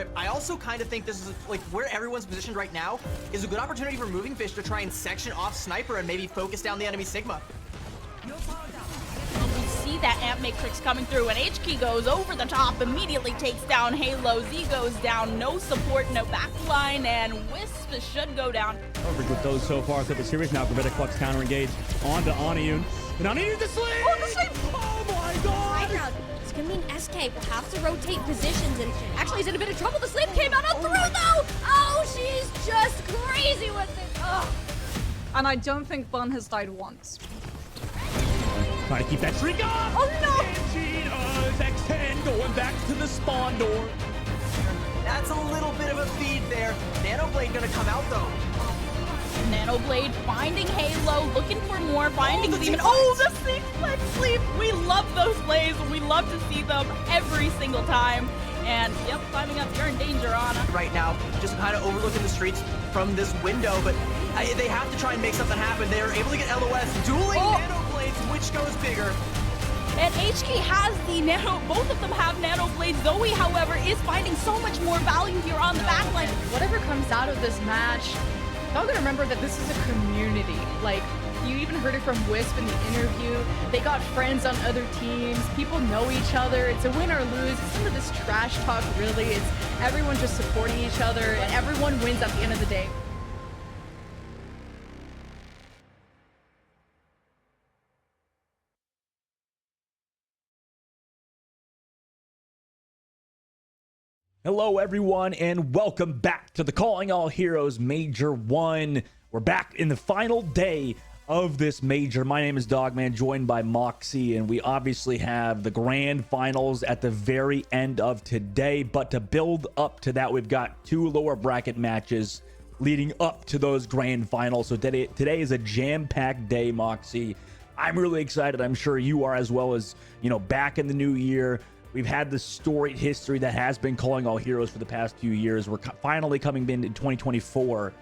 trip. I also kind of think this is like where everyone's positioned right now is a good opportunity for Moving Fish to try and section off Sniper and maybe focus down the enemy Sigma. We see that Amp Matrix coming through, and HK goes over the top, immediately takes down Halo. Z goes down, no support, no backline, and Wisp should go down. Coverage with those so far through the series. Now Gravitic Flux counter engage onto Aniun. And Aniun the sleep! Oh, the sleep! Oh my god! Right now, it's gonna mean SK will have to rotate positions, and actually he's in a bit of trouble. The sleep came out through though! Oh, she's just crazy with it! Oh. And I don't think Bun has died once. Trying to keep that streak up! Oh no! And she does. X10 going back to the spawn door. That's a little bit of a feed there. Nanoblade gonna come out though. Nanoblade finding Halo, looking for more, finding the Demon. defense. Oh, the sleep, sleep. We love those plays. We love to see them every single time. And yep, climbing up, you're in danger, Ana. Right now, just kind of overlooking the streets from this window, but they have to try and make something happen. They are able to get LOS, dueling Nanoblades, which goes bigger. And HK has the nano, both of them have Nanoblades. Zoe, however, is finding so much more value here on the backline. Whatever comes out of this match, y'all gotta remember that this is a community. Like, you even heard it from Wisp in the interview. They got friends on other teams. People know each other. It's a win or lose. It's none of this trash talk, really. It's everyone just supporting each other, and everyone wins at the end of the day. Hello everyone and welcome back to the Calling All Heroes Major 1. We're back in the final day of this major. My name is Dogman, joined by Moxie, and we obviously have the grand finals at the very end of today. But to build up to that, we've got two lower bracket matches leading up to those grand finals. So today is a jam-packed day, Moxie. I'm really excited. I'm sure you are as well. As you know, back in the new year, we've had the storied history that has been Calling All Heroes for the past few years. We're finally coming in 2024.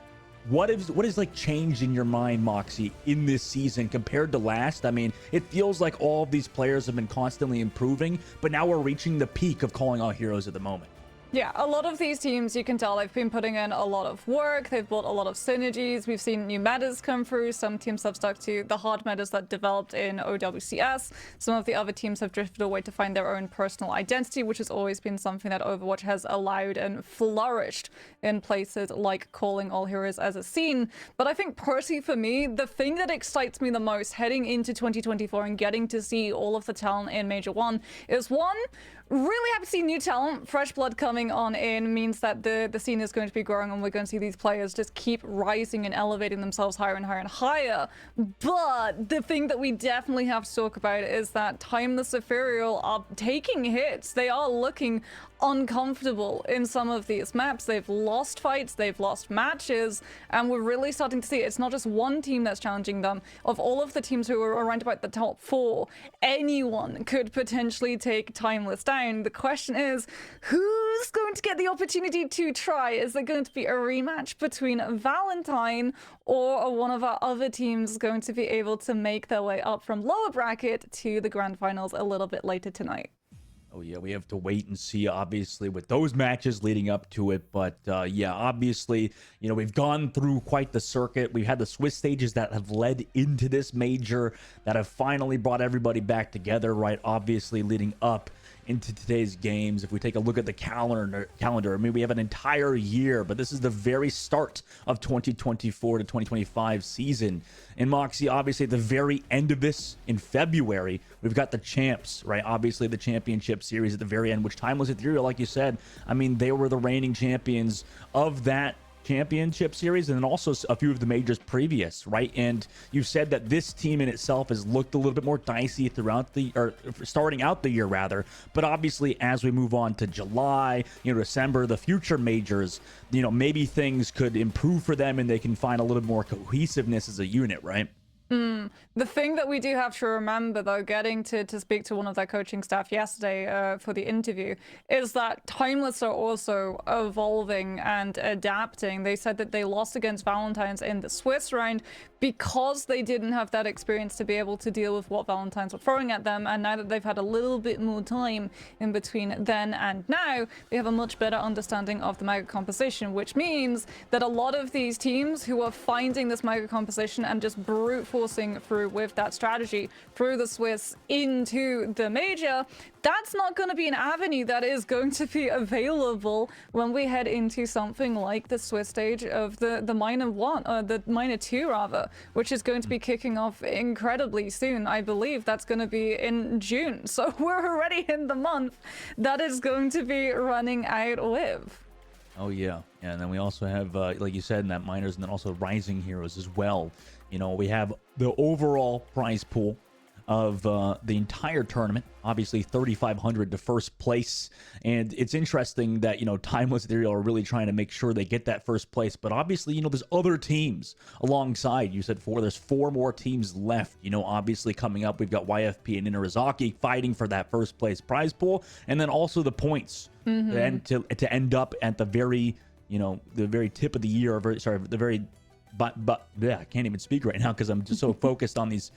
What is like changed in your mind, Moxie, in this season compared to last? I mean, it feels like all of these players have been constantly improving, but now we're reaching the peak of Calling All Heroes at the moment. Yeah, a lot of these teams, you can tell they've been putting in a lot of work. They've built a lot of synergies. We've seen new metas come through. Some teams have stuck to the hard metas that developed in OWCS. Some of the other teams have drifted away to find their own personal identity, which has always been something that Overwatch has allowed and flourished in places like Calling All Heroes as a scene. But I think personally for me, the thing that excites me the most heading into 2024 and getting to see all of the talent in Major 1 is one, really happy to see new talent. Fresh blood coming on in means that the scene is going to be growing, and we're going to see these players just keep rising and elevating themselves higher and higher and higher. But the thing that we definitely have to talk about is that Timeless Ethereal are taking hits. They are looking uncomfortable in some of these maps. They've lost fights, they've lost matches, and we're really starting to see it's not just one team that's challenging them. Of all of the teams who are around about the top 4, anyone could potentially take Timeless down. The question is, who's going to get the opportunity to try? Is there going to be a rematch between Valentine, or are one of our other teams going to be able to make their way up from lower bracket to the grand finals a little bit later tonight? Oh yeah, we have to wait and see, obviously, with those matches leading up to it. But yeah, obviously, you know, we've gone through quite the circuit. We've had the Swiss stages that have led into this major that have finally brought everybody back together, right? Obviously, leading up into today's games. If we take a look at the calendar, I mean, we have an entire year, but this is the very start of 2024 to 2025 season. And Moxie, obviously, at the very end of this, in February, we've got the champs, right? Obviously, the championship series at the very end, which Timeless Ethereal, like you said, I mean, they were the reigning champions of that championship series, and then also a few of the majors previous, right? And you said that this team in itself has looked a little bit more dicey throughout the, or starting out the year rather, but obviously as we move on to July, you know, December, the future majors, you know, maybe things could improve for them and they can find a little more cohesiveness as a unit, right? The thing that we do have to remember, though, getting to speak to one of their coaching staff yesterday for the interview, is that Timeless are also evolving and adapting. They said that they lost against Valentine's in the Swiss round because they didn't have that experience to be able to deal with what Valentine's were throwing at them, and now that they've had a little bit more time in between then and now, they have a much better understanding of the mega composition, which means that a lot of these teams who are finding this mega composition and just brute forcing through with that strategy through the Swiss into the major, that's not going to be an avenue that is going to be available when we head into something like the Swiss stage of the minor one, or the minor two rather, which is going to be kicking off incredibly soon. I believe that's going to be in June. So we're already in the month that is going to be running out with. Oh yeah, and then we also have, like you said, in that minors, and then also rising heroes as well. You know, we have the overall prize pool of the entire tournament, obviously 3,500 to first place, and it's interesting that, you know, Timeless Ethereal are really trying to make sure they get that first place, but obviously, you know, there's other teams alongside. You said there's 4 more teams left, you know, obviously coming up. We've got YFP and Inarizaki fighting for that first place prize pool, and then also the points and to end up at the very, you know, the very tip of the year, the very but yeah, I can't even speak right now because I'm just so focused on these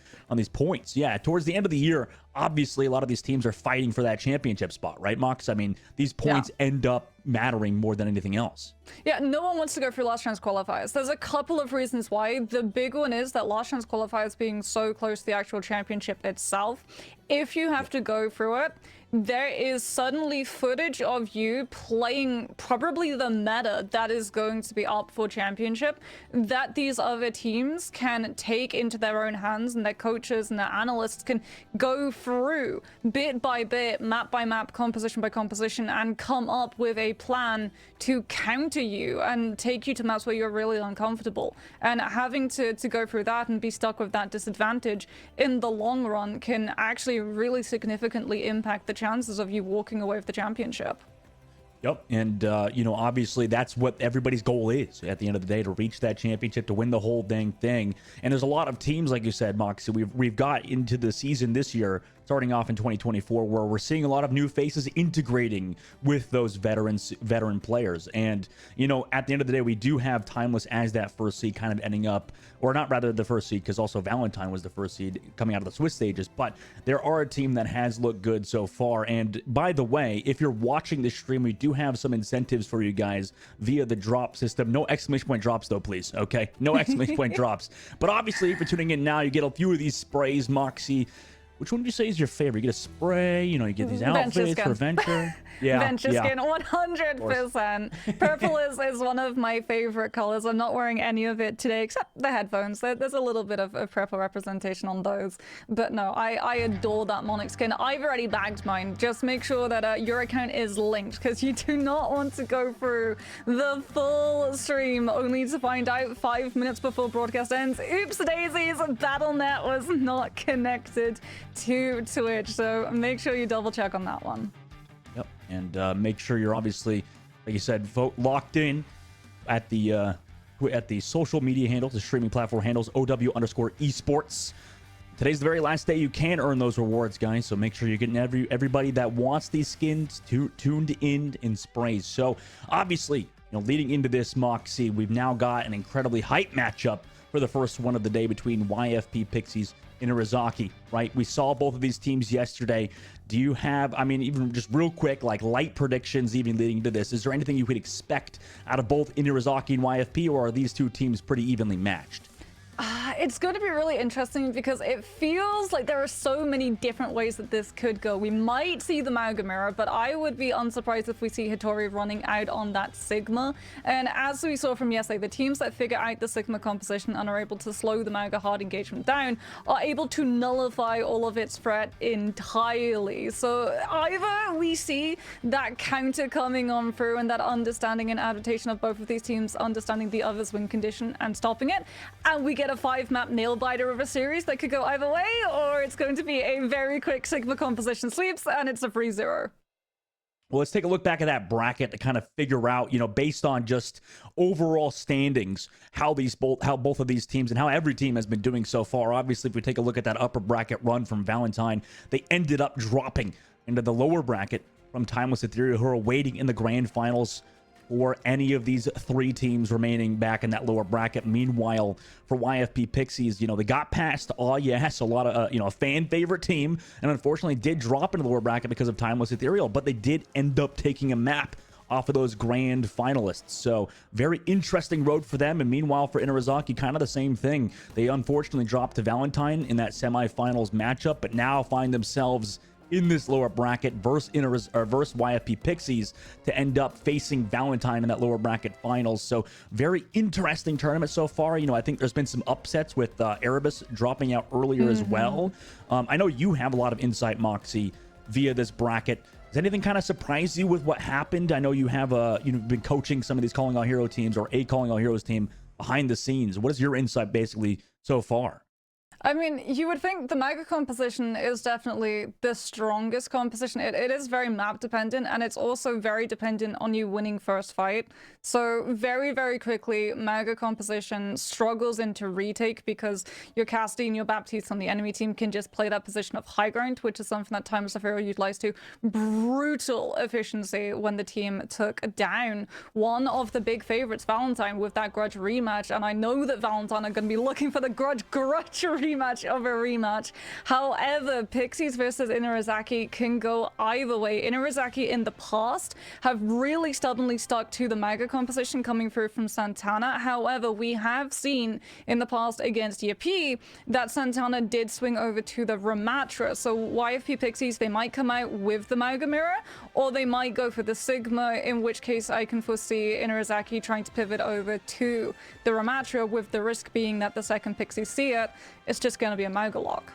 points. Yeah, towards the end of the year, obviously a lot of these teams are fighting for that championship spot, right, Mox? I mean, these points end up mattering more than anything else. Yeah, no one wants to go through last chance qualifiers. There's a couple of reasons why. The big one is that last chance qualifiers being so close to the actual championship itself. If you have to go through it, there is suddenly footage of you playing probably the meta that is going to be up for championship that these other teams can take into their own hands, and their coaches and their analysts can go through bit by bit, map by map, composition by composition, and come up with a plan to counter you and take you to maps where you're really uncomfortable. And having to go through that and be stuck with that disadvantage in the long run can actually really significantly impact the chances of you walking away with the championship. Yep, and you know, obviously that's what everybody's goal is at the end of the day, to reach that championship, to win the whole dang thing. And there's a lot of teams, like you said, Moxie, we've got into the season this year, starting off in 2024, where we're seeing a lot of new faces integrating with those veteran players. And, you know, at the end of the day, we do have Timeless as that first seed kind of ending up, or not rather the first seed, because also Valentine was the first seed coming out of the Swiss stages, but there are a team that has looked good so far. And by the way, if you're watching this stream, we do have some incentives for you guys via the drop system. No exclamation point drops though, please, okay? No exclamation point drops. But obviously, if you're tuning in now, you get a few of these sprays. Moxie, which one would you say is your favorite? You get a spray, you know, you get these outfits for Venture. Yeah, Venture skin, 100%. Purple is one of my favorite colors. I'm not wearing any of it today, except the headphones. There's a little bit of purple representation on those. But no, I adore that Monarch skin. I've already bagged mine. Just make sure that your account is linked, because you do not want to go through the full stream only to find out 5 minutes before broadcast ends. Oops daisies, Battle.net was not connected to Twitch, so make sure you double check on that one. Yep, and make sure you're obviously, like you said, locked in at the social media handles, the streaming platform handles, OW_esports. Today's the very last day you can earn those rewards, guys, so make sure you're getting everybody that wants these skins tuned in sprays. So obviously, you know, leading into this Moxie, we've now got an incredibly hype matchup for the first one of the day between YFP Pixies and Inarizaki, right? We saw both of these teams yesterday. Do you have, I mean, even just real quick, like light predictions even leading into this? Is there anything you could expect out of both Inarizaki and YFP, or are these two teams pretty evenly matched? It's going to be really interesting because it feels like there are so many different ways that this could go. We might see the Mauga Mirror, but I would be unsurprised if we see Hitori running out on that Sigma. And as we saw from yesterday, the teams that figure out the Sigma composition and are able to slow the Mauga hard engagement down are able to nullify all of its threat entirely. So either we see that counter coming on through and that understanding and adaptation of both of these teams, understanding the other's win condition and stopping it, and we get a 5-map nail-biter of a series that could go either way, or it's going to be a very quick Sigma composition sweeps and it's a 3-0. Well, let's take a look back at that bracket to kind of figure out, you know, based on just overall standings, how both of these teams and how every team has been doing so far. Obviously, if we take a look at that upper bracket run from Valentine, they ended up dropping into the lower bracket from Timeless Ethereal, who are waiting in the grand finals for any of these three teams remaining back in that lower bracket. Meanwhile, for YFP Pixies, you know, they got past, oh yes, a lot of, you know, a fan favorite team, and unfortunately did drop into the lower bracket because of Timeless Ethereal, but they did end up taking a map off of those grand finalists. So very interesting road for them. And meanwhile, for Inarizaki, kind of the same thing. They unfortunately dropped to Valentine in that semifinals matchup, but now find themselves in this lower bracket versus YFP Pixies to end up facing Valentine in that lower bracket finals. So very interesting tournament so far. You know, I think there's been some upsets with Erebus dropping out earlier as well. I know you have a lot of insight, Moxie, via this bracket. Does anything kind of surprise you with what happened? I know you have you've been coaching some of these Calling All Hero teams, or a Calling All Heroes team behind the scenes. What is your insight basically so far? I mean, you would think the mega composition is definitely the strongest composition. It is very map dependent, and it's also very dependent on you winning first fight. So very, very quickly, mega composition struggles into retake because your Cassidy and your Baptiste on the enemy team can just play that position of high ground, which is something that Timeless Ethereal utilized to brutal efficiency when the team took down one of the big favorites, Valentine, with that Grudge rematch. And I know that Valentine are going to be looking for the Grudge rematch of a rematch. However, Pixies versus Inarizaki can go either way. Inarizaki in the past have really stubbornly stuck to the mega composition coming through from Santana. However, we have seen in the past against YP that Santana did swing over to the Ramatra. So YFP Pixies, they might come out with the Mega Mirror, or they might go for the Sigma, in which case I can foresee Inarizaki trying to pivot over to the Ramatra, with the risk being that the second Pixies see it, it's just going to be a Mega lock.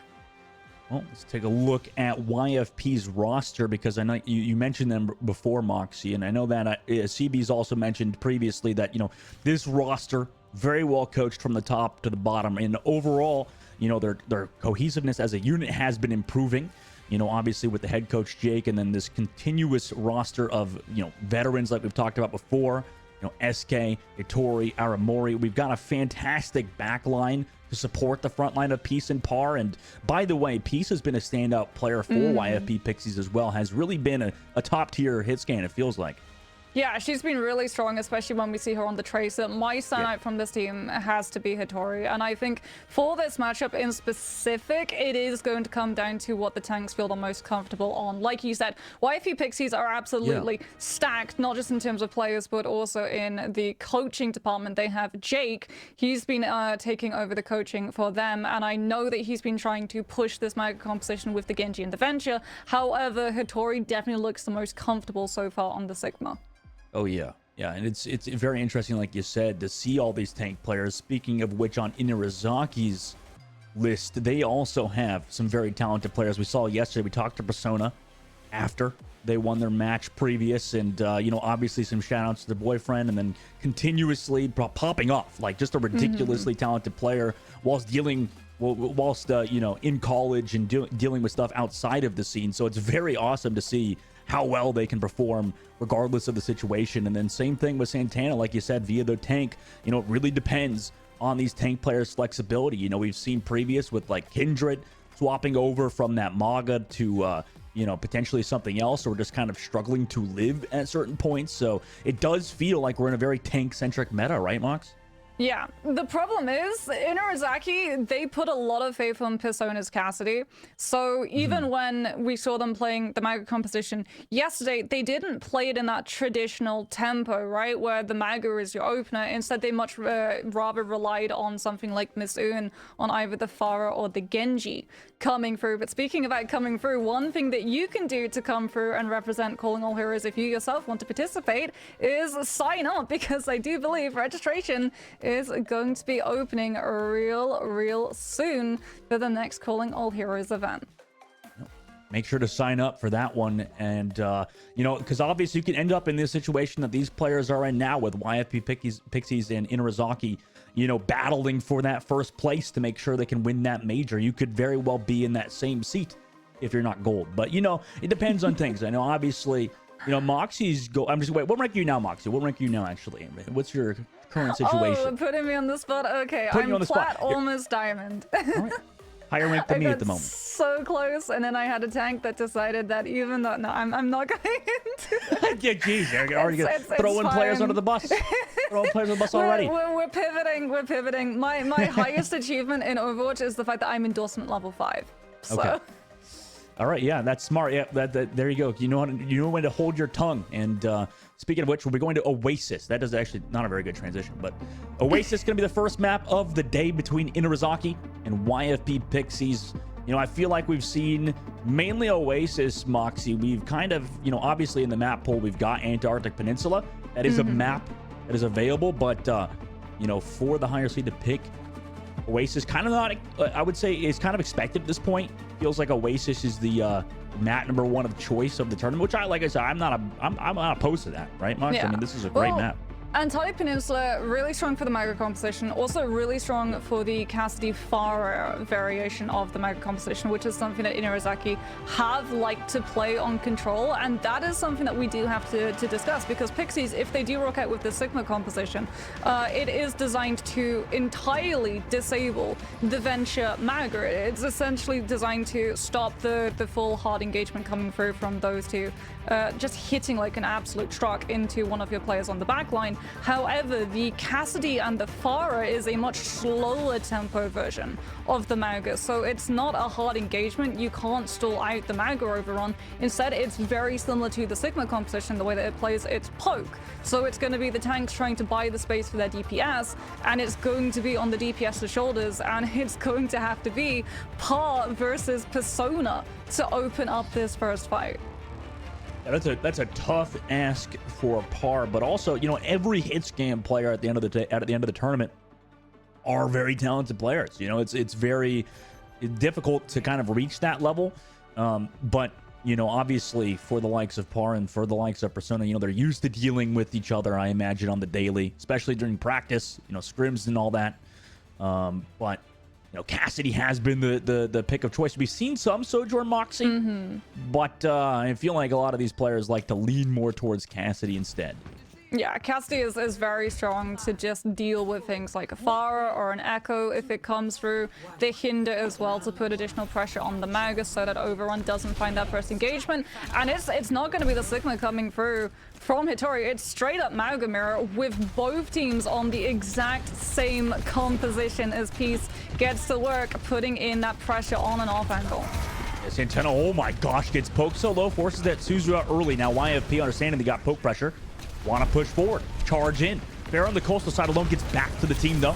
Well, let's take a look at YFP's roster, because I know you mentioned them before, Moxie, and I know that CB's also mentioned previously that, you know, this roster very well coached from the top to the bottom, and overall, you know, their cohesiveness as a unit has been improving. You know, obviously with the head coach Jake, and then this continuous roster of, you know, veterans like we've talked about before. You know, SK, Itori, Aramori. We've got a fantastic backline to support the front line of Peace and Par. And by the way, Peace has been a standout player for YFP Pixies as well. Has really been a top-tier hit scan, it feels like. Yeah, she's been really strong, especially when we see her on the Tracer. My standout from this team has to be Hitori. And I think for this matchup in specific, it is going to come down to what the tanks feel the most comfortable on. Like you said, YFP Pixies are absolutely stacked, not just in terms of players, but also in the coaching department. They have Jake. He's been taking over the coaching for them. And I know that he's been trying to push this mega composition with the Genji and the Venture. However, Hitori definitely looks the most comfortable so far on the Sigma. Oh yeah, and it's very interesting, like you said, to see all these tank players. Speaking of which, on Inarizaki's list, they also have some very talented players. We saw yesterday, we talked to Persona after they won their match previous, and you know, obviously some shout outs to the boyfriend, and then continuously popping off like just a ridiculously talented player whilst dealing you know, in college and dealing with stuff outside of the scene. So it's very awesome to see how well they can perform regardless of the situation. And then same thing with Santana, like you said, via the tank. You know, it really depends on these tank players' flexibility. You know, we've seen previous with like Kindred swapping over from that Maga to you know, potentially something else, or just kind of struggling to live at certain points. So it does feel like we're in a very tank-centric meta, right, Mox? Yeah, the problem is, Inarizaki, they put a lot of faith on Persona's Cassidy. So even when we saw them playing the Maga composition yesterday, they didn't play it in that traditional tempo, right? Where the Maga is your opener. Instead, they much rather relied on something like Miss Un on either the Pharah or the Genji coming through. But speaking about coming through, one thing that you can do to come through and represent Calling All Heroes if you yourself want to participate is sign up, because I do believe registration is going to be opening real soon for the next Calling All Heroes event. Make sure to sign up for that one. And you know, because obviously you can end up in this situation that these players are in now with YFP Pixies and Inarizaki, you know, battling for that first place to make sure they can win that major. You could very well be in that same seat if you're not gold, but you know, it depends on things. I know obviously You know, Moxie's go. I'm just wait. What rank are you now, Moxie? What rank are you now, actually? What's your current situation? Oh, putting me on the spot. Okay, Putting you on I'm the spot. plat, almost diamond. All right. Higher rank than I me got at the moment. so close, and then I had a tank that decided that even though I'm not going into. Yeah, geez, you're already It's throwing players fine. under the bus. Throwing players under the bus already. We're pivoting. We're pivoting. My highest achievement in Overwatch is the fact that I'm endorsement level 5. So. Okay. All right, yeah, that's smart. Yeah, there you go. You know when to hold your tongue. And speaking of which, we'll be going to Oasis. That is actually not a very good transition, but Oasis is going to be the first map of the day between Inarizaki and YFP Pixies. You know, I feel like we've seen mainly Oasis, Moxie. We've kind of, you know, obviously in the map pool, we've got Antarctic Peninsula. That is a map that is available, but, you know, for the higher seed to pick Oasis, kind of not, I would say, is kind of expected at this point. Feels like Oasis is the map number 1 of choice of the tournament, which like I said, I'm not opposed to that, right, Mox? Yeah. I mean, this is a great map. Antarctic Peninsula, really strong for the micro composition, also really strong for the Cassidy Farah variation of the micro composition, which is something that Inarizaki have liked to play on control, and that is something that we do have to discuss, because Pixies, if they do rock out with the Sigma composition, it is designed to entirely disable the Venture Magger. It's essentially designed to stop the full hard engagement coming through from those two, just hitting like an absolute truck into one of your players on the back line. However, the Cassidy and the Farah is a much slower tempo version of the Mauga, so it's not a hard engagement. You can't stall out the Mauga overrun. Instead, it's very similar to the Sigma composition, the way that it plays its poke. So it's going to be the tanks trying to buy the space for their DPS, and it's going to be on the DPS's shoulders, and it's going to have to be Par versus Persona to open up this first fight. Yeah, that's a tough ask for Par, but also, you know, every hit scan player at the end of the tournament are very talented players. You know, it's very difficult to kind of reach that level, but you know, obviously for the likes of Par and for the likes of Persona, you know, they're used to dealing with each other, I imagine, on the daily, especially during practice, you know, scrims and all that. But you know, Cassidy has been the pick of choice. We've seen some Sojourn Moxie, but I feel like a lot of these players like to lean more towards Cassidy instead. Yeah, Cassidy is very strong to just deal with things like a Farah or an Echo if it comes through. They hinder as well to put additional pressure on the Mauga so that Overrun doesn't find that first engagement. And it's not going to be the Sigma coming through from Hitori. It's straight up Mauga mirror with both teams on the exact same composition as Peace gets to work, putting in that pressure on and off angle. Santana, oh my gosh, gets poked so low, forces that Suzu out early. Now YFP understanding they got poke pressure. Want to push forward, charge in. Fair on the coastal side alone gets back to the team though,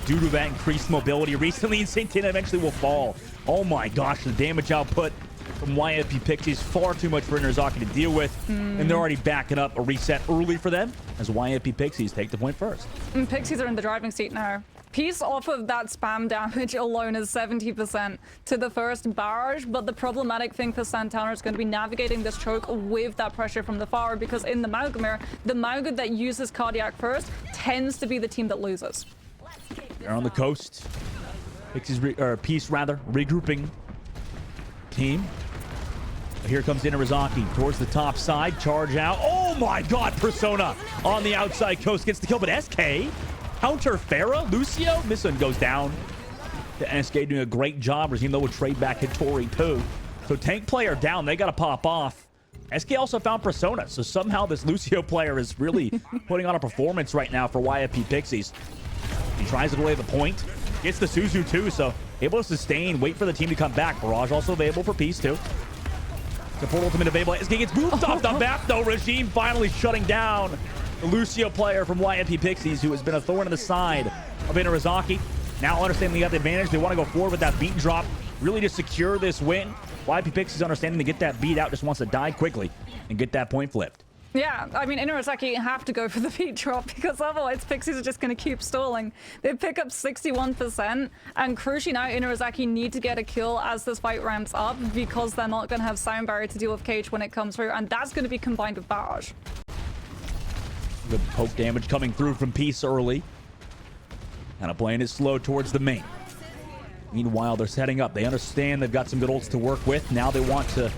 due to that increased mobility recently, and Santana eventually will fall. Oh my gosh, the damage output from YFP Pixies far too much for Inarizaki to deal with, and they're already backing up a reset early for them as YFP Pixies take the point first. And Pixies are in the driving seat now. Peace off of that spam damage alone is 70% to the first barrage, but the problematic thing for Santana is going to be navigating this choke with that pressure from the Farah, because in the Mauga mirror, the Mauga that uses Cardiac first tends to be the team that loses. They're on the coast. Pixies, Peace rather, regrouping team. Here comes Inarizaki towards the top side, charge out. Oh my god, Persona on the outside coast gets the kill, but SK counter Farah, Lucio, this one goes down. The SK doing a great job, even though we'll trade back Hitori too. So tank player down, they gotta pop off. SK also found Persona, so somehow this Lucio player is really putting on a performance right now for YFP Pixies. He tries to delay the point, gets the Suzu too, so able to sustain, wait for the team to come back. Barrage also available for Peace too. Support ultimate available. SK gets moved off the map though. Regime finally shutting down the Lucio player from YFP Pixies, who has been a thorn in the side of Inarizaki. Now understanding they got the advantage, they want to go forward with that beat drop, really to secure this win. YFP Pixies understanding to get that beat out, just wants to die quickly and get that point flipped. Yeah, I mean, Inarizaki have to go for the beat drop, because otherwise Pixies are just going to keep stalling. They pick up 61%, and crucially now Inarizaki need to get a kill as this fight ramps up, because they're not going to have sound barrier to deal with CAH when it comes through, and that's going to be combined with barrage. Good poke damage coming through from Peace early. Kind of playing it slow towards the main. Meanwhile, they're setting up. They understand they've got some good ults to work with. Now they want to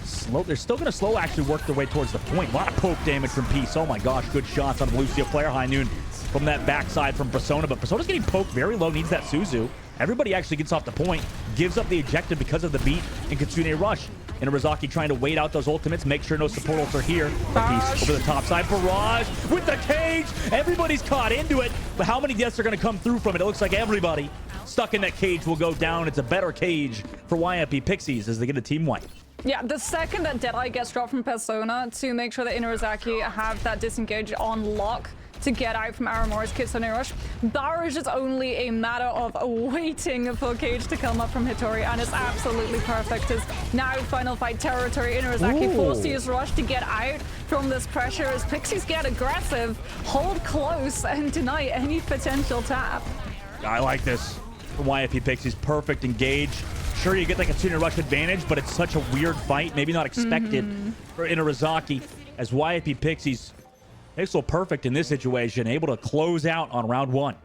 slow. They're still going to slow actually work their way towards the point. A lot of poke damage from Peace. Oh my gosh, good shots on the Lucio player. High Noon from that backside from Persona, but Persona's getting poked very low, needs that Suzu. Everybody actually gets off the point, gives up the objective because of the beat and Kitsune Rush. And Arizaki trying to wait out those ultimates, make sure no support ults are here. Peace over the top side. Barrage with the cage. Everybody's caught into it. But how many deaths are going to come through from it? It looks like everybody stuck in that cage will go down. It's a better cage for YFP Pixies as they get a team wipe. Yeah, the second that Deadeye gets dropped from Persona to make sure that Inarizaki have that disengage on lock to get out from Aramori's Kitsune Rush, Barrage is only a matter of waiting for Cage to come up from Hitori, and it's absolutely perfect as now final fight territory. Inarizaki forced to use Rush to get out from this pressure as Pixies get aggressive, hold close, and deny any potential tap. I like this from YFP Pixies. Perfect engage. Sure, you get like a Kitsune Rush advantage, but it's such a weird fight. Maybe not expected for Inarizaki as YFP Pixies makes it perfect in this situation, able to close out on round 1.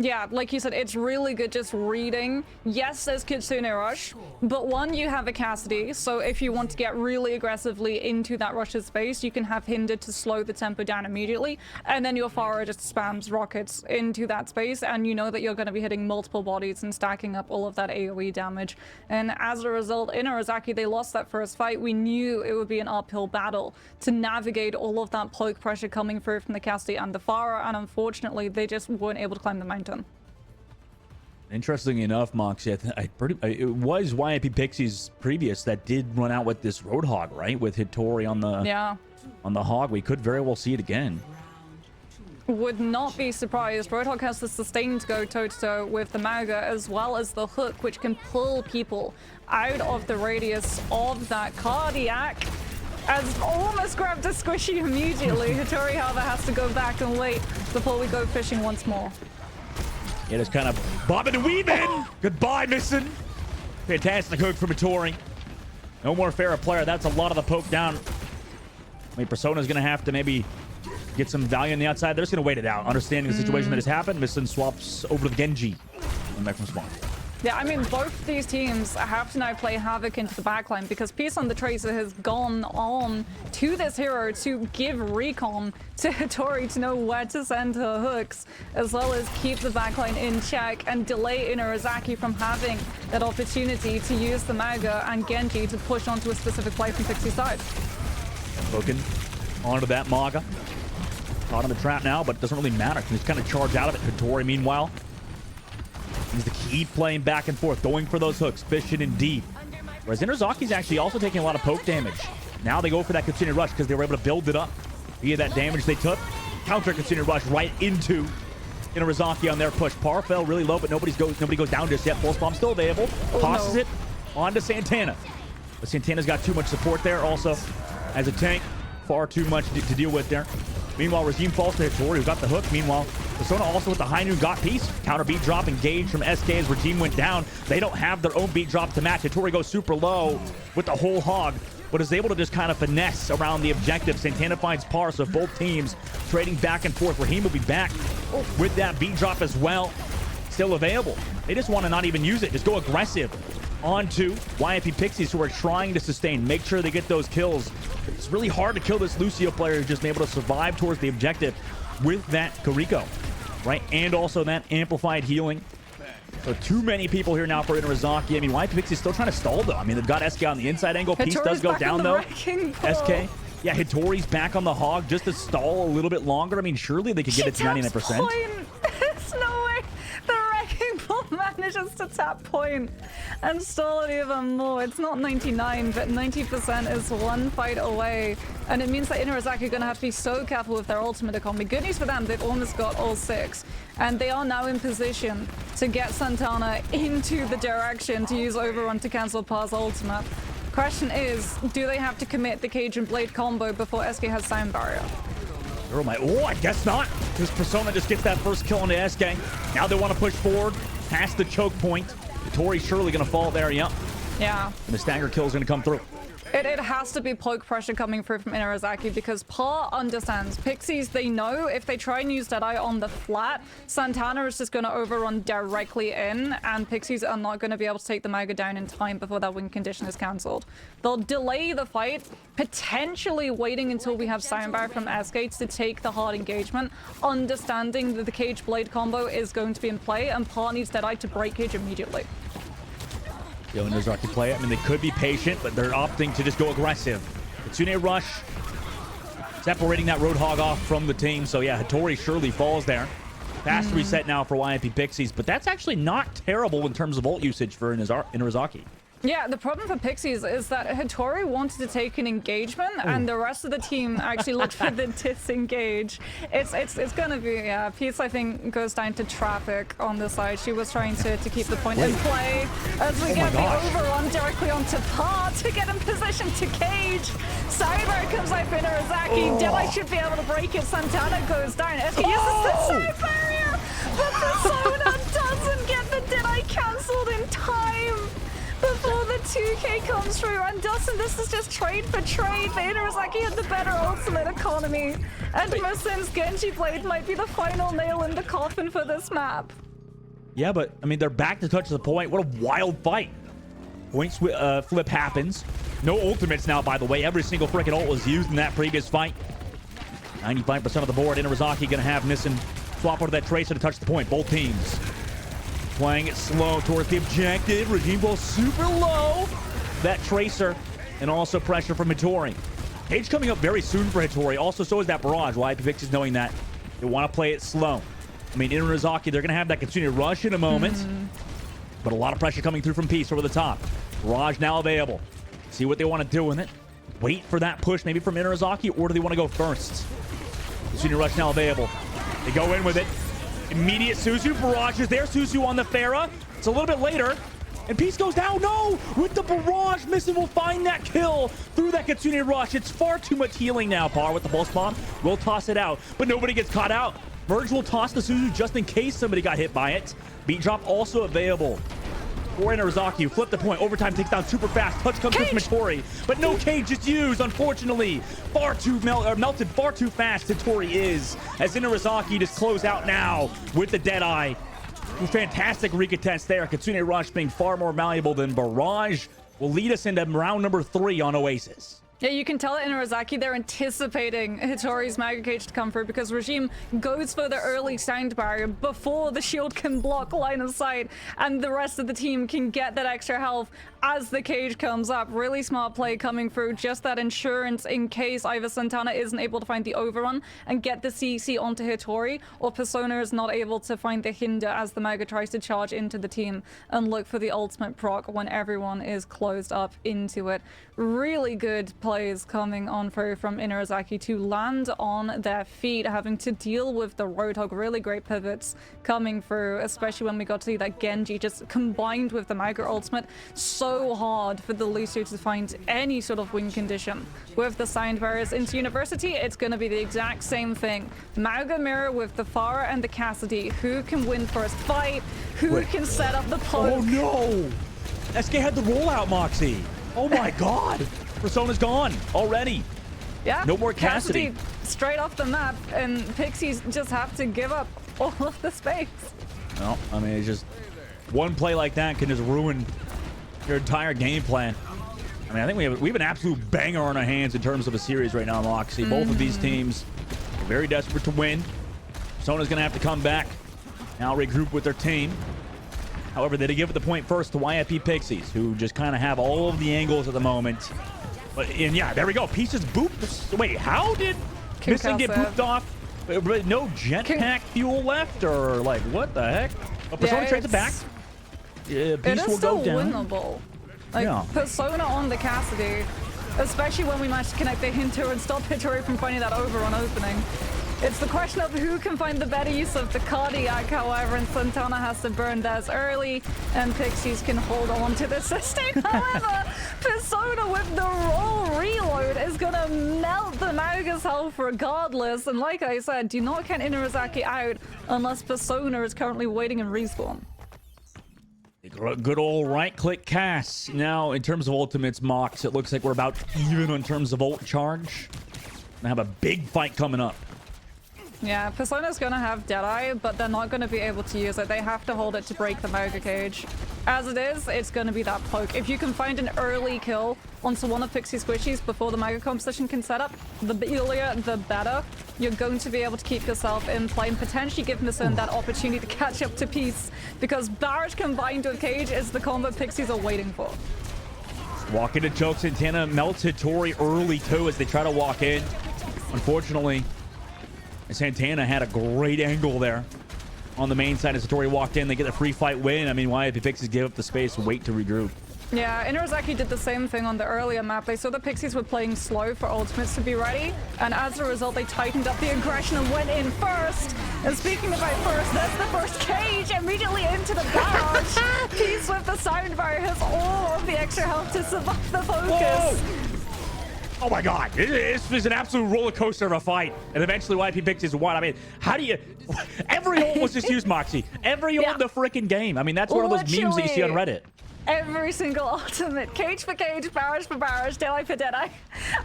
Yeah, like you said, it's really good just reading. Yes, there's Kitsune Rush, but one, you have a Cassidy, so if you want to get really aggressively into that Rush's space, you can have Hinder to slow the tempo down immediately, and then your Pharah just spams rockets into that space, and you know that you're going to be hitting multiple bodies and stacking up all of that AoE damage. And as a result, in Arizaki, they lost that first fight. We knew it would be an uphill battle to navigate all of that poke pressure coming through from the Cassidy and the Pharah, and unfortunately, they just weren't able to climb the mountain. Interestingly enough, Moxie, it was YFP Pixies previous that did run out with this Roadhog, right? With Hitori on the Hog. We could very well see it again. Would not be surprised. Roadhog has the sustain to go toe-to-toe with the Mauga, as well as the hook, which can pull people out of the radius of that cardiac. As almost grabbed a squishy immediately. Hitori, however, has to go back and wait before we go fishing once more. It is kind of bobbing and weaving. Goodbye, missing. Fantastic hook from Hitori. No more Pharah player. That's a lot of the poke down. I mean, Persona's going to have to maybe get some value on the outside. They're just going to wait it out. Understanding the situation that has happened. Missing swaps over to the Genji. And back from spawn. Yeah, I mean, both these teams have to now play Havoc into the backline because Peace on the Tracer has gone on to this hero to give recon to Hitori to know where to send her hooks, as well as keep the backline in check and delay Inarizaki from having that opportunity to use the Mauga and Genji to push onto a specific play from Pixie's side. Poking onto that Maga. Caught in the trap now, but it doesn't really matter. Can just kind of charge out of it. Hitori, meanwhile, he's the key playing back and forth, going for those hooks, fishing in deep. Whereas Inarazaki's actually also taking a lot of poke damage. Now they go for that Kitsune Rush because they were able to build it up via that damage they took. Counter Kitsune Rush right into Inarizaki on their push. Par fell really low, but nobody goes down just yet. Pulse Bomb still available. Tosses it onto Santana. But Santana's got too much support there also as a tank. Far too much to deal with there. Meanwhile, Regime falls to Hitori, who got the hook. Meanwhile, Persona also with the high noon got Peace. Counter beat drop engaged from SK as Regime went down. They don't have their own beat drop to match. Hitori goes super low with the whole hog, but is able to just kind of finesse around the objective. Santana finds Par, so both teams trading back and forth. Raheem will be back with that beat drop as well. Still available. They just want to not even use it. Just go aggressive onto YFP Pixies, who are trying to sustain, make sure they get those kills. It's really hard to kill this Lucio player who's just been able to survive towards the objective with that Kariko, right? And also that amplified healing. So too many people here now for Inarizaki. I mean, YFP Pixies still trying to stall though. I mean, they've got SK on the inside angle. Hitori's Peace does go down though. SK. Yeah, Hitori's back on the hog just to stall a little bit longer. I mean, surely they could get it to 99%. There's no way the Wrecking Ball manages to tap point and stall it even more. It's not 99, but 90% is one fight away. And it means that Inarizaki are going to have to be so careful with their ultimate economy. Good news for them, they've almost got all 6. And they are now in position to get Santana into the direction to use Overrun to cancel Par's ultimate. Question is, do they have to commit the Cage and Blade combo before SK has Sound Barrier? Oh, I guess not. Because Persona just gets that first kill on the SK. Now they want to push forward past the choke point. Hitori's surely going to fall there, yeah. Yeah. And the stagger kill is going to come through. It has to be poke pressure coming through from Inarizaki because Pa understands. Pixies, they know if they try and use Deadeye on the flat, Santana is just going to overrun directly in, and Pixies are not going to be able to take the Mega down in time before that win condition is cancelled. They'll delay the fight, potentially waiting until we have Soundbar from S-Gates to take the hard engagement, understanding that the Cage Blade combo is going to be in play, and Pa needs Deadeye to break Cage immediately. Yo, Nozaki play. I mean, they could be patient, but they're opting to just go aggressive. Kitsune rush, separating that Roadhog off from the team. So yeah, Hattori surely falls there. Fast reset now for YIP Pixies, but that's actually not terrible in terms of ult usage for Inarizaki. Yeah, the problem for Pixies is that Hattori wanted to take an engagement, and the rest of the team actually looked for the disengage. It's gonna be, yeah, Peace, I think, goes down to traffic on the side. She was trying to keep the point in play as we get the overrun directly onto Pa to get in position to Cage. Cyber comes out for Inarizaki. Deadeye should be able to break it. Santana goes down. Eski uses the side barrier, but Persona doesn't get the Deadeye cancelled in time before the 2K comes through. And Dustin, this is just trade for trade. Inarizaki had the better ultimate economy, and Musin's Genji Blade might be the final nail in the coffin for this map. Yeah, but I mean, they're back to touch the point. What a wild fight. Point flip happens. No ultimates now, by the way. Every single freaking ult was used in that previous fight. 95% of the board. Inarizaki gonna have Musin swap over that Tracer to touch the point. Both teams playing it slow towards the objective. Regime ball super low. That Tracer, and also pressure from Hattori. Cage coming up very soon for Hattori. Also, so is that Barrage. YIP Pixies knowing that they want to play it slow. I mean, Inarizaki, they're going to have that continued rush in a moment. But a lot of pressure coming through from Peace over the top. Barrage now available. See what they want to do with it. Wait for that push maybe from Inarizaki, or do they want to go first? Continued rush now available. They go in with it. Immediate Suzu. Barrage is there. Suzu on the Pharah. It's a little bit later. And Peace goes down. No! With the Barrage, Musin will find that kill through that Kitsune rush. It's far too much healing now. Par with the Pulse Bomb. We'll toss it out. But nobody gets caught out. Merge will toss the Suzu just in case somebody got hit by it. Beat Drop also available for Inarizaki. Flip the point. Overtime takes down super fast. Touch comes from Hattori. But no Cage is used, unfortunately. Far too melted far too fast. Hattori is. As Inarizaki just close out now with the Deadeye. Fantastic recontest there. Kitsune Rush being far more malleable than Barrage will lead us into round number 3 on Oasis. Yeah, you can tell at Inarizaki they're anticipating Hattori's Mega Cage to come through because Regime goes for the early sound barrier before the shield can block line of sight, and the rest of the team can get that extra health as the cage comes up. Really smart play coming through, just that insurance in case either Santana isn't able to find the overrun and get the CC onto Hattori, or Persona is not able to find the hinder as the Mega tries to charge into the team and look for the ultimate proc when everyone is closed up into it. Really good plays coming on through from Inarizaki to land on their feet, having to deal with the Roadhog. Really great pivots coming through, especially when we got to see that Genji just combined with the Mega ultimate. So hard for the Lucio to find any sort of win condition. With the sound barriers into University, it's going to be the exact same thing. Mauga mirror with the Pharah and the Cassidy. Who can win first fight? Who can set up the poke? Oh no! SK had the rollout, Moxie. Oh my god! Persona's gone already. Yeah. No more Cassidy. Straight off the map, and Pixies just have to give up all of the space. Well, I mean, it's just one play like that can just ruin your entire game plan. I mean, I think we have an absolute banger on our hands in terms of a series right now, Moxie. Both of these teams are very desperate to win. Persona's gonna have to come back, now regroup with their team. However, they did give it the point first to YIP Pixies, who just kind of have all of the angles at the moment. And yeah, there we go. Pieces booped. Wait, how did Musin get booped off? No jetpack fuel left, or like what the heck? Oh, Persona trades it back. It Beast is will still go down. winnable. Like, Yeah. Persona on the Cassidy, especially when we managed to connect the Hinter and stop Hattori from finding that overrun opening. It's the question of who can find the better use of the Cardiac, however, and Santana has to burn theirs early, and Pixies can hold on to the sustain. However, Persona with the roll reload is gonna melt the Mauga's health regardless, and like I said, do not count Inarizaki out unless Persona is currently waiting in respawn. Good old right-click cast. Now, in terms of ultimates, Mox, it looks like we're about even in terms of ult charge. Gonna have a big fight coming up. Yeah, Persona's gonna have Deadeye, but they're not gonna be able to use it. They have to hold it to break the Mega Cage. As it is, it's gonna be that poke. If you can find an early kill onto one of Pixie's squishies before the Mega composition can set up, the earlier, the better. You're going to be able to keep yourself in play and potentially give Mison that opportunity to catch up to Peace, because Barrage combined with Cage is the combo Pixies are waiting for. Walk into choke. Santana melts Tori early, too, as they try to walk in. Unfortunately, Santana had a great angle there on the main side as Tori walked in. They get a free fight win. I mean, YFP Pixies give up the space and wait to regroup. Yeah, Inazaki did the same thing on the earlier map. They saw the Pixies were playing slow for ultimates to be ready, and as a result, they tightened up the aggression and went in first. And speaking about first, there's the first Cage immediately into the barrage. Peace with the sound barrier has all of the extra health to survive the focus. Whoa! Oh my god, this is an absolute roller coaster of a fight. And eventually YP Pixies won. I mean, how do you... Every ult was just used, Moxie. Every ult in the freaking game. I mean, that's one of those memes that you see on Reddit. Every single ultimate, Cage for Cage, Barrage for Barrage, Deadeye for Deadeye,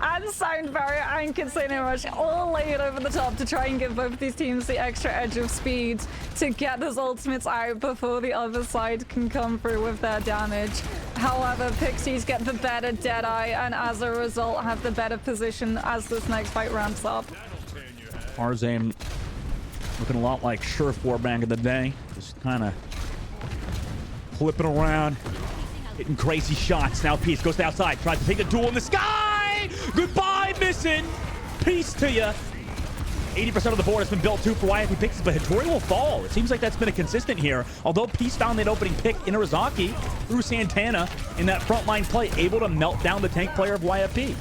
and Sound Barrier and Casino Rush all layered over the top to try and give both these teams the extra edge of speed to get those ultimates out before the other side can come through with their damage. However, Pixies get the better Deadeye and as a result have the better position as this next fight ramps up. Arzame looking a lot like Surefwar back in the day. Just kind of flipping around, hitting crazy shots. Now Peace goes to the outside, tries to take the duel in the sky. Goodbye, missing. Peace to you. 80% of the board has been built too for YFP Pixies, but Hattori will fall. It seems like that's been a consistent here. Although Peace found that opening pick in Arizaki through Santana in that frontline play, able to melt down the tank player of YFP.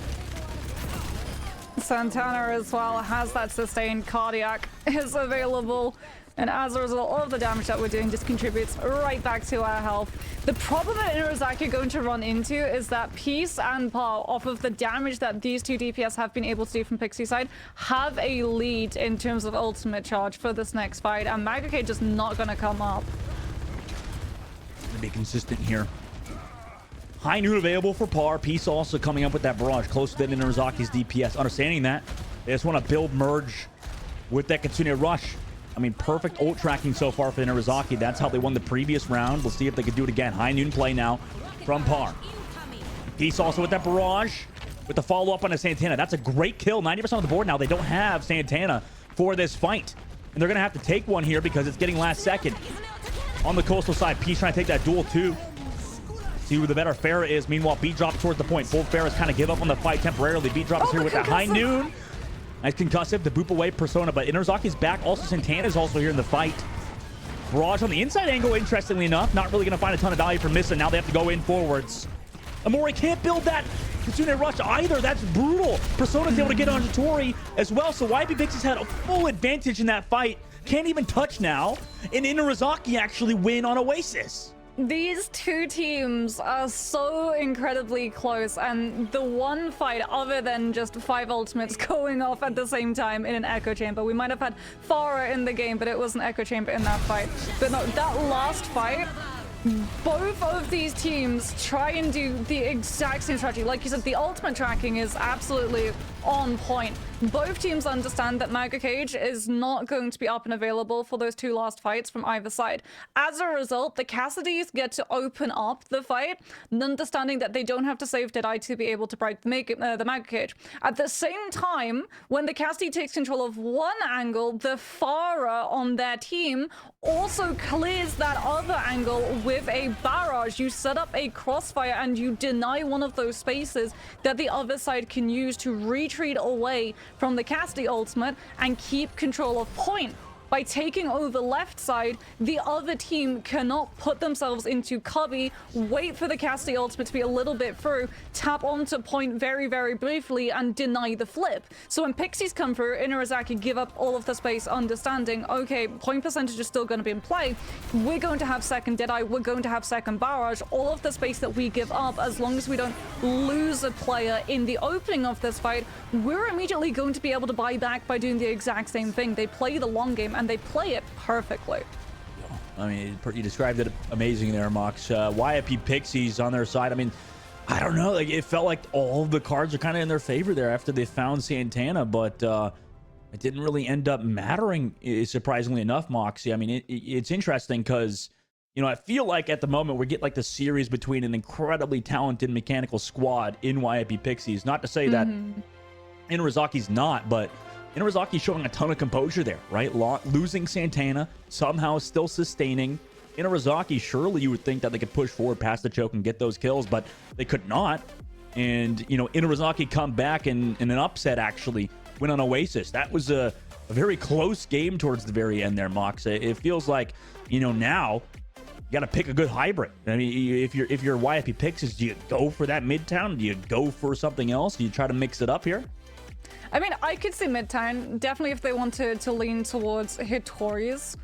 Santana as well has that sustained cardiac is available. And as a result, all of the damage that we're doing just contributes right back to our health. The problem that Inazaki are going to run into is that Peace and Paul, off of the damage that these two DPS have been able to do from Pixie side, have a lead in terms of ultimate charge for this next fight. And Magacade just not going to come up. To be consistent here. High noon available for Par. Peace also coming up with that barrage closer than Inarazaki's DPS. Understanding that, they just want to build merge with that Kitsune Rush. I mean, perfect ult tracking so far for Inazaki. That's how they won the previous round. We'll see if they can do it again. High noon play now from Par. Peace also with that barrage with the follow-up on a Santana. That's a great kill. 90% of the board now. They don't have Santana for this fight. And they're going to have to take one here because it's getting last second. On the coastal side, Peace trying to take that duel too. See who the better Farah is. Meanwhile, B drops towards the point. Both Farahs kind of give up on the fight temporarily. B drops here with that high noon. Nice concussive to boop away Persona, but Inarazaki's back. Also, Santana's also here in the fight. Barrage on the inside angle, interestingly enough. Not really going to find a ton of value from Missa. Now they have to go in forwards. Amori can't build that Kitsune Rush either. That's brutal. Persona's able to get on Tori as well, so YP Pixies had a full advantage in that fight. Can't even touch now. And Inarazaki actually win on Oasis. These two teams are so incredibly close, and the one fight other than just 5 ultimates going off at the same time in an echo chamber. We might have had Farah in the game, but it was an echo chamber in that fight. But no, that last fight, both of these teams try and do the exact same strategy. Like you said, the ultimate tracking is absolutely on point. Both teams understand that Maga Cage is not going to be up and available for those 2 last fights from either side. As a result, the Cassidys get to open up the fight, understanding that they don't have to save Deadeye to be able to break the Maga Cage. At the same time, when the Cassidy takes control of one angle, the Farah on their team also clears that other angle with a barrage. You set up a crossfire and you deny one of those spaces that the other side can use to retreat away from the Cassidy ultimate and keep control of point. By taking over left side, the other team cannot put themselves into cubby, wait for the Cassidy ultimate to be a little bit through, tap onto point very, very briefly, and deny the flip. So when Pixies come through, Inarazaki give up all of the space, understanding, okay, point percentage is still going to be in play. We're going to have second Deadeye, we're going to have second barrage. All of the space that we give up, as long as we don't lose a player in the opening of this fight, we're immediately going to be able to buy back by doing the exact same thing. They play the long game, and they play it perfectly. I mean, you described it amazing there, Mox. YFP Pixies on their side. I mean, I don't know. Like, it felt like all of the cards are kind of in their favor there after they found Santana, but it didn't really end up mattering, surprisingly enough, Moxie. I mean, it's interesting because, you know, I feel like at the moment we get like the series between an incredibly talented mechanical squad in YFP Pixies. Not to say that Inarazaki's not, but Inarazaki's showing a ton of composure there, right? Losing Santana, somehow still sustaining. Inarazaki, surely you would think that they could push forward past the choke and get those kills, but they could not. And, you know, Inarazaki come back in an upset, actually, win on Oasis. That was a very close game towards the very end there, Mox. It feels like, you know, now you got to pick a good hybrid. I mean, if you're YFP Pixies, do you go for that Midtown? Do you go for something else? Do you try to mix it up here? I mean, I could see Midtown, definitely if they want to lean towards Hitori's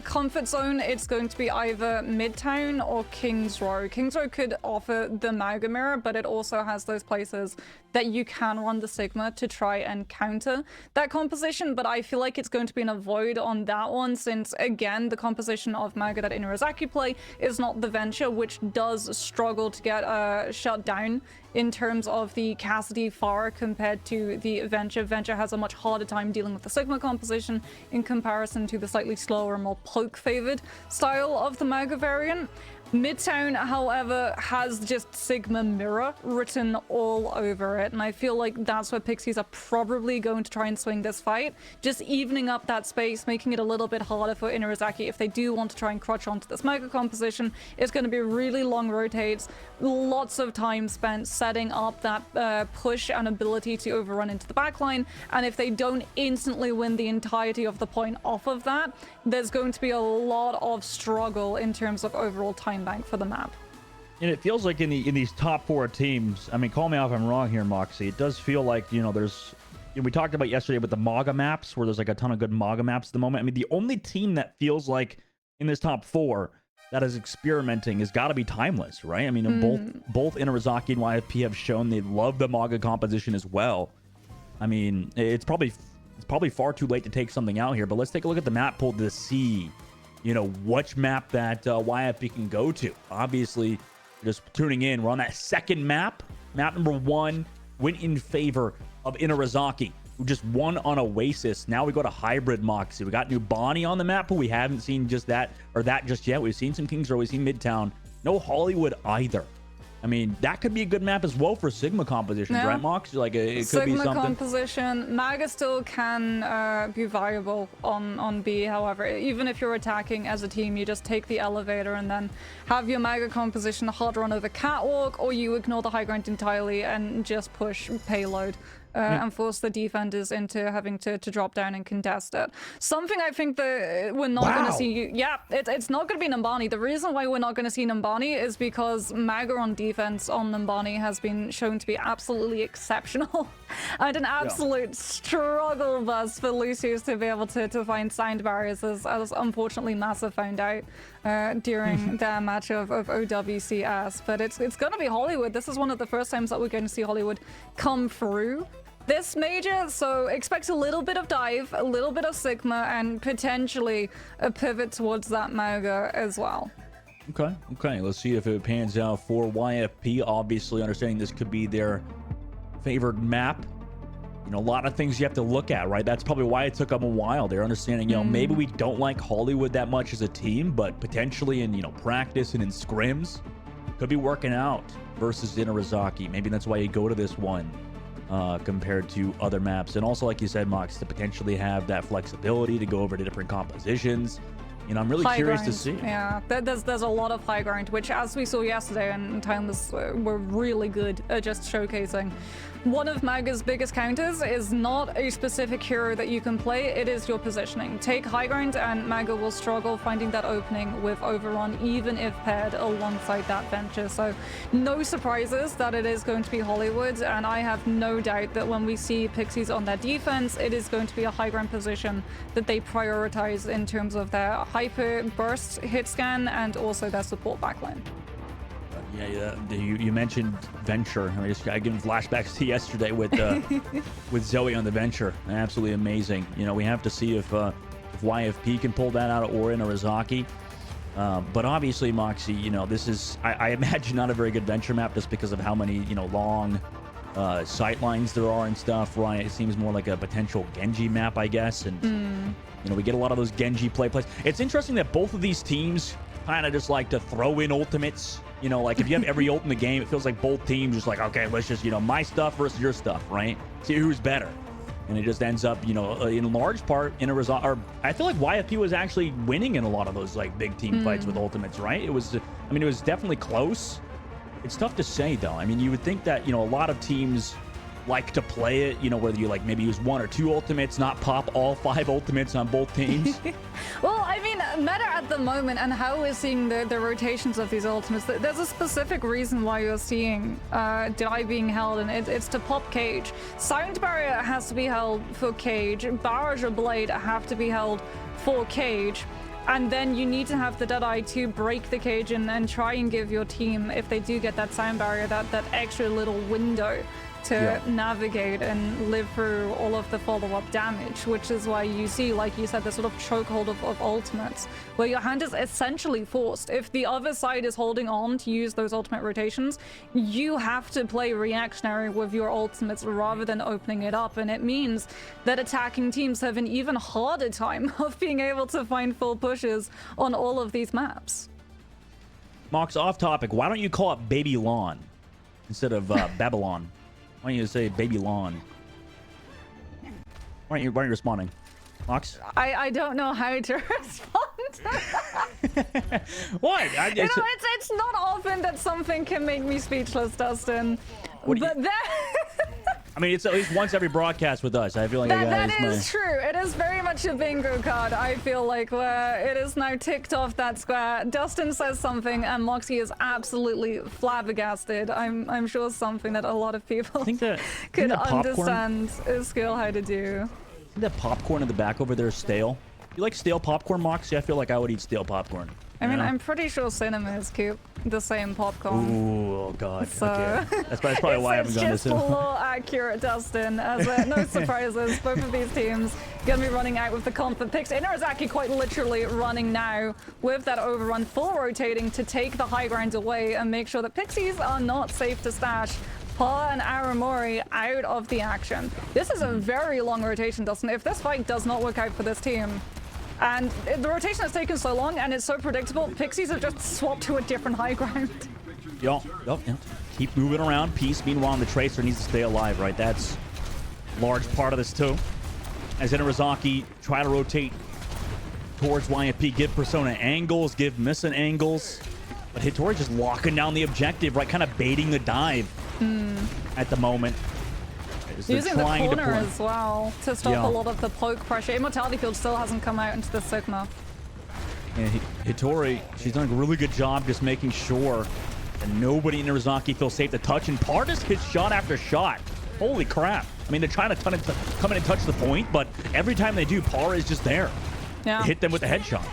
comfort zone. It's going to be either Midtown or King's Row. King's Row could offer the Maga Mirror, but it also has those places that you can run the Sigma to try and counter that composition, but I feel like it's going to be an avoid on that one, since, again, the composition of Maga that Inarazaki play is not the Venture, which does struggle to get shut down in terms of the Cassidy Pharah compared to the Venture. Venture has a much harder time dealing with the Sigma composition in comparison to the slightly slower, more poke-favored style of the Maga variant. Midtown, however, has just Sigma Mirror written all over it, and I feel like that's where Pixies are probably going to try and swing this fight, just evening up that space, making it a little bit harder for Inarazaki if they do want to try and crutch onto this Mega composition. It's going to be really long rotates, lots of time spent setting up that push and ability to overrun into the backline, and if they don't instantly win the entirety of the point off of that, there's going to be a lot of struggle in terms of overall time bank for the map. And it feels like in these top four teams, I mean, call me if I'm wrong here, Moxie, it does feel like, you know, there's, you know, we talked about yesterday with the MAGA maps, where there's like a ton of good MAGA maps at the moment. I mean, the only team that feels like in this top four that is experimenting has got to be Timeless, right? I mean, both Inarazaki and YFP have shown they love the MAGA composition as well. I mean, it's probably far too late to take something out here, but let's take a look at the map pool to see, you know, which map that YFP can go to. Obviously, just tuning in, we're on that second map. Map number 1 went in favor of Inarazaki, who just won on Oasis. Now we go to Hybrid Moxie. We got new Bonnie on the map, but we haven't seen just that just yet. We've seen some Kings Row, we've seen Midtown. No Hollywood either. I mean, that could be a good map as well for Sigma compositions, right, Mox? Like, it could Sigma be something. composition, Maga still can be viable on B. However, even if you're attacking as a team, you just take the elevator and then have your Maga composition hard run over Catwalk, or you ignore the high ground entirely and just push payload. And force the defenders into having to drop down and contest it. Something I think that we're not going to see... Yeah, it's not going to be Numbani. The reason why we're not going to see Numbani is because Maga on defense on Numbani has been shown to be absolutely exceptional. And an absolute struggle bus for Lucius to be able to find sound barriers, as unfortunately Massa found out during their match of OWCS. But it's going to be Hollywood. This is one of the first times that we're going to see Hollywood come through this major, so expect a little bit of dive, a little bit of Sigma, and potentially a pivot towards that Maga as well. Okay, let's see if it pans out for YFP. Obviously, understanding this could be their favored map. You know, a lot of things you have to look at, right? That's probably why it took them a while. They're understanding, you know, maybe we don't like Hollywood that much as a team, but potentially in, you know, practice and in scrims, could be working out versus Inarazaki. Maybe that's why you go to this one compared to other maps. And also, like you said, Mox, to potentially have that flexibility to go over to different compositions. You know, I'm really curious to see. Yeah, there's a lot of high ground, which, as we saw yesterday, and Timeless were really good at just showcasing. One of Maga's biggest counters is not a specific hero that you can play, it is your positioning. Take high ground and Maga will struggle finding that opening with Overrun, even if paired alongside that Venture. So no surprises that it is going to be Hollywood, and I have no doubt that when we see Pixies on their defense, it is going to be a high ground position that they prioritize in terms of their hyper burst hit scan and also their support backline. Yeah, you mentioned Venture. I give flashbacks to yesterday with with Zoe on the Venture. Absolutely amazing. You know, we have to see if YFP can pull that out, or Inarazaki. But obviously, Moxie, you know, this is, I imagine, not a very good venture map just because of how many, you know, long sight lines there are and stuff, right? It seems more like a potential Genji map, I guess. And, you know, we get a lot of those Genji plays. It's interesting that both of these teams kind of just like to throw in ultimates. You know, like if you have every ult in the game, it feels like both teams just like, okay, let's just, you know, my stuff versus your stuff, right? See who's better. And it just ends up, you know, in large part in a result. Or I feel like YFP was actually winning in a lot of those like big team fights with ultimates, right? It was, I mean, it was definitely close. It's tough to say though. I mean, you would think that, you know, a lot of teams like to play it, you know, whether you like maybe use 1 or 2 ultimates, not pop all 5 ultimates on both teams. Well, I mean, meta at the moment and how we're seeing the rotations of these ultimates, there's a specific reason why you're seeing Die being held, and it's to pop Cage. Sound Barrier has to be held for Cage. Barrage or Blade have to be held for Cage. And then you need to have the Deadeye to break the cage and try and give your team, if they do get that Sound Barrier, that extra little window to navigate and live through all of the follow-up damage, which is why you see, like you said, the sort of chokehold of ultimates, where your hand is essentially forced. If the other side is holding on to use those ultimate rotations, you have to play reactionary with your ultimates rather than opening it up, and it means that attacking teams have an even harder time of being able to find full pushes on all of these maps. Mox, off topic, why don't you call it Baby Lawn instead of Babylon? Why don't you say Baby Lawn? Why aren't you responding? Mox? I don't know how to respond. What? You know, it's not often that something can make me speechless, Dustin. But I mean, it's at least once every broadcast with us. I feel like that is true. It is very much a bingo card, I feel like, where it is now ticked off that square. Dustin says something and Moxie is absolutely flabbergasted. I'm sure something that a lot of people could understand is skill how to do. That popcorn in the back over there is stale. You like stale popcorn, Moxie? I feel like I would eat stale popcorn. I mean, I'm pretty sure cinemas keep the same popcorn. Ooh, oh god. So okay. That's probably why I haven't gone to cinema. It's just more accurate, Dustin. As no surprises, both of these teams gonna be running out with the comfort picks. Inarizaki quite literally running now with that overrun, full rotating to take the high ground away and make sure that Pixies are not safe to stash. Pa and Aramori out of the action. This is a very long rotation, Dustin. If this fight does not work out for this team, and the rotation has taken so long and it's so predictable, Pixies have just swapped to a different high ground. Yo. Keep moving around. Peace. Meanwhile, the Tracer needs to stay alive, right? That's a large part of this too. As Inarizaki try to rotate towards YFP, give Persona angles, give Missing angles. But Hitori just locking down the objective, right? Kind of baiting the dive at the moment. Using the corner as well to stop a lot of the poke pressure. Immortality Field still hasn't come out into the Sigma. And Hitori, she's done a really good job just making sure that nobody in Inarizaki feels safe to touch. And Pardis hits shot after shot. Holy crap. I mean, they're trying to come in and touch the point, but every time they do, Par is just there. Yeah. Hit them with a headshot.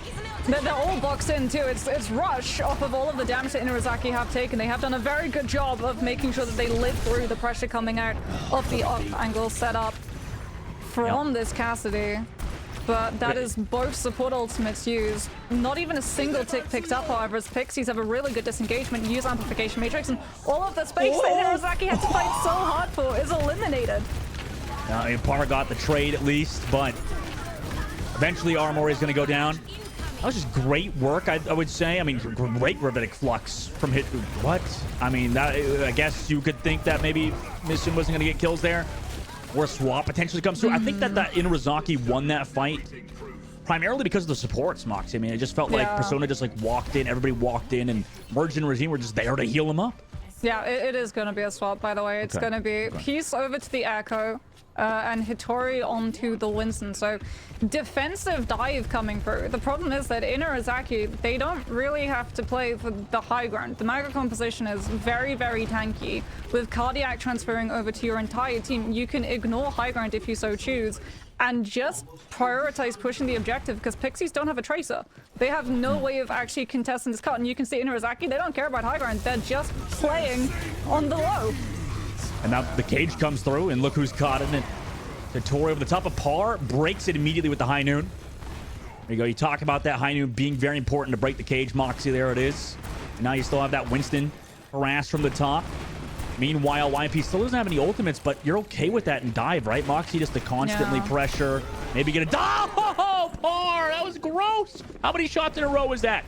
They're all boxed in too. It's Rush off of all of the damage that Inarizaki have taken. They have done a very good job of making sure that they live through the pressure coming out of the up angle setup from this Cassidy. But that is both support ultimates used. Not even a single tick picked up, however, as Pixies have a really good disengagement, use Amplification Matrix, and all of the space that Inarizaki had to fight so hard for is eliminated. Par got the trade at least, but eventually Armory is going to go down. That was just great work, I would say. I mean, great Rabbinic Flux from hit. What? I mean, that, I guess you could think that maybe Mission wasn't going to get kills there. Or a swap potentially comes through. I think that Inarizaki won that fight primarily because of the supports, Moxie. I mean, it just felt like Persona just like walked in, everybody walked in, and Merge and Regime were just there to heal him up. Yeah, it is going to be a swap, by the way. It's going to be Peace over to the Echo. And Hitori onto the Winston. So defensive dive coming through. The problem is that Inarizaki, they don't really have to play for the high ground. The Mega composition is very, very tanky. With Cardiac transferring over to your entire team, you can ignore high ground if you so choose and just prioritize pushing the objective because Pixies don't have a Tracer. They have no way of actually contesting this cut. And you can see Inarizaki, they don't care about high ground. They're just playing on the low. And now the cage comes through, and look who's caught in it. Hitori over the top of Par, breaks it immediately with the high noon. There you go. You talk about that high noon being very important to break the cage. Moxie, there it is. And now you still have that Winston harass from the top. Meanwhile, YP still doesn't have any ultimates, but you're okay with that and dive, right? Moxie just to constantly pressure. Maybe get a dive. Oh, Par! That was gross. How many shots in a row was that?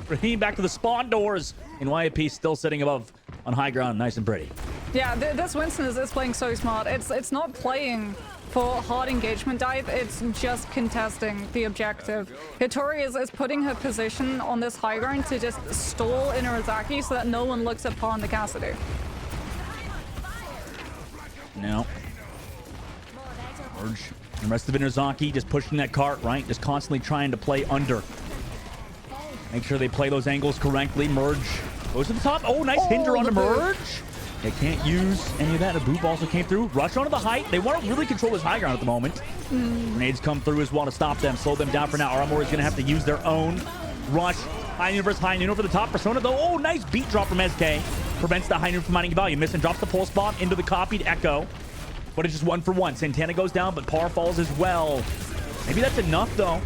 Raheem back to the spawn doors. And YP still sitting above on high ground. Nice and pretty. Yeah, this Winston is playing so smart. It's not playing for hard engagement dive, it's just contesting the objective. Hitori is putting her position on this high ground to just stall Inarizaki so that no one looks at Par and the Cassidy. Now, Urge and the rest of Inarizaki just pushing that cart, right? Just constantly trying to play under. Make sure they play those angles correctly. Merge goes to the top. Oh, nice hinder on the Merge. They can't use any of that. A boop also came through. Rush onto the height. They want to really control this high ground at the moment. Grenades come through as well to stop them, slow them down for now. Armor is going to have to use their own. Rush. High noon versus high noon over the top. Persona though. Oh, nice beat drop from SK. Prevents the high noon from mining value. Miss and drops the pulse bomb into the copied Echo. But it's just 1 for 1. Santana goes down, but Par falls as well. Maybe that's enough though.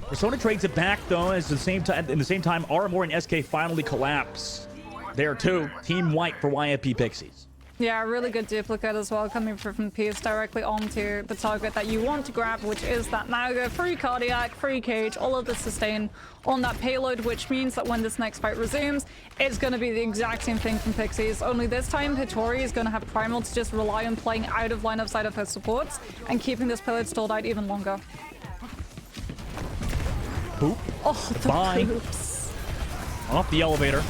Persona trades it back though. At the same time, in the same time, Armor and SK finally collapse. There too. Team white for YFP Pixies. Yeah, really good duplicate as well, coming from Pierce directly onto the target that you want to grab, which is that Naga. Free cardiac, free cage, all of the sustain on that payload, which means that when this next fight resumes, it's going to be the exact same thing from Pixies. Only this time, Hitori is going to have Primal to just rely on playing out of line of sight of her supports and keeping this payload stalled out even longer. Poop. Oh, the poops. Off the elevator.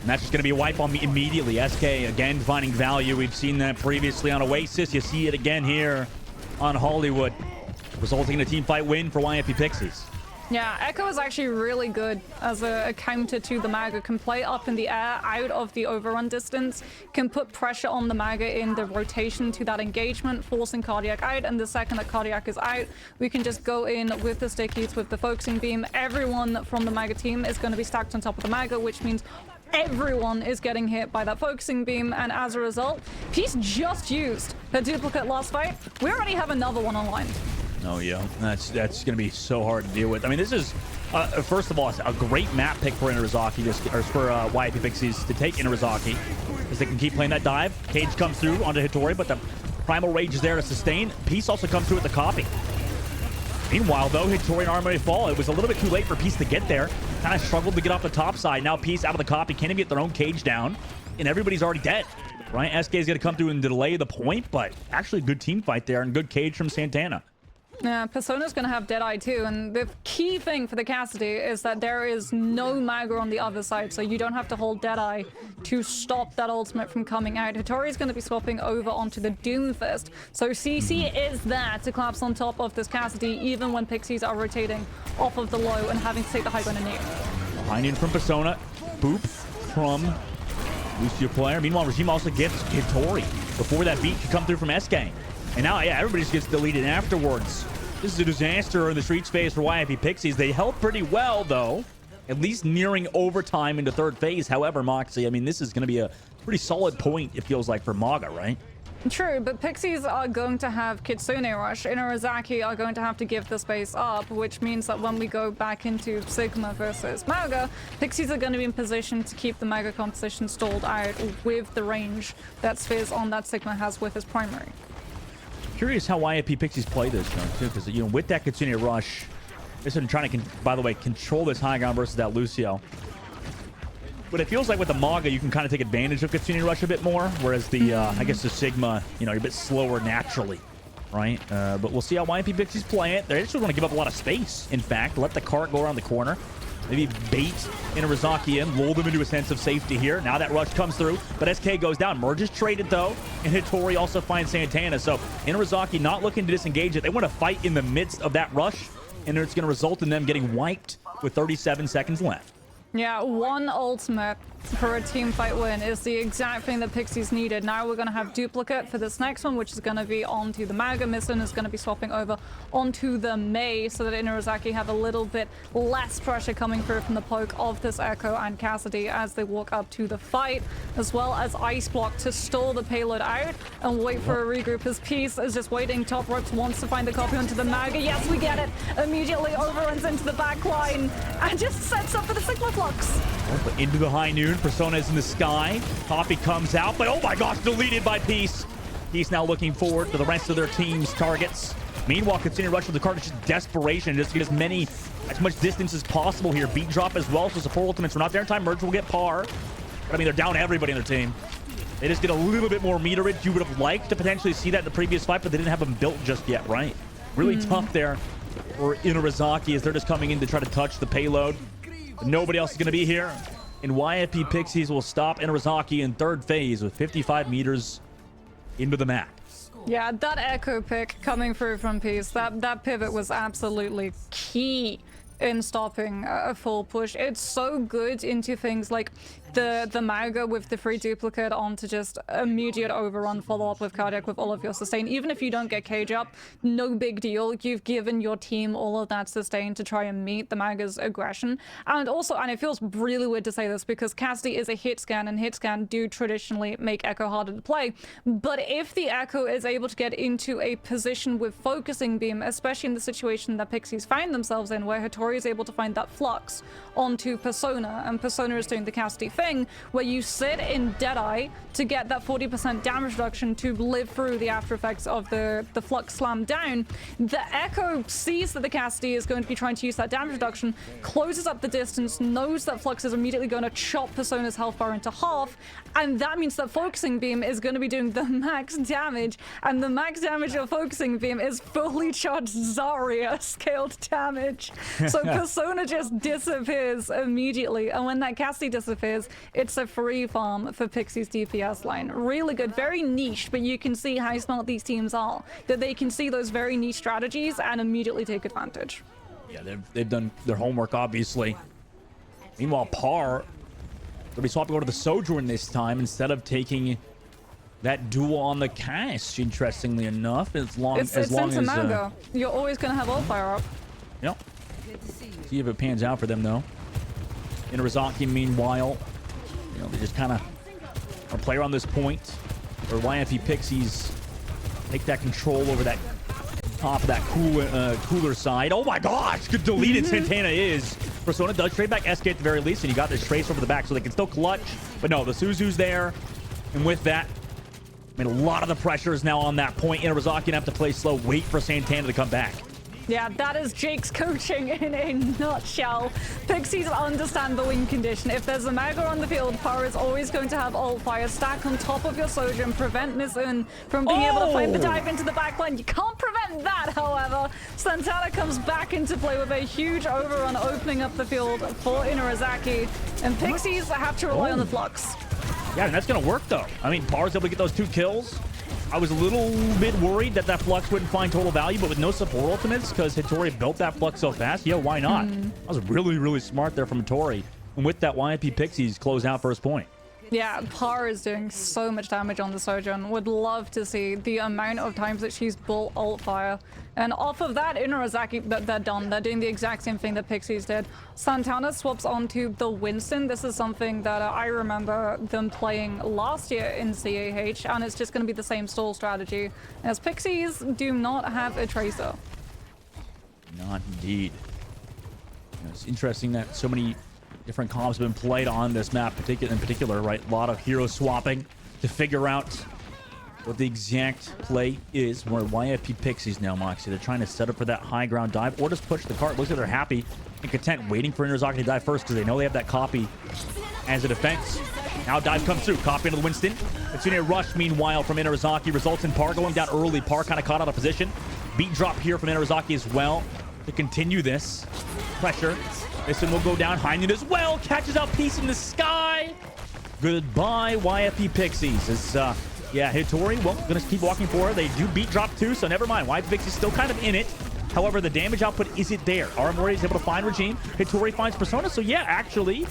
And that's just going to be a wipe on me immediately. SK again finding value. We've seen that previously on Oasis. You see it again here on Hollywood, resulting in a team fight win for YFP Pixies. Yeah, Echo is actually really good as a counter to the Maga. Can play up in the air, out of the overrun distance, can put pressure on the Maga in the rotation to that engagement, forcing Cardiac out, and the second that Cardiac is out, we can just go in with the stickies, with the focusing beam. Everyone from the Maga team is going to be stacked on top of the Maga, which means everyone is getting hit by that focusing beam, and as a result, Peace just used her duplicate last fight. We already have another one online. Oh yeah, that's going to be so hard to deal with. I mean, this is first of all a great map pick for Inarizaki, or for YFP Pixies to take Inarizaki, because they can keep playing that dive. Cage comes through onto Hitori, but the Primal Rage is there to sustain. Peace also comes through with the copy. Meanwhile, though, Hitori and Armory fall. It was a little bit too late for Peace to get there. Kind of struggled to get off the top side. Now Peace out of the copy, can't even get their own cage down, and everybody's already dead. Right? SK is going to come through and delay the point, but actually a good team fight there and good cage from Santana. Yeah, Persona's going to have Deadeye too, and the key thing for the Cassidy is that there is no Maga on the other side, so you don't have to hold Deadeye to stop that ultimate from coming out. Hitori's going to be swapping over onto the Doomfist, so CC is there to collapse on top of this Cassidy, even when Pixies are rotating off of the low and having to take the high ground anew. High noon from Persona, boop from Lucio player. Meanwhile, Regime also gets Hitori before that beat could come through from SK. And now, yeah, everybody just gets deleted afterwards. This is a disaster in the street space for YFP Pixies. They held pretty well, though, at least nearing overtime into third phase. However, Moxie, I mean, this is going to be a pretty solid point, it feels like, for Maga, right? True, but Pixies are going to have Kitsune Rush. Inarizaki are going to have to give the space up, which means that when we go back into Sigma versus Maga, Pixies are going to be in position to keep the Maga composition stalled out with the range that Spheres on that Sigma has with his primary. Curious how YFP Pixies play this, though, too, because, you know, with that Kitsune Rush, they're trying to, by the way, control this high ground versus that Lucio. But it feels like with the Maga, you can kind of take advantage of Kitsune Rush a bit more, whereas the, I guess the Sigma, you know, you're a bit slower naturally, right? But we'll see how YFP Pixies play it. They just want to give up a lot of space, in fact. Let the cart go around the corner. Maybe bait Inarizaki in, lull them into a sense of safety here. Now that rush comes through, but SK goes down. Merge is traded, though, and Hitori also finds Santana. So Inarizaki not looking to disengage it. They want to fight in the midst of that rush, and it's going to result in them getting wiped with 37 seconds left. Yeah, one ultimate for a team fight win is the exact thing that Pixies needed. Now we're going to have duplicate for this next one, which is going to be onto the Maga. Misten is going to be swapping over onto the Mei so that Inurazaki have a little bit less pressure coming through from the poke of this Echo and Cassidy as they walk up to the fight, as well as Ice Block to stall the payload out and wait for a regroup. His piece is just waiting. Top Ropes wants to find the copy onto the Maga. Yes, we get it. Immediately overruns into the back line and just sets up for the Sigma Flux. Oh, but into the high noon. Persona is in the sky. Copy comes out, but oh my gosh, deleted by Peace. Peace now looking forward to the rest of their team's targets. Meanwhile, continue to rush with the card. It's just desperation, just to get as much distance as possible here. Beat drop as well, so support ultimates are not there in time. Merge will get par. But I mean, they're down everybody in their team. They just get a little bit more meterage. You would have liked to potentially see that in the previous fight, but they didn't have them built just yet, right? Really tough there for Inurazaki as they're just coming in to try to touch the payload. But nobody else is going to be here. And YFP Pixies will stop Inurazaki in third phase with 55 meters into the map. Yeah, that Echo pick coming through from Peace, that pivot was absolutely key in stopping a full push. It's so good into things like the Maga with the free duplicate onto just immediate overrun, follow up with cardiac with all of your sustain. Even if you don't get cage up, no big deal. You've given your team all of that sustain to try and meet the Maga's aggression. And also, and it feels really weird to say this because Cassidy is a hit scan, and hit scan do traditionally make Echo harder to play. But if the Echo is able to get into a position with focusing beam, especially in the situation that Pixies find themselves in, where Hattori is able to find that flux onto Persona, and Persona is doing the Cassidy thing, where you sit in Deadeye to get that 40% damage reduction to live through the after effects of the flux slam down. The Echo sees that the Cassidy is going to be trying to use that damage reduction, closes up the distance, knows that flux is immediately going to chop Persona's health bar into half, and that means that focusing beam is going to be doing the max damage, and the max damage of focusing beam is fully charged Zarya scaled damage. So Persona just disappears immediately, and when that Cassidy disappears, it's a free farm for Pixie's DPS line. Really good, very niche, but you can see how smart these teams are, that they can see those very niche strategies and immediately take advantage. Yeah, they've done their homework, obviously. Meanwhile, Par will be swapping over to the Sojourn this time instead of taking that duel on the cast, interestingly enough, as long as Maga. You're always going to have all fire up. Yep. See if it pans out for them, though. Inurazaki, meanwhile, you know, they just kind of are player on this point, where YFE Pixies take that control over that top of that cooler side. Oh my gosh, good deleted Santana is. Persona does trade back SK at the very least, and you got this trace over the back, so they can still clutch. But no, the Suzu's there, and with that, I mean, a lot of the pressure is now on that point. Inurazaki gonna have to play slow, wait for Santana to come back. Yeah, that is Jake's coaching in a nutshell. Pixies understand the win condition. If there's a Maga on the field, Par is always going to have ult fire stack on top of your soldier and prevent Misten from being able to find the dive into the backline. You can't prevent that, however. Santana comes back into play with a huge overrun, opening up the field for Inurazaki. And Pixies have to rely on the flux. Yeah, and that's going to work, though. I mean, Par's able to get those 2 kills. I was a little bit worried that flux wouldn't find total value, but with no support ultimates, because Hattori built that flux so fast, yeah, why not? That was really, really smart there from Hattori. And with that, YP Pixies close out first point. Yeah, Par is doing so much damage on the Sojourn. Would love to see the amount of times that she's built ult fire. And off of that, Inurazaki, they're done. They're doing the exact same thing that Pixies did. Santana swaps onto the Winston. This is something that I remember them playing last year in CAH, and it's just going to be the same stall strategy, as Pixies do not have a Tracer. Not indeed. It's interesting that so many different comps have been played on this map in particular, right? A lot of hero swapping to figure out what the exact play is. Where YFP Pixies now, Moxie, they're trying to set up for that high ground dive or just push the cart. Looks like they're happy and content waiting for Inurazaki to dive first because they know they have that copy as a defense. Now dive comes through, copy into the Winston. It's a rush, meanwhile, from Inurazaki, results in Par going down early. Par kind of caught out of position. Beat drop here from Inurazaki as well to continue this pressure. This one will go down. Heinlein as well. Catches out Peace in the sky. Goodbye, YFP Pixies. It's, yeah, Hattori, well, gonna keep walking forward. They do beat drop too, so never mind. YFP Pixies still kind of in it. However, the damage output isn't there. Aramori is able to find Regime. Hattori finds Persona, so yeah, actually,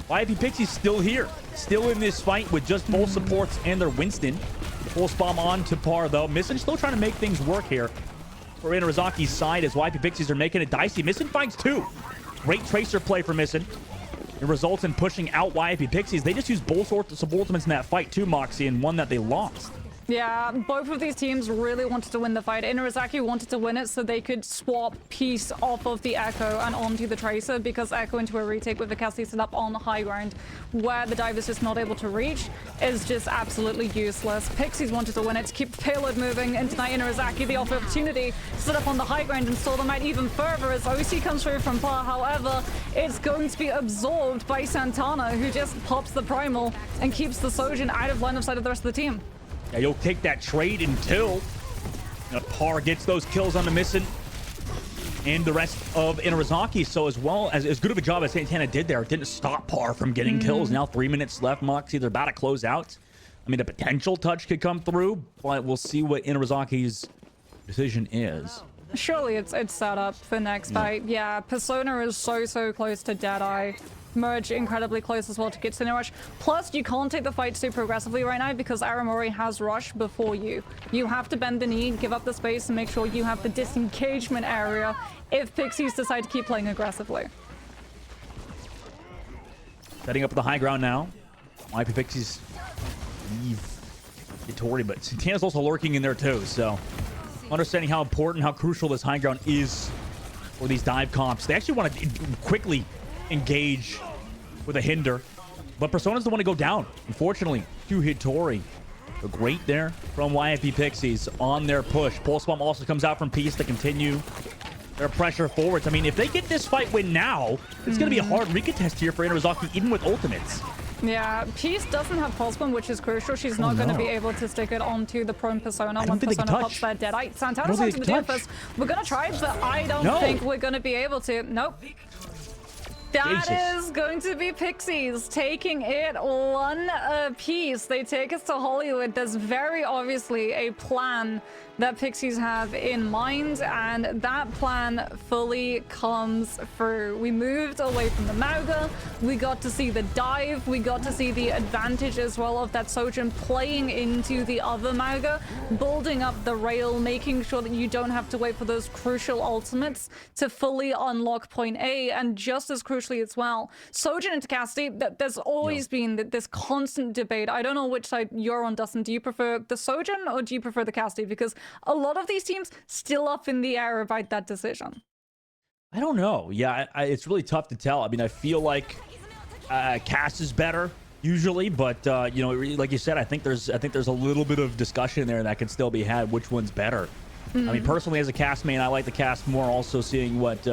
YP Pixie's still here, still in this fight with just both supports and their Winston. Full bomb on to par though. Missing still trying to make things work here for Inarazaki's side as YP Pixies are making it dicey. Missing finds two. Great tracer play for Missing. It results in pushing out YP Pixies. They just used both sorts of ultimates in that fight too, Moxie, and one that they lost. Yeah, both of these teams really wanted to win the fight. Inarizaki wanted to win it so they could swap piece off of the Echo and onto the Tracer, because Echo into a retake with the Cassie set up on the high ground where the dive is just not able to reach is just absolutely useless. Pixies wanted to win it to keep the payload moving and deny Inarizaki the opportunity to set up on the high ground and stall them out even further as OC comes through from par. However, it's going to be absorbed by Santana, who just pops the Primal and keeps the Sojin out of line of sight of the rest of the team. Yeah, you'll take that trade until Par gets those kills on the Missing and the rest of Inarizaki. So as well as good of a job as Santana did there, it didn't stop Par from getting kills. Now 3 minutes left. Moxie, they're about to close out. I mean, a potential touch could come through, but we'll see what Inarazaki's decision is. Surely it's set up for next fight. Yeah, Persona is so close to Deadeye. Merge incredibly close as well to Kitsune Rush. Plus, you can't take the fight too progressively right now because Aramori has Rush before you. You have to bend the knee, give up the space, and make sure you have the disengagement area if Pixies decide to keep playing aggressively. Setting up the high ground now. YP Pixies leave Vittori, but Santana's also lurking in there too, so understanding how important, how crucial this high ground is for these dive comps. They actually want to quickly engage with a hinder, but Persona's the one to go down, unfortunately, to Hittori. So great there from YFP Pixies on their push. Pulse Bomb also comes out from Peace to continue their pressure forwards. I mean, if they get this fight win now, it's going to be a hard recontest here for Inarizaki, even with ultimates. Yeah, Peace doesn't have Pulse Bomb, which is crucial. She's not going to be able to stick it onto the prone Persona when Persona pops their Deadeye. Santana's onto the DFS. We're going to try, but I don't think we're going to be able to. Nope. That is going to be Pixies taking it one apiece. They take us to Hollywood. There's very obviously a plan that Pixies have in mind, and that plan fully comes through. We moved away from the Mauga. We got to see the dive. We got to see the advantage as well of that Sojin playing into the other Mauga, building up the rail, making sure that you don't have to wait for those crucial ultimates to fully unlock point A, and just as crucially as well, Sojin into Cassidy, there's always been this constant debate. I don't know which side you're on, Dustin. Do you prefer the Sojin or do you prefer the Cassidy? Because a lot of these teams still up in the air about that decision. I don't know. Yeah, it's really tough to tell. I mean, I feel like Cass is better usually, but you know, like you said, I think there's a little bit of discussion there that can still be had. Which one's better? I mean, personally, as a Cass main, I like the Cass more. Also, seeing what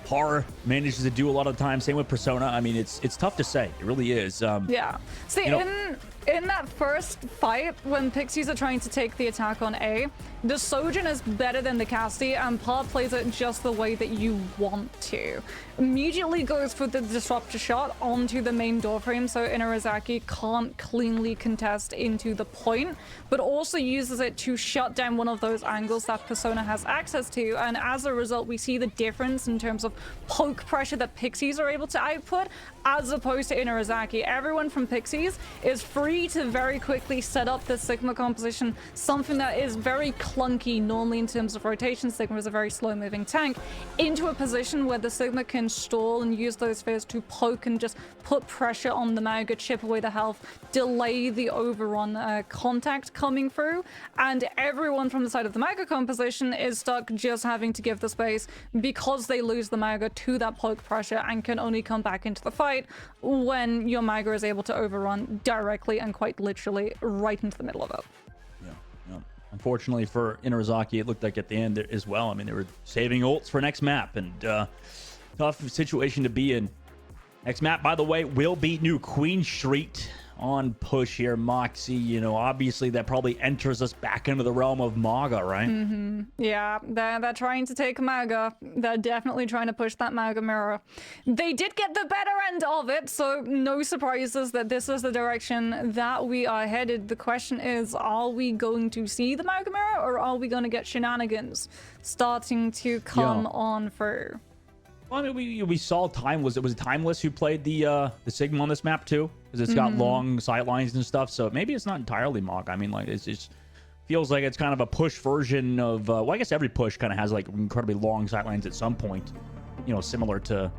Par manages to do a lot of the time. Same with Persona. I mean, it's tough to say. It really is. Yeah. See, you know, in that first fight, when Pixies are trying to take the attack on A, the Sojin is better than the Cassidy, and Par plays it just the way that you want to. Immediately goes for the disruptor shot onto the main door frame, so Inarizaki can't cleanly contest into the point, but also uses it to shut down one of those angles that Persona has access to, and as a result, we see the difference in terms of poke pressure that Pixies are able to output, as opposed to Inarizaki. Everyone from Pixies is free to very quickly set up the Sigma composition, something that is very clunky normally in terms of rotation. Sigma is a very slow moving tank, into a position where the Sigma can stall and use those spheres to poke and just put pressure on the Mauga, chip away the health, delay the overrun contact coming through, and everyone from the side of the Mauga composition is stuck just having to give the space because they lose the Mauga to that poke pressure and can only come back into the fight when your Mauga is able to overrun directly and quite literally right into the middle of it. Yeah. Unfortunately for Inarizaki, it looked like at the end as well. I mean, they were saving ults for next map, and tough situation to be in. Next map, by the way, will be New Queen Street on push here. Moxie, you know, obviously that probably enters us back into the realm of Maga, right? Yeah, they're trying to take Mauga. They're definitely trying to push that Mauga mirror. They did get the better end of it, so no surprises that this is the direction that we are headed. The question is, are we going to see the Mauga mirror, or are we going to get shenanigans starting to come on through? Well, I mean, we saw Timeless. It was Timeless who played the Sigma on this map too, because it's got long sight lines and stuff. So maybe it's not entirely mock. I mean, like it just feels like it's kind of a push version of. Well, I guess every push kind of has like incredibly long sight lines at some point. You know, similar to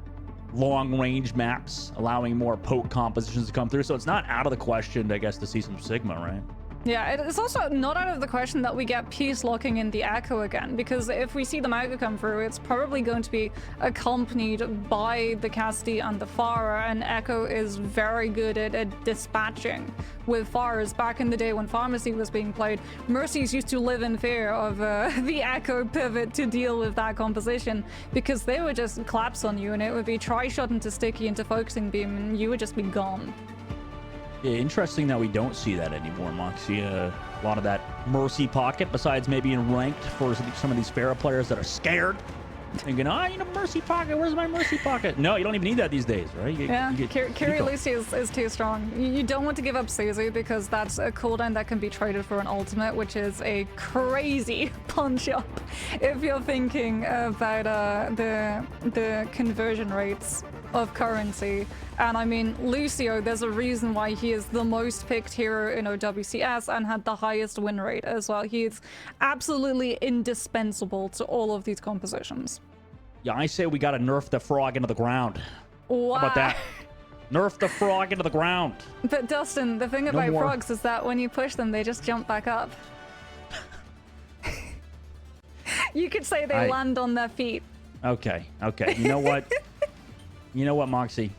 long range maps, allowing more poke compositions to come through. So it's not out of the question, I guess, to see some Sigma, right? Yeah, it's also not out of the question that we get peace locking in the Echo again, because if we see the Mega come through, it's probably going to be accompanied by the Cassidy and the Pharah, and Echo is very good at dispatching with Pharahs. Back in the day when Pharmacy was being played, Mercies used to live in fear of the Echo pivot to deal with that composition, because they would just collapse on you, and it would be tri-shot into Sticky into Focusing Beam, and you would just be gone. Yeah, interesting that we don't see that anymore, Moxie. A lot of that Mercy pocket, besides maybe in ranked for some of these Pharah players that are scared. Thinking, you know, Mercy pocket, where's my Mercy pocket? No, you don't even need that these days, right? Kiri Lucy is too strong. You don't want to give up Suzu, because that's a cooldown that can be traded for an ultimate, which is a crazy punch up if you're thinking about the conversion rates of currency. And I mean, Lucio, there's a reason why he is the most picked hero in OWCS and had the highest win rate as well. He is absolutely indispensable to all of these compositions. Yeah, I say we gotta nerf the frog into the ground. Wow. How about that? Nerf the frog into the ground. But Dustin, the thing about frogs is that when you push them, they just jump back up. You could say they land on their feet. Okay. You know what? You know what, Moxie?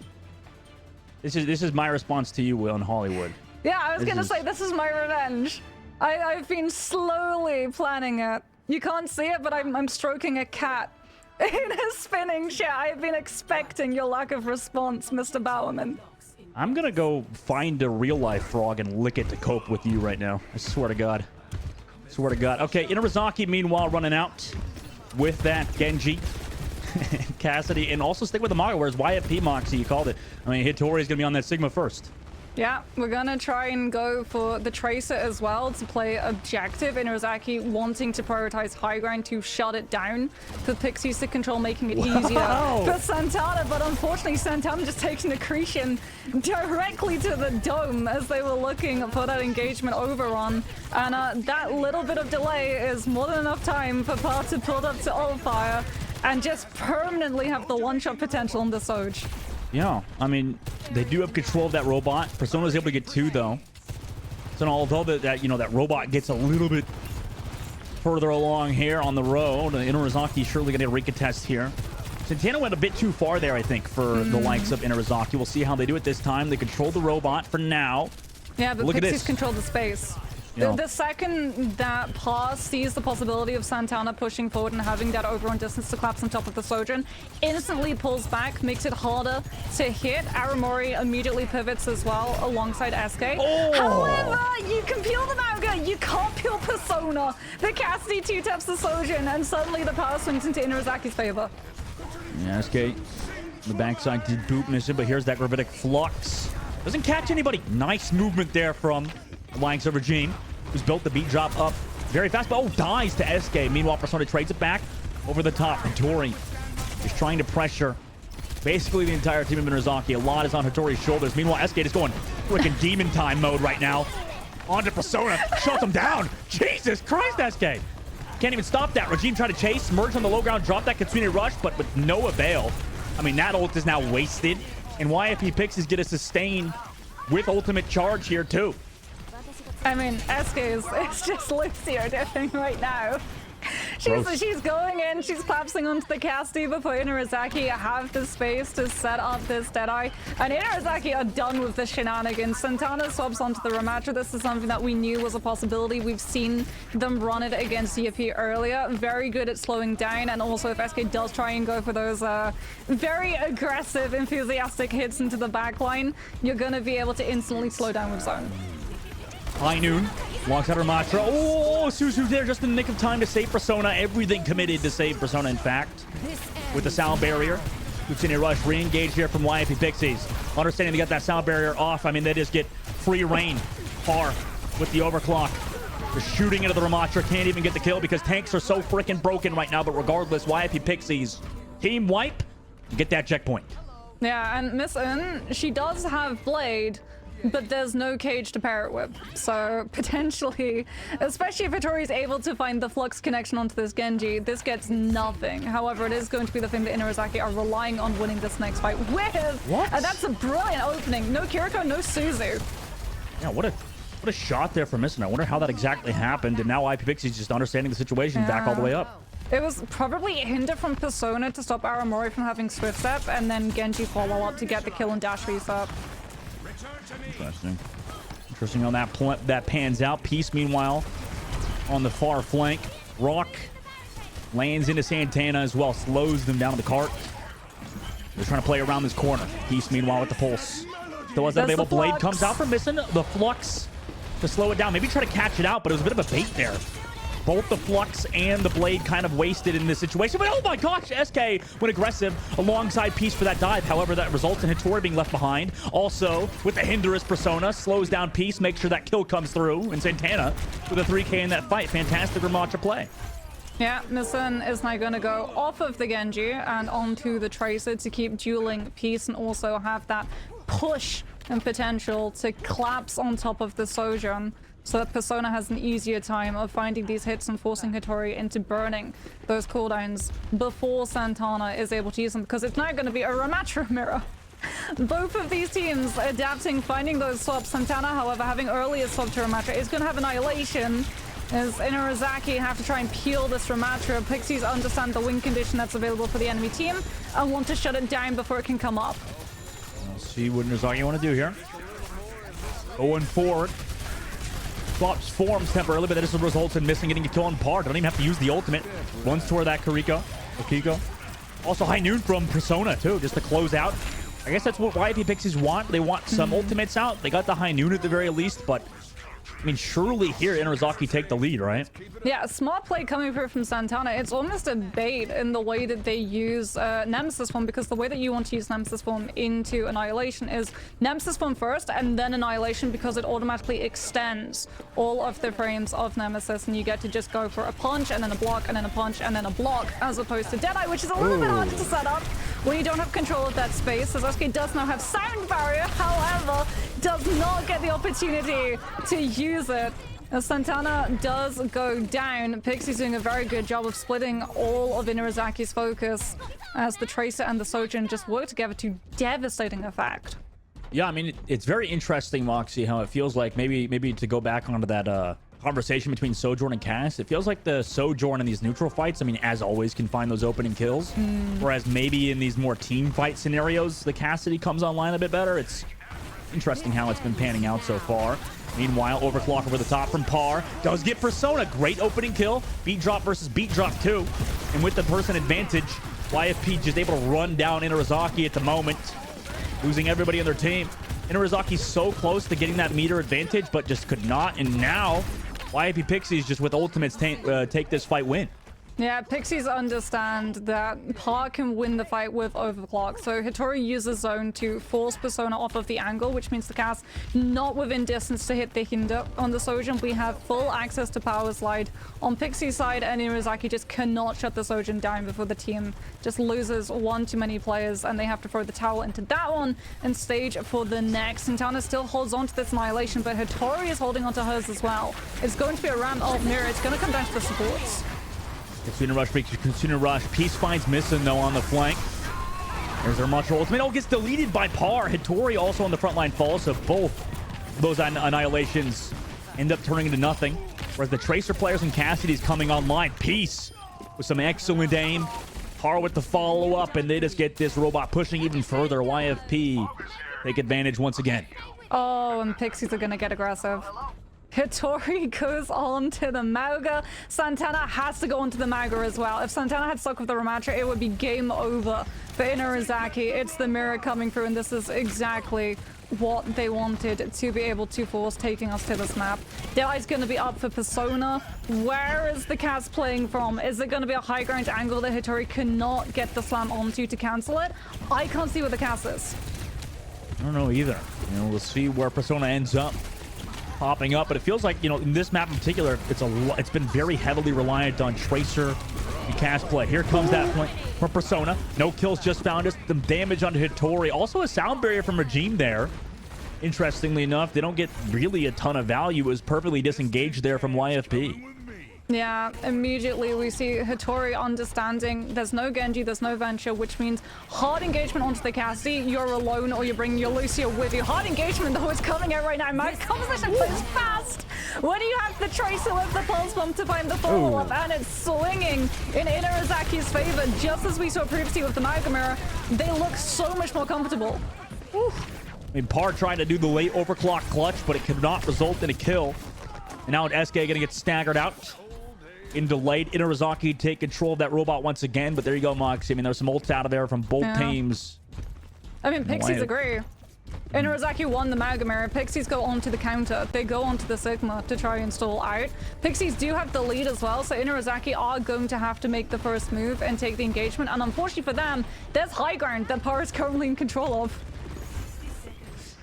This is my response to you, Will, in Hollywood. Yeah, I was gonna say, this is my revenge. I've been slowly planning it. You can't see it, but I'm stroking a cat in a spinning chair. I've been expecting your lack of response, Mr. Bowerman. I'm gonna go find a real-life frog and lick it to cope with you right now. I swear to God. Swear to God. Okay, Inarizaki, meanwhile, running out with that Genji. Cassidy, and also stick with the Maga, whereas YFP Moxie, you called it. I mean, Hitori's gonna be on that Sigma first. Yeah, we're gonna try and go for the Tracer as well to play objective. Inarizaki wanting to prioritize high ground to shut it down for Pixies to control, making it easier for Santana. But unfortunately, Santana just takes an accretion directly to the dome as they were looking for that engagement overrun. And that little bit of delay is more than enough time for Par to build up to ult fire and just permanently have the one-shot potential on the Soj. Yeah, I mean, they do have control of that robot. Persona's able to get 2, though. So although that robot gets a little bit further along here on the road, Inarizaki surely going to recontest here. Santana went a bit too far there, I think, for the likes of Inarizaki. We'll see how they do it this time. They control the robot for now. Yeah, but look Pixies control the space. The second that Par sees the possibility of Santana pushing forward and having that overrun distance to collapse on top of the Sojourn, instantly pulls back, makes it harder to hit. Aramori immediately pivots as well alongside SK. However, you can peel the Mauga, you can't peel Persona. The Cassidy 2-taps the Sojourn, and suddenly the power swings into Inarizaki's favor. Yeah, SK, the backside did boot miss it, but here's that Gravitic Flux. Doesn't catch anybody. Nice movement there from the likes of Regime, who's built the beat drop up very fast, but dies to SK. Meanwhile, Persona trades it back over the top. Hattori is trying to pressure basically the entire team of Inarizaki. A lot is on Hattori's shoulders. Meanwhile, SK is going freaking demon time mode right now. Onto Persona, shuts him down. Jesus Christ, SK. Can't even stop that. Regime tried to chase, merge on the low ground, drop that Katsune Rush, but with no avail. I mean, that ult is now wasted. And YFP Pixies get a sustain with ultimate charge here, too. I mean, SK is just Lucio dipping right now. She's going in, she's collapsing onto the Cassidy before Inarizaki have the space to set up this Deadeye. And Inarizaki are done with the shenanigans. Santana swaps onto the Ramatra. This is something that we knew was a possibility. We've seen them run it against CFP earlier. Very good at slowing down. And also if SK does try and go for those very aggressive, enthusiastic hits into the backline, you're going to be able to instantly slow down with zone. High noon. Alongside Ramatra. Oh, Suzu there just in the nick of time to save Persona. Everything committed to save Persona, in fact. With the sound barrier. Katsune Rush re-engaged here from YFP Pixies. Understanding they got that sound barrier off. I mean, they just get free reign. Far with the overclock. Just shooting into the Ramatra. Can't even get the kill because tanks are so freaking broken right now. But regardless, YFP Pixies team wipe. get that checkpoint. Yeah, and Miss Un, she does have Blade, but there's no cage to pair it with. So potentially, especially if Hattori is able to find the flux connection onto this Genji, this gets nothing. However, it is going to be the thing that Inarizaki are relying on winning this next fight with. What? And that's a brilliant opening. No Kiriko, no Suzu. Yeah, what a shot there for Missing. I wonder how that exactly happened. And now IP Pixies just understanding the situation, back all the way up. It was probably a hinder from Persona to stop Aramori from having Swift Step, and then Genji follow up to get the kill and dash reset. Interesting how that pans out. Peace, meanwhile, on the far flank. Rock lands into Santana as well, slows them down to the cart. They're trying to play around this corner. Peace, meanwhile, with the pulse. Still has that available. Blade comes out from Missing. The flux to slow it down. Maybe try to catch it out, but it was a bit of a bait there. Both the flux and the blade kind of wasted in this situation. But oh my gosh, SK went aggressive alongside Peace for that dive. However, that results in Hattori being left behind. Also, with the Hinderous Persona, slows down Peace, makes sure that kill comes through. And Santana with a 3K in that fight. Fantastic Ramacha play. Yeah, Missing is now going to go off of the Genji and onto the Tracer to keep dueling Peace and also have that push and potential to collapse on top of the Sojourn, so that Persona has an easier time of finding these hits and forcing Hattori into burning those cooldowns before Santana is able to use them, because it's now going to be a Ramatra mirror. Both of these teams adapting, finding those swaps. Santana, however, having earlier swap to Ramatra, is going to have Annihilation, as Inarizaki have to try and peel this Ramatra. Pixies understand the win condition that's available for the enemy team and want to shut it down before it can come up. Let's see what Inarizaki want to do here. Going forward. Swaps forms temporarily, but that just results in Missing getting a kill on par. Don't even have to use the ultimate. Runs toward that Kiko. Also high noon from Persona too, just to close out. I guess that's what YP Pixies want. They want some ultimates out. They got the high noon at the very least, but I mean, surely here Inarizaki take the lead, right? Yeah, smart play coming through from Santana. It's almost a bait in the way that they use Nemesis Form, because the way that you want to use Nemesis Form into Annihilation is Nemesis Form first and then Annihilation, because it automatically extends all of the frames of Nemesis and you get to just go for a punch and then a block and then a punch and then a block, as opposed to Deadeye, which is a little bit harder to set up when you don't have control of that space. Sasuke does now have Sound Barrier, however, does not get the opportunity to use it. As Santana does go down, Pixie's doing a very good job of splitting all of Inarizaki's focus as the Tracer and the Sojourn just work together to devastating effect. Yeah, I mean, it's very interesting, Moxie, how it feels like maybe to go back onto that conversation between Sojourn and Cass. It feels like the Sojourn in these neutral fights, I mean, as always, can find those opening kills. Whereas maybe in these more team fight scenarios, the Cassidy comes online a bit better. It's interesting how it's been panning out so far. Meanwhile, Overclock over the top from Par. Does get Persona. Great opening kill. Beat drop versus beat drop too. And with the person advantage, YFP just able to run down Inarizaki at the moment, losing everybody on their team. Inarizaki's so close to getting that meter advantage, but just could not. And now, YFP Pixies just with ultimates take this fight win. Yeah, Pixies understand that Par can win the fight with Overclock. So Hattori uses Zone to force Persona off of the angle, which means the cast not within distance to hit the hinder. On the Sojourn, we have full access to Power Slide. On Pixie's side, and Inarizaki just cannot shut the Sojourn down before the team just loses one too many players, and they have to throw the towel into that one and stage for the next. Santana still holds on to this Annihilation, but Hattori is holding on to hers as well. It's going to be a Ram Alt Mirror. It's going to come down to the supports. Katsuna Rush breaks Katsuna Rush. Peace finds Missing though on the flank. There's their much ultimate. Oh, gets deleted by Par. Hattori also on the front line falls, so both those annihilations end up turning into nothing. Whereas the Tracer players and Cassidy's coming online. Peace with some excellent aim. Par with the follow-up, and they just get this robot pushing even further. YFP take advantage once again. Oh, and Pixies are going to get aggressive. Hattori goes on to the Mauga. Santana has to go onto the Mauga as well. If Santana had stuck with the Ramatra, it would be game over for Inarizaki. It's the mirror coming through, and this is exactly what they wanted to be able to force taking us to this map. Deadeye's going to be up for Persona. Where is the cast playing from? Is it going to be a high ground angle that Hattori cannot get the slam onto to cancel it? I can't see where the cast is. I don't know either. We'll see where Persona ends up popping up, but it feels like, in this map in particular, it's been very heavily reliant on Tracer and cast play. Here comes that point. from Persona. No kills just found us. Some damage onto Hitori. Also a sound barrier from Regime there. Interestingly enough, they don't get really a ton of value. It was perfectly disengaged there from YFP. Yeah, immediately we see Hitori understanding there's no Genji, there's no Venture, which means hard engagement onto the Cassie. You're alone or you're bringing your Lucio with you. Hard engagement though is coming out right now. My composition plays fast. When you have the Tracer with the Pulse Bomb to find the follow-up, and it's swinging in Inarazaki's favor, just as we saw previously with the Mega Mirror, they look so much more comfortable. I mean, Par tried to do the late overclock clutch, but it could not result in a kill. And now SK gonna get staggered out. In delayed, Inarizaki take control of that robot once again, but there you go, Moxie. I mean, there's some ults out of there from both teams. I mean, Pixies agree. Inarizaki won the Mega Mirror. Pixies go onto the counter. They go onto the Sigma to try and stall out. Pixies do have the lead as well, so Inarizaki are going to have to make the first move and take the engagement. And unfortunately for them, there's high ground that Par is currently in control of.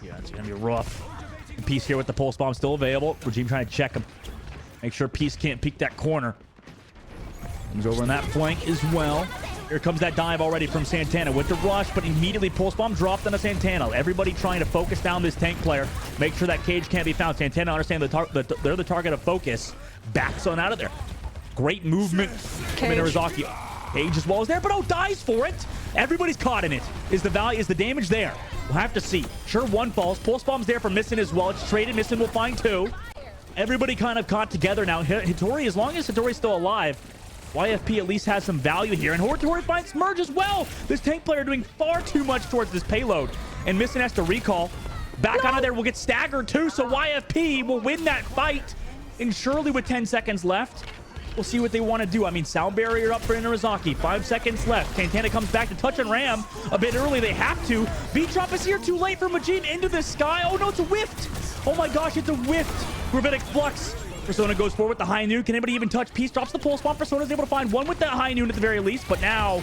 Yeah, it's gonna be rough. Peace here with the pulse bomb still available. Regime trying to check him. Make sure Peace can't peek that corner. Comes over on that flank as well. Here comes that dive already from Santana with the rush, but immediately pulse bomb dropped on a Santana. Everybody trying to focus down this tank player. Make sure that cage can't be found. Santana understand they're the target of focus. Backs on out of there. Great movement from Inarizaki. Cage as well as there, but dies for it. Everybody's caught in it. Is the damage there? We'll have to see. Sure, one falls. Pulse bomb's there for Missin as well. It's traded. Missin will find two. Everybody kind of caught together now. Hitori, as long as Hitori's still alive, YFP at least has some value here. And Hitori finds Merge as well. This tank player doing far too much towards this payload. And Missin has to recall. Back out of there will get staggered too. So YFP will win that fight. And surely with 10 seconds left, we'll see what they want to do. I mean, sound barrier up for Inarizaki. 5 seconds left. Santana comes back to touch and ram a bit early. They have to. Beat drop is here too late for Majin into the sky. Oh no, it's a whiffed. Oh my gosh, it's a whiffed. Gravitic Flux. Persona goes forward with the high noon. Can anybody even touch? Peace drops the pulse bomb. Persona's able to find one with that high noon at the very least, but now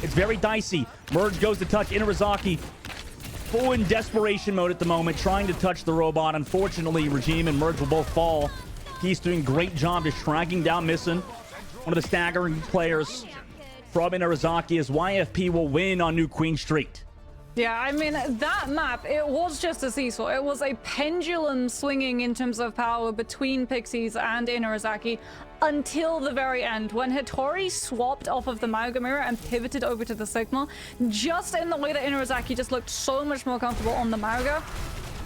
it's very dicey. Merge goes to touch Inarizaki. Full in desperation mode at the moment, trying to touch the robot. Unfortunately, Regime and Merge will both fall. He's doing a great job just tracking down Missin. One of the staggering players from Inarizaki as YFP will win on New Queen Street. Yeah, I mean, that map, it was just a seesaw. It was a pendulum swinging in terms of power between Pixies and Inarizaki until the very end, when Hitori swapped off of the Mauga Mirror and pivoted over to the Sigma, just in the way that Inarizaki just looked so much more comfortable on the Mauga.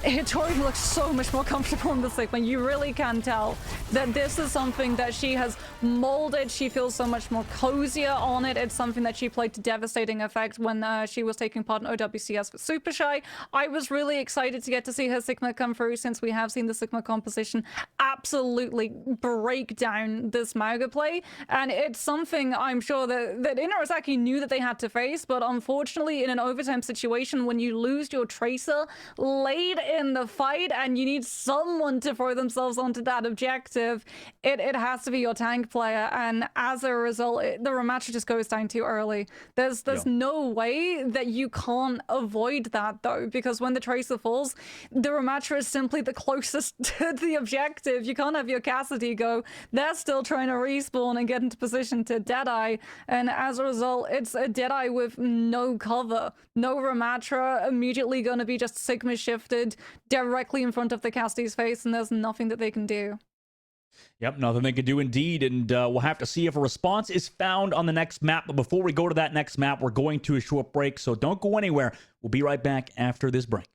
Hitori looks so much more comfortable in the Sigma. You really can tell that this is something that she has molded. She feels so much more cozier on it. It's something that she played to devastating effect when she was taking part in OWCS for Super Shy. I was really excited to get to see her Sigma come through, since we have seen the Sigma composition absolutely break down this Mauga play. And it's something I'm sure that Inarizaki knew that they had to face, but unfortunately in an overtime situation, when you lose your Tracer late in the fight and you need someone to throw themselves onto that objective, it has to be your tank player. And as a result, the rematch just goes down too early. There's no way that you can't avoid that though, because when the Tracer falls, the rematcher is simply the closest to the objective. You can't have your Cassidy go. They're still trying to respawn and get into position to Deadeye, and as a result, it's a Deadeye with no cover, no rematcher, immediately going to be just Sigma shifted directly in front of the Cassidy's face, and there's nothing that they can do. Yep, nothing they can do indeed, and we'll have to see if a response is found on the next map. But before we go to that next map, we're going to a short break, so don't go anywhere. We'll be right back after this break.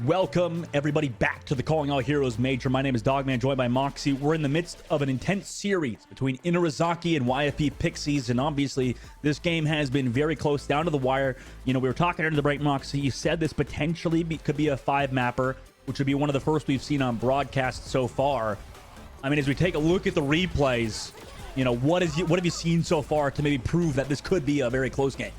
Welcome, everybody, back to the Calling All Heroes Major. My name is Dogman, joined by Moxie. We're in the midst of an intense series between Inarizaki and YFP Pixies, and obviously, this game has been very close, down to the wire. You know, we were talking under the break, Moxie. You said this potentially could be a 5-mapper, which would be one of the first we've seen on broadcast so far. I mean, as we take a look at the replays, you know, what have you seen so far to maybe prove that this could be a very close game?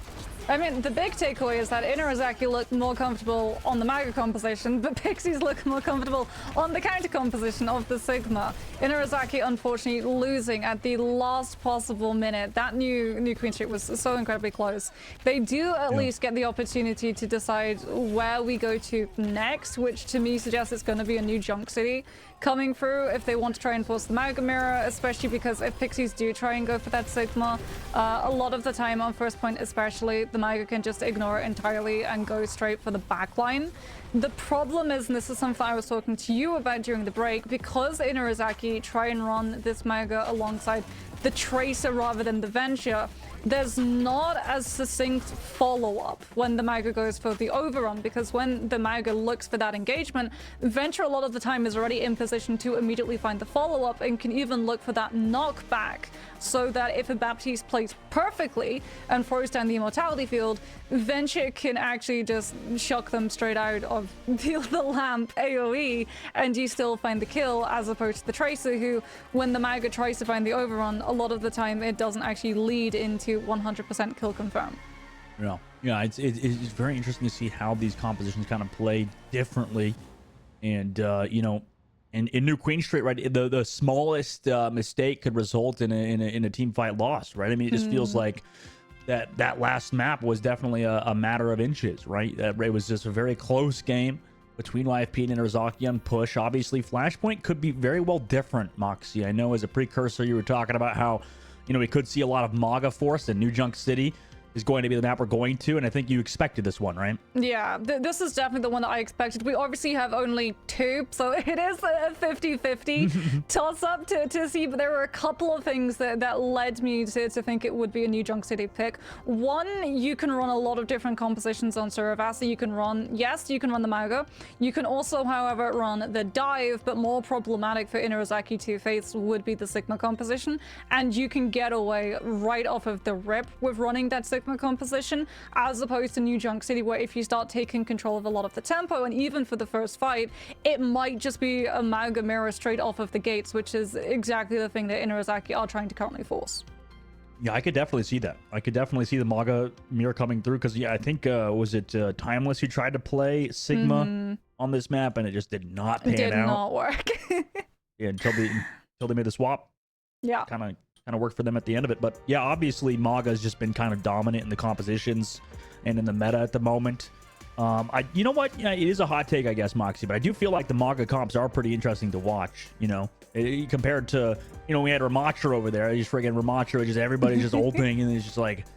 I mean, the big takeaway is that Inarizaki looked more comfortable on the Maga composition, but Pixies look more comfortable on the counter composition of the Sigma. Inarizaki, unfortunately, losing at the last possible minute. That new Queen Street was so incredibly close. They do at least get the opportunity to decide where we go to next, which to me suggests it's going to be a new Junk City coming through if they want to try and force the Maga Mirror, especially because if Pixies do try and go for that Sigma, a lot of the time on first point especially, the Maga can just ignore it entirely and go straight for the backline. The problem is, and this is something I was talking to you about during the break, because Inarizaki try and run this Maga alongside the Tracer rather than the Venture, there's not as succinct follow-up when the Maga goes for the overrun, because when the Maga looks for that engagement, Venture a lot of the time is already in position to immediately find the follow-up and can even look for that knockback, so that if a Baptiste plays perfectly and throws down the Immortality field, Venture can actually just shock them straight out of the lamp AoE and you still find the kill, as opposed to the Tracer, who, when the Maga tries to find the overrun, a lot of the time it doesn't actually lead into 100% kill confirm. Yeah, it's very interesting to see how these compositions kind of play differently, and you know, and in New Queen Street, right, the smallest mistake could result in a team fight loss, right? I mean, it just feels like that last map was definitely a matter of inches, right? It was just a very close game between YFP and Interzaki on push. Obviously, Flashpoint could be very well different, Moxie. I know as a precursor, you were talking about how, you know, we could see a lot of MAGA force in New Junk City is going to be the map we're going to, and I think you expected this one, right? Yeah, this is definitely the one that I expected. We obviously have only 2, so it is a 50-50 toss-up to see, but there were a couple of things that led me to think it would be a New Junk City pick. One, you can run a lot of different compositions on Suravasa. You can run the Mauga. You can also, however, run the Dive, but more problematic for Interzaki to face would be the Sigma composition, and you can get away right off of the rip with running that Sigma composition, as opposed to New Junk City, where if you start taking control of a lot of the tempo, and even for the first fight, it might just be a Mauga mirror straight off of the gates, which is exactly the thing that Interzaki are trying to currently force. Yeah, I could definitely see that. I could definitely see the MAGA mirror coming through, because yeah, I think was it Timeless who tried to play Sigma on this map, and it just did not pan out. Did not work. Yeah, until they made the swap. Yeah. Kind of worked for them at the end of it. But yeah, obviously MAGA has just been kind of dominant in the compositions and in the meta at the moment. You know what? Yeah, it is a hot take, I guess, Moxie, but I do feel like the MAGA comps are pretty interesting to watch, you know, compared to, you know, we had Ramatra over there. Just friggin' Ramatra, just everybody's just ulting, and it's just like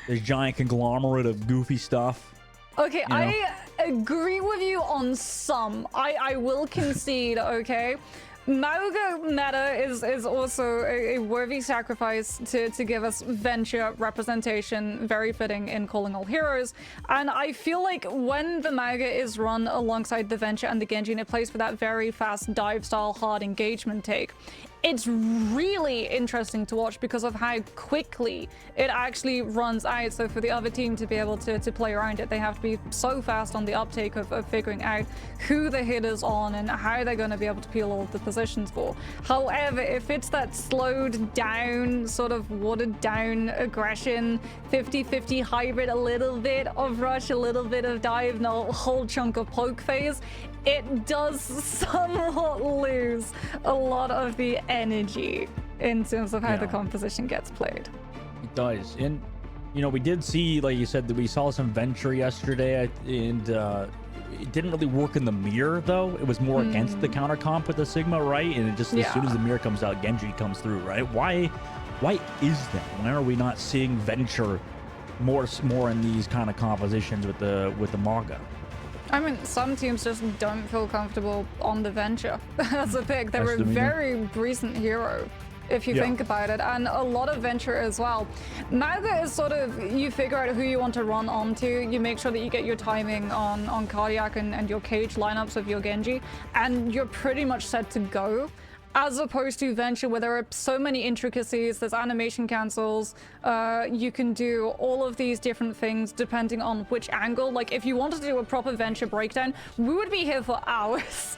this giant conglomerate of goofy stuff. Okay, You know? I agree with you on some. I will concede, okay? Mauga meta is also a worthy sacrifice to give us Venture representation, very fitting in Calling All Heroes. And I feel like when the Mauga is run alongside the Venture and the Genji, and it plays for that very fast dive style hard engagement take, it's really interesting to watch because of how quickly it actually runs out. So for the other team to be able to play around it, they have to be so fast on the uptake of figuring out who the hit is on and how they're going to be able to peel all of the positions for. However, if it's that slowed down, sort of watered down aggression, 50-50 hybrid, a little bit of rush, a little bit of dive, and a whole chunk of poke phase, it does somewhat lose a lot of the energy in terms of how the composition gets played. It does. And, you know, we did see, like you said, that we saw some Venture yesterday, and it didn't really work in the mirror, though. It was more against the counter comp with the Sigma, right? And it just, as soon as the mirror comes out, Genji comes through, right? Why is that? Why are we not seeing Venture more in these kind of compositions with the MAGA? I mean, some teams just don't feel comfortable on the Venture as a pick. They're a very recent hero, if you think about it, and a lot of Venture as well. Mauga is sort of, you figure out who you want to run onto, you make sure that you get your timing on Cardiac and your cage lineups of your Genji, and you're pretty much set to go. As opposed to Venture, where there are so many intricacies, there's animation cancels, you can do all of these different things depending on which angle. Like, if you wanted to do a proper Venture breakdown, we would be here for hours.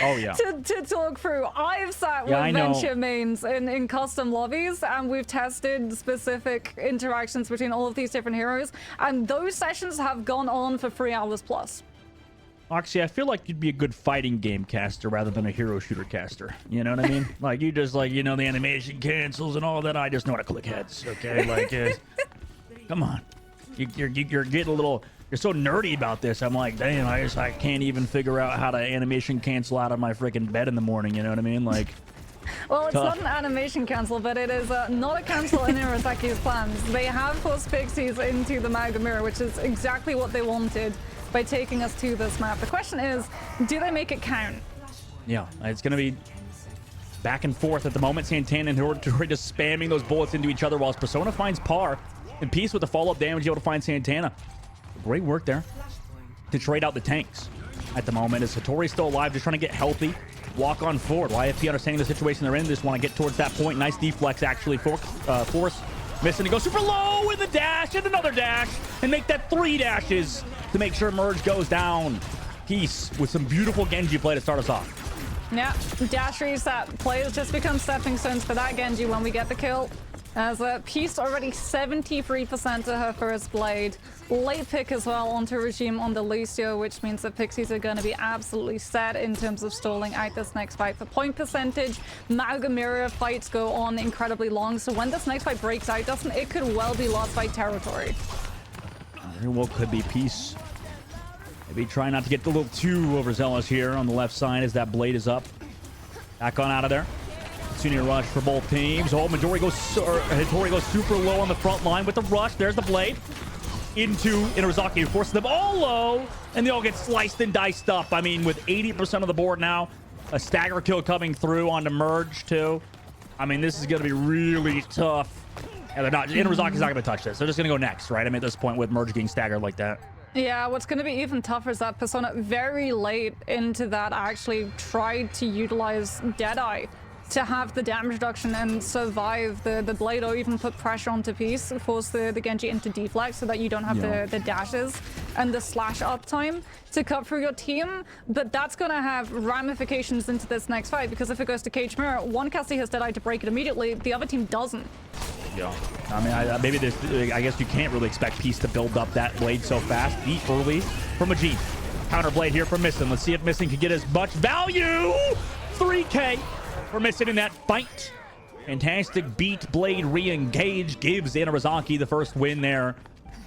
Oh, yeah. to talk through. I've sat with Venture mains in custom lobbies, and we've tested specific interactions between all of these different heroes, and those sessions have gone on for 3 hours plus. Moxie, I feel like you'd be a good fighting game caster rather than a hero shooter caster. You know what I mean? Like, you just, like, you know, the animation cancels and all that. I just know how to click heads, okay? Like, come on. You're getting a little... You're so nerdy about this. I'm like, damn, I can't even figure out how to animation cancel out of my freaking bed in the morning. You know what I mean? Like... Well, it's not an animation cancel, but it is not a cancel in Irasaki's plans. They have forced Pixies into the Mauga Mirror, which is exactly what they wanted by taking us to this map. The question is, do they make it count? Yeah, it's going to be back and forth at the moment. Santana and Hori just spamming those bullets into each other while Persona finds Par in peace with the follow-up damage, able to find Santana. Great work there to trade out the tanks at the moment. As Satori's still alive, just trying to get healthy, walk on forward. YFP understanding the situation they're in, they just want to get towards that point. Nice deflex, actually, Force missing to go super low with a dash and another dash and make that 3 dashes to make sure Merge goes down. Peace with some beautiful Genji play to start us off. Yeah, dash reset. Players just become stepping stones for that Genji when we get the kill. As Peace already 73% to her first blade. Late pick as well onto Regime on the Lucio, which means that Pixies are going to be absolutely set in terms of stalling out this next fight for point percentage. Magamira fights go on incredibly long, so when this next fight breaks out, it could well be lost by territory. Very well could be. Peace maybe trying not to get a little too overzealous here on the left side as that blade is up. Back on out of there. Senior rush for both teams. Oh, Hitori goes super low on the front line with the rush. There's the blade into Inarizaki, who forces them all low, and they all get sliced and diced up. I mean, with 80% of the board now, a stagger kill coming through on the merge too. I mean, this is going to be really tough. And they're not. Inarazaki's not going to touch this. They're just going to go next, right? I mean, at this point, with merge getting staggered like that. Yeah, what's going to be even tougher is that Persona very late into that actually tried to utilize Deadeye to have the damage reduction and survive the blade, or even put pressure onto Peace, force the Genji into deflect so that you don't have the dashes and the slash up time to cut through your team. But that's going to have ramifications into this next fight, because if it goes to CAH Mirror, one caster has Deadeye to break it immediately, the other team doesn't. Yeah, I mean, maybe there's, I guess you can't really expect Peace to build up that blade so fast. Beat early from Majid. Counter blade here from Missing. Let's see if Missing can get as much value. 3K. We're missing in that fight. Fantastic beat. Blade re-engage. Gives Inarizaki the first win there.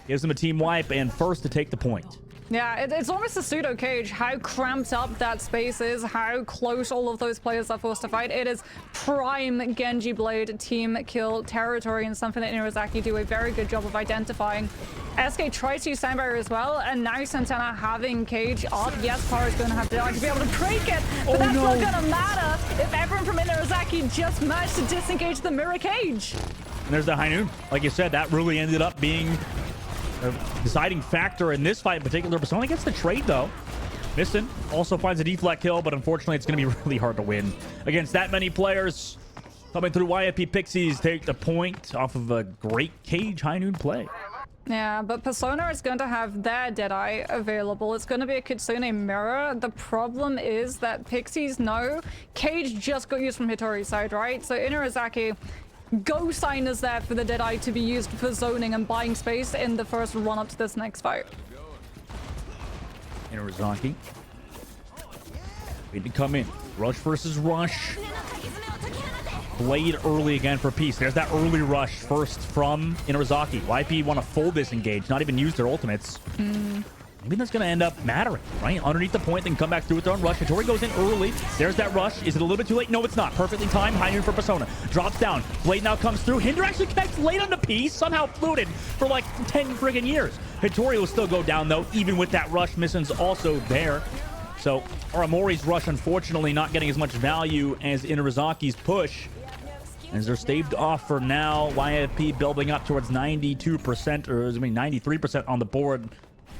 Gives him a team wipe and first to take the point. Yeah, it's almost a pseudo cage. How cramped up that space is, how close all of those players are forced to fight. It is prime Genji Blade team kill territory, and something that Inarizaki do a very good job of identifying. SK tries to use Sound Barrier as well, and now Santana having cage up. Yes, Power is going to have to be able to break it, but that's not going to matter if everyone from Inarizaki just managed to disengage the mirror cage. And there's the high noon. Like you said, that really ended up being a deciding factor in this fight in particular. Persona gets the trade though. Missing also finds a deflect kill, but unfortunately it's going to be really hard to win against that many players. Coming through, YFP Pixies take the point off of a great cage high noon play. Yeah, but Persona is going to have their Deadeye available. It's going to be a Kitsune Mirror. The problem is that Pixies know Cage just got used from Hitori's side, right? So Inarizaki, Go Sign is there for the Deadeye to be used for zoning and buying space in the first run up to this next fight. Inarizaki need to come in. Rush versus rush. Blade early again for Peace. There's that early rush first from Inarizaki. YP want to full disengage, not even use their ultimates. Maybe that's going to end up mattering, right? Underneath the point, then come back through with their own rush. Hitori goes in early. There's that rush. Is it a little bit too late? No, it's not. Perfectly timed. High noon for Persona. Drops down. Blade now comes through. Hinder actually connects late on the Peace. Somehow floated for like 10 friggin' years. Hitori will still go down, though, even with that rush. Mission's also there. So Aramori's rush, unfortunately, not getting as much value as Inarizaki's push. As they're staved off for now. YFP building up towards 92%, or I mean 93% on the board.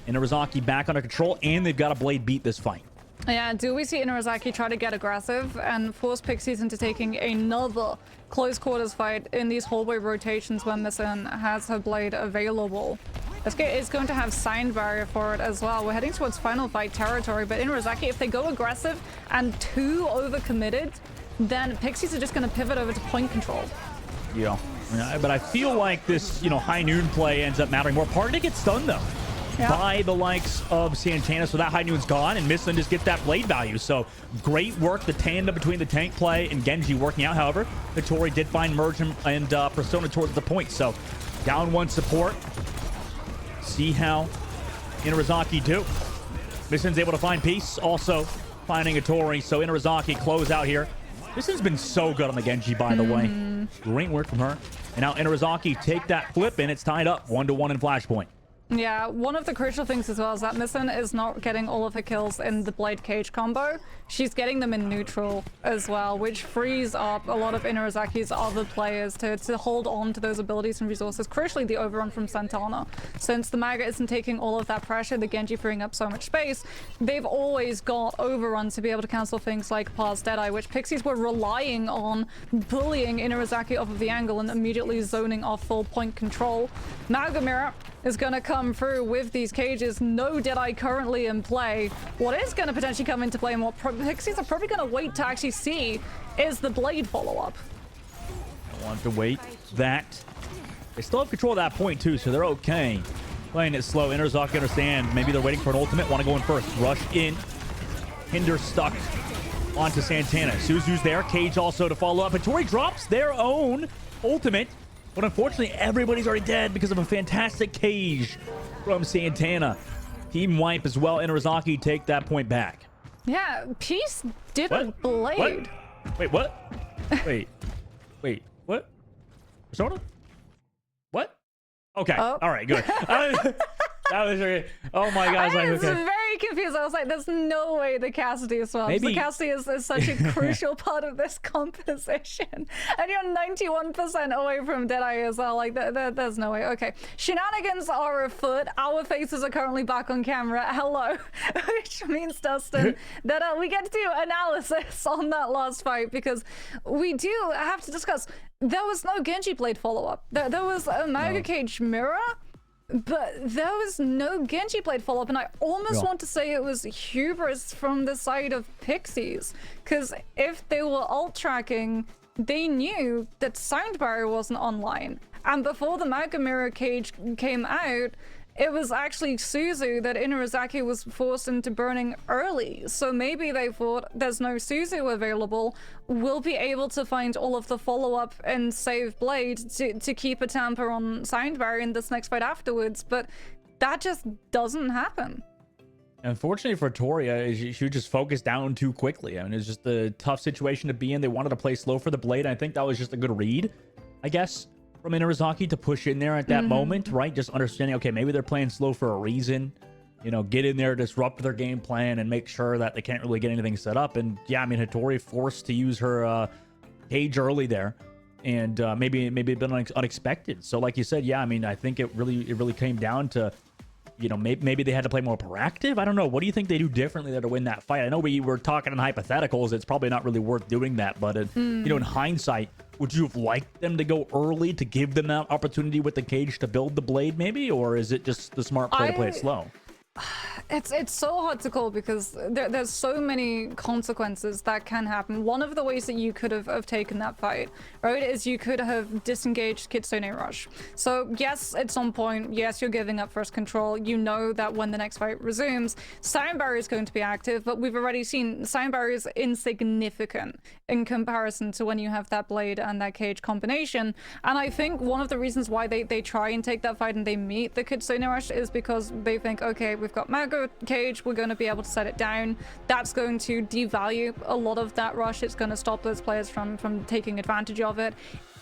Inarizaki back under control, and they've got a blade beat this fight. Yeah, do we see Inarizaki try to get aggressive and force Pixies into taking another close quarters fight in these hallway rotations when Misson has her blade available? SK is going to have Sound Barrier for it as well. We're heading towards final fight territory, but Inarizaki, if they go aggressive and too overcommitted, then Pixies are just going to pivot over to point control. Yeah, but I feel like this, high noon play ends up mattering more. Party gets stunned though. Yeah. By the likes of Santana, so that high noon's gone, and Misson just gets that blade value. So great work, the tandem between the tank play and Genji working out. However, Hitori did find Merge and Persona towards the point, so down one support. See how Inarizaki do. Misson's able to find Peace, also finding Hitori, so Inarizaki close out here. Misson's been so good on the Genji, by the way. Great work from her. And now Inarizaki take that flip, and it's tied up 1-1 in Flashpoint. Yeah, one of the crucial things as well is that Misson is not getting all of her kills in the Blade Cage combo. She's getting them in neutral as well, which frees up a lot of Inarizaki's other players to hold on to those abilities and resources. Crucially, the overrun from Santana. Since the Maga isn't taking all of that pressure, the Genji freeing up so much space, they've always got overruns to be able to cancel things like Past Deadeye, which Pixies were relying on bullying Inarizaki off of the angle and immediately zoning off full point control. Maga Mirror is going to come through with these cages. No Deadeye currently in play. What is going to potentially come into play and what Pixies are probably going to wait to actually see is the blade follow-up. Want to wait that. They still have control of that point too, so they're okay. Playing it slow. Interzaki understand. Maybe they're waiting for an ultimate. Want to go in first. Rush in. Hinder stuck onto Santana. Suzu's there. Cage also to follow up. And Tori drops their own ultimate. But unfortunately, everybody's already dead because of a fantastic Cage from Santana. Team wipe as well. Interzaki take that point back. Yeah, Peace didn't blade. What? Wait, what? Wait, what? Persona? What? Okay. Oh. All right, good. That was very... Oh my gosh. I was Okay. very confused. I was like, there's no way the Cassidy swaps. Maybe... The Cassidy is such a crucial part of this composition. And you're 91% away from Deadeye as well. Like, there's no way. Okay. Shenanigans are afoot. Our faces are currently back on camera. Hello. Which means, Dustin, that we get to do analysis on that last fight because we do have to discuss. There was no Genji Blade follow-up. There was a Mega Cage mirror. But there was no Genji Blade follow-up, and I almost want to say it was hubris from the side of Pixies. Because if they were ult-tracking, they knew that Sound Barrier wasn't online. And before the Mega Mirror Cage came out, it was actually Suzu that Interzaki was forced into burning early. So maybe they thought, there's no Suzu available, we'll be able to find all of the follow-up and save Blade to keep a tamper on Sound Barrier in this next fight afterwards. But that just doesn't happen. Unfortunately for Toria, she just focused down too quickly. I mean, it's just a tough situation to be in. They wanted to play slow for the Blade. I think that was just a good read, I guess, from Interzaki to push in there at that moment, right? Just understanding, okay, maybe they're playing slow for a reason. You know, get in there, disrupt their game plan, and make sure that they can't really get anything set up. And yeah, I mean, Hattori forced to use her Cage early there, and maybe a bit unexpected. So, like you said, yeah, I mean, I think it really came down to, you know, maybe they had to play more proactive. I don't know. What do you think they do differently there to win that fight? I know we were talking in hypotheticals. It's probably not really worth doing that, but you know, in hindsight, would you have liked them to go early to give them that opportunity with the Cage to build the Blade, maybe? Or is it just the smart play to play it slow? It's so hard to call because there's so many consequences that can happen. One of the ways that you could have taken that fight, right, is you could have disengaged Kitsune Rush. So yes, it's on point. Yes, you're giving up first control. You know that when the next fight resumes, Sound Barrier is going to be active, but we've already seen Sound Barrier is insignificant in comparison to when you have that Blade and that Cage combination. And I think one of the reasons why they try and take that fight and they meet the Kitsune Rush is because they think, okay, we've got Mago Cage, we're going to be able to set it down. That's going to devalue a lot of that rush. It's going to stop those players from taking advantage of it.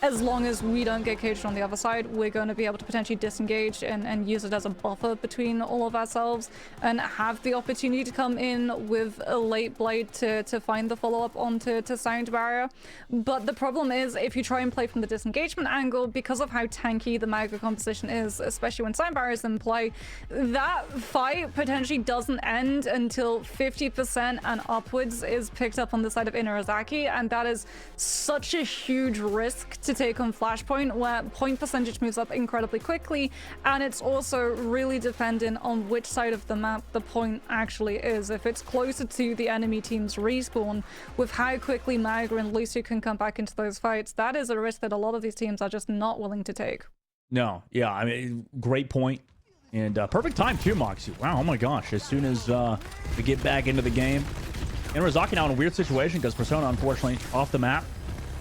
As long as we don't get caged on the other side, we're going to be able to potentially disengage and use it as a buffer between all of ourselves and have the opportunity to come in with a late Blade to find the follow-up onto Sound Barrier. But the problem is, if you try and play from the disengagement angle, because of how tanky the Mago composition is, especially when Sound Barrier is in play, that fight potentially doesn't end until 50% and upwards is picked up on the side of Interzaki, and that is such a huge risk to take on Flashpoint, where point percentage moves up incredibly quickly, and it's also really dependent on which side of the map the point actually is. If it's closer to the enemy team's respawn, with how quickly Maga and Lucio can come back into those fights, that is a risk that a lot of these teams are just not willing to take. No, yeah, I mean, great point. And perfect time too, Moxie. Wow, oh my gosh, as soon as we get back into the game. Interzaki now in a weird situation because Persona, unfortunately, off the map.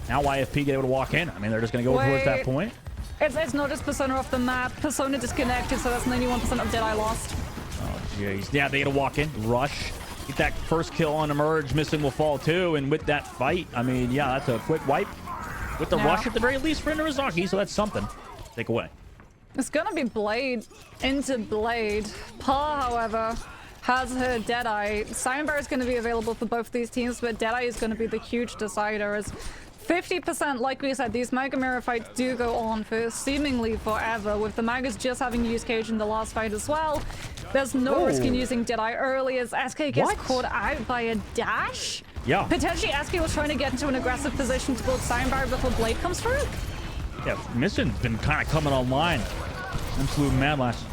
Now YFP get able to walk in. I mean, they're just going to go towards that point. It's not just Persona off the map. Persona disconnected, so that's 91% of Deadeye lost. Oh, jeez. Yeah, they get to walk in, rush, get that first kill on Emerge. Missing will fall too. And with that fight, I mean, yeah, that's a quick wipe. With the rush at the very least for Interzaki, so that's something to take away. It's going to be Blade into Blade. Pa, however, has her Deadeye. Sound Barrier is going to be available for both these teams, but Deadeye is going to be the huge decider as 50%, like we said, these Mega Mirror fights do go on for seemingly forever, with the Magas just having used Cage in the last fight as well. There's no risk in using Deadeye early as SK gets caught out by a dash. Yeah. Potentially SK was trying to get into an aggressive position to build Sound Barrier before Blade comes through. Yeah, Mission's been kind of coming online. Absolute mad last.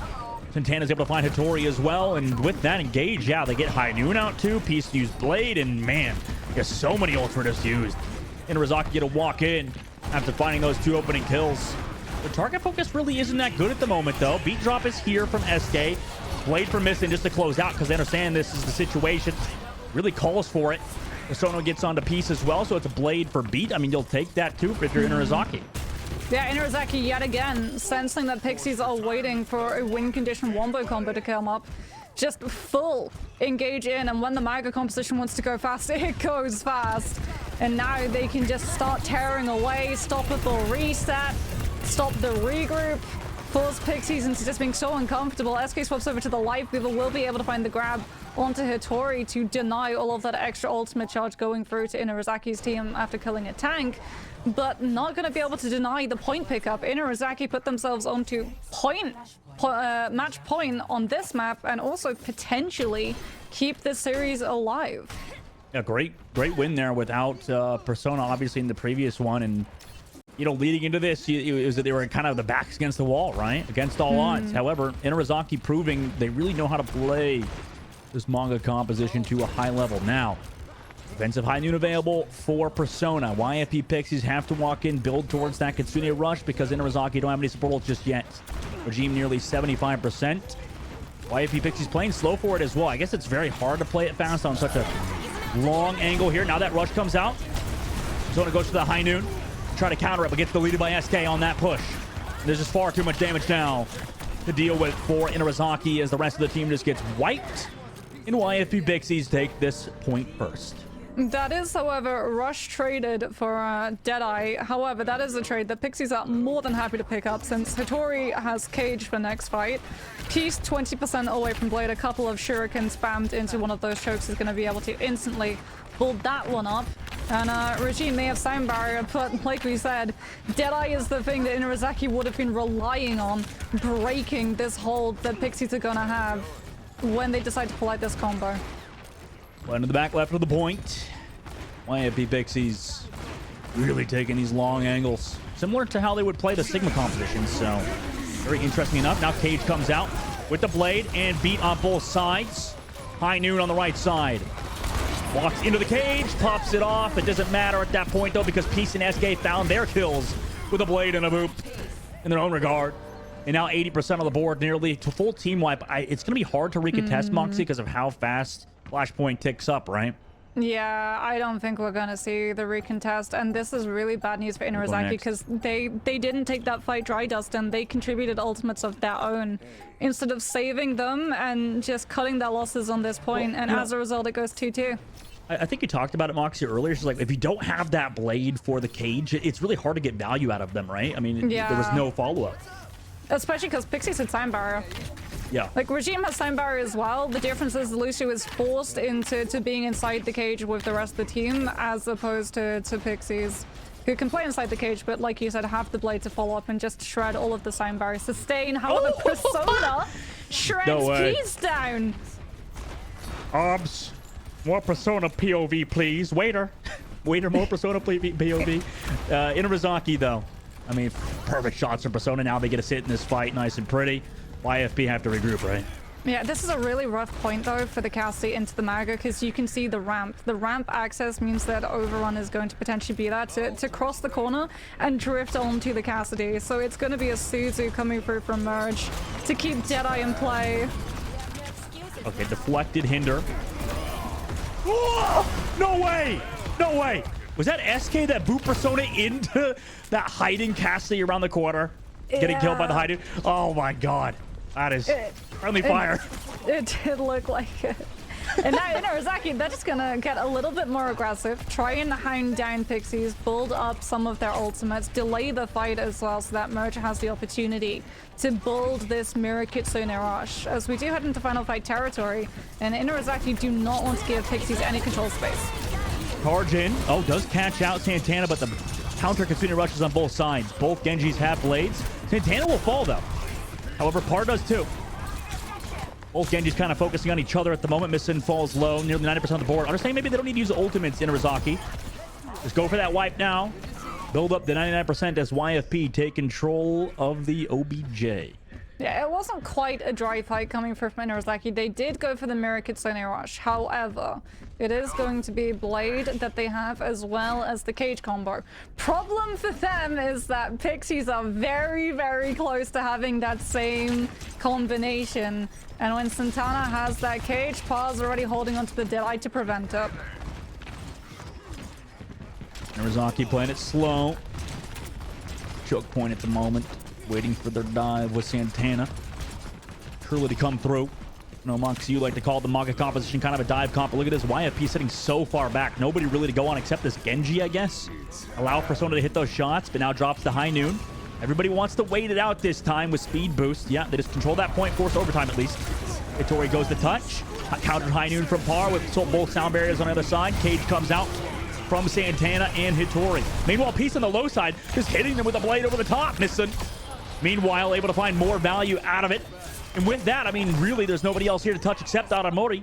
Santana's able to find Hattori as well, and with that engage, yeah, they get High Noon out too. Peace to use Blade, and man, there's so many alternatives used. Interzaki get a walk in. after finding those 2 opening kills. The target focus really isn't that good at the moment, though. Beat drop is here from SK. Blade for missing just to close out because they understand this is the situation. Really calls for it. Persona gets onto piece as well, so it's a blade for Beat. I mean, you'll take that too if you're Inarizaki. Yeah, Inarizaki yet again sensing that Pixies are waiting for a win condition wombo combo to come up. Just full engage in, and when the Maga composition wants to go fast, it goes fast. And now they can just start tearing away, stop a full reset, stop the regroup, force Pixies into just being so uncomfortable. SK swaps over to the Life Weaver, will be able to find the grab onto Hitori to deny all of that extra ultimate charge going through to Inarizaki's team after killing a tank, but not going to be able to deny the point pickup. Inarizaki put themselves onto match point on this map and also potentially keep this series alive. Yeah, great win there without Persona, obviously, in the previous one. And, you know, leading into this, it was that they were kind of the backs against the wall, right? Against all odds. However, Inarizaki proving they really know how to play this manga composition to a high level. Now, defensive high noon available for Persona. YFP Pixies have to walk in, build towards that Kitsune rush because Inarizaki don't have any support just yet. Regime nearly 75%. YFP Pixies playing slow for it as well. I guess it's very hard to play it fast on such a long angle here. Now that rush comes out. Persona goes to the high noon. Try to counter it, but gets deleted by SK on that push. There's just far too much damage now to deal with for Inarizaki as the rest of the team just gets wiped. And YFP Pixies take this point first. That is, however, Rush traded for Deadeye. However, that is a trade that Pixies are more than happy to pick up since Hitori has Cage for next fight. Piece 20% away from Blade. A couple of shurikens spammed into one of those chokes is going to be able to instantly build that one up. And Regime may have sound barrier, but like we said, Deadeye is the thing that Inarizaki would have been relying on breaking this hold that Pixies are going to have when they decide to pull out this combo. One to the back left of the point. YFP Pixies really taking these long angles. Similar to how they would play the Sigma composition, so very interesting enough. Now Cage comes out with the blade and Beat on both sides. High noon on the right side. Walks into the cage, pops it off. It doesn't matter at that point, though, because Peace and SK found their kills with a blade and a boop in their own regard. And now 80% on the board, nearly to full team wipe. It's going to be hard to recontest, Moxie, because of how fast Flashpoint ticks up, right? Yeah, I don't think we're going to see the recontest. And this is really bad news for Inarizaki because they didn't take that fight dry dust and they contributed ultimates of their own instead of saving them and just cutting their losses on this point. And as a result, it goes 2-2. I think you talked about it, Moxie, earlier. She's like, if you don't have that blade for the cage, it's really hard to get value out of them, right? I mean, there was no follow-up. Especially because Pixies had Sound Barrier. Yeah. Like, Regime has Sound Barrier as well. The difference is Lucio is forced into being inside the cage with the rest of the team, as opposed to Pixies, who can play inside the cage, but like you said, have the blade to follow up and just shred all of the Sound Barrier. Sustain, however, Persona shreds Keys down. Obs, more Persona POV, please. Waiter, more Persona POV. Inarizaki, though. I mean, perfect shots from Persona. Now they get to sit in this fight nice and pretty. YFP have to regroup, right? Yeah, this is a really rough point, though, for the Cassidy into the Maga, because you can see the ramp. The ramp access means that Overrun is going to potentially be there to cross the corner and drift onto the Cassidy. So it's going to be a Suzu coming through from Merge to keep Deadeye in play. Okay, deflected Hinder. Whoa! No way! No way! Was that SK that boot Persona into that hiding Cassidy around the corner? Getting killed by the hiding? Oh my god. That is friendly fire. It did look like it. And now Inarizaki, they're just gonna get a little bit more aggressive, try and hound down Pixies, build up some of their ultimates, delay the fight as well so that Merge has the opportunity to build this Mirror Kitsune rush. As we do head into final fight territory, and Inarizaki do not want to give Pixies any control space. Charge in. Oh, does catch out Santana, but the counter Kitsune rushes on both sides. Both Genjis have blades. Santana will fall, though. However, Par does too. Both Genjis kind of focusing on each other at the moment. Missing falls low, nearly 90% of the board. Understand maybe they don't need to use ultimates in Inarizaki. Just go for that wipe now. Build up the 99% as YFP take control of the OBJ. Yeah, it wasn't quite a dry fight coming from Inarozaki. They did go for the Mirror Kitsune Rush. However, it is going to be Blade that they have as well as the Cage combo. Problem for them is that Pixies are very, very close to having that same combination. And when Santana has that Cage, Pa's already holding onto the Deadeye to prevent it. Inarozaki playing it slow. Choke point at the moment. Waiting for their dive with Santana. Curly to come through. No, Moxie, you like to call the Maga composition kind of a dive comp. But look at this YFP sitting so far back. Nobody really to go on except this Genji, I guess. Allow Persona to hit those shots, but now drops to High Noon. Everybody wants to wait it out this time with speed boost. Yeah, they just control that point, force overtime at least. Hitori goes to touch. Countered High Noon from Par with both sound barriers on the other side. Cage comes out from Santana and Hitori. Meanwhile, Peace on the low side, just hitting them with a blade over the top. Missing. Meanwhile, able to find more value out of it. And with that, I mean, really, there's nobody else here to touch except Aramori.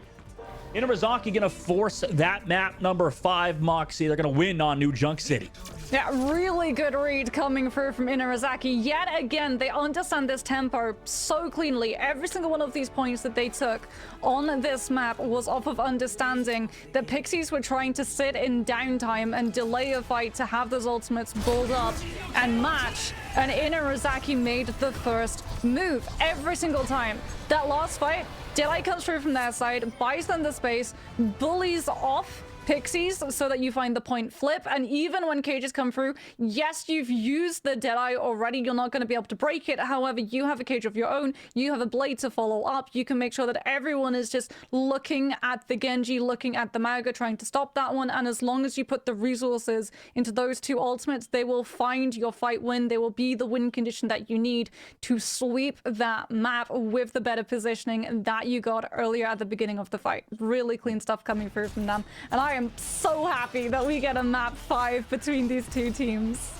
Inarozaki gonna force that map number 5, Moxie. They're gonna win on New Junk City. Yeah, really good read coming through from Inarozaki. Yet again, they understand this tempo so cleanly. Every single one of these points that they took on this map was off of understanding that Pixies were trying to sit in downtime and delay a fight to have those ultimates build up and match. And Inarozaki made the first move every single time. That last fight, Deadeye comes through from their side, buys them the space, bullies off Pixies so that you find the point flip. And even when cages come through, yes, you've used the Deadeye already. You're not going to be able to break it. However, you have a cage of your own. You have a blade to follow up. You can make sure that everyone is just looking at the Genji, looking at the Maga, trying to stop that one. And as long as you put the resources into those two ultimates, they will find your fight win. They will be the win condition that you need to sweep that map with the better positioning that you got earlier at the beginning of the fight. Really clean stuff coming through from them. And I am so happy that we get a map 5 between these two teams.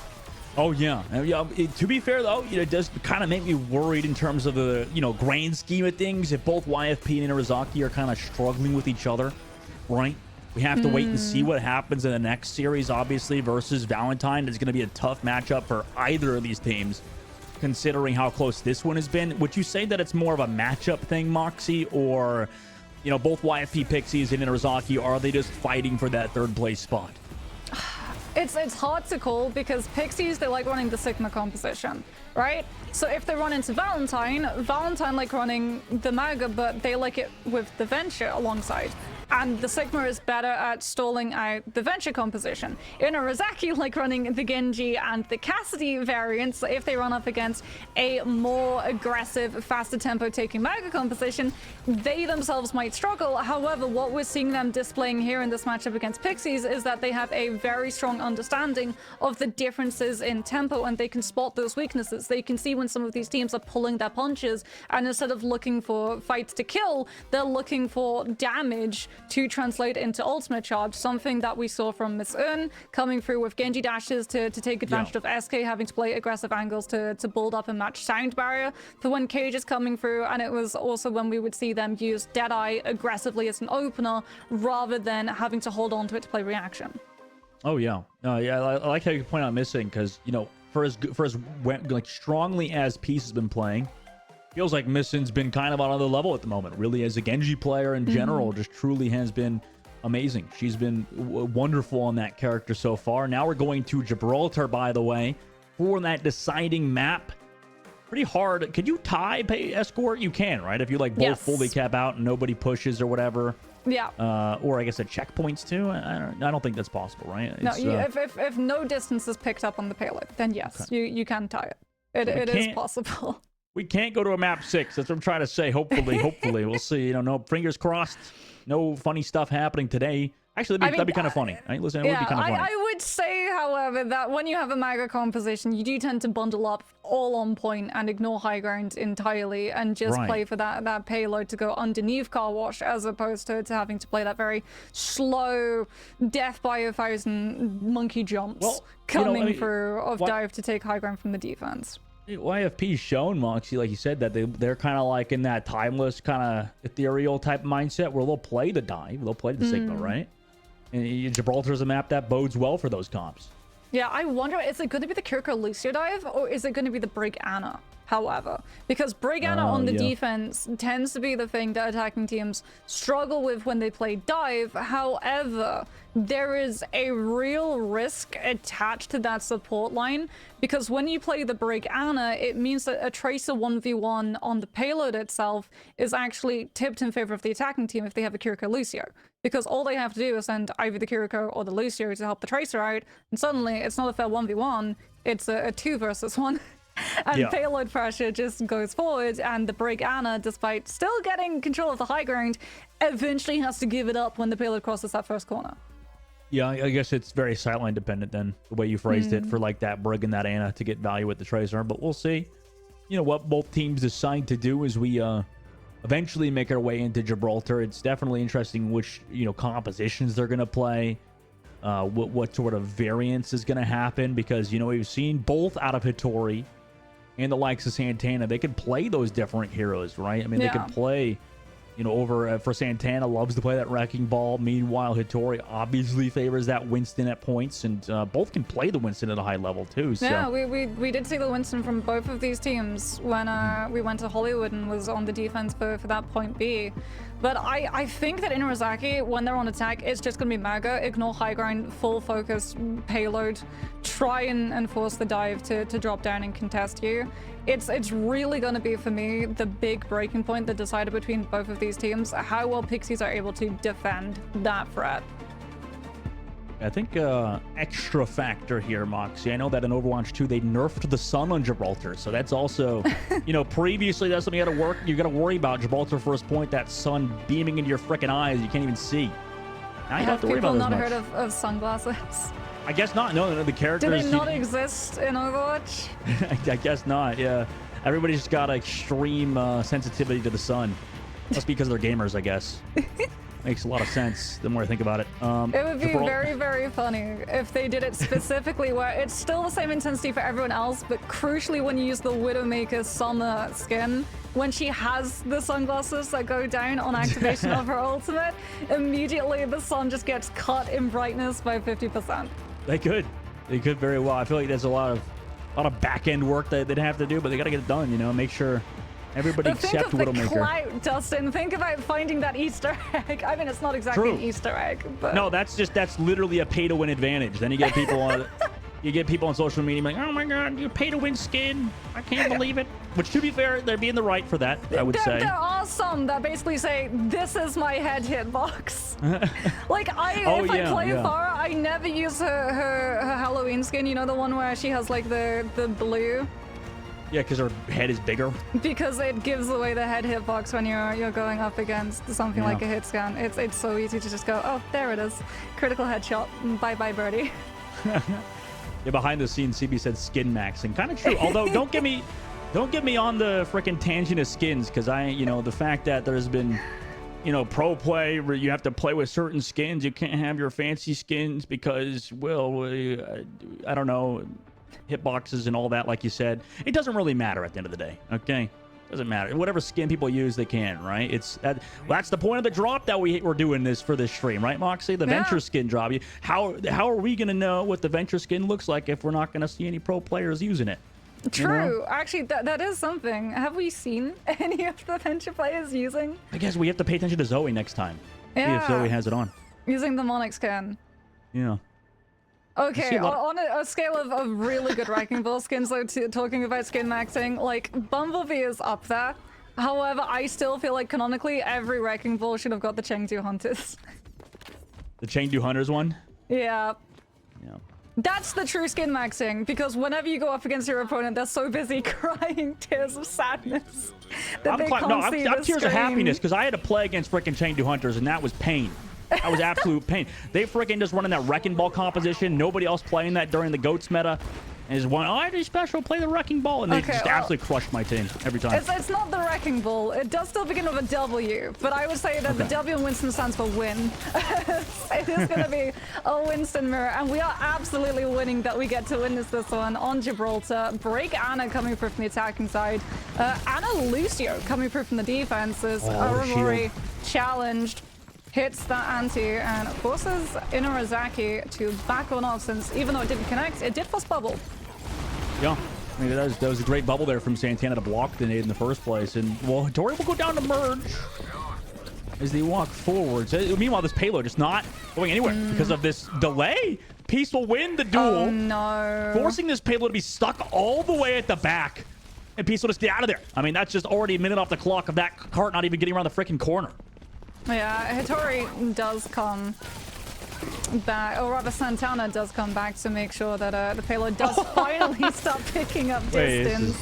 Oh, yeah. To be fair, though, it does kind of make me worried in terms of the, grand scheme of things. If both YFP and Inarozaki are kind of struggling with each other, right? We have to wait and see what happens in the next series, obviously, versus Valentine. It's going to be a tough matchup for either of these teams, considering how close this one has been. Would you say that it's more of a matchup thing, Moxie, or... both YFP Pixies and Inarozaki, are they just fighting for that third place spot? It's hard to call because Pixies, they like running the Sigma composition, right? So if they run into Valentine like running the Maga, but they like it with the Venture alongside. And the Sigma is better at stalling out the Venture composition. Inarozaki like running the Genji and the Cassidy variants. So if they run up against a more aggressive, faster tempo taking Maga composition, they themselves might struggle. However, what we're seeing them displaying here in this matchup against Pixies is that they have a very strong understanding of the differences in tempo, and they can spot those weaknesses. They can see when some of these teams are pulling their punches, and instead of looking for fights to kill, they're looking for damage to translate into ultimate charge, something that we saw from Miss Un coming through with Genji dashes to take advantage of SK having to play aggressive angles to build up and match sound barrier for when Cage is coming through. And it was also when we would see them use Deadeye aggressively as an opener rather than having to hold on to it to play reaction. Oh, yeah. Yeah, I like how you point out Missing, because, for as strongly as Peace has been playing, feels like Missing's been kind of on another level at the moment. Really, as a Genji player in general, just truly has been amazing. She's been wonderful on that character so far. Now we're going to Gibraltar, by the way, for that deciding map. Pretty hard. Could you tie Escort? You can, right? If you both fully cap out and nobody pushes or whatever. Yeah. Or I guess at checkpoints too. I don't think that's possible, right? No, if no distance is picked up on the payload, then yes, okay. you can tie it. It is possible. We can't go to a map 6. That's what I'm trying to say. Hopefully, we'll see. No, fingers crossed. No funny stuff happening today. Actually, that'd be kind of funny. Right? Listen, it would be kind of funny. I would say, however, that when you have a Maga composition, you do tend to bundle up all on point and ignore high ground entirely and just play for that payload to go underneath Car Wash, as opposed to having to play that very slow death by 1,000 monkey jumps through of dive to take high ground from the defense. YFP's shown, Moxie, like you said, that they're kind of like in that timeless kind of ethereal type mindset where they'll play the dive, they'll play the Sigma, right? And Gibraltar's a map that bodes well for those comps. Yeah, I wonder, is it going to be the Kiriko Lucio dive, or is it going to be the Brig Anna? however, because Brigana on the defense tends to be the thing that attacking teams struggle with when they play dive. However, there is a real risk attached to that support line, because when you play the Brigana, it means that a Tracer 1v1 on the payload itself is actually tipped in favor of the attacking team if they have a Kiriko Lucio, because all they have to do is send either the Kiriko or the Lucio to help the Tracer out, and suddenly it's not a fair 1v1, it's a 2 versus 1. And payload pressure just goes forward, and the Brigana, despite still getting control of the high ground, eventually has to give it up when the payload crosses that first corner. Yeah, I guess it's very sideline dependent then, the way you phrased it, for like that Brig and that Ana to get value with the Tracer. But we'll see, you know, what both teams decide to do as we eventually make our way into Gibraltar. It's definitely interesting which, you know, compositions they're going to play, what sort of variance is going to happen, because, you know, we've seen both out of Hattori and the likes of Santana. They could play those different heroes, right? I mean, they could play, you know, over for Santana, loves to play that Wrecking Ball. Meanwhile, Hattori obviously favors that Winston at points, and both can play the Winston at a high level too. So. Yeah, we did see the Winston from both of these teams when we went to Hollywood and was on the defense for that point B. But I think that Inurazaki, when they're on attack, it's just going to be mega. Ignore high ground, full focus, payload. Try and force the dive to drop down and contest you. It's really going to be, for me, the big breaking point that decided between both of these teams, how well Pixies are able to defend that threat. I think extra factor here, Moxie. I know that in Overwatch 2 they nerfed the sun on Gibraltar, so that's also, you know, previously that's something you got to worry about. Gibraltar first point, that sun beaming into your freaking eyes, you can't even see. Now you don't have to worry about it as much. Have people not heard of sunglasses? I guess not. No, the characters. Do they not exist in Overwatch? I guess not. Yeah, everybody's got extreme sensitivity to the sun. Must be because they're gamers, I guess. Makes a lot of sense the more I think about it. It would be very, very funny if they did it specifically where it's still the same intensity for everyone else, but crucially when you use the Widowmaker Summer skin, when she has the sunglasses that go down on activation of her ultimate, immediately the sun just gets cut in brightness by 50%. They could very well. I feel like there's a lot of back end work that they'd have to do, but they got to get it done. You know, make sure everybody except Widowmaker. Clout, Dustin. Think about finding that Easter egg. I mean, it's not exactly an Easter egg, but no, that's literally a pay to win advantage. Then you get people on. You get people on social media like, oh my god, you pay to win skin. I can't believe it. Which, to be fair, they're being the right for that, I would say. There are some that basically say, this is my head hitbox. Like, if I play Farah, I never use her Halloween skin. You know, the one where she has, like, the blue? Yeah, because her head is bigger. Because it gives away the head hitbox when you're going up against something like a hit scan. It's so easy to just go, oh, there it is. Critical headshot. Bye-bye, birdie. Yeah, behind the scenes, CB said skin maxing. Kind of true. Although, don't get me on the freaking tangent of skins, because the fact that there's been, pro play where you have to play with certain skins, you can't have your fancy skins because, I don't know, hitboxes and all that, like you said. It doesn't really matter at the end of the day, okay? Doesn't matter. Whatever skin people use, they can, right? That's the point of the drop that we're doing this for this stream, right, Moxie? The Venture skin drop. How are we going to know what the Venture skin looks like if we're not going to see any pro players using it? True. Actually, that is something. Have we seen any of the Venture players using? I guess we have to pay attention to Zoe next time. Yeah. See if Zoe has it on. Using the Monix skin. Yeah. Okay, on a scale of really good Wrecking Ball skins, though, talking about skin maxing, like, Bumblebee is up there. However, I still feel like, canonically, every Wrecking Ball should have got the Chengdu Hunters. The Chengdu Hunters one? Yeah. Yeah. That's the true skin maxing, because whenever you go up against your opponent, they're so busy crying tears of sadness that they can't see I'm the tears screen. of happiness, because I had to play against freaking Chengdu Hunters, and that was pain. That was absolute pain. They freaking just running that Wrecking Ball composition. Nobody else playing that during the GOATS meta. And just one, I do special, play the Wrecking Ball. And they just absolutely crushed my team every time. It's not the Wrecking Ball. It does still begin with a W, but I would say that the W in Winston stands for win. It is going to be a Winston mirror, and we are absolutely winning that we get to witness this one on Gibraltar. Break Ana coming through from the attacking side. Ana Lucio coming through from the defenses. Aurori challenged. Hits that anti and forces Inurazaki to back on off, since even though it didn't connect, it did force bubble. Yeah. I mean, that was a great bubble there from Santana to block the nade in the first place. And, well, Tori will go down to merge as they walk forward. So, meanwhile, this payload is not going anywhere because of this delay. Peace will win the duel. Oh, no. Forcing this payload to be stuck all the way at the back. And Peace will just get out of there. I mean, that's just already a minute off the clock of that cart not even getting around the freaking corner. Yeah, Hitori does come back, or rather Santana does come back to make sure that the payload does finally start picking up distance.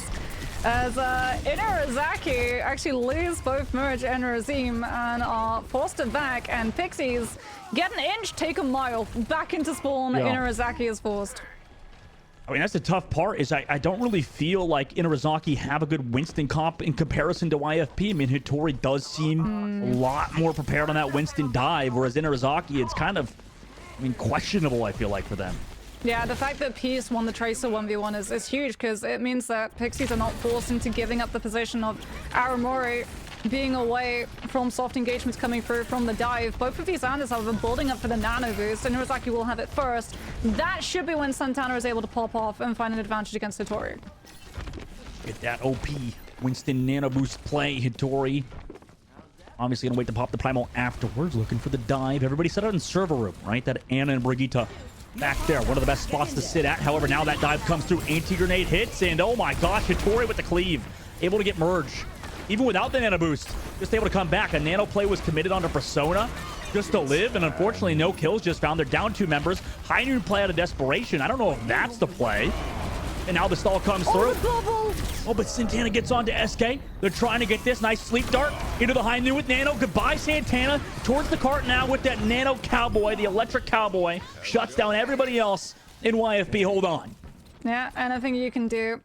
As Inarizaki actually lose both Merge and Razim and are forced it back, and Pixies get an inch, take a mile, back into spawn. Inarizaki is forced. I mean, that's the tough part, is I don't really feel like Inarizaki have a good Winston comp in comparison to YFP. I mean, Hitori does seem a lot more prepared on that Winston dive, whereas Inarizaki, it's kind of, I mean, questionable, I feel like, for them. Yeah, the fact that Peace won the Tracer 1v1 is huge, because it means that Pixies are not forced into giving up the position of Aramori being away from soft engagements coming through from the dive. Both of these Anders, however, building up for the nano boost, and Irizaki will have it first. That should be when Santana is able to pop off and find an advantage against Hitori. Get that OP Winston nano boost play. Hitori obviously gonna wait to pop the primal afterwards, looking for the dive. Everybody set out in server room, right? That Ana and Brigitte back there, one of the best spots to sit at. However, now that dive comes through, anti-grenade hits, and oh my gosh, Hitori with the cleave, able to get merge. Even without the nano boost, just able to come back. A nano play was committed onto Persona just to live, and unfortunately no kills just found. They're down 2 members. High Noon play out of desperation. I don't know if that's the play. And now the stall comes through. Oh, but Santana gets onto SK. They're trying to get this nice sleep dart into the High Noon with Nano. Goodbye, Santana. Towards the cart now with that Nano Cowboy, the electric Cowboy. Shuts down everybody else in YFB. Hold on. Yeah, anything you can do.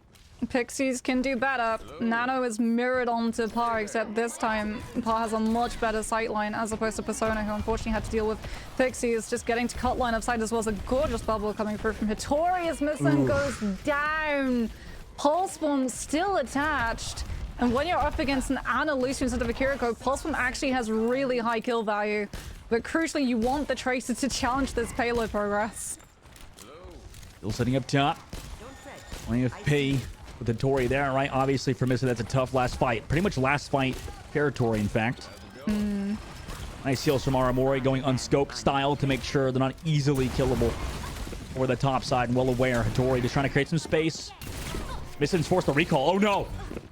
Pixies can do better. Nano is mirrored onto Par, except this time Par has a much better sightline as opposed to Persona, who unfortunately had to deal with Pixies just getting to cut line of sight, as well as a gorgeous bubble coming through from Hitori as Missing goes down. Pulse Bomb still attached. And when you're up against an Ana Lucian instead of a Kiriko, Pulse Bomb actually has really high kill value. But crucially, you want the Tracer to challenge this payload progress. Still sitting up top. YFP with the Tori there, right? Obviously for Missing, that's a tough last fight. Pretty much last fight territory, in fact. Nice heals from Aramori, going unscoped style to make sure they're not easily killable over the top side, and well aware. Hitori just trying to create some space. Missing's forced to recall. Oh no!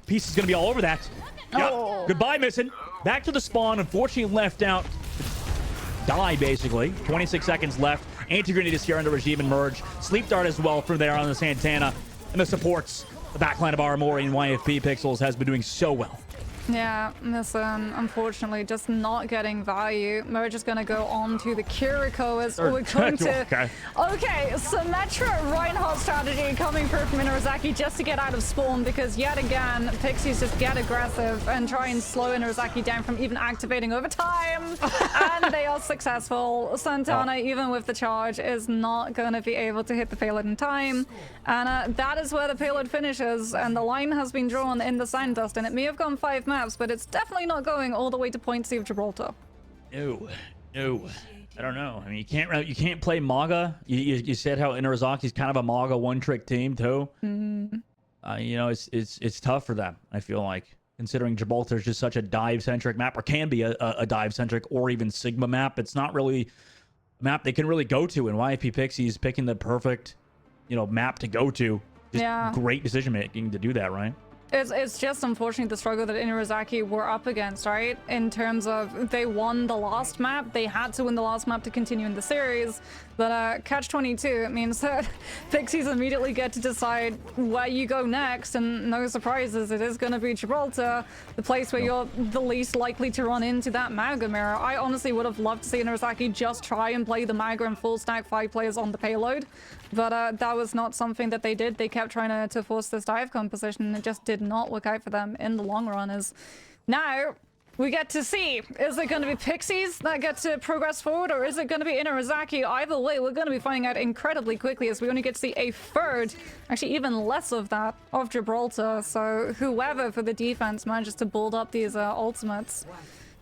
Peace is going to be all over that. Yep. Goodbye, Missing. Back to the spawn. Unfortunately left out. Die, basically. 26 seconds left. Anti-grenade is here under Regime and Merge. Sleep Dart as well from there on the Santana. And the supports. The backline of Aramori and YFP Pixels has been doing so well. Yeah, Missing, unfortunately, just not getting value. Merge is going to go on to the Kiriko as we're going to... Okay, Symmetra Reinhardt strategy coming through from Inarizaki just to get out of spawn, because yet again, Pixies just get aggressive and try and slow Inarizaki down from even activating over time. And they are successful. Santana, even with the charge, is not going to be able to hit the payload in time. And that is where the payload finishes, and the line has been drawn in the Sandust, and it may have gone 5 maps, but it's definitely not going all the way to Point C of Gibraltar. No. I don't know. I mean, you can't play Maga. You said how Inarazaki's kind of a Maga one-trick team too. You know, it's tough for them. I feel like, considering Gibraltar is just such a dive-centric map, or can be a dive-centric or even Sigma map. It's not really a map they can really go to. And YFP Pixies picking the perfect, map to go to. Just great decision making to do that, right? It's just unfortunately the struggle that Inarizaki were up against, right? In terms of they won the last map, they had to win the last map to continue in the series. But Catch-22, it means that Pixies immediately get to decide where you go next, and no surprises, it is going to be Gibraltar, the place where you're the least likely to run into that Maga mirror. I honestly would have loved to see Inarizaki just try and play the Maga and full stack 5 players on the payload, but that was not something that they did. They kept trying to force this dive composition, and it just did not work out for them in the long run. As now we get to see, is it going to be Pixies that get to progress forward, or is it going to be Inarizaki? Either way, we're going to be finding out incredibly quickly, as we only get to see a third, actually even less of that, of Gibraltar. So whoever for the defense manages to build up these ultimates,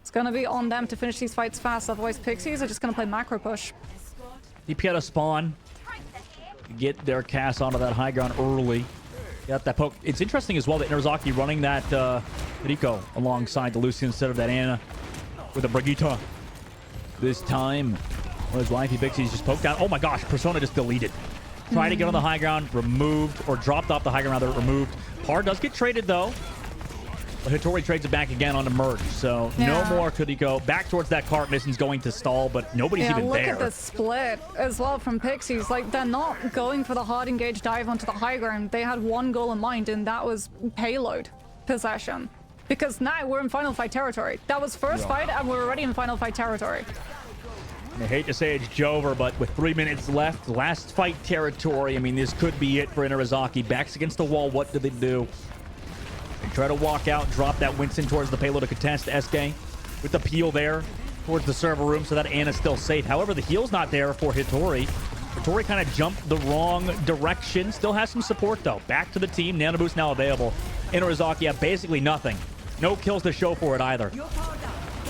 it's going to be on them to finish these fights fast. Otherwise, Pixies are just going to play macro push. DP out of spawn. Get their cast onto that high ground early. Got that poke. It's interesting as well that Inarizaki running that Rico alongside the Lucy instead of that Ana with a Brigitte. This time, was YP Pixies just poked out. Oh my gosh, Persona just deleted. Tried to get on the high ground, removed, or dropped off the high ground, rather, removed. Par does get traded, though. But Hitori trades it back again on the merge, so no more Kuriko. Back towards that cart. Mission's going to stall, but nobody's even look there. Look at the split as well from Pixies. Like, they're not going for the hard engage dive onto the high ground. They had one goal in mind, and that was payload possession. Because now we're in final fight territory. That was first fight, and we're already in final fight territory. I hate to say it's Jover, but with 3 minutes left, last fight territory, I mean, this could be it for Inarizaki. Backs against the wall, what do they do? They try to walk out, drop that Winston towards the payload to contest SK with the peel there towards the server room so that Ana's still safe. However, the heal's not there for Hitori. Hitori kind of jumped the wrong direction. Still has some support, though. Back to the team. Nano Boost now available. Inarizaki have basically nothing. No kills to show for it either.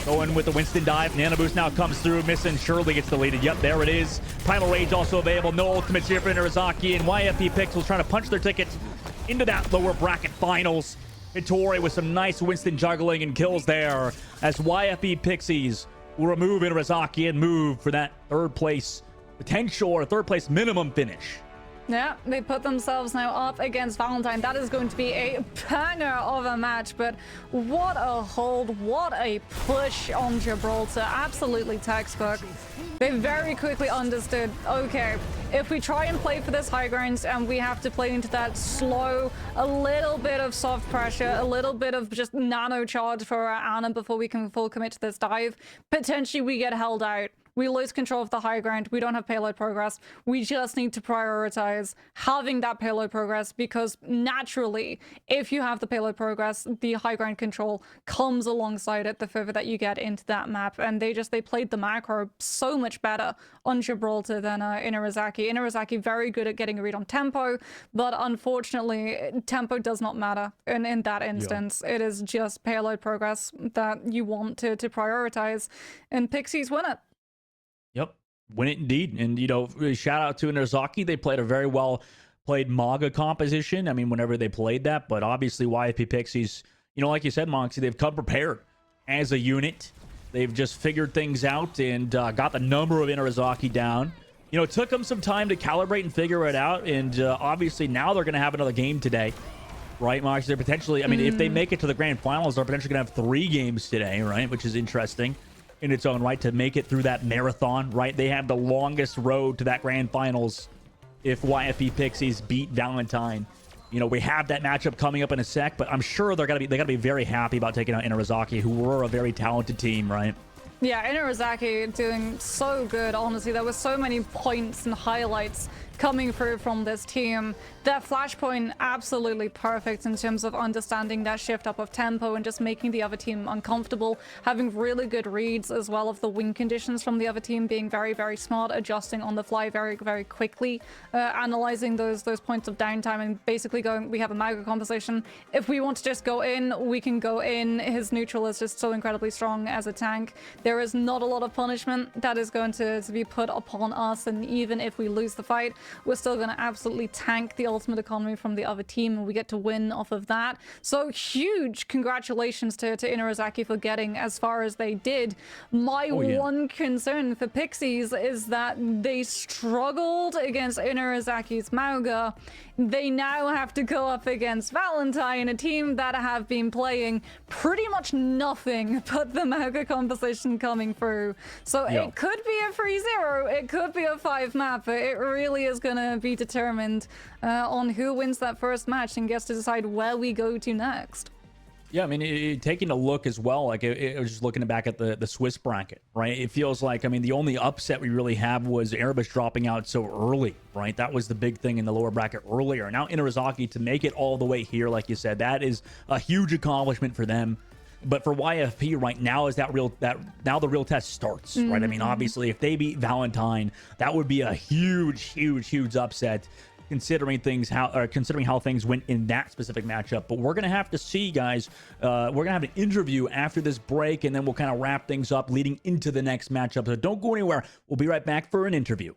Going with the Winston dive. Nano Boost now comes through. Missing. Surely gets deleted. Yep, there it is. Primal Rage also available. No ultimates here for Inarizaki. And YFP Pixels trying to punch their tickets into that lower bracket finals. Hitori with some nice Winston juggling and kills there as YFP Pixies will remove Inarizaki and move for that third place potential or third place minimum finish. Yeah, they put themselves now up against Valentine. That is going to be a banger of a match, but what a hold, what a push on Gibraltar. Absolutely textbook. They very quickly understood, okay, if we try and play for this high ground and we have to play into that slow, a little bit of soft pressure, a little bit of just nano charge for our Ana before we can full commit to this dive, potentially we get held out. We lose control of the high ground. We don't have payload progress. We just need to prioritize having that payload progress because naturally, if you have the payload progress, the high ground control comes alongside it the further that you get into that map. And they played the macro so much better on Gibraltar than Inarizaki. Inarizaki very good at getting a read on tempo, but unfortunately, tempo does not matter in that instance. It is just payload progress that you want to prioritize, and Pixies win it. Yep, win it indeed. And, you know, shout out to Inarizaki. They played a very well played Maga composition. I mean, whenever they played that, but obviously YFP Pixies, you know, like you said, Moxie, they've come prepared as a unit. They've just figured things out and got the number of Inarizaki down. You know, it took them some time to calibrate and figure it out. And obviously now they're going to have another game today. Right, Moxie? They're potentially, I mean, if they make it to the grand finals, they're potentially going to have 3 games today, right? Which is interesting in its own right to make it through that marathon, right? They have the longest road to that grand finals if YFP Pixies beat Valentine. You know, we have that matchup coming up in a sec, but I'm sure they gotta be very happy about taking out Inarizaki, who were a very talented team, right? Yeah, Inarizaki doing so good, honestly. There were so many points and highlights coming through from this team. That flashpoint, absolutely perfect in terms of understanding that shift up of tempo and just making the other team uncomfortable, having really good reads as well of the win conditions from the other team, being very, very smart, adjusting on the fly very, very quickly, analyzing those points of downtime and basically going, we have a Maga composition. If we want to just go in, we can go in. His neutral is just so incredibly strong as a tank. There is not a lot of punishment that is going to be put upon us, and even if we lose the fight, we're still going to absolutely tank the ultimate economy from the other team, and we get to win off of that. So huge congratulations to Inarizaki for getting as far as they did. My one concern for Pixies is that they struggled against Inarizaki's Mauga. They now have to go up against Valentine, a team that have been playing pretty much nothing but the Mauga composition coming through. So it could be a 3-0, it could be a 5 map. It really is going to be determined on who wins that first match and gets to decide where we go to next. Yeah, I mean, taking a look as well, like it was just looking back at the Swiss bracket, right? It feels like, I mean, the only upset we really have was Erebus dropping out so early, right? That was the big thing in the lower bracket earlier. Now Inarizaki to make it all the way here, like you said, that is a huge accomplishment for them. But for YFP right now is now the real test starts, right? I mean, obviously, if they beat Valentine, that would be a huge upset. Considering how things went in that specific matchup. But we're gonna have to see, guys. We're gonna have an interview after this break, and then we'll kind of wrap things up leading into the next matchup. So don't go anywhere. We'll be right back for an interview.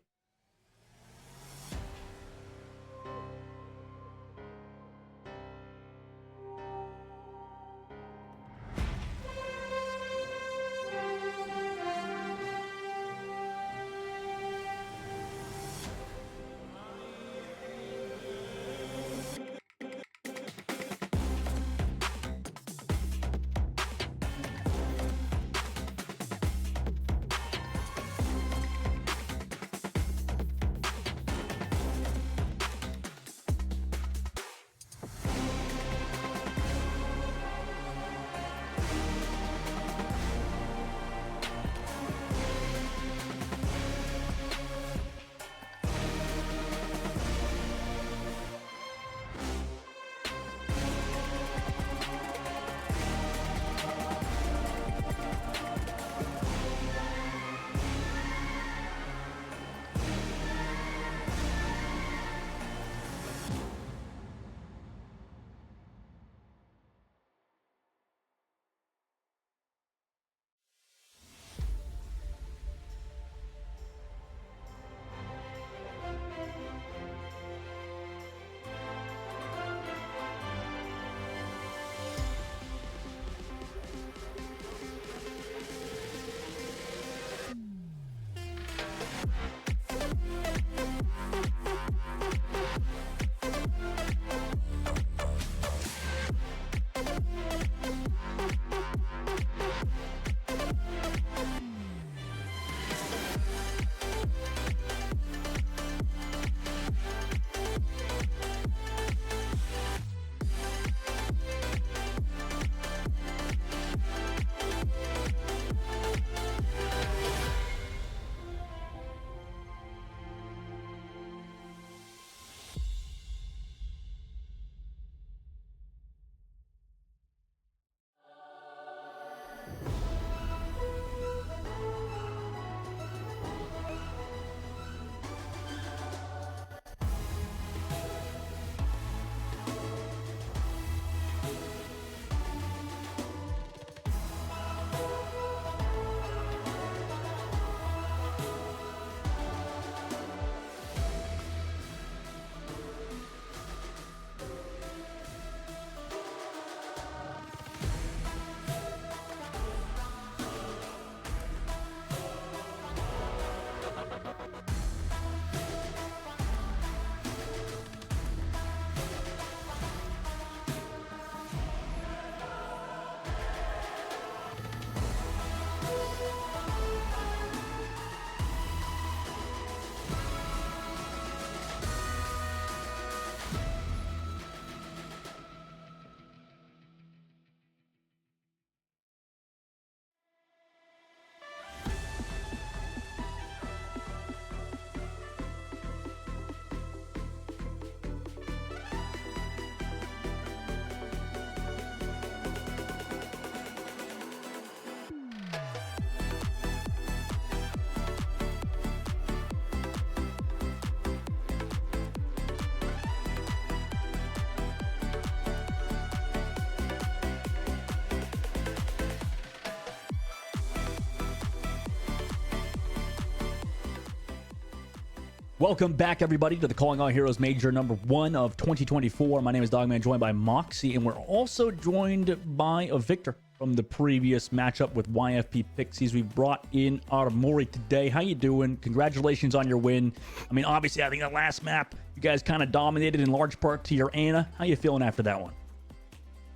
Welcome back, everybody, to the Calling All Heroes Major number 1 of 2024. My name is Dogman, joined by Moxie, and we're also joined by a victor from the previous matchup with YFP Pixies. We brought in Armori today. How you doing? Congratulations on your win. I mean, obviously, I think that last map, you guys kind of dominated in large part to your Ana. How you feeling after that one?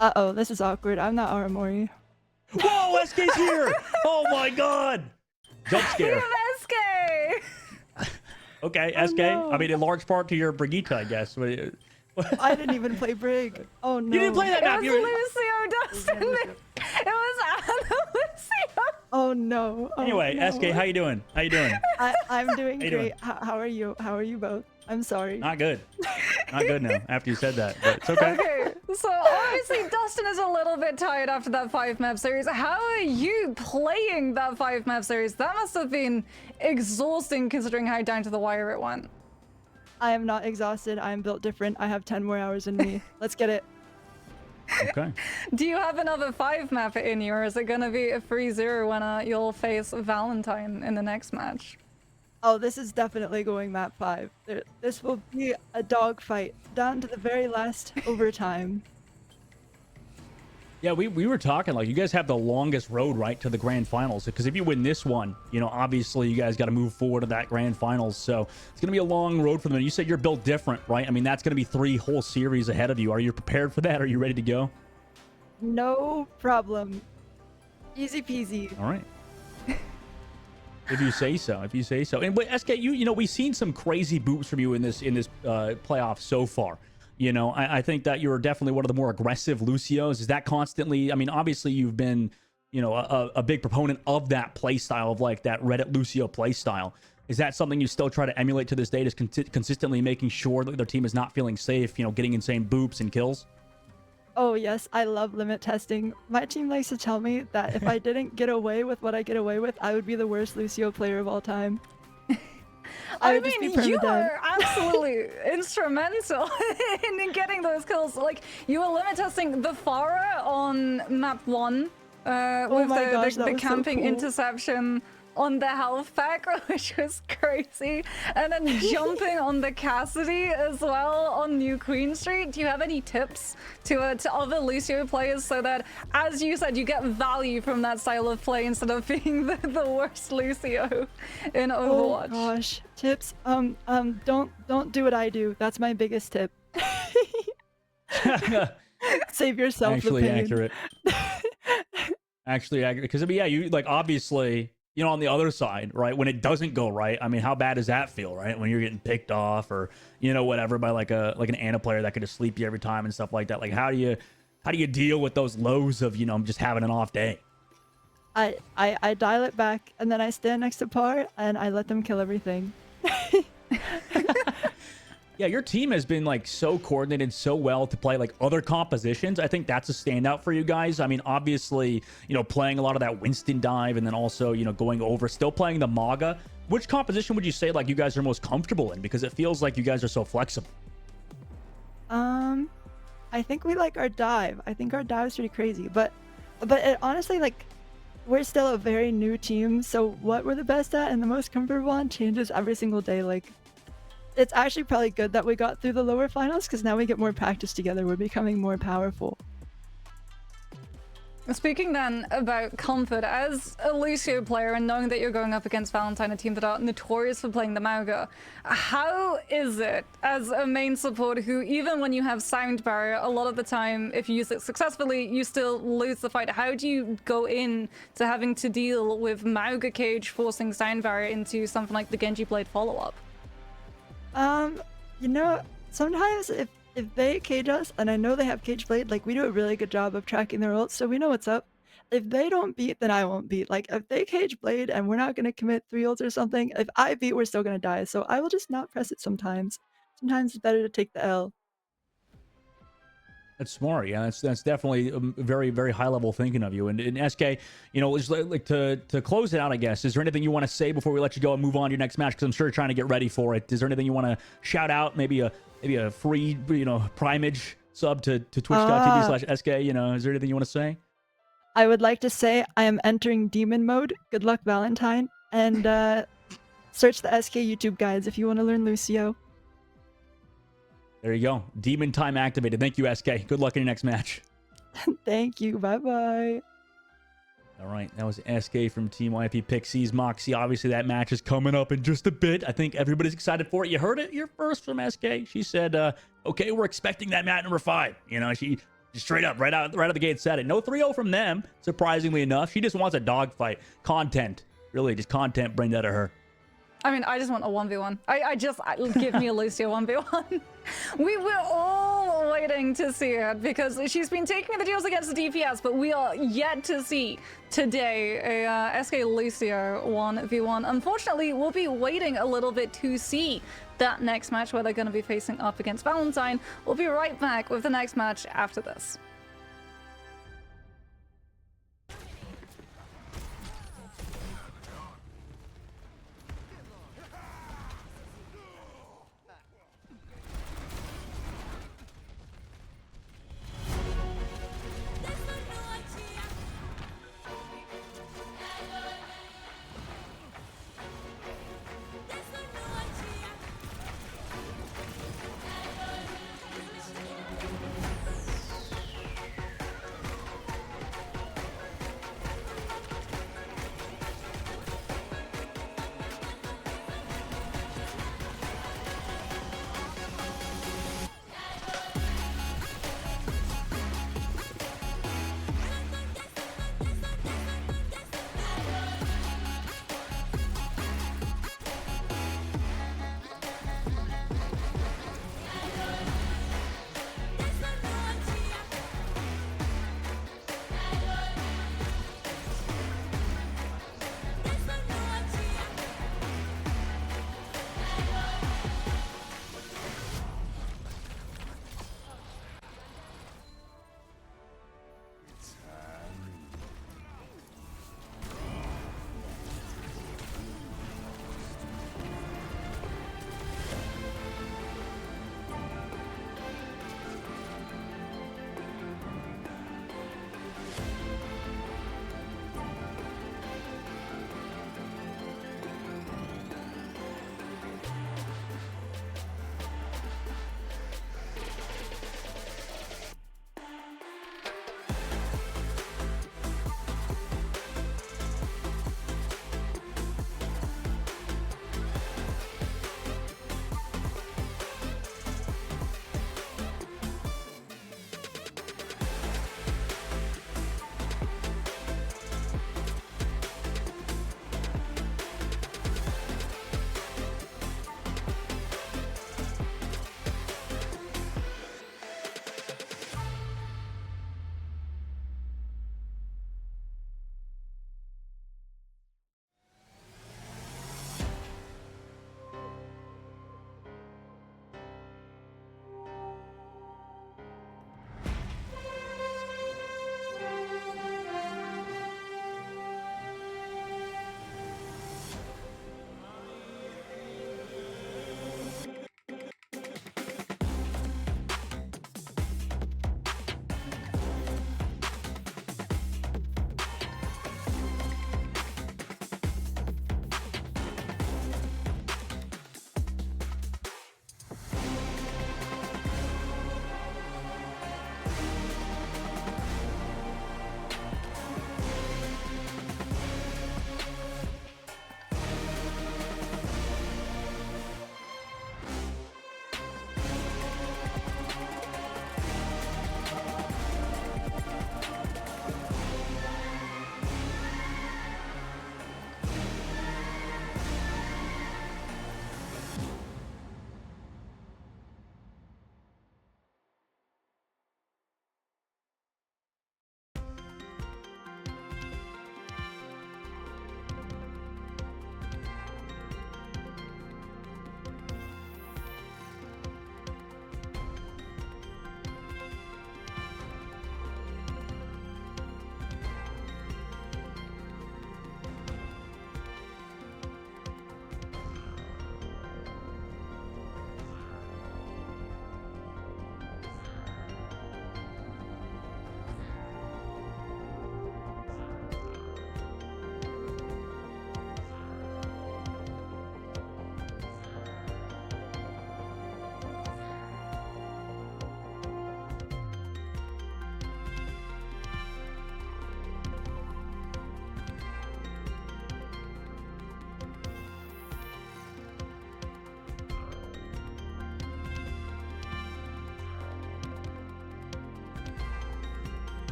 Uh-oh, this is awkward. I'm not Armori. Whoa, SK's here! Oh my god! Jump scare. SK! Okay, Oh, SK. no. I mean, in large part to your Brigitte, I guess. I didn't even play Brig. Oh no. You didn't play that It map. was You were... Lucio, Dustin. It was Anna Lucio. Oh no. Oh, Anyway, no. SK, how you doing? How you doing? I'm doing you great. doing? How are you? How are you both? I'm sorry. Not good. Not good now, after you said that, but it's okay. Okay, so obviously Dustin is a little bit tired after that 5-map series. How are you playing that 5-map series? That must have been exhausting considering how down to the wire it went. I am not exhausted. I am built different. I have 10 more hours in me. Let's get it. Okay. Do you have another 5-map in you, or is it going to be a 3-0 when you'll face Valentine in the next match? Oh, this is definitely going map 5. This will be a dogfight down to the very last overtime. Yeah, we were talking, like, you guys have the longest road, right, to the grand finals. Because if you win this one, you know, obviously you guys got to move forward to that grand finals. So it's going to be a long road for them. You said you're built different, right? I mean, that's going to be 3 whole series ahead of you. Are you prepared for that? Are you ready to go? No problem. Easy peasy. All right. If you say so, if you say so. And but SK, you know, we've seen some crazy boops from you in this playoff so far. You know, I think that you're definitely one of the more aggressive Lucios. Is that constantly? I mean, obviously you've been, you know, a big proponent of that play style, of like that Reddit Lucio play style. Is that something you still try to emulate to this day, just consistently making sure that their team is not feeling safe, you know, getting insane boops and kills? Oh yes, I love limit testing. My team likes to tell me that if I didn't get away with what I get away with, I would be the worst Lucio player of all time. I would just be mean, you permadead. are absolutely instrumental in getting those kills. Like, you were limit testing the Farah on map 1 with Oh my gosh, that the was so camping cool. interception on the health pack, which was crazy. And then jumping on the Cassidy as well on New Queen Street. Do you have any tips to other Lucio players so that, as you said, you get value from that style of play instead of being the worst Lucio in Overwatch? Oh gosh, tips. Don't do what I do. That's my biggest tip. Save yourself Actually the pain. accurate. Actually accurate. Because I mean, yeah, you like obviously, you know, on the other side, right? When it doesn't go right, I mean, how bad does that feel, right? When you're getting picked off or, you know, whatever by like an Ana player that could just sleep you every time and stuff like that. Like, how do you deal with those lows of, you know, just having an off day? I dial it back and then I stand next to Par and I let them kill everything. Yeah, your team has been like so coordinated so well to play like other compositions. I think that's a standout for you guys. I mean, obviously, you know, playing a lot of that Winston dive and then also, you know, going over, still playing the Maga. Which composition would you say like you guys are most comfortable in? Because it feels like you guys are so flexible. I think we like our dive. I think our dive's pretty crazy, but it, honestly, like, we're still a very new team, so what we're the best at and the most comfortable on changes every single day. Like, it's actually probably good that we got through the lower finals because now we get more practice together. We're becoming more powerful. Speaking then about comfort, as a Lucio player and knowing that you're going up against Valentine, a team that are notorious for playing the Mauga, how is it as a main support who, even when you have sound barrier, a lot of the time, if you use it successfully, you still lose the fight? How do you go in to having to deal with Mauga cage forcing sound barrier into something like the Genji Blade follow-up? You know, sometimes if they cage us, and I know they have cage blade, like, we do a really good job of tracking their ults, so we know what's up. If they don't beat, then I won't beat. Like, if they cage blade and we're not going to commit 3 ults or something, if I beat, we're still going to die. So I will just not press it sometimes. Sometimes it's better to take the L. That's smart. Yeah, that's definitely very, very high level thinking of you. And SK, you know, just like to close it out, I guess, is there anything you want to say before we let you go and move on to your next match? Because I'm sure you're trying to get ready for it. Is there anything you want to shout out? Maybe a free, you know, Primage sub to twitch.tv/SK. You know, is there anything you want to say? I would like to say I am entering demon mode. Good luck, Valentine. And search the SK YouTube guides if you want to learn Lucio. There you go. Demon time activated. Thank you, SK. Good luck in your next match. Thank you. Bye-bye. All right, that was SK from Team YP Pixies. Moxie, obviously that match is coming up in just a bit. I think everybody's excited for it. You heard it here first from SK. She said, okay, we're expecting that match number 5. You know, she just straight up, right out of the gate said it. No 3-0 from them, surprisingly enough. She just wants a dogfight. Content. Really, just content bring that to her. I mean, I just want a 1v1. Give me a Lucio 1v1. We were all waiting to see it because she's been taking the deals against the DPS, but we are yet to see today a SK Lucio 1v1. Unfortunately, we'll be waiting a little bit to see that next match where they're going to be facing up against Valentine. We'll be right back with the next match after this.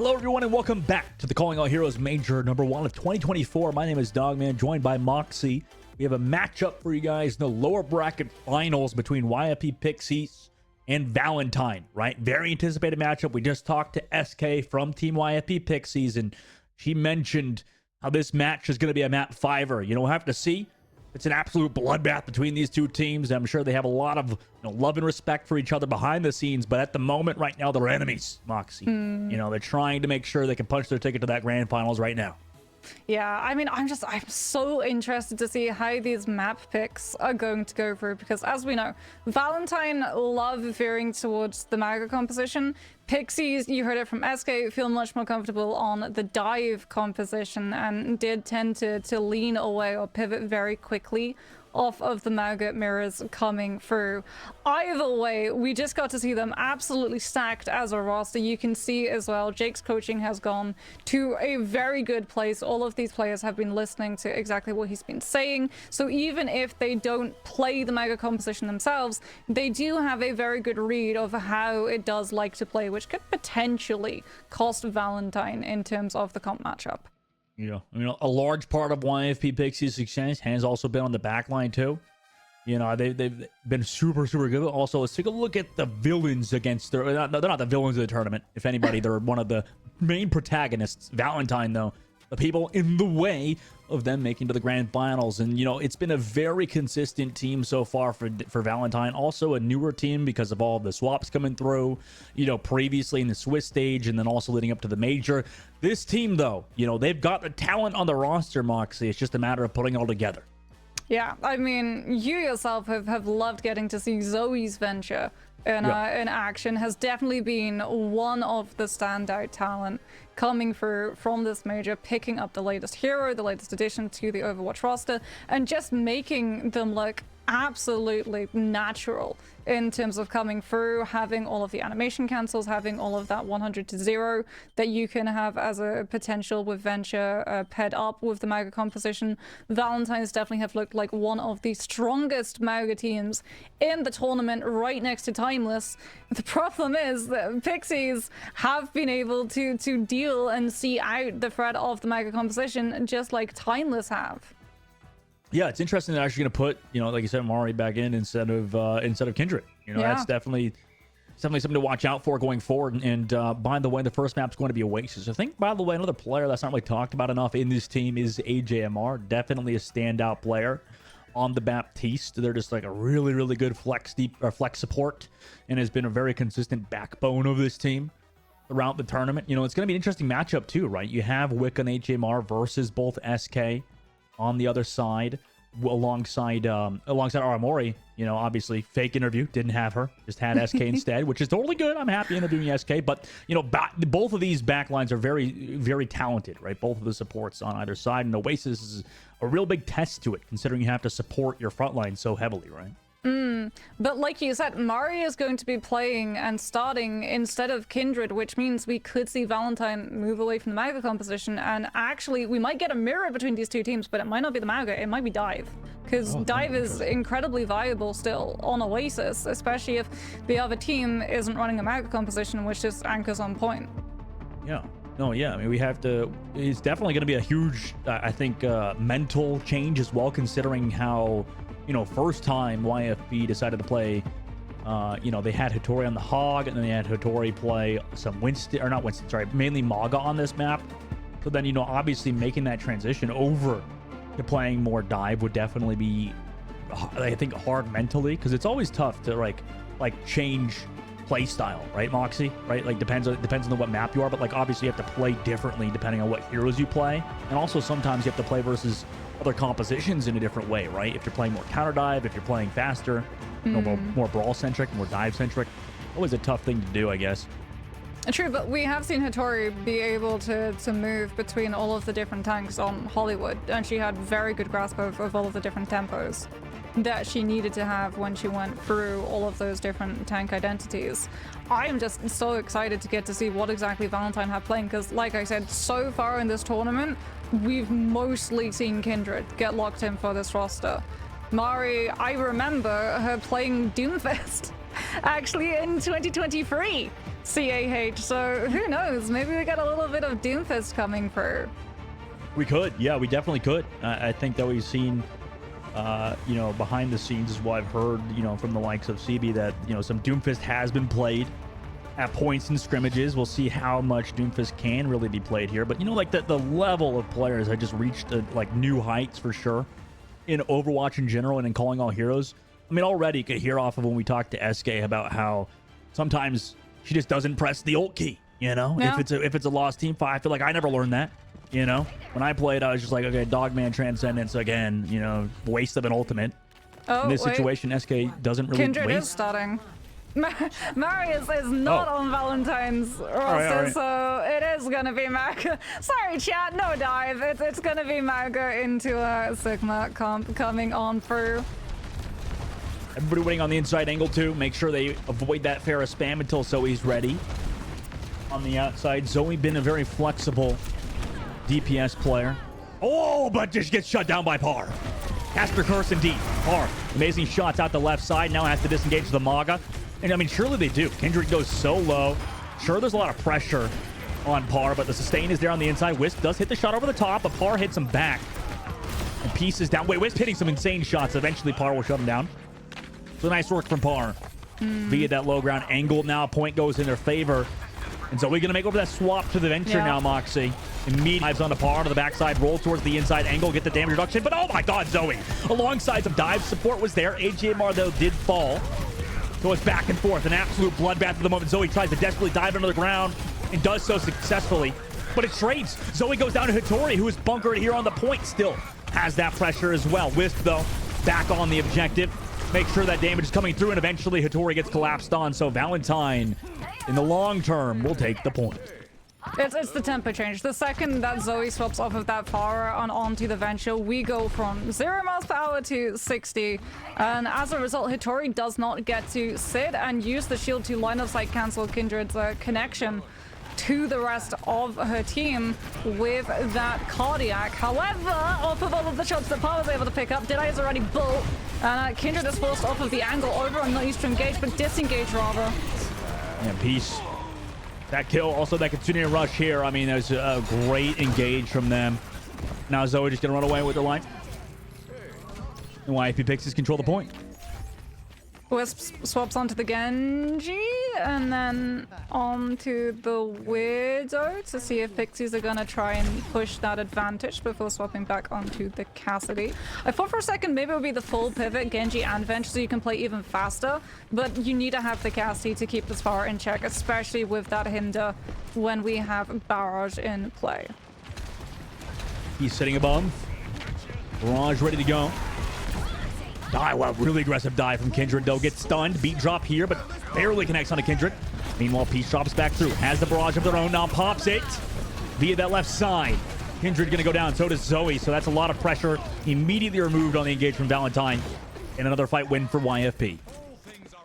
Hello, everyone, and welcome back to the Calling All Heroes Major #1 of 2024. My name is Dogman, joined by Moxie. We have a matchup for you guys in the lower bracket finals between YFP Pixies and Valentine, right? Very anticipated matchup. We just talked to SK from Team YFP Pixies, and she mentioned how this match is going to be a map fiver. You know, we'll have to see. It's an absolute bloodbath between these two teams. I'm sure they have a lot of love and respect for each other behind the scenes, but at the moment right now, they're enemies, Moxie. You know, they're trying to make sure they can punch their ticket to that grand finals right now. Yeah, I mean, I'm so interested to see how these map picks are going to go through, because as we know, Valentine love veering towards the Mauga composition. Pixies, you heard it from SK, feel much more comfortable on the dive composition and did tend to lean away or pivot very quickly off of the Mauga mirrors coming through. Either way, we just got to see them absolutely stacked as a roster. You can see as well, Jake's coaching has gone to a very good place. All of these players have been listening to exactly what he's been saying. So even if they don't play the Mauga composition themselves, they do have a very good read of how it does like to play, which could potentially cost Valentine in terms of the comp matchup. Yeah, a large part of YFP Pixie's success has also been on the back line too. You know, they've been super good. Also, let's take a look at the villains against their. They're not the villains of the tournament. If anybody, they're one of the main protagonists. Valentine, though, the people in the way of them making to the grand finals. And it's been a very consistent team so far for Valentine. Also a newer team because of all of the swaps coming through, previously in the Swiss stage and then also leading up to the major. This team, though, they've got the talent on the roster, Moxie. It's just a matter of putting it all together. Yeah, I mean, you yourself have loved getting to see Zoe's venture in action. Has definitely been one of the standout talent coming through from this major, picking up the latest hero, the latest addition to the Overwatch roster, and just making them look absolutely natural in terms of coming through, having all of the animation cancels, having all of that 100 to 0 that you can have as a potential with Venture paired up with the Mauga composition. Valentine's definitely have looked like one of the strongest Mauga teams in the tournament, right next to Timeless. The problem is that Pixies have been able to deal and see out the threat of the Mauga composition just like Timeless have. Yeah, it's interesting they're actually going to put, like you said, Mari back in instead of Kindred. That's definitely something to watch out for going forward. And by the way, the first map's going to be Oasis. I think, by the way, another player that's not really talked about enough in this team is AJMR. Definitely a standout player on the Baptiste. They're just like a really good flex support and has been a very consistent backbone of this team throughout the tournament. It's going to be an interesting matchup too, right? You have Wick and AJMR versus both SK on the other side, alongside Aramori. Obviously fake interview, didn't have her, just had SK instead, which is totally good. I'm happy interviewing SK, but both of these backlines are very talented, right? Both of the supports on either side, and Oasis is a real big test to it, considering you have to support your front line so heavily, right? But like you said, Mari is going to be playing and starting instead of Kindred, which means we could see Valentine move away from the Mauga composition, and actually we might get a mirror between these two teams, but it might not be the Mauga, it might be Dive, because Dive is incredibly viable still on Oasis, especially if the other team isn't running a Mauga composition, which just anchors on point. Yeah. No, yeah, I mean, we have to. It's definitely going to be a huge, I think, mental change as well, considering how, first time YFB decided to play, they had Hattori on the Hog, and then they had Hattori play some mainly Maga on this map. So then, obviously making that transition over to playing more Dive would definitely be, I think, hard mentally, because it's always tough to like change play style, right, Moxie? Right, like depends on what map you are, but like obviously you have to play differently depending on what heroes you play, and also sometimes you have to play versus other compositions in a different way, right? If you're playing more counter dive, if you're playing faster, more brawl centric, more dive centric, always a tough thing to do, I guess. True, but we have seen Hattori be able to move between all of the different tanks on Hollywood, and she had very good grasp of all of the different tempos that she needed to have when she went through all of those different tank identities. I am just so excited to get to see what exactly Valentine have playing, because like I said, so far in this tournament, we've mostly seen Kindred get locked in for this roster. Mari, I remember her playing Doomfist actually in 2023 CAH. So who knows? Maybe we got a little bit of Doomfist coming through. We could. Yeah, we definitely could. I think that we've seen, you know, behind the scenes is what I've heard, you know, from the likes of CB that, you know, some Doomfist has been played at points in scrimmages. We'll see how much Doomfist can really be played here. But, you know, like the level of players had just reached like new heights for sure in Overwatch in general and in Calling All Heroes. I mean, already you could hear off of when we talked to SK about how sometimes she just doesn't press the ult key, you know? Yeah. If it's a lost team fight, I feel like I never learned that, you know? When I played, I was just like, okay, Dogman Transcendence again, you know, waste of an ultimate. Oh, In this wait. situation, SK doesn't really Kindred is waste. starting. Marius is not Oh. on Valentine's roster, so it is gonna be Maga. Sorry, chat, no dive. It's gonna be Maga into a Sigma comp coming on through. Everybody waiting on the inside angle too. Make sure they avoid that Pharah spam until Zoe's ready. On the outside, Zoe been a very flexible DPS player. Oh, but just gets shut down by Par. Caster Curse indeed. Par, amazing shots out the left side. Now has to disengage the Maga. And I mean, surely they do. Kindred goes so low. Sure, there's a lot of pressure on Par, but the sustain is there on the inside. Wisp does hit the shot over the top, but Par hits him back. And Peace is down. Wait, Wisp hitting some insane shots. Eventually, Par will shut him down. So nice work from Par. Via that low ground angle. Now a point goes in their favor. And Zoe going to make over that swap to the Venture now, Moxie. Immediately dives onto Par to the backside, roll towards the inside angle, get the damage reduction. But oh my god, Zoe! Alongside some dive support was there. AJMR, though, did fall. So it's back and forth. An absolute bloodbath at the moment. Zoe tries to desperately dive into the ground and does so successfully. But it trades. Zoe goes down to Hattori, who is bunkered here on the point still. Has that pressure as well. Wisp, though, back on the objective. Make sure that damage is coming through, and eventually Hattori gets collapsed on. So Valentine, in the long term, will take the point. It's the tempo change. The second that Zoe swaps off of that Pharah and onto the Venture, we go from 0 miles per hour to 60. And as a result, Hattori does not get to sit and use the shield to line of sight cancel Kindred's connection to the rest of her team with that cardiac. However, off of all of the shots that Par was able to pick up, Deadeye is already built. Kindred is forced off of the angle over and not used to engage, but disengage rather. And Peace. That kill, also that continuing rush here. I mean, there's a great engage from them. Now Zoe just gonna run away with the line. And YFP Pixies control the point. Wisp swaps onto the Genji and then onto the Widow to see if Pixies are gonna try and push that advantage before swapping back onto the Cassidy. I thought for a second maybe it would be the full pivot, Genji and Venge, so you can play even faster, but you need to have the Cassidy to keep this far in check, especially with that hinder when we have Barrage in play. He's sitting above. Barrage ready to go. Die, wow, really aggressive dive from Kindred, though. Gets stunned. Beat drop here, but barely connects onto Kindred. Meanwhile, Peace drops back through. Has the barrage of their own. Now pops it via that left side. Kindred going to go down. So does Zoe. So that's a lot of pressure immediately removed on the engage from Valentine. And another fight win for YFP.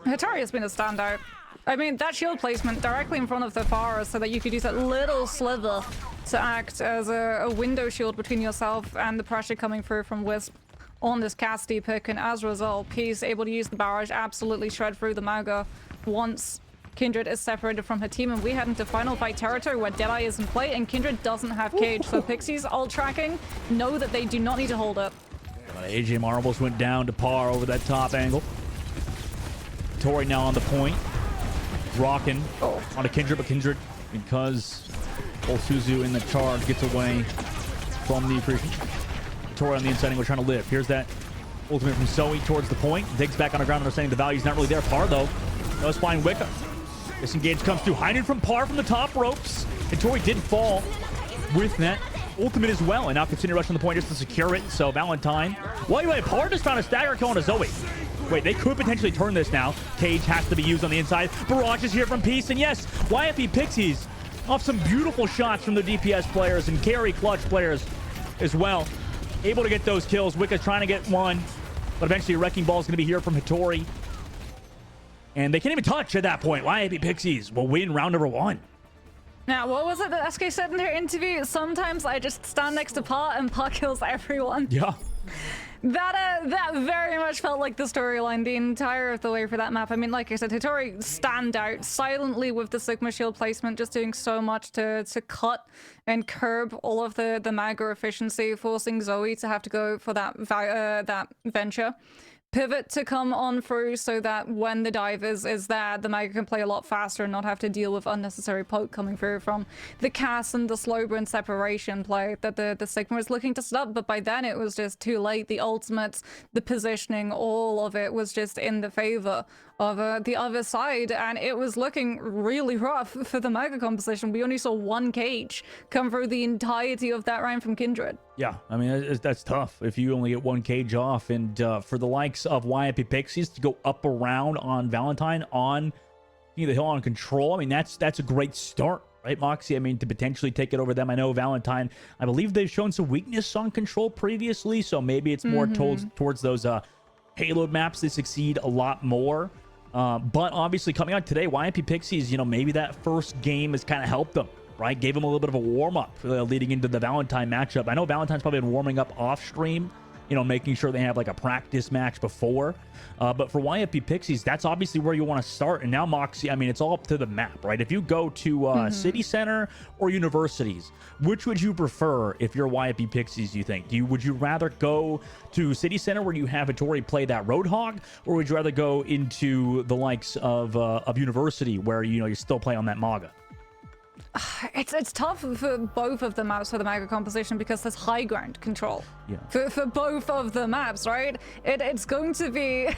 Hattori has been a standout. I mean, that shield placement directly in front of the Pharah so that you could use that little sliver to act as a window shield between yourself and the pressure coming through from Wisp on this Cassidy pick, and as a result, Peace able to use the barrage, absolutely shred through the Maga once Kindred is separated from her team, and we head into final fight territory where Deadeye is in play and Kindred doesn't have cage, so Pixies ult tracking know that they do not need to hold it. AJ Marbles went down to Par over that top angle. Tori now on the point. Rocking onto Kindred, but Kindred, because Suzu in the charge, gets away from the accretion. Tori on the inside, we're trying to live. Here's that ultimate from Zoe towards the point. Digs back on the ground, understanding the value's not really there. Par, though, does find Wicca. Disengage comes through. Hiding from Par from the top ropes. And Tori did fall with that ultimate as well. And now continue rushing the point just to secure it. So Valentine. Wait, Par just found a stagger kill on Zoe. Wait, they could potentially turn this now. Cage has to be used on the inside. Barrage is here from Peace. And yes, YFP Pixies off some beautiful shots from the DPS players and carry clutch players as well. Able to get those kills. Wicca's trying to get one, but eventually a Wrecking Ball is going to be here from Hattori. And they can't even touch at that point. YFP Pixies will win round number 1. Now, what was it that SK said in her interview? Sometimes I just stand next to Pa and Pa kills everyone. Yeah. That very much felt like the storyline the entire of the way for that map. I mean, like I said, Hitori stand out silently with the Sigma shield placement, just doing so much to cut and curb all of the Maga efficiency, forcing Zoe to have to go for that venture pivot to come on through so that when the dive is there, the Maga can play a lot faster and not have to deal with unnecessary poke coming through from the Cass and the slow burn separation play that the Sigma was looking to set up. But by then it was just too late. The ultimates, the positioning, all of it was just in the favor of the other side, and it was looking really rough for the Maga composition. We only saw one cage come through the entirety of that round from Kindred. Yeah, I mean, that's tough if you only get one cage off. And for the likes of YIP Pixies to go up around on Valentine on the hill on control, I mean, that's a great start, right, Moxie? I mean, to potentially take it over them. I know Valentine, I believe they've shown some weakness on control previously, so maybe it's more towards those Halo maps they succeed a lot more. But obviously coming out today, YIP Pixies, you know, maybe that first game has kind of helped them, right? Gave them a little bit of a warm-up leading into the Valentine matchup. I know Valentine's probably been warming up off-stream, you know, making sure they have like a practice match before. But for YIP Pixies, that's obviously where you want to start. And now Moxie, I mean, it's all up to the map, right? If you go to City Center or Universities, which would you prefer if you're YIP Pixies, you think? Would you rather go to City Center where you have Hitori play that Roadhog, or would you rather go into the likes of University where, you know, you still play on that Maga? It's tough for both of the maps for the Maga composition because there's high ground control. Yeah. For both of the maps, right? It's going to be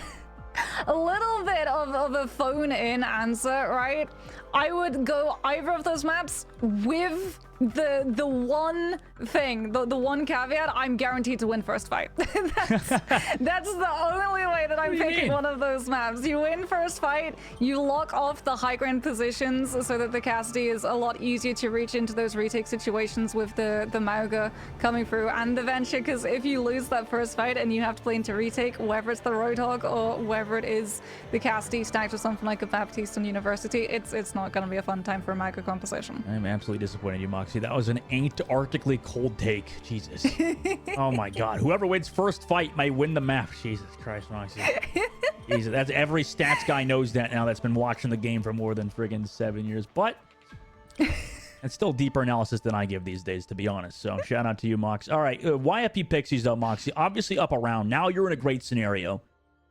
a little bit of a phone-in answer, right? I would go either of those maps with the one thing, the one caveat, I'm guaranteed to win first fight. that's the only way that I'm picking one of those maps. You win first fight, you lock off the high ground positions so that the Cassidy is a lot easier to reach into those retake situations with the Mauga coming through and the Venture, because if you lose that first fight and you have to play into retake, whether it's the Roadhog or whether it is the Cassidy stacked with something like a Baptiste on University, it's not going to be a fun time for a Mauga composition. I'm absolutely disappointed in you, Moxie. That was an Antarctically cold take. Jesus. Oh my God. Whoever wins first fight may win the map. Jesus Christ, Moxie. Jesus, that's every stats guy knows that now that's been watching the game for more than friggin' 7 years. But it's still deeper analysis than I give these days, to be honest. So shout out to you, Mox. All right, YIP Pixies though, Moxie, obviously up around. Now you're in a great scenario.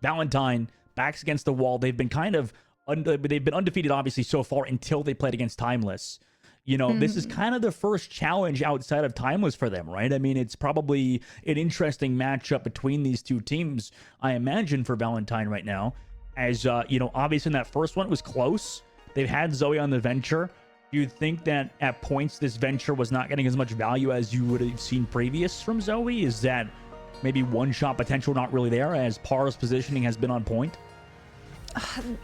Valentine backs against the wall. They've been kind of they've been undefeated obviously so far until they played against Timeless. You know, this is kind of the first challenge outside of Timeless for them, right? I mean, it's probably an interesting matchup between these two teams, I imagine, for Valentine right now. As, you know, obviously in that first one, it was close. They've had Zoe on the Venture. Do you think that at points this Venture was not getting as much value as you would have seen previous from Zoe? Is that maybe one-shot potential not really there as Par's positioning has been on point?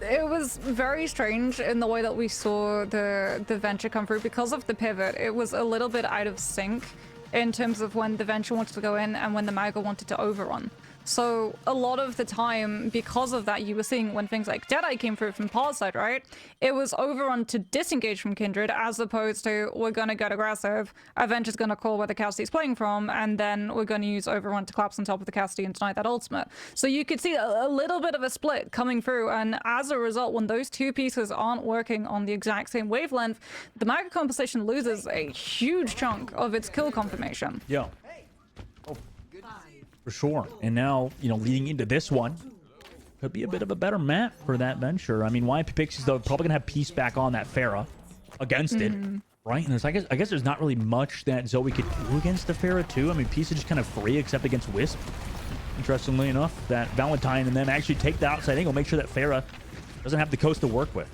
It was very strange in the way that we saw the Venture come through because of the pivot. It was a little bit out of sync in terms of when the Venture wanted to go in and when the Mauga wanted to overrun. So a lot of the time, because of that, you were seeing when things like Deadeye came through from Paul's side, right? It was overrun to disengage from Kindred as opposed to we're going to get aggressive, Aventure's going to call where the Cassidy's playing from, and then we're going to use overrun to collapse on top of the Cassidy and deny that ultimate. So you could see a little bit of a split coming through, and as a result, when those two pieces aren't working on the exact same wavelength, the Mauga composition loses a huge chunk of its kill confirmation. Yeah. For sure. And now, you know, leading into this one, could be a bit of a better map for that Venture. I mean, YIP Pixies, though, probably going to have Peace back on that Pharah against it, right? And there's, I guess there's not really much that Zoe could do against the Pharah, too. I mean, Peace is just kind of free, except against Wisp. Interestingly enough, that Valentine and them actually take the outside angle, make sure that Pharah doesn't have the coast to work with.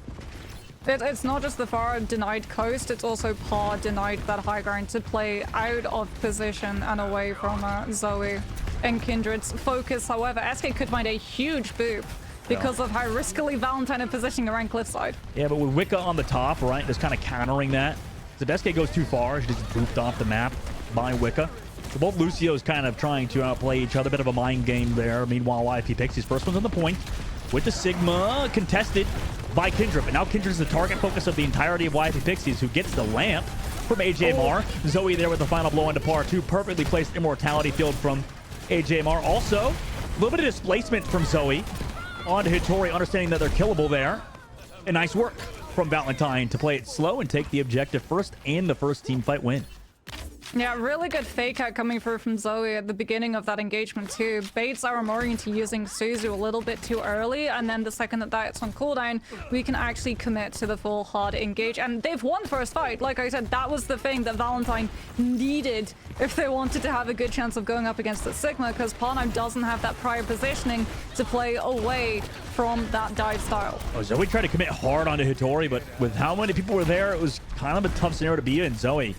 It's not just the Pharah denied coast, it's also Par denied that high ground to play out of position and away from Zoe and Kindred's focus. However, SK could find a huge boop because of how riskily Valentine is positioning around Cliffside. Yeah, but with Wicca on the top, right, just kind of countering that. If SK goes too far, she just booped off the map by Wicca. So both Lucio's kind of trying to outplay each other, bit of a mind game there. Meanwhile, YIP Pixies, first one's on the point with the Sigma contested by Kindred, but now Kindred's the target focus of the entirety of YIP Pixies, who gets the lamp from AJMR. Zoe there with the final blow into Par 2. Perfectly placed immortality field from AJMR also. A little bit of displacement from Zoe onto Hitori, understanding that they're killable there. And nice work from Valentine to play it slow and take the objective first and the first team fight win. Yeah, really good fake out coming through from Zoe at the beginning of that engagement too. Baits Aramori into using Suzu a little bit too early, and then the second that that's on cooldown, we can actually commit to the full hard engage. And they've won first fight. Like I said, that was the thing that Valentine needed if they wanted to have a good chance of going up against the Sigma, because Parnheim doesn't have that prior positioning to play away from that dive style. Oh, Zoe tried to commit hard onto Hitori, but with how many people were there, it was kind of a tough scenario to be in. Zoe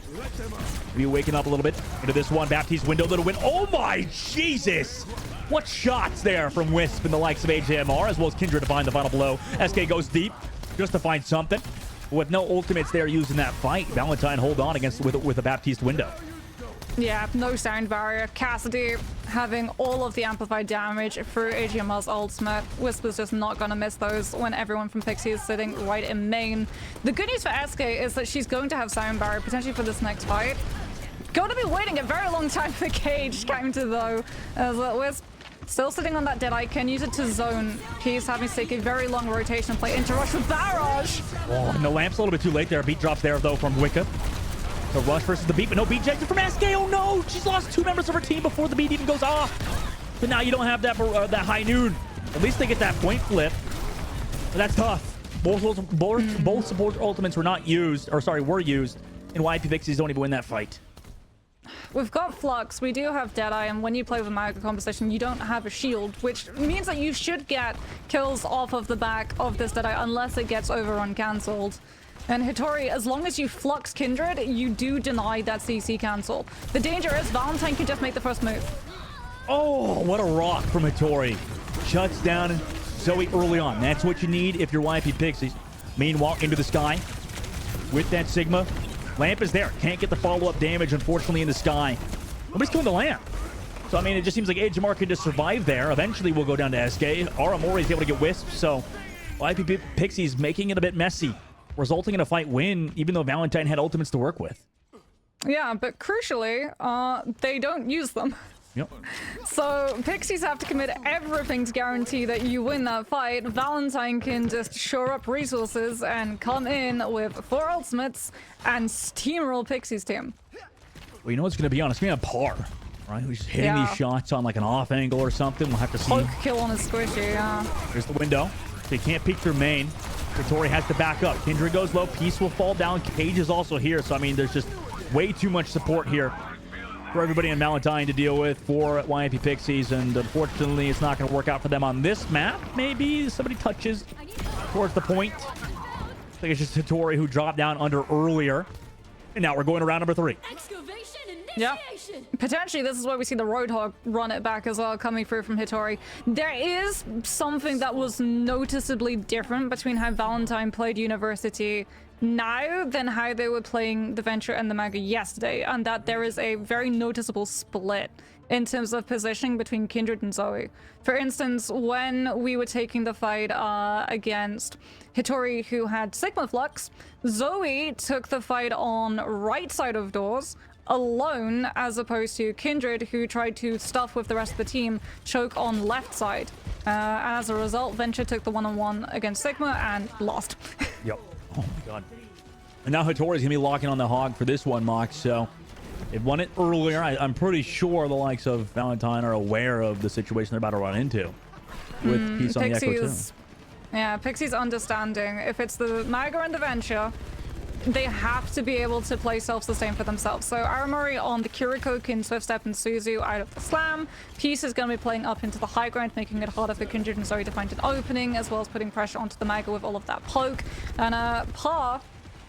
be waking up a little bit into this one. Baptiste window, little win. Oh my Jesus! What shots there from Wisp and the likes of AJMR, as well as Kindred to find the final blow. SK goes deep just to find something. With no ultimates there using that fight, Valentine hold on against with a Baptiste window. Yeah, no sound barrier. Cassidy having all of the amplified damage through AGMR's ultimate. Wisp is just not going to miss those when everyone from Pixie is sitting right in main. The good news for SK is that she's going to have sound barrier potentially for this next fight. Going to be waiting a very long time for CAH counter though, as Wisp still sitting on that Deadeye, can use it to zone. He's having to take a very long rotation play into rush with Barrage. Oh, and the lamp's a little bit too late there. Beat drops there though from Wicca. The rush versus the beat, but no beat ejected from SK. Oh no, she's lost 2 members of her team before the beat even goes off. But now you don't have that that high noon. At least they get that point flip. But that's tough. Both support ultimates were not used, or sorry, were used, and YP Pixies don't even win that fight. We've got Flux, we do have Deadeye, and when you play with Magic composition, you don't have a shield, which means that you should get kills off of the back of this Deadeye unless it gets overrun cancelled. And Hitori, as long as you Flux Kindred, you do deny that CC cancel. The danger is Valentine can just make the first move. Oh, what a rock from Hitori. Shuts down Zoe early on. That's what you need if you're YP Pixies. Meanwhile, into the sky with that Sigma. Lamp is there. Can't get the follow-up damage, unfortunately, in the sky. Nobody's killing the Lamp. So, I mean, it just seems like AJMR could just survive there. Eventually, we'll go down to SK. Aramori is able to get Wisp, so YP Pixies making it a bit messy, resulting in a fight win, even though Valentine had ultimates to work with. Yeah, but crucially, they don't use them. Yep. So Pixies have to commit everything to guarantee that you win that fight. Valentine can just shore up resources and come in with 4 ultimates and steamroll Pixie's team. Well, you know what's going to be on? It's going to be a par, right? We're just hitting these shots on like an off angle or something. We'll have to see. Poke kill on a squishy, yeah. Here's the window. They can't peek through main. Hitori has to back up. Kindred goes low. Peace will fall down. CAH is also here. So, I mean, there's just way too much support here for everybody in Valentine to deal with for YP Pixies. And unfortunately, it's not going to work out for them on this map. Maybe somebody touches towards the point. I think it's just Hitori who dropped down under earlier. And now we're going to round number 3. Yeah. Potentially, this is where we see the Roadhog run it back as well, coming through from Hitori. There is something that was noticeably different between how Valentine played University now than how they were playing the Venture and the Maga yesterday, and that there is a very noticeable split in terms of positioning between Kindred and Zoe. For instance, when we were taking the fight against Hitori, who had Sigma Flux, Zoe took the fight on right side of doors, alone, as opposed to Kindred, who tried to stuff with the rest of the team, choke on left side. As a result, Venture took the one-on-one against Sigma and lost. Yep. Oh my god. And now Hitori's gonna be locking on the hog for this one, Mox. So they've won it earlier. I'm pretty sure the likes of Valentine are aware of the situation they're about to run into with Peace on the Echo too. Yeah, Pixie's understanding. If it's the Maga and the Venture, they have to be able to play self-sustain for themselves. So Aramori on the Kiriko can Swift Step and Suzu out of the slam. Peace is going to be playing up into the high ground, making it harder for Kindred and Zoe to find an opening, as well as putting pressure onto the Maga with all of that poke. And Pa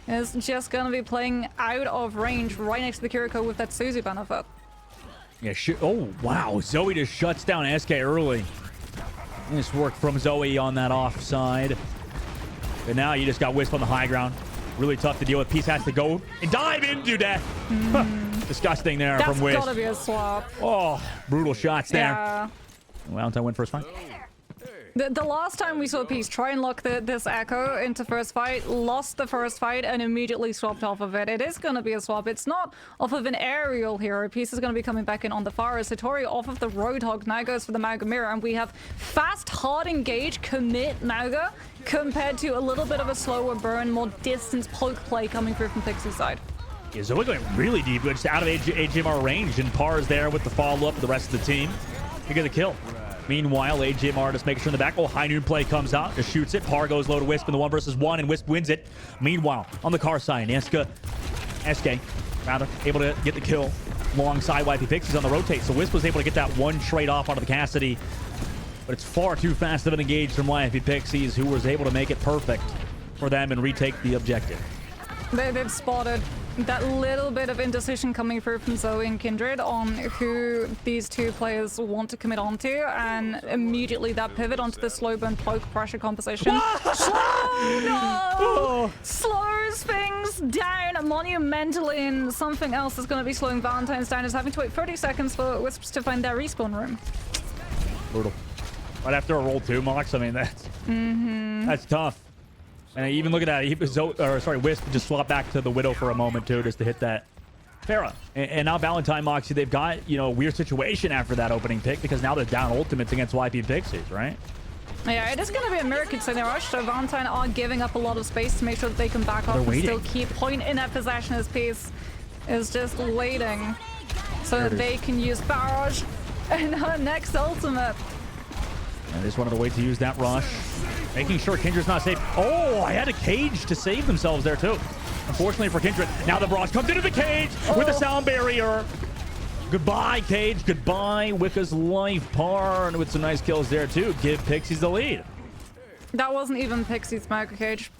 is just going to be playing out of range right next to the Kiriko with that Suzu benefit. Yeah, oh wow, Zoe just shuts down SK early. Nice work from Zoe on that offside. And now you just got Wisp on the high ground. Really tough to deal with. Peace has to go and dive into death. Disgusting there from Wisp. That's gotta be a swap. Oh, brutal shots there. Yeah. Valentine win first fight. The last time we saw Peace try and lock this Echo into first fight, lost the first fight, and immediately swapped off of it. It is going to be a swap. It's not off of an aerial hero. Peace is going to be coming back in on the far. Satori off of the Roadhog. Now goes for the Mauga Mirror, and we have fast, hard engage, commit Mauga, compared to a little bit of a slower burn, more distance poke play coming through from Pixie's side. Yeah, Zoe going really deep, just out of AJMR range, and Par is there with the follow-up of the rest of the team. He get the kill. Meanwhile, AJMR just making sure in the back. Oh, High Noon play comes out, just shoots it. Par goes low to Wisp in the 1v1, and Wisp wins it. Meanwhile, on the car side, SK, rather, able to get the kill alongside YP Pixies on the rotate. So Wisp was able to get that one trade off onto the Cassidy, but it's far too fast of an engage from YP Pixies, who was able to make it perfect for them and retake the objective. They've spotted that little bit of indecision coming through from Zoe and Kindred on who these two players want to commit onto, and immediately that pivot onto the slow burn poke pressure composition. Slows things down monumentally, and something else is going to be slowing Valentine's down is having to wait 30 seconds for Wisps to find their respawn room. Brutal. Right after a roll 2, Mox. I mean, that's tough. And even look at that. Wisp just swapped back to the Widow for a moment too, just to hit that Pharah. And now Valentine, Moxie, they've got, a weird situation after that opening pick, because now they're down ultimates against YP Pixies, right? Yeah, it is going to be a mirror kit in rush, so Valentine are giving up a lot of space to make sure that they can back off and still keep point in their possession as Peace is just waiting so that they can use Barrage in her next ultimate. And they just wanted to wait to use that rush. Making sure Kindred's not safe. Oh, I had a cage to save themselves there too. Unfortunately for Kindred. Now the barrage comes into the cage with a sound barrier. Goodbye, Cage. Goodbye, Wicca's life. Par, and with some nice kills there too. Give Pixies the lead. That wasn't even Pixie's Smoker Cage.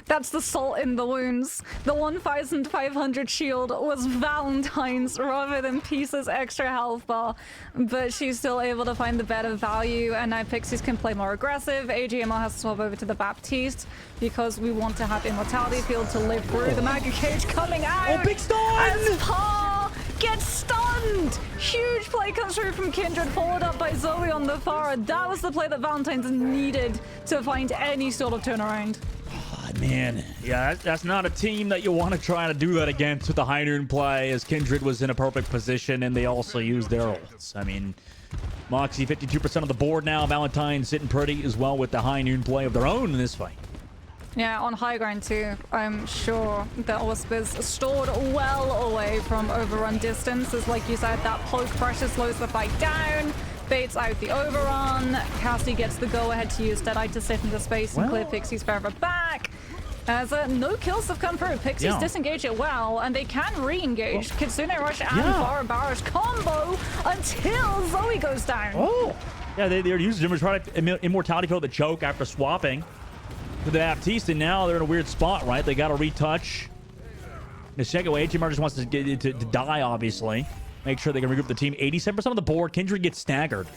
That's the salt in the wounds. The 1,500 shield was Valentine's rather than Peace's extra health bar, but she's still able to find the better value, and now Pixies can play more aggressive. AGMR has to swap over to the Baptiste because we want to have Immortality Field to live through. The Mega Cage coming out! Oh, big stun! As Par gets stunned! Huge play comes through from Kindred, followed up by Zoe on the far. That was the play that Valentine's needed to find any sort of turnaround. Man, yeah, that's not a team that you want to try to do that against with the High Noon play, as Kindred was in a perfect position, and they also used their ults. I mean, Moxie 52% of the board now. Valentine sitting pretty as well with the High Noon play of their own in this fight. Yeah, on high ground too. I'm sure that Wisp is stored well away from overrun distance, as like you said, that poke pressure slows the fight down. Baits out the overrun. Cassie gets the go-ahead to use Deadeye to sit into space and clear Pixies further back. As no kills have come through. Pixies disengage it well, and they can re-engage. Kitsune Rush and Far Barrage combo until Zoe goes down. Oh! Yeah, they're using Immortality Field to choke after swapping to the Baptiste, and now they're in a weird spot, right? They got to retouch. The second way, HMR just wants to get to die, obviously. Make sure they can regroup the team. 87% of the board. Kindred gets staggered.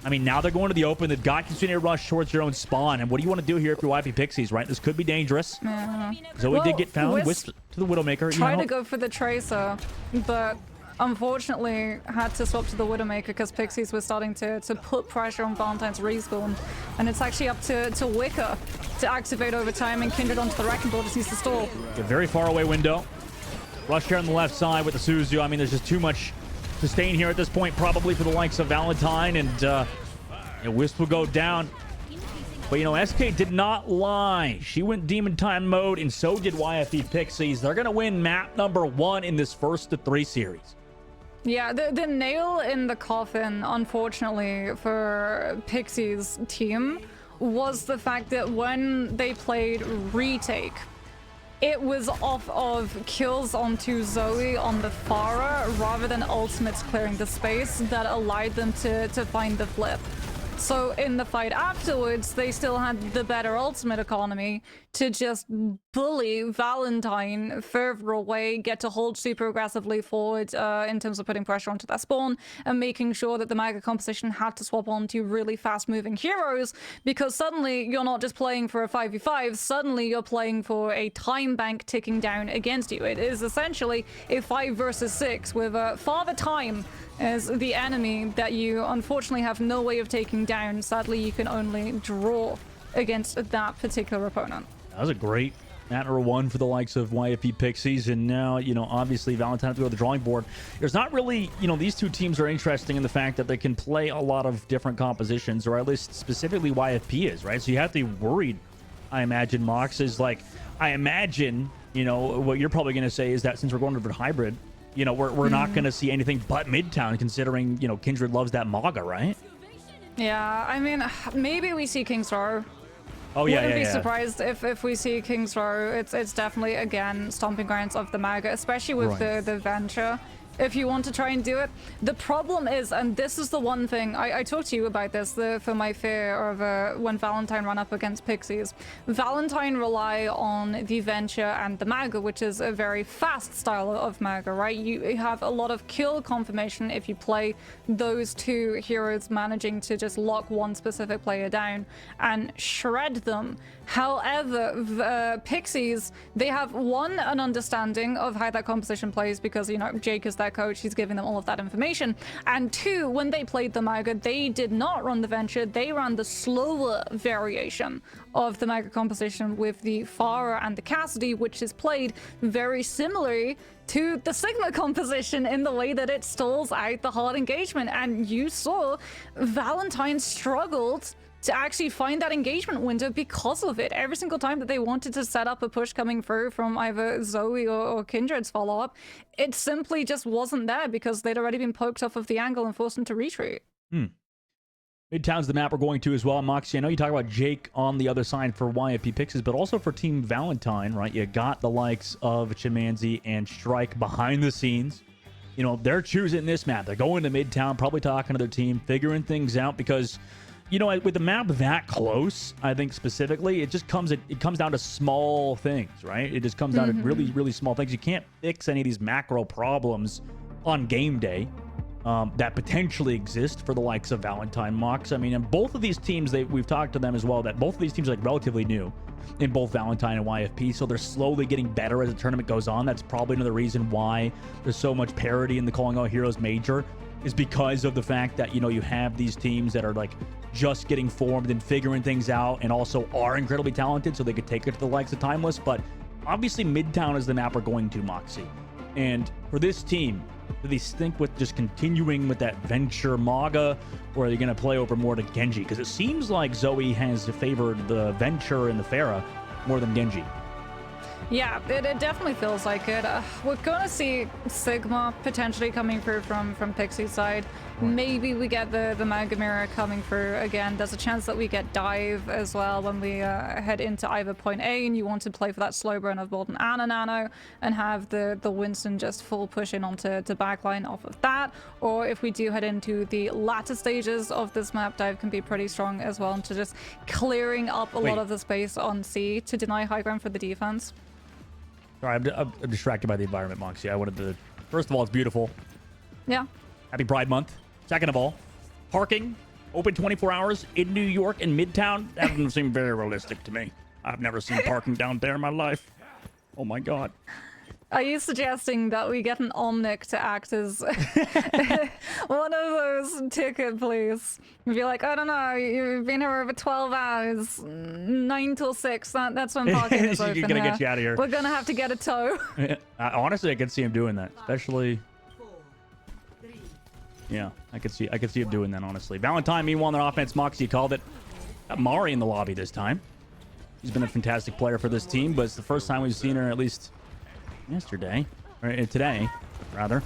I mean, now they're going to the open. They've got Kitsune Rush towards your own spawn. And what do you want to do here if you're YP Pixies, right? This could be dangerous. Zoe did get found. Wisp to the Widowmaker. Tried to go for the Tracer, but unfortunately had to swap to the Widowmaker because Pixies were starting to put pressure on Valentine's respawn. And it's actually up to Wicca to activate over time, and Kindred onto the Wrecking Ball just needs to stall. A very far away window. Rush here on the left side with the Suzu. I mean, there's just too much sustain here at this point, probably for the likes of Valentine, and Wisp will go down. But SK did not lie. She went Demon Time mode, and so did YFE Pixies. They're gonna win map number 1 in this 1-3 series. Yeah, the nail in the coffin, unfortunately, for Pixies' team was the fact that when they played Retake, it was off of kills onto Zoe on the Pharah rather than ultimates clearing the space that allowed them to find the flip. So in the fight afterwards, they still had the better ultimate economy to just bully Valentine further away, get to hold super aggressively forward in terms of putting pressure onto their spawn and making sure that the mega composition had to swap onto really fast moving heroes, because suddenly you're not just playing for a 5v5, suddenly you're playing for a time bank ticking down against you. It is essentially a 5 versus 6 with Father Time is the enemy that you unfortunately have no way of taking down. Sadly, you can only draw against that particular opponent. That was a great match number 1 for the likes of YFP Pixies, and now, you know, obviously Valentine has to go to the drawing board. There's not really, you know, these two teams are interesting in the fact that they can play a lot of different compositions, or at least specifically YFP is, right? So you have to be worried, I imagine, Mox, is like, I imagine, you know, what you're probably going to say is that since we're going over hybrid, you know, we're not going to see anything but Midtown, considering, you know, Kindred loves that Maga, right? Yeah, I mean, maybe we see King's Row. Oh, yeah, Wouldn't yeah, be yeah. surprised if we see King's Row. It's definitely, again, stomping grounds of the Maga, especially with the Venture. If you want to try and do it. The problem is, and this is the one thing, I talked to you about this, for my fear of when Valentine ran up against Pixies. Valentine rely on the Venture and the Maga, which is a very fast style of Maga, right? You have a lot of kill confirmation if you play those two heroes managing to just lock one specific player down and shred them. However, Pixies, they have an understanding of how that composition plays because, you know, Jake is their coach, he's giving them all of that information. And 2, when they played the Maga, they did not run the Venture, they ran the slower variation of the Maga composition with the Farah and the Cassidy, which is played very similarly to the Sigma composition in the way that it stalls out the hard engagement. And you saw Valentine struggled to actually find that engagement window because of it. Every single time that they wanted to set up a push coming through from either Zoe or Kindred's follow-up, it simply just wasn't there because they'd already been poked off of the angle and forced into retreat. Midtown's the map we're going to as well. Moxie, I know you talk about Jake on the other side for YFP Pixies, but also for Team Valentine, right? You got the likes of Chimanzi and Strike behind the scenes. You know, they're choosing this map. They're going to Midtown, probably talking to their team, figuring things out because, you know, with the map that close, I think specifically, it just comes down to small things, right? It just comes down to really, really small things. You can't fix any of these macro problems on game day that potentially exist for the likes of Valentine, Mox. I mean, and both of these teams, we've talked to them as well, that both of these teams are like relatively new in both Valentine and YFP, so they're slowly getting better as the tournament goes on. That's probably another reason why there's so much parity in the Calling All Heroes Major, is because of the fact that, you know, you have these teams that are like just getting formed and figuring things out and also are incredibly talented, so they could take it to the likes of Timeless. But obviously Midtown is the map we're going to, Moxie. And for this team, do they think with just continuing with that Venture Maga, or are they going to play over more to Genji? Because it seems like Zoe has favored the Venture and the Pharah more than Genji. Yeah, it definitely feels like it. We're going to see Sigma potentially coming through from Pixie's side. Maybe we get the Maga Mirror coming through again. There's a chance that we get Dive as well when we head into either point A and you want to play for that slow burn of Bolton and a Nano and have the Winston just full push in onto backline off of that. Or if we do head into the latter stages of this map, Dive can be pretty strong as well into just clearing up a lot of the space on C to deny high ground for the defense. Sorry, I'm distracted by the environment, Moxie. I wanted to... First of all, it's beautiful. Yeah. Happy Pride Month. Second of all, parking, open 24 hours in New York and Midtown. That doesn't seem very realistic to me. I've never seen parking down there in my life. Oh my God. Are you suggesting that we get an Omnic to act as one of those ticket police? We'd be like, I don't know, you've been here over 12 hours, 9 till 6, that's when parking is open. You're gonna get you out of here. We're gonna have to get a tow. Honestly, I could see him doing that, especially... Yeah, I could see him doing that, honestly. Valentine, meanwhile, on their offense, Moxie called it. Got Mari in the lobby this time. She's been a fantastic player for this team, but it's the first time we've seen her at least yesterday, or today, rather.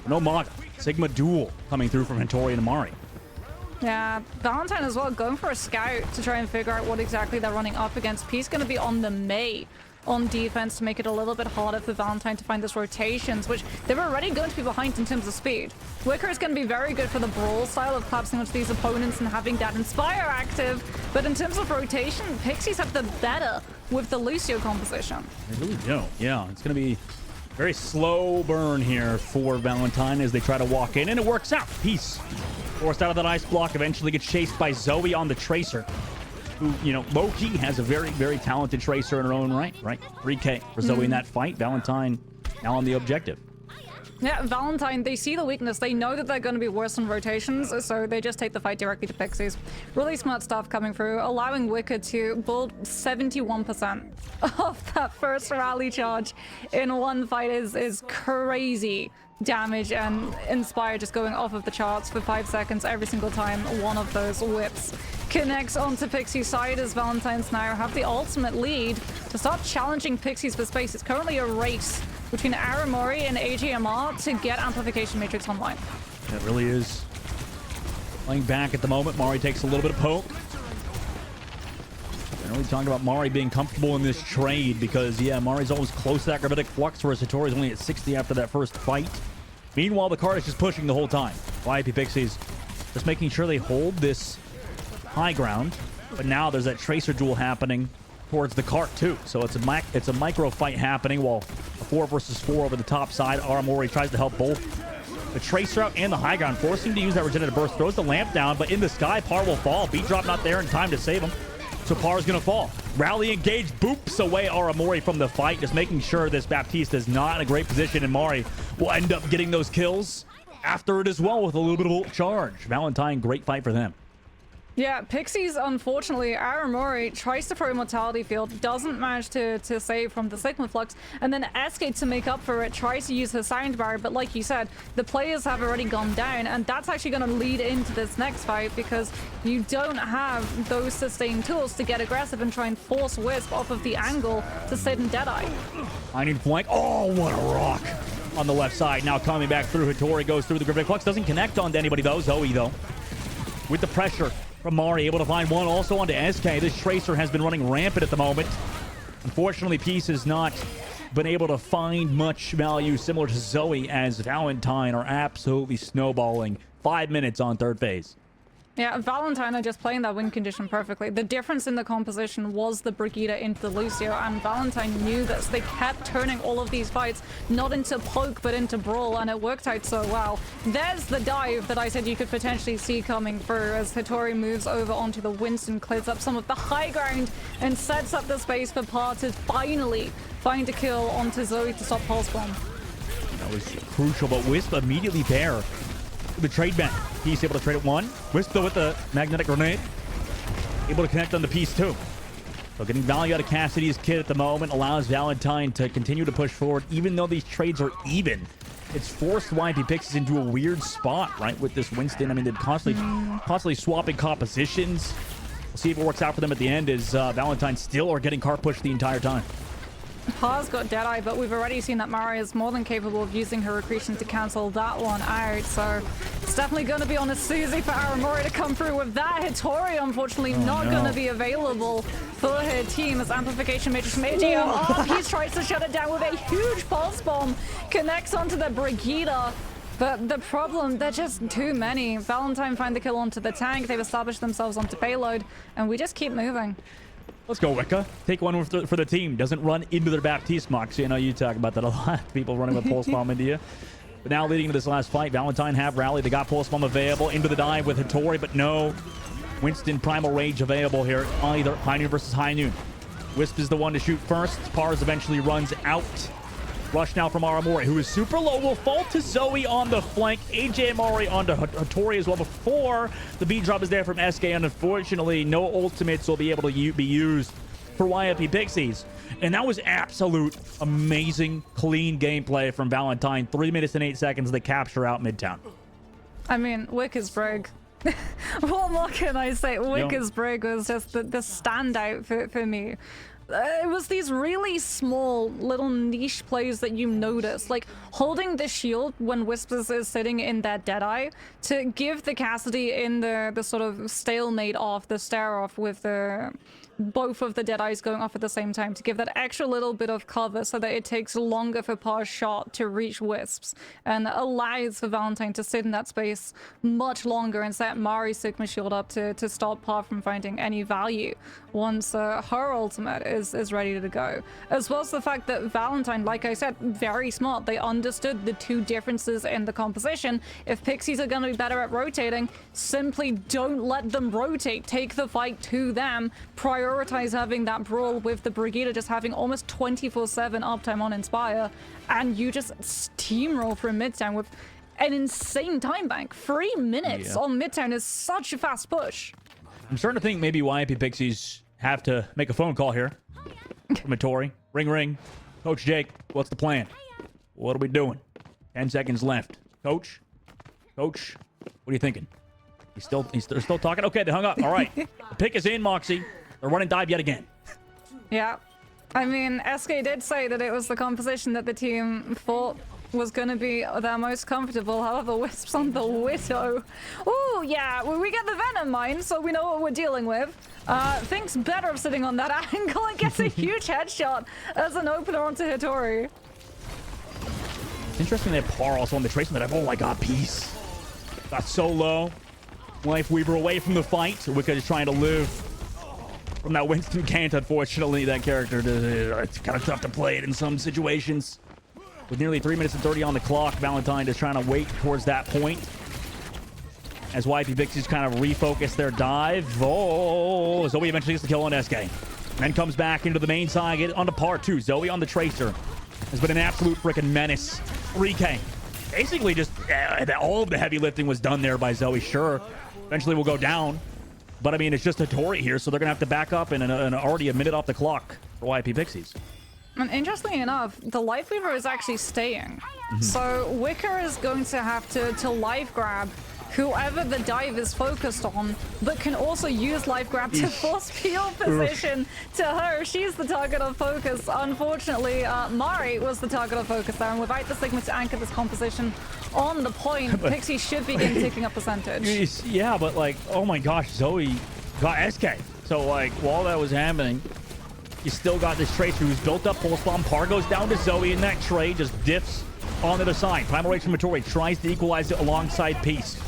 No Maga. Sigma duel coming through from Hentori and Amari. Yeah, Valentine as well, going for a scout to try and figure out what exactly they're running up against. P's going to be on the Mei on defense to make it a little bit harder for Valentine to find those rotations, which they're already going to be behind in terms of speed. Wicker is going to be very good for the brawl style of collapsing onto these opponents and having that Inspire active, but in terms of rotation, Pixies have the better with the Lucio composition. They really do. Yeah, it's going to be very slow burn here for Valentine as they try to walk in, and it works out. Peace. Forced out of that ice block, eventually gets chased by Zoe on the Tracer, who, you know, low-key has a very, very talented Tracer in her own right? 3K for Zoe in that fight. Valentine now on the objective. Yeah, Valentine, they see the weakness. They know that they're going to be worse on rotations, so they just take the fight directly to Pixies. Really smart stuff coming through, allowing Wicker to build 71% of that first rally charge in one fight is crazy damage, and Inspire just going off of the charts for 5 seconds every single time one of those whips connects onto Pixie's side, as Valentine's now have the ultimate lead to start challenging Pixies for space. It's currently a race between Aramori and AGMR to get Amplification Matrix online. It really is. Playing back at the moment, Mari takes a little bit of poke. And really talking about Mari being comfortable in this trade because, yeah, Mari's always close to that gravitic flux, whereas Hattori's only at 60 after that first fight. Meanwhile, the card is just pushing the whole time. YP Pixies just making sure they hold this high ground. But now there's that Tracer duel happening towards the cart too. So it's a micro fight happening while a 4 versus 4 over the top side. Aramori tries to help both the Tracer out and the high ground, forcing him to use that regenerative burst. Throws the lamp down, but in the sky, Par will fall. Beat drop not there in time to save him. So Par's gonna fall. Rally engage, boops away Aramori from the fight, just making sure this Baptiste is not in a great position, and Mari will end up getting those kills after it as well with a little bit of ult charge. Valentine, great fight for them. Yeah, Pixies, unfortunately, Aramori tries to throw Immortality Field, doesn't manage to save from the Sigma Flux, and then Escape to make up for it, tries to use her Sound Barrier, but like you said, the players have already gone down, and that's actually going to lead into this next fight because you don't have those sustained tools to get aggressive and try and force Wisp off of the angle to sit in Deadeye. I need flank. Oh, what a rock on the left side. Now coming back through, Hattori goes through the Gravitic Flux, doesn't connect onto anybody though. Zoe though, with the pressure from Mari, able to find one also onto SK. This Tracer has been running rampant at the moment. Unfortunately, Peace has not been able to find much value similar to Zoe, as Valentine are absolutely snowballing. 5 minutes on third phase. Yeah, Valentine are just playing that win condition perfectly. The difference in the composition was the Brigida into the Lucio, and Valentine knew this. They kept turning all of these fights not into poke but into brawl, and it worked out so well. There's the dive that I said you could potentially see coming through as Hattori moves over onto the Winston, clears up some of the high ground, and sets up the space for Par to finally find a kill onto Zoe to stop Pulse Bomb. That was crucial, but Wisp immediately there. The trade back. Peace able to trade at one. Wisp though with the magnetic grenade. Able to connect on the Piece too. So getting value out of Cassidy's kit at the moment allows Valentine to continue to push forward, even though these trades are even. It's forced YP Pixies into a weird spot, right, with this Winston. I mean, they're constantly swapping compositions. We'll see if it works out for them at the end, as Valentine still are getting car pushed the entire time. Par's got Deadeye, but we've already seen that Mari is more than capable of using her accretion to cancel that one out, so it's definitely going to be on a Susie for Aramori to come through with that. Hattori, unfortunately, not going to be available for her team as Amplification Matrix from AGMR. He tries to shut it down with a huge Pulse Bomb, connects onto the Brigida. But the problem, they're just too many. Valentine find the kill onto the tank, they've established themselves onto payload, and we just keep moving. Let's go, Wicca. Take one for the team. Doesn't run into their Baptiste Moxie. I know you talk about that a lot. People running with Pulse Bomb into you. But now leading to this last fight, Valentine have rallied. They got Pulse Bomb available into the dive with Hattori, but no Winston Primal Rage available here either. High Noon versus High Noon. Wisp is the one to shoot first. Pars eventually runs out. Rush now from Aramori, who is super low. Will fall to Zoe on the flank. AJ Amari onto Hattori as well before the beat drop is there from SK. And unfortunately, no ultimates will be able to be used for YFP Pixies. And that was absolute amazing, clean gameplay from Valentine. 3 minutes and 8 seconds, the capture out Midtown. I mean, Wicca's Brig. What more can I say? Wicca's Brig was just the standout for me. It was these really small little niche plays that you notice, like holding the shield when Whispers is sitting in that Deadeye to give the Cassidy in the sort of stalemate off, the stare off with the both of the Deadeyes going off at the same time to give that extra little bit of cover so that it takes longer for Par's shot to reach Wisps and allows for Valentine to sit in that space much longer and set Mari's Sigma shield up to stop Par from finding any value once her ultimate is ready to go. As well as the fact that Valentine, like I said, very smart. They understood the two differences in the composition. If Pixies are going to be better at rotating, simply don't let them rotate. Take the fight to them. Prioritize prioritize having that brawl with the Brigida just having almost 24/7 uptime on Inspire, and you just steamroll through Midtown with an insane time bank. 3 minutes on Midtown is such a fast push. I'm starting to think maybe YP Pixies have to make a phone call here. From Tori. Ring, ring. Coach Jake, what's the plan? What are we doing? 10 seconds left. Coach? Coach? What are you thinking? They're still talking? Okay, they hung up. All right. The pick is in, Moxie. They're running dive yet again. Yeah. I mean, SK did say that it was the composition that the team thought was going to be their most comfortable. However, Wisps on the Widow. Ooh, yeah, we get the Venom mine, so we know what we're dealing with. Thinks better of sitting on that angle and gets a huge headshot as an opener onto Hitori. Interesting that Par also on the trace. Oh my god, Peace. Got so low. Life Weaver away from the fight. Wicca is trying to live from that Winston can't, unfortunately. That character, it's kind of tough to play it in some situations. With nearly 3 minutes and 30 on the clock, Valentine is trying to wait towards that point. As YP Pixies kind of refocus their dive. Oh, Zoe eventually gets the kill on SK. Then comes back into the main side, get onto Par 2. Zoe on the Tracer has been an absolute freaking menace. 3K. Basically just all of the heavy lifting was done there by Zoe. Sure, eventually we'll go down. But I mean, it's just a Tori here, so they're going to have to back up in already a minute off the clock for YP Pixies. And interestingly enough, the Life Weaver is actually staying. So Wicker is going to have to life grab whoever the dive is focused on, but can also use life grab to force peel position to her. She's the target of focus. Unfortunately, Mari was the target of focus there, and without the Sigma to anchor this composition on the point, Pixie should begin taking up percentage. Yeah, but like, oh my gosh, Zoe got SK. So like, while that was happening, you still got this Tracer who's built up pulse bomb. Par goes down to Zoe in that trade, just diffs on the other side. Primal Rage from Matori tries to equalize it alongside Peace.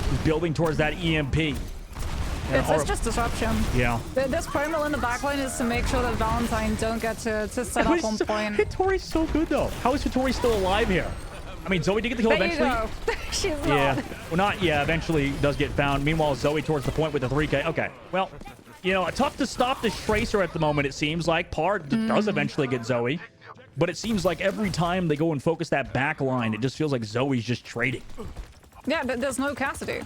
He's building towards that EMP. It's just disruption. Yeah. This Primal in the backline is to make sure that Valentine don't get to set up on point. Hitori's so good though. How is Hitori still alive here? I mean, Zoe did get the kill eventually. She's not. Yeah. Well, not, yeah, eventually does get found. Meanwhile, Zoe towards the point with the 3K. Okay. Well, you know, tough to stop this Tracer at the moment, it seems like. Par does eventually get Zoe. But it seems like every time they go and focus that back line, it just feels like Zoe's just trading. Yeah, there's no Cassidy.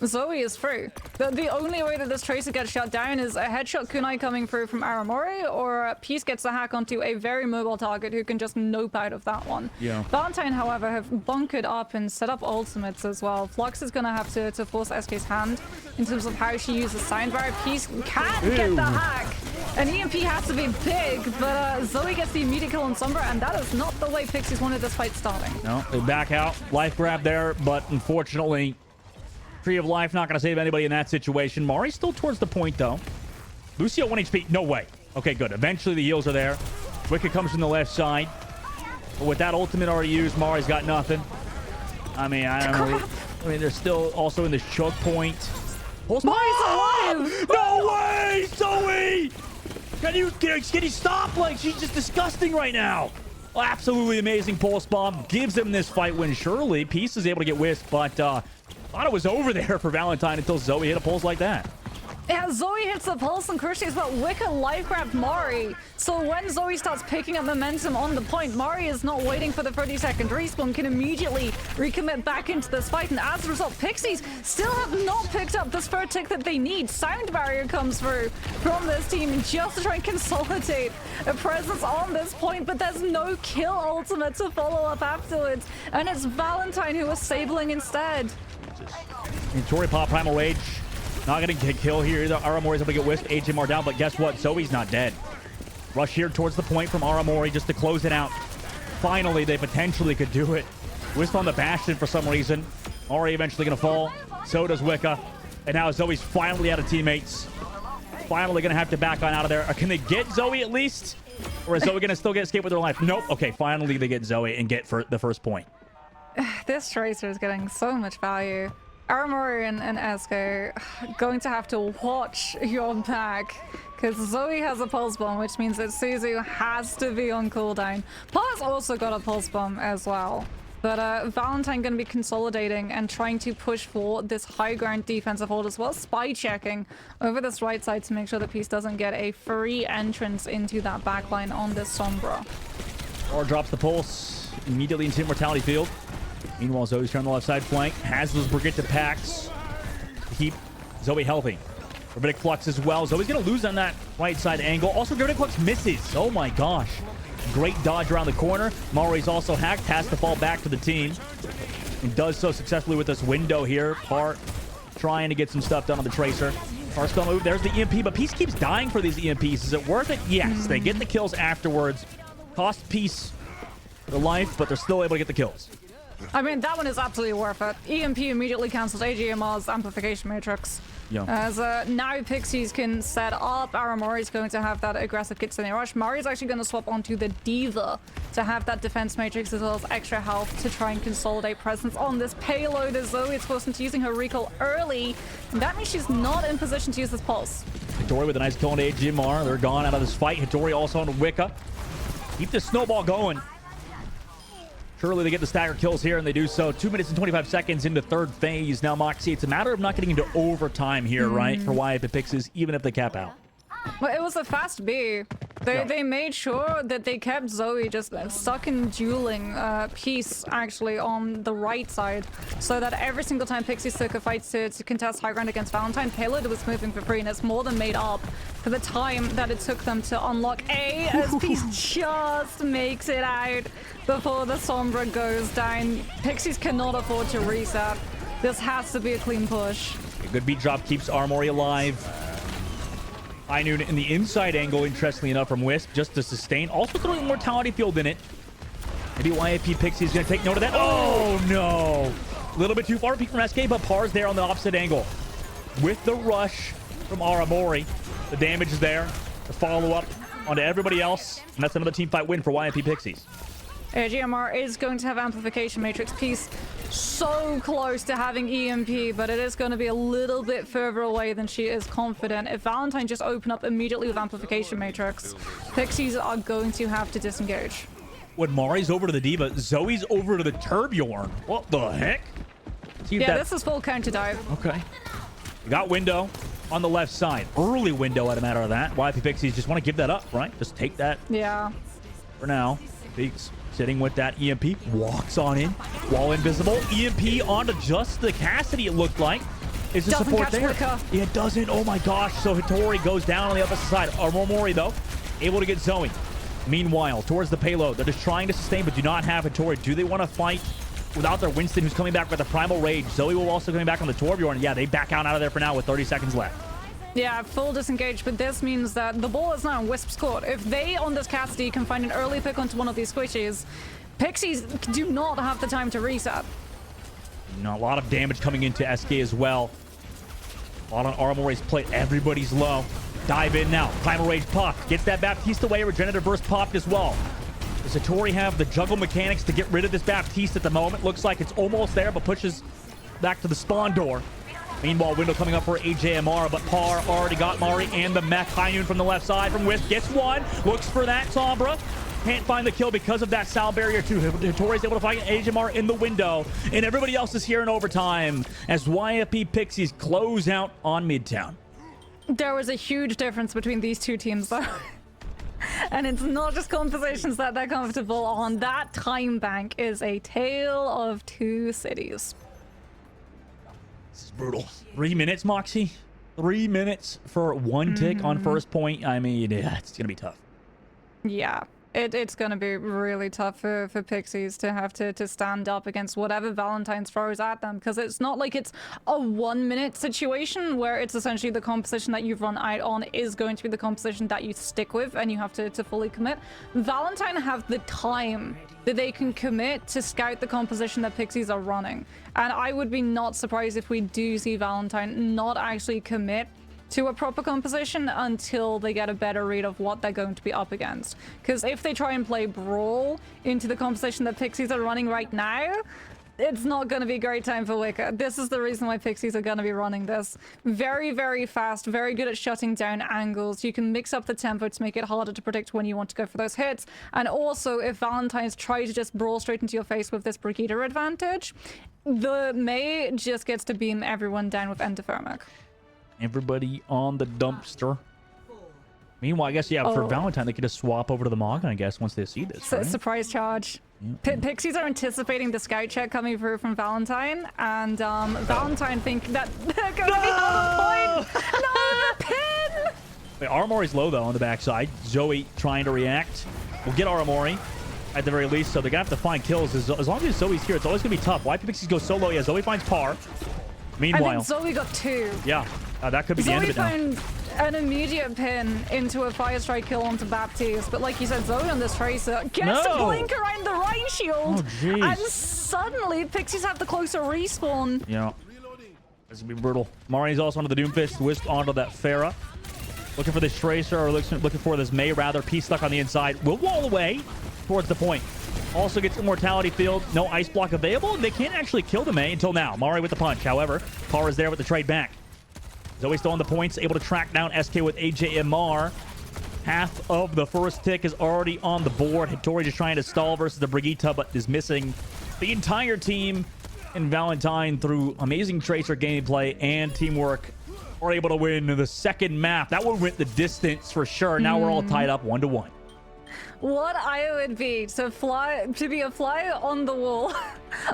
Zoe is free. The only way that this Tracer gets shut down is a headshot kunai coming through from Aramori, or Peace gets the hack onto a very mobile target who can just nope out of that one. Yeah. Valentine, however, have bunkered up and set up ultimates as well. Flux is going to have to force SK's hand in terms of how she uses Sound Barrier. Peace can get the hack. An EMP has to be big, but Zoe gets the immediate kill on Sombra, and that is not the way Pixies wanted this fight starting. No, they back out. Life grab there, but unfortunately, Tree of Life not going to save anybody in that situation. Mari's still towards the point, though. Lucio 1 HP. No way. Okay, good. Eventually, the heals are there. Wicked comes from the left side. But with that ultimate already used, Mari's got nothing. I mean, I don't know. I mean, they're still also in this choke point. Mari's alive! No way! Zoe! Can you stop? Like, she's just disgusting right now. Absolutely amazing pulse bomb. Gives them this fight win. Surely, Peace is able to get whisked, but thought it was over there for Valentine until Zoe hit a pulse like that. Yeah, Zoe hits the pulse and crucially, but Wicca life grabbed Mari. So when Zoe starts picking up momentum on the point, Mari is not waiting for the 30-second respawn, can immediately recommit back into this fight. And as a result, Pixies still have not picked up the spur tick that they need. Sound Barrier comes through from this team just to try and consolidate a presence on this point, but there's no kill ultimate to follow up afterwards. And it's Valentine who is sabling instead. Tori pop Primal Rage. Not going to get kill here either. Aramori is able to get whisked. HMR down, but guess what? Zoe's not dead. Rush here towards the point from Aramori just to close it out. Finally, they potentially could do it. Wisp on the Bastion for some reason. Ari eventually going to fall. So does Wicca. And now Zoe's finally out of teammates. Finally going to have to back on out of there. Can they get Zoe at least? Or is Zoe going to still get escape with her life? Nope. Okay, finally they get Zoe and get for the first point. This Tracer is getting so much value. Aramori and SK going to have to watch your back because Zoe has a pulse bomb, which means that Suzu has to be on cooldown. Pa's also got a pulse bomb as well. But Valentine going to be consolidating and trying to push for this high ground defensive hold as well. Spy checking over this right side to make sure that Peace doesn't get a free entrance into that backline on this Sombra. Or drops the pulse immediately into Immortality Field. Meanwhile, Zoe's here on the left side flank. Has those Brigitte packs to keep Zoe healthy. Gravitic Flux as well. Zoe's going to lose on that right side angle. Also, Gravitic Flux misses. Oh my gosh. Great dodge around the corner. Mari's also hacked. Has to fall back to the team. And does so successfully with this window here. Par trying to get some stuff done on the Tracer. Par spell move. There's the EMP, but Peace keeps dying for these EMPs. Is it worth it? Yes. They get the kills afterwards. Cost Peace their life, but they're still able to get the kills. I mean, that one is absolutely worth it. EMP immediately cancels AGMR's amplification matrix. Yeah. As now Pixies can set up. Aramori's going to have that aggressive Kitsune Rush. Mari's actually going to swap onto the Diva to have that defense matrix as well as extra health to try and consolidate presence on this payload as Zoe is forced into using her recall early. And that means she's not in position to use this pulse. Hitori with a nice kill on AGMR. They're gone out of this fight. Hitori also on Wicca. Keep this snowball going. Surely they get the stagger kills here, and they do so. 2 minutes and 25 seconds into third phase. Now, Moxie, it's a matter of not getting into overtime here, right? For YP Pixies, even if they cap out. Well, it was a fast B. They made sure that they kept Zoe just stuck in dueling Peace, actually, on the right side. So that every single time Pixies took a fight to contest high ground against Valentine, Payload was moving for free, and it's more than made up for the time that it took them to unlock A, as Peace just makes it out before the Sombra goes down. Pixies cannot afford to reset. This has to be a clean push. A good beat drop keeps Armory alive. High noon in the inside angle, interestingly enough, from Wisp, just to sustain. Also throwing Mortality Field in it. Maybe YAP Pixie is going to take note of that. Oh, no. A little bit too far peek from SK, but Par's there on the opposite angle. With the rush from Aramori, the damage is there. The follow-up onto everybody else. And that's another team fight win for YAP Pixies. GMR is going to have Amplification Matrix. Peace so close to having EMP, but it is going to be a little bit further away than she is confident. If Valentine just open up immediately with Amplification Matrix, Pixies are going to have to disengage. When Mari's over to the Diva, Zoe's over to the Turbulent. What the heck? Yeah, this is full counter dive. Okay. We got window on the left side. Early window, at a matter of that. YP Pixies just want to give that up, right? Just take that. Yeah. For now. Peaks sitting with that EMP. Walks on in. Wall invisible. EMP onto just the Cassidy, it looked like. Is the support there? Wicca. Yeah, it doesn't. Oh my gosh. So Hitori goes down on the opposite side. Armori, though, able to get Zoe. Meanwhile, towards the payload. They're just trying to sustain, but do not have Hitori. Do they want to fight without their Winston, who's coming back with a Primal Rage? Zoe will also coming back on the Torbjorn. Yeah, they back out of there for now with 30 seconds left. Yeah, full disengage, but this means that the ball is now in Wisp's court. If they, on this Cassidy, can find an early pick onto one of these squishies, Pixies do not have the time to reset. A lot of damage coming into SK as well. A lot on Armori's plate. Everybody's low. Dive in now. Primal Rage popped. Gets that Baptiste away. Regenerative Burst popped as well. Does Hitori have the juggle mechanics to get rid of this Baptiste at the moment? Looks like it's almost there, but pushes back to the spawn door. Meanwhile, window coming up for AJMR, but Par already got Mari and the mech. High noon from the left side from Wisp. Gets one. Looks for that Sombra. Can't find the kill because of that Sal barrier too. Hitori's able to find AJMR in the window. And everybody else is here in overtime as YFP Pixies close out on Midtown. There was a huge difference between these two teams though. And it's not just compositions that they're comfortable on. That time bank is a tale of two cities. This is brutal. 3 minutes, Moxie. 3 minutes for one tick on first point. I mean, yeah, it's going to be tough. Yeah, it's going to be really tough for Pixies to have to stand up against whatever Valentine throws at them, because it's not like it's a 1 minute situation where it's essentially the composition that you've run out on is going to be the composition that you stick with and you have to fully commit. Valentine have the time that they can commit to scout the composition that Pixies are running. And I would be not surprised if we do see Valentine not actually commit to a proper composition until they get a better read of what they're going to be up against. Because if they try and play Brawl into the composition that Pixies are running right now, it's not going to be a great time for Wicker. This is the reason why Pixies are going to be running this. Very, very fast, very good at shutting down angles. You can mix up the tempo to make it harder to predict when you want to go for those hits. And also, if Valentine's try to just brawl straight into your face with this Brigitte advantage, the Mei just gets to beam everyone down with Endothermic. Everybody on the dumpster. Meanwhile, I guess, yeah, for Valentine, they could just swap over to the Mog, I guess, once they see this, right? Surprise charge. Pixies are anticipating the scout check coming through from Valentine, and Valentine think that they're going to be on the point. No, the pin! Wait, Aramori's low, though, on the backside. Zoe trying to react. We'll get Aramori at the very least, so they're going to have to find kills. As long as Zoe's here, it's always going to be tough. Why Pixies go so low? Yeah, Zoe finds Par. Meanwhile... I think Zoe got 2. Yeah, that could be the end of it now. Zoe found an immediate pin into a Fire Strike kill onto Baptiste, but like you said, Zoe on this Tracer gets to blink around the right shield, and suddenly Pixies have the closer respawn. Yeah, this would be brutal. Mari's also onto the Doomfist, Wisp onto that Pharah. Looking for this Tracer, or looking for this Mei, rather. P stuck on the inside. Will wall away towards the point. Also gets Immortality Field. No Ice Block available. They can't actually kill the Mei until now. Mari with the punch. However, Par is there with the trade back. Zoe still on the points, able to track down SK with AJMR. Half of the first tick is already on the board. Hattori just trying to stall versus the Brigitte, but is missing the entire team. And Valentine, through amazing Tracer gameplay and teamwork, are able to win the second map. That one went the distance for sure. Now we're all tied up 1-1. What I would be to be a fly on the wall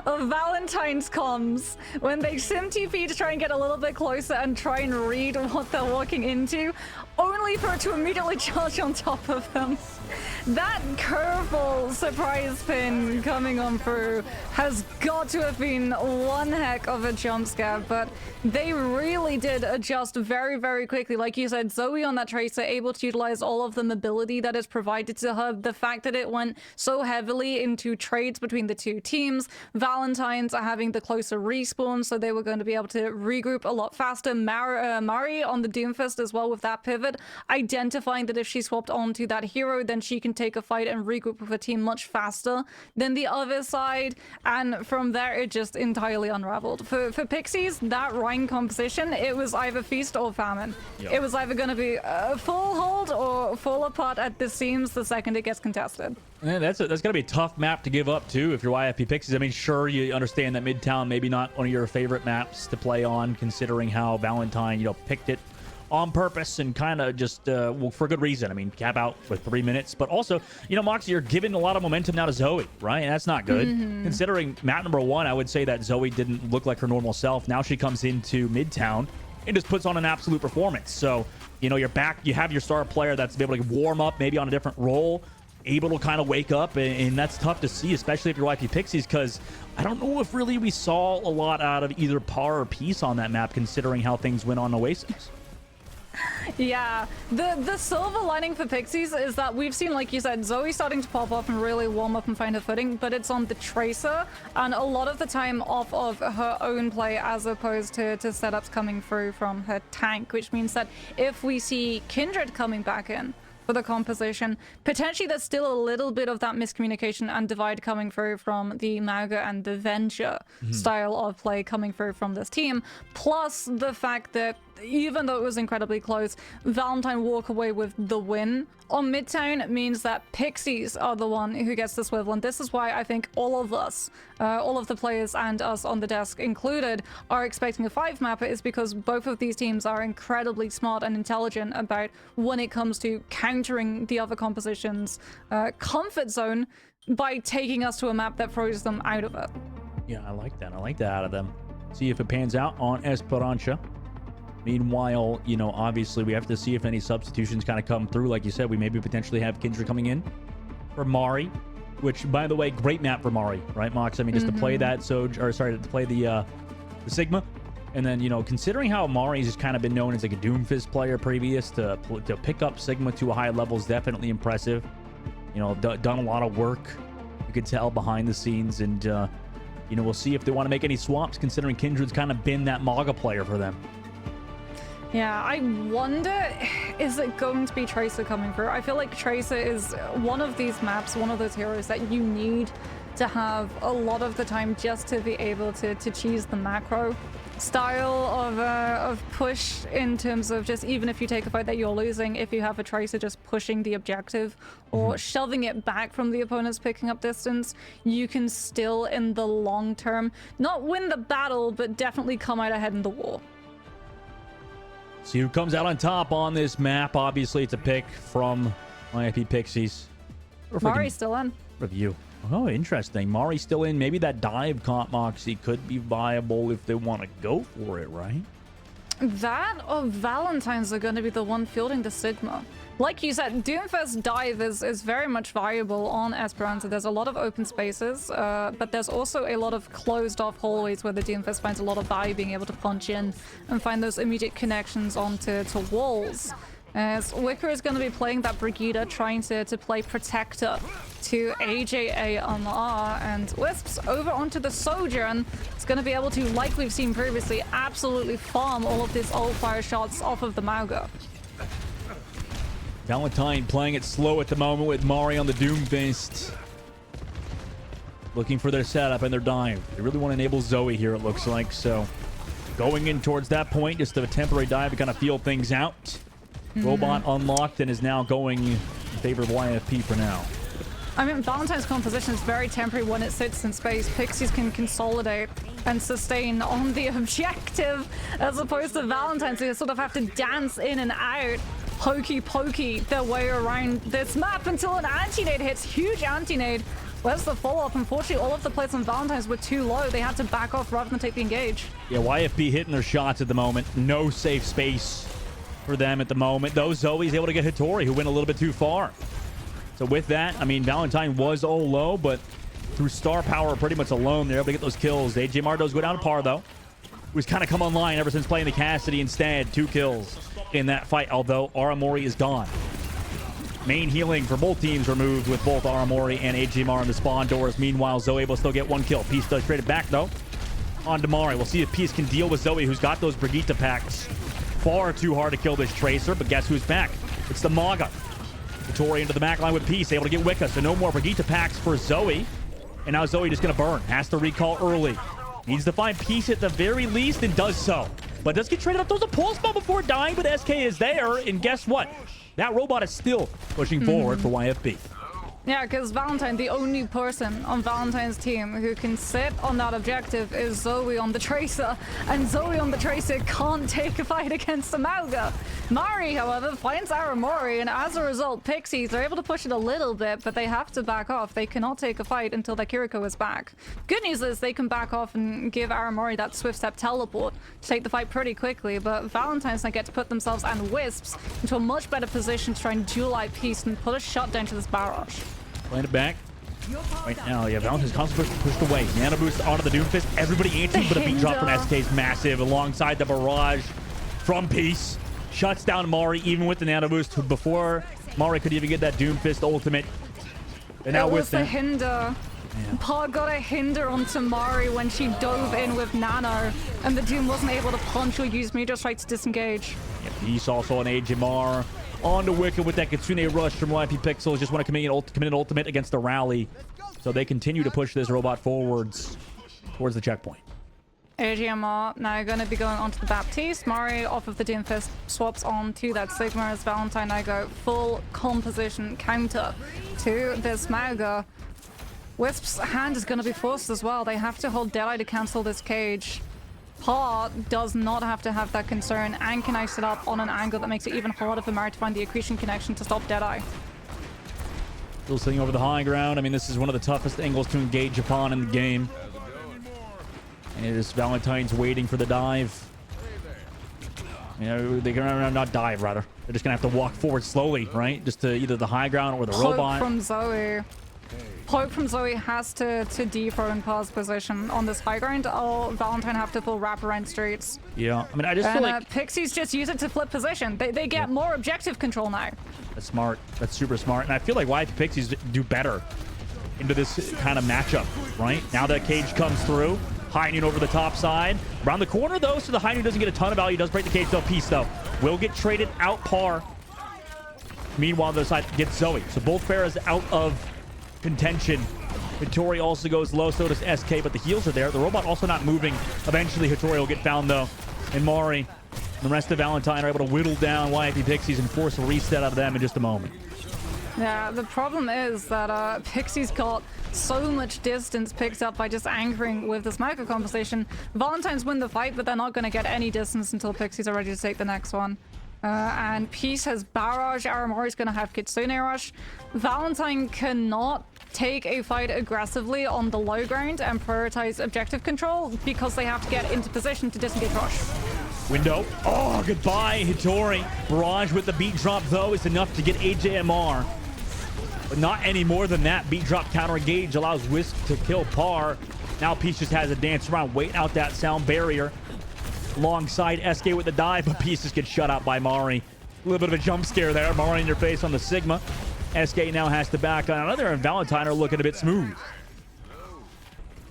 of Valentine's comms when they sim TP to try and get a little bit closer and try and read what they're walking into, only for it to immediately charge on top of them. That curveball surprise pin coming on through has got to have been one heck of a jump scare, but they really did adjust very, very quickly. Like you said, Zoe on that Tracer able to utilize all of the mobility that is provided to her. The fact that it went so heavily into trades between the two teams. Valentine's are having the closer respawn, so they were going to be able to regroup a lot faster. Mari on the Doomfist as well with that pivot, identifying that if she swapped onto that hero, then she can take a fight and regroup with a team much faster than the other side. And from there, it just entirely unraveled. For Pixies, that Rhine composition, it was either feast or famine. Yep. It was either going to be a full hold or fall apart at the seams the second it gets contested. Yeah, that's going to be a tough map to give up, too, if you're YFP Pixies. I mean, sure, you understand that Midtown maybe not one of your favorite maps to play on, considering how Valentine, picked it on purpose and kind of just, well, for good reason. I mean, cap out for 3 minutes. But also, Moxie, you're giving a lot of momentum now to Zoe, right? And that's not good. Considering map number 1, I would say that Zoe didn't look like her normal self. Now she comes into Midtown and just puts on an absolute performance. So, you're back. You have your star player that's able to warm up maybe on a different role, able to kind of wake up, and that's tough to see, especially if you're YP Pixies, because I don't know if really we saw a lot out of either Par or Peace on that map, considering how things went on Oasis. Yeah, the silver lining for Pixies is that we've seen, like you said, Zoe starting to pop up and really warm up and find her footing, but it's on the Tracer, and a lot of the time off of her own play as opposed to setups coming through from her tank, which means that if we see Kindred coming back in for the composition, potentially there's still a little bit of that miscommunication and divide coming through from the Mauga and the Venture style of play coming through from this team, plus the fact that even though it was incredibly close, Valentine walk away with the win on Midtown means that Pixies are the one who gets the swivel. And this is why I think all of us, all of the players and us on the desk included, are expecting a 5-mapper, is because both of these teams are incredibly smart and intelligent about when it comes to countering the other composition's comfort zone by taking us to a map that throws them out of it. Yeah, I like that. I like that out of them. See if it pans out on Esperanza. Meanwhile, obviously we have to see if any substitutions kind of come through. Like you said, we maybe potentially have Kindred coming in for Mari, which, by the way, great map for Mari, right, Mox? I mean, just to play that to play the Sigma. And then, considering how Mari's just kind of been known as like a Doomfist player previous, to pick up Sigma to a high level is definitely impressive. Done a lot of work, you could tell, behind the scenes. And, we'll see if they want to make any swaps, considering Kindred's kind of been that Maga player for them. Yeah, I wonder, is it going to be Tracer coming through? I feel like Tracer is one of these maps, one of those heroes that you need to have a lot of the time just to be able to choose the macro style of push, in terms of just, even if you take a fight that you're losing, if you have a Tracer just pushing the objective or shoving it back from the opponent's picking up distance, you can still in the long term not win the battle, but definitely come out ahead in the war. See who comes out on top on this map. Obviously, it's a pick from YFP Pixies. Mari's still in. Review. Oh, interesting. Mari's still in. Maybe that dive comp Moxie could be viable if they want to go for it, right? That or Valentine's are going to be the one fielding the Sigma. Like you said, Doomfist dive is very much viable on Esperanza. There's a lot of open spaces, but there's also a lot of closed off hallways where the Doomfist finds a lot of value being able to punch in and find those immediate connections onto walls. As Wicker is going to be playing that Brigida, trying to play Protector to AJAMR, and Wisps over onto the Soldier, and it's going to be able to, like we've seen previously, absolutely farm all of these ult fire shots off of the Mauga. Valentine playing it slow at the moment with Mari on the Doomfist. Looking for their setup and their dive. They really want to enable Zoe here, it looks like, so going in towards that point, just a temporary dive to kind of feel things out. Robot unlocked and is now going in favor of YFP for now. I mean, Valentine's composition is very temporary when it sits in space. Pixies can consolidate and sustain on the objective, as opposed to Valentine's, who sort of have to dance in and out, pokey their way around this map until an anti-nade hits. Huge anti-nade. Where's the follow-up? Unfortunately, all of the plays on Valentine's were too low. They had to back off rather than take the engage. Yeah, YFP hitting their shots at the moment. No safe space for them at the moment, though. Zoe's able to get Hattori, who went a little bit too far. So with that, I mean, Valentine was all low, but through star power pretty much alone, they're able to get those kills. AJ Mar does go down to par, though, who's kind of come online ever since playing the Cassidy instead. 2 kills in that fight, although Aramori is gone. Main healing for both teams removed with both Aramori and AJ Mar in the spawn doors. Meanwhile, Zoe able to still get 1 kill. Peace does trade it back, though, on Damari. We'll see if Peace can deal with Zoe, who's got those Brigitte packs. Far too hard to kill this Tracer, but guess who's back? It's the Maga. Hattori into the back line with Peace, able to get Wicca, so no more Brigitte packs for Zoe. And now Zoe just going to burn. Has to recall early. Needs to find Peace at the very least, and does so. But does get traded up. Throws a pulse bomb before dying, but SK is there. And guess what? That robot is still pushing forward for YFP. Yeah, because Valentine, the only person on Valentine's team who can sit on that objective is Zoe on the Tracer, and Zoe on the Tracer can't take a fight against the Mauga. Mari, however, finds Aramori, and as a result, Pixies are able to push it a little bit, but they have to back off. They cannot take a fight until their Kiriko is back. Good news is they can back off and give Aramori that swift step teleport to take the fight pretty quickly, but Valentine's now get to put themselves and Wisps into a much better position to try and dual-eye Peace and put a shutdown to this barrage. Playing it back. Right now, yeah, Valentine's constantly pushed away. Nano boost onto the Doomfist. Everybody anti, but a beat drop from SK is massive alongside the barrage from Peace. Shuts down Mari even with the Nano boost before Mari could even get that Doomfist ultimate. And now with the hinder. Yeah. Pa got a hinder onto Mari when she dove in with Nano, and the Doom wasn't able to punch or use Meteor Strike to disengage. Yeah, Peace also on AJMR. On to Wicca with that Kitsune rush from YP Pixels. Just want to commit an ultimate against the rally. So they continue to push this robot forwards towards the checkpoint. AGMR now going to be going onto the Baptiste. Mari off of the Doomfist swaps on to that Sigma as Valentine now go full composition counter to this Mauga. Wisp's hand is going to be forced as well. They have to hold Deadeye to cancel this cage. Pa does not have to have that concern and can ice it up on an angle that makes it even harder for Mari to find the accretion connection to stop Deadeye. Still sitting over the high ground. I mean, this is one of the toughest angles to engage upon in the game. And it is Valentine's waiting for the dive. You know, they can not dive, rather. They're just going to have to walk forward slowly, right? Just to either the high ground or the robot. From Zoe. Poke from Zoe has to dethrone Pa's position on this high ground. Oh, Valentine have to pull wraparound streets. Yeah, I mean, I just feel like Pixies just use it to flip position. They get more objective control now. That's smart. That's super smart. And I feel like YP Pixies do better into this kind of matchup, right? Now that cage comes through. High Noon over the top side. Around the corner, though, so the High Noon doesn't get a ton of value. Does break the cage, though. Peace, though. Will get traded out par. Meanwhile, the other side gets Zoe. So both Pharahs out of contention Hattori also goes low, so does SK, but the heals are there. The robot also not moving. Eventually, Hattori will get found, though. And Mari and the rest of Valentine are able to whittle down YFP Pixies and force a reset out of them in just a moment. Yeah, the problem is that Pixie's got so much distance picked up by just anchoring with this micro composition. Valentine's win the fight, but they're not going to get any distance until Pixies are ready to take the next one. And Peace has Barrage. Aramori's going to have Kitsune Rush. Valentine cannot take a fight aggressively on the low ground and prioritize objective control because they have to get into position to disengage Rush. Window. Oh, goodbye, Hattori. Barrage with the beat drop, though, is enough to get AJMR. But not any more than that. Beat drop counter engage allows Wisp to kill Par. Now Peace just has a dance around, wait out that sound barrier. Alongside SK with the dive, but Peace just gets shut out by Mari. A little bit of a jump scare there. Mari in your face on the Sigma. SK now has to back on another, and Valentine are looking a bit smooth.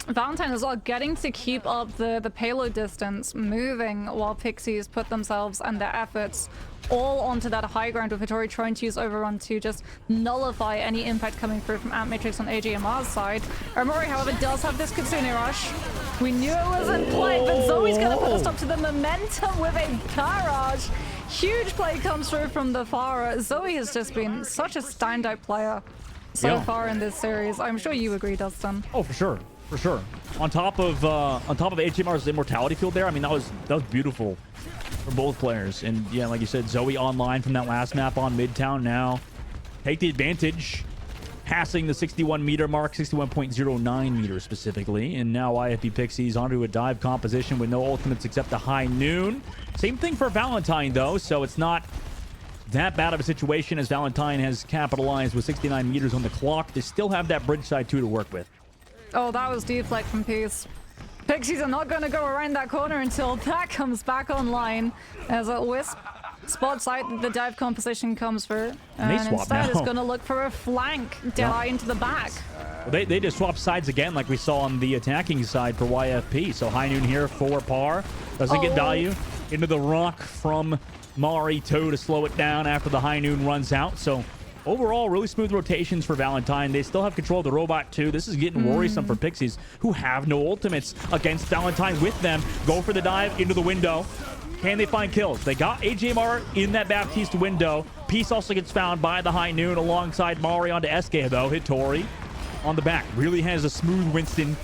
Valentine as well getting to keep up the payload distance, moving while Pixies put themselves and their efforts all onto that high ground with Hattori trying to use Overrun to just nullify any impact coming through from Ant Matrix on AGMR's side. Armori, however, does have this Kitsune Rush. We knew it was in play, but Zoe's going to put a stop to the momentum with a barrage. Huge play comes through from the Pharah. Zoe has just been such a standout player so far in this series. I'm sure you agree, Dustin. Oh, for sure. For sure. On top of HMR's immortality field there, I mean, that was beautiful for both players. And yeah, like you said, Zoe online from that last map on Midtown now. Take the advantage, passing the 61 meter mark, 61.09 meters specifically. And now IFB Pixies onto a dive composition with no ultimates except the High Noon. Same thing for Valentine though, so it's not that bad of a situation as Valentine has capitalized with 69 meters on the clock. They still have that bridge side 2 to work with. Oh, that was deflect from Peace. Pixies are not going to go around that corner until that comes back online as a Wisp spot site. The dive composition comes through. And instead it's going to look for a flank Deadeye into the back. Well, they just swap sides again like we saw on the attacking side for YFP. So High Noon here for Par. Doesn't get value. Into the rock from Mari to slow it down after the High Noon runs out. So overall, really smooth rotations for Valentine. They still have control of the robot, too. This is getting worrisome for Pixies, who have no ultimates against Valentine with them. Go for the dive into the window. Can they find kills? They got AJMR in that Baptiste window. Peace also gets found by the High Noon alongside Mari onto SK, though. Hattori on the back. Really has a smooth Winston,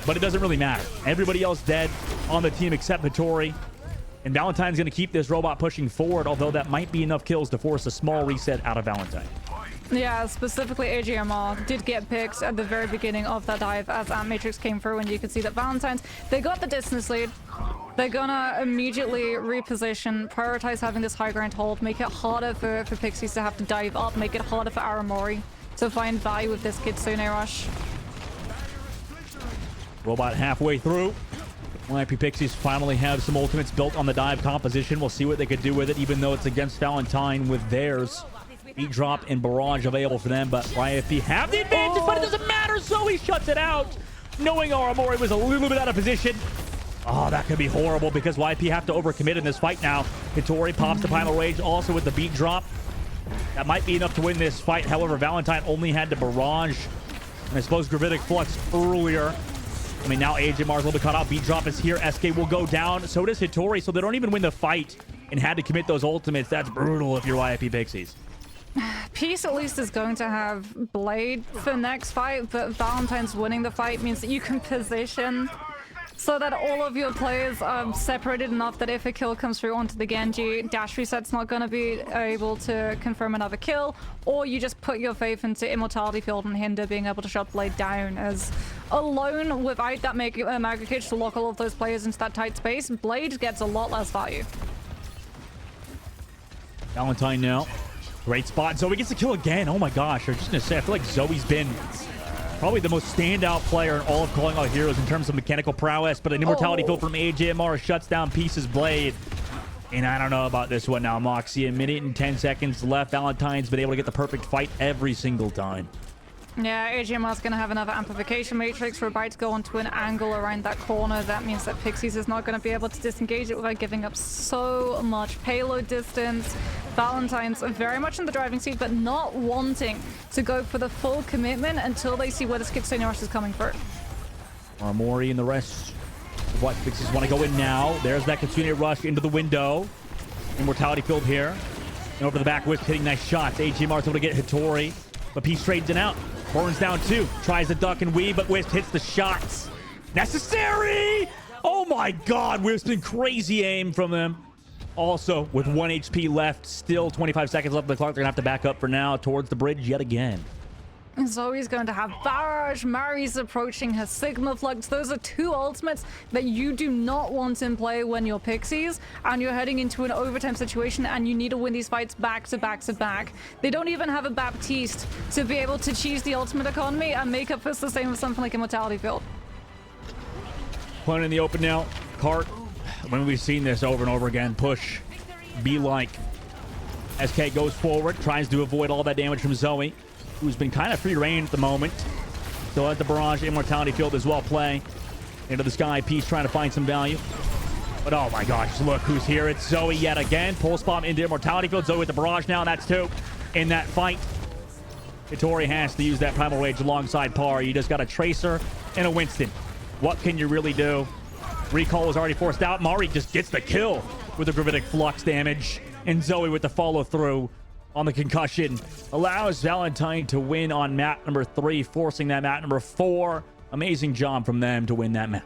but it doesn't really matter. Everybody else dead on the team except Hattori. And Valentine's going to keep this robot pushing forward, although that might be enough kills to force a small reset out of Valentine. Yeah, specifically AGMR did get picked at the very beginning of that dive as Ant Matrix came through, and you could see that Valentine's, they got the distance lead. They're gonna immediately reposition, prioritize having this high ground hold, make it harder for Pixies to have to dive up, make it harder for Aramori to find value with this Kitsune Rush. Robot halfway through. YP Pixies finally have some ultimates built on the dive composition. We'll see what they could do with it, even though it's against Valentine with theirs. Beat drop and barrage available for them, but YFP have the advantage, but it doesn't matter. Zoe shuts it out, knowing Aramori was a little bit out of position. Oh, that could be horrible because YP have to overcommit in this fight now. Hattori pops the Primal Rage also with the beat drop. That might be enough to win this fight. However, Valentine only had the barrage and I suppose Gravitic Flux earlier. I mean, now AJMR is a little bit caught out. Beat drop is here. SK will go down. So does Hattori. So they don't even win the fight and had to commit those ultimates. That's brutal if you're YFP Pixies. Peace at least is going to have Blade for next fight, but Valentine's winning the fight means that you can position so that all of your players are separated enough that if a kill comes through onto the Genji, dash reset's not going to be able to confirm another kill, or you just put your faith into Immortality Field and Hinder being able to shut Blade down, as alone without that Mega Cage to lock all of those players into that tight space, Blade gets a lot less value. Valentine now. Great spot. Zoe gets the kill again. Oh my gosh. I was just going to say, I feel like Zoe's been probably the most standout player in all of Calling All Heroes in terms of mechanical prowess, but an Immortality Field from AJMR shuts down Peace's Blade. And I don't know about this one now, Moxie. A minute and 10 seconds left. Valentine's been able to get the perfect fight every single time. Yeah, AGMR's going to have another amplification matrix. We're about to go onto an angle around that corner. That means that Pixies is not going to be able to disengage it without giving up so much payload distance. Valentine's very much in the driving seat, but not wanting to go for the full commitment until they see where the skip stone rush is coming through. Mori and the rest of what Pixies want to go in now. There's that Kitsune rush into the window. Immortality field here. And over the back, Wisp hitting nice shots. AGMR's able to get Hitori, but Peace trades in out. Burns down two. Tries to duck and weave, but Wisp hits the shots. Necessary! Oh my god, Wisp been crazy aim from them. Also, with 1 HP left, still 25 seconds left on the clock. They're gonna have to back up for now towards the bridge yet again. Zoe's going to have Barrage. Mari's approaching her Sigma Flux. Those are two ultimates that you do not want in play when you're Pixies and you're heading into an overtime situation and you need to win these fights back to back to back. They don't even have a Baptiste to be able to cheese the ultimate economy and make up for the same with something like Immortality Field. Playing in the open now. Cart. When we've seen this over and over again. Push. Be like. SK goes forward. Tries to avoid all that damage from Zoe, who's been kind of free reign at the moment. Still has the barrage, Immortality Field as well playing. Into the sky, Peace trying to find some value. But oh my gosh, look who's here. It's Zoe yet again. Pulse bomb into Immortality Field. Zoe with the barrage now, and that's two in that fight. Hitori has to use that Primal Rage alongside Par. You just got a Tracer and a Winston. What can you really do? Recall was already forced out. Mari just gets the kill with the Gravitic Flux damage. And Zoe with the follow through on the concussion allows Valentine to win on map number 3, forcing that map number 4. Amazing job from them to win that map.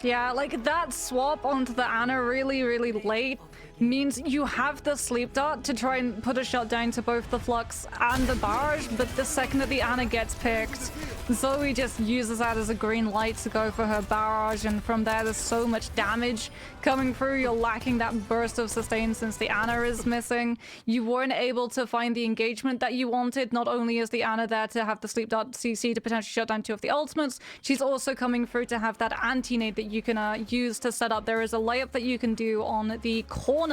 Yeah, like that swap onto the Ana really, really late means you have the sleep dart to try and put a shutdown to both the Flux and the Barrage, but the second that the Ana gets picked, Zoe just uses that as a green light to go for her Barrage, and from there there's so much damage coming through. You're lacking that burst of sustain since the Ana is missing. You weren't able to find the engagement that you wanted. Not only is the Ana there to have the sleep dart CC to potentially shut down 2 of the ultimates, she's also coming through to have that anti-nade that you can use to set up. There is a layup that you can do on the corner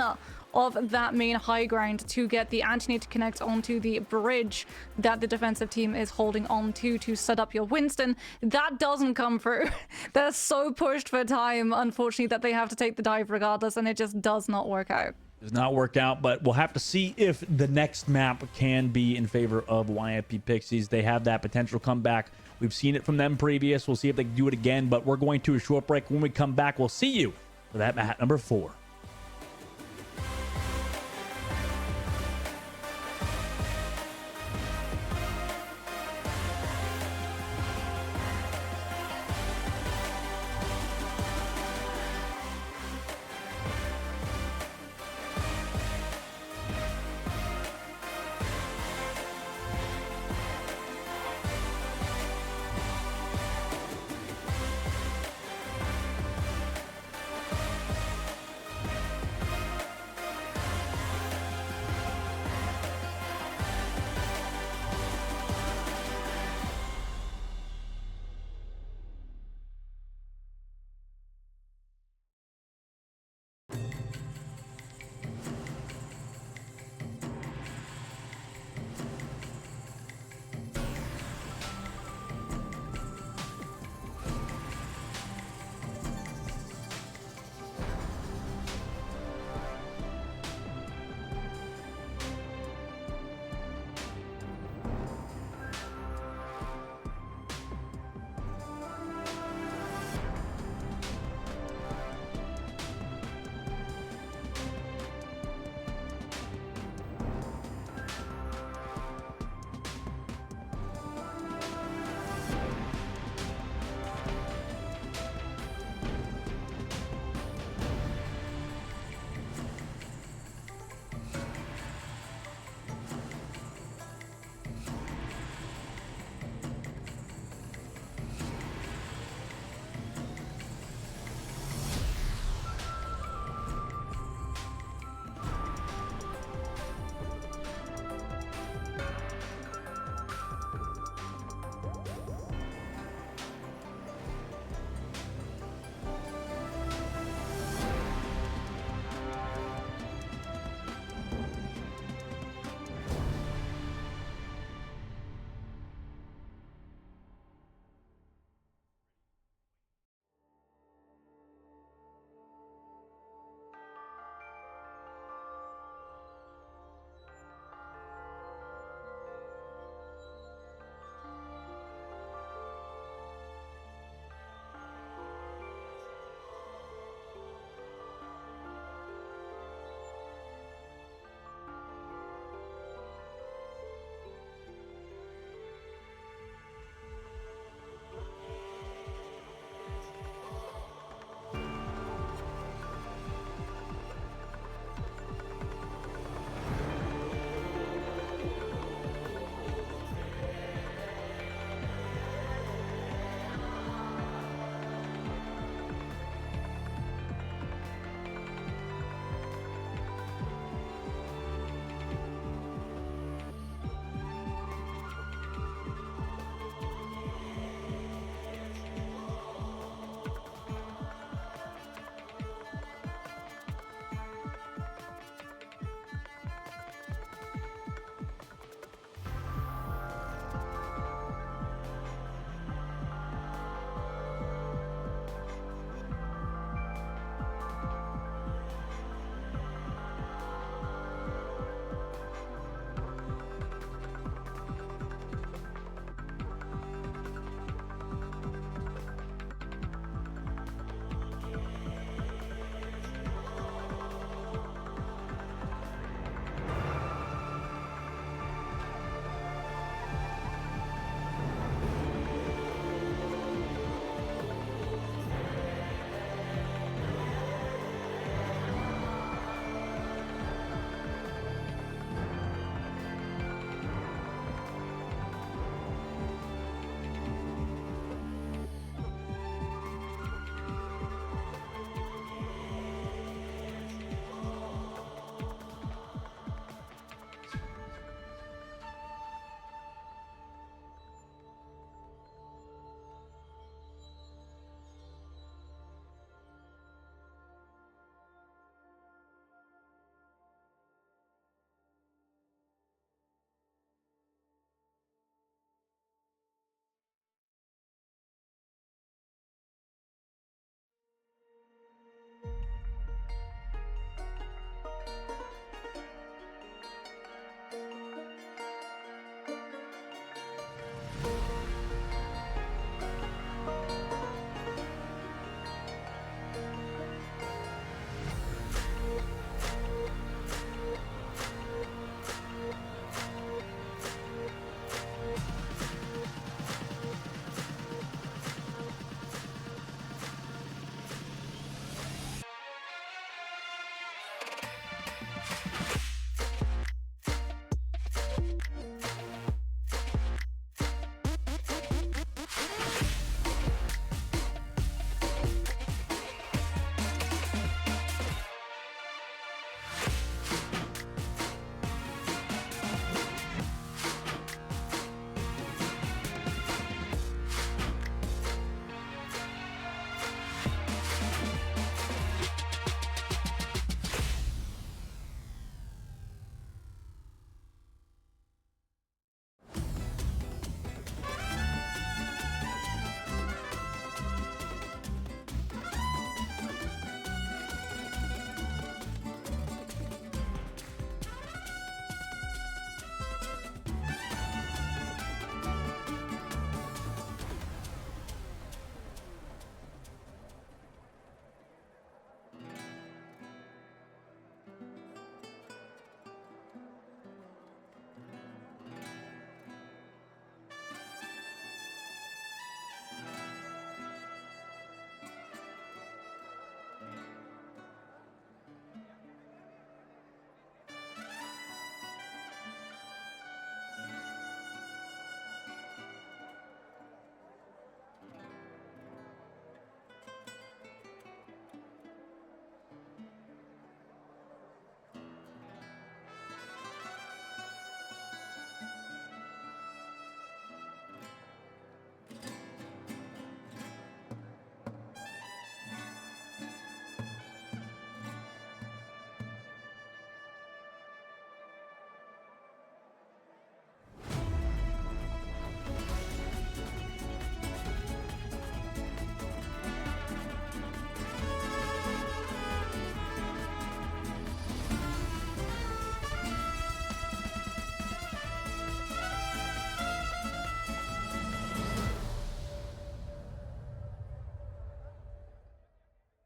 of that main high ground to get the anti-nade to connect onto the bridge that the defensive team is holding on to set up your Winston. That doesn't come through. They're so pushed for time, unfortunately, that they have to take the dive regardless, and it just does not work out. Does not work out, but we'll have to see if the next map can be in favor of YFP Pixies. They have that potential comeback. We've seen it from them previous. We'll see if they can do it again, but we're going to a short break. When we come back, we'll see you for that map number 4.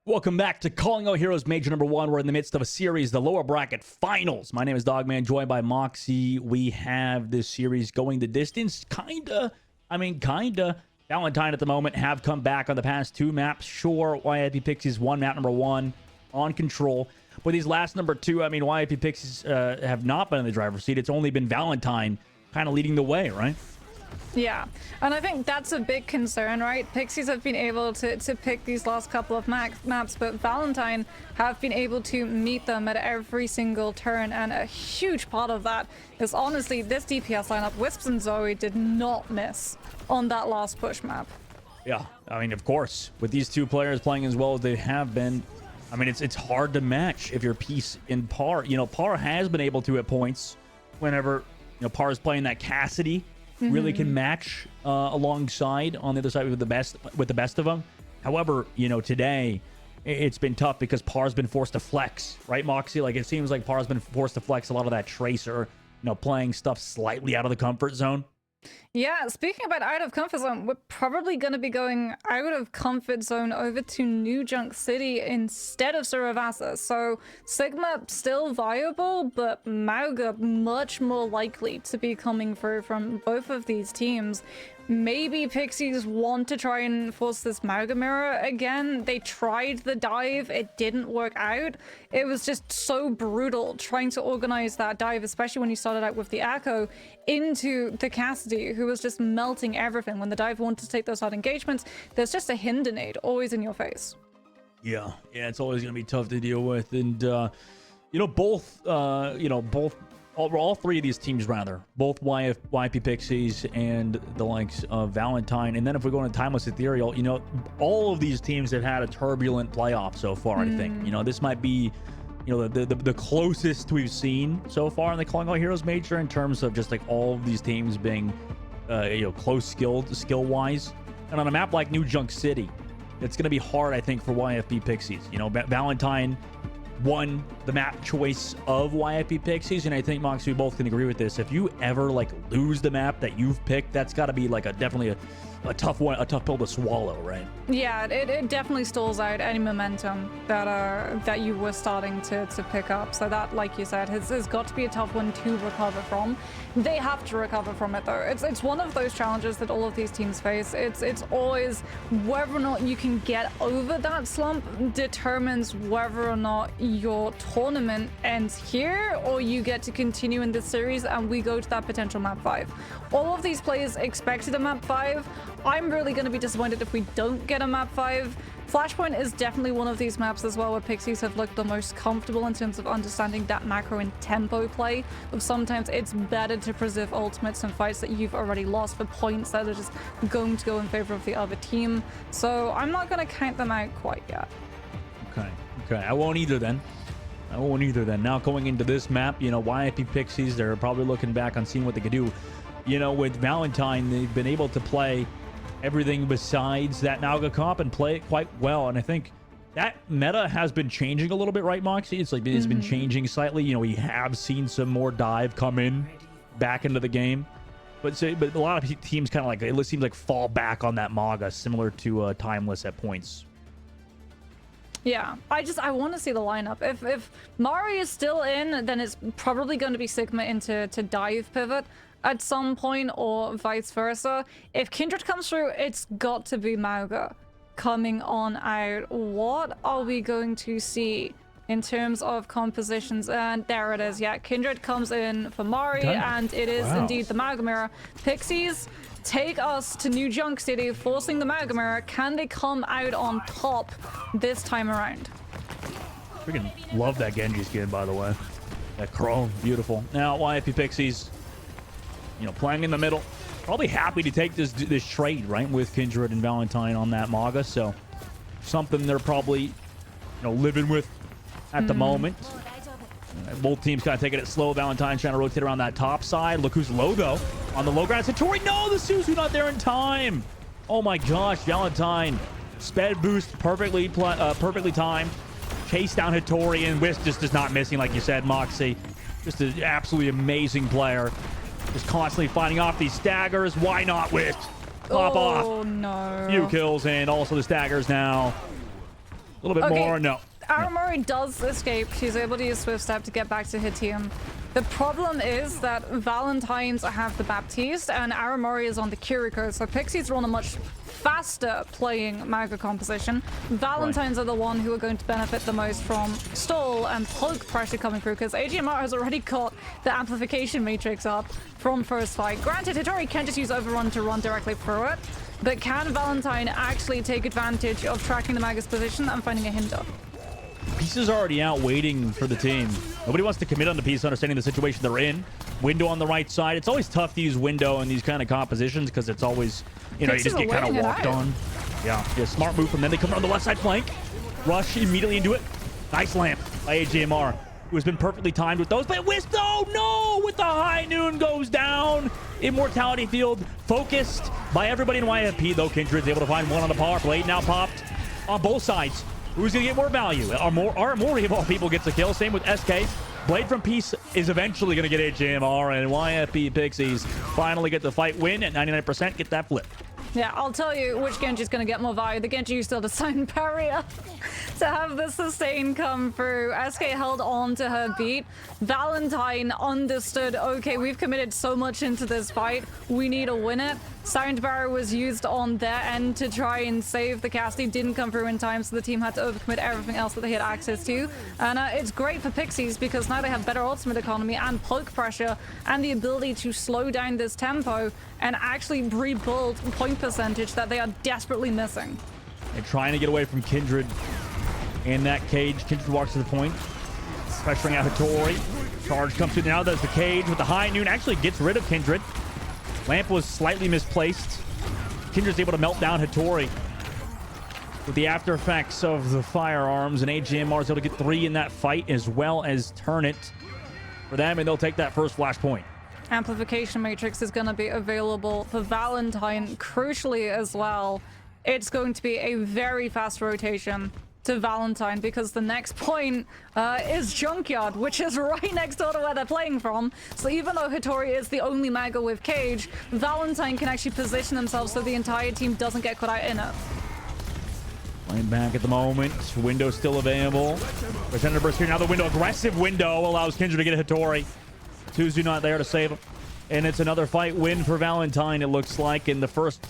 Welcome back to Calling Out Heroes Major number 1. We're in the midst of a series, the lower bracket finals. My name is Dogman, joined by Moxie. We have this series going the distance. Kinda. Valentine at the moment have come back on the past 2 maps. Sure, YIP Pixies won map number 1 on control. But these last number 2, I mean, YIP Pixies have not been in the driver's seat. It's only been Valentine kind of leading the way, right? Yeah, and I think that's a big concern, right? Pixies have been able to pick these last couple of maps, but Valentine have been able to meet them at every single turn, and a huge part of that is honestly this DPS lineup. Wisps and Zoe did not miss on that last push map. Yeah, I mean, of course, with these 2 players playing as well as they have been, I mean, it's hard to match if you're piece in Par. You know, Par has been able to at points whenever, you know, Par is playing that Cassidy. Really can match alongside on the other side with the best of them. However, you know, today it's been tough because Par's been forced to flex, right, Moxie? Like, it seems like Par's been forced to flex a lot of that Tracer, you know, playing stuff slightly out of the comfort zone. Yeah, speaking about out of comfort zone, we're probably going to be going out of comfort zone over to New Junk City instead of Saravasa. So Sigma still viable, but Mauga much more likely to be coming through from both of these teams. Maybe Pixies want to try and force this Mauga mirror again. They tried the dive, it didn't work out. It was just so brutal trying to organize that dive, especially when you started out with the Echo into the Cassidy, who was just melting everything. When the dive wanted to take those hard engagements, there's just a hinder nade always in your face. Yeah, it's always going to be tough to deal with. And, you know, all 3 of these teams, rather, both YP Pixies and the likes of Valentine. And then if we go into Timeless Ethereal, you know, all of these teams have had a turbulent playoff so far, I think. You know, this might be, you know, the closest we've seen so far in the Calling Out Heroes Major in terms of just like all of these teams being, you know, close skill-wise. And on a map like New Junk City, it's going to be hard, I think, for YFP Pixies. You know, Valentine won the map choice of YFP Pixies, and I think, Mox, we both can agree with this. If you ever like lose the map that you've picked, that's got to be like definitely a tough pill to swallow, right? Yeah, it definitely stalls out any momentum that you were starting to pick up. So that, like you said, has got to be a tough one to recover from. They have to recover from it, though. It's one of those challenges that all of these teams face. It's always whether or not you can get over that slump determines whether or not your tournament ends here or you get to continue in this series and we go to that potential map 5. All of these players expected a map 5. I'm really going to be disappointed if we don't get a map 5. Flashpoint is definitely one of these maps as well where Pixies have looked the most comfortable in terms of understanding that macro and tempo play. But sometimes it's better to preserve ultimates and fights that you've already lost for points that are just going to go in favor of the other team. So I'm not going to count them out quite yet. Okay. I won't either then. Now going into this map, you know, YIP Pixies, they're probably looking back on seeing what they could do. You know, with Valentine, they've been able to play everything besides that Nauga comp and play it quite well. And I think that meta has been changing a little bit, right, Moxie? It's like it's been changing slightly. You know, we have seen some more dive come in back into the game. But a lot of teams kind of like, it seems like fall back on that Maga, similar to Timeless at points. Yeah, I want to see the lineup. If Mari is still in, then it's probably going to be Sigma into dive pivot at some point, or vice versa. If Kindred comes through, it's got to be Mauga coming on out. What are we going to see in terms of compositions? And there it is. Yeah, Kindred comes in for Mari, and it is indeed the Mauga mirror. Pixies take us to New Junk City, forcing the Mauga mirror. Can they come out on top this time around? Freaking love that Genji skin, by the way. That chrome, beautiful. Now, YFP Pixies, you know, playing in the middle, probably happy to take this trade, right, with Kindred and Valentine on that Maga. So something they're probably, you know, living with at the moment. Both teams kind of taking it slow. Valentine's trying to rotate around that top side. Look who's low, though. On the low ground, Satori. No, the Suzu not there in time. Oh, my gosh. Valentine. Sped boost perfectly timed. Chase down Hattori, and Wisp just is not missing, like you said, Moxie. Just an absolutely amazing player. Just constantly fighting off these staggers. Why not, Wisp? Pop off. Oh, no. Few kills, and also the staggers now. A little bit Okay. more. No. Aramori does escape. She's able to use Swift Step to get back to her team. The problem is that Valentine's have the Baptiste and Aramori is on the Kiriko, so Pixies are on a much faster playing Maga composition. Valentine's are the one who are going to benefit the most from stall and poke pressure coming through, because AGMR has already got the amplification matrix up from first fight. Granted, Hitori can just use Overrun to run directly through it, but can Valentine actually take advantage of tracking the Maga's position and finding a hinder? Piece is already out waiting for the team. Nobody wants to commit on the Piece, understanding the situation they're in. Window on the right side. It's always tough to use Window in these kind of compositions because it's always, you know, you just get kind of walked on. Yeah, smart move from them. They come around the left side flank. Rush immediately into it. Nice lamp by AJMR, who has been perfectly timed with those. But Wisp, no! With the high noon goes down. Immortality field focused by everybody in YFP, though. Kindred's able to find one on the power. Blade now popped on both sides. Who's going to get more value? Armori of all people gets a kill. Same with SK. Blade from Peace is eventually going to get HMR, and YFP Pixies finally get the fight win at 99%. Get that flip. Yeah, I'll tell you which Genji's going to get more value. The Genji who still decided barrier to have the sustain come through. SK held on to her beat. Valentine understood, okay, we've committed so much into this fight. We need to win it. Sound barrier was used on their end to try and save the Cassidy. Didn't come through in time, so the team had to overcommit everything else that they had access to. And it's great for Pixies because now they have better ultimate economy and poke pressure and the ability to slow down this tempo and actually rebuild point percentage that they are desperately missing. And trying to get away from Kindred in that cage. Kindred walks to the point, pressuring out Hitori. Charge comes through now. There's the cage with the high noon. Actually gets rid of Kindred. Lamp was slightly misplaced. Kindred's able to melt down Hitori with the after effects of the firearms, and AGMR is able to get 3 in that fight as well as turn it for them, and they'll take that first flash point. Amplification matrix is going to be available for Valentine crucially as well. It's going to be a very fast rotation to Valentine because the next point is Junkyard, which is right next door to where they're playing from. So even though Hitori is the only Maga with cage, Valentine can actually position themselves so the entire team doesn't get caught out in it. Playing back at the moment. Window still available. Pretender burst here. Now the window. Aggressive window allows Kindred to get a Hitori. Tuzu not there to save him. And it's another fight win for Valentine, it looks like, in the first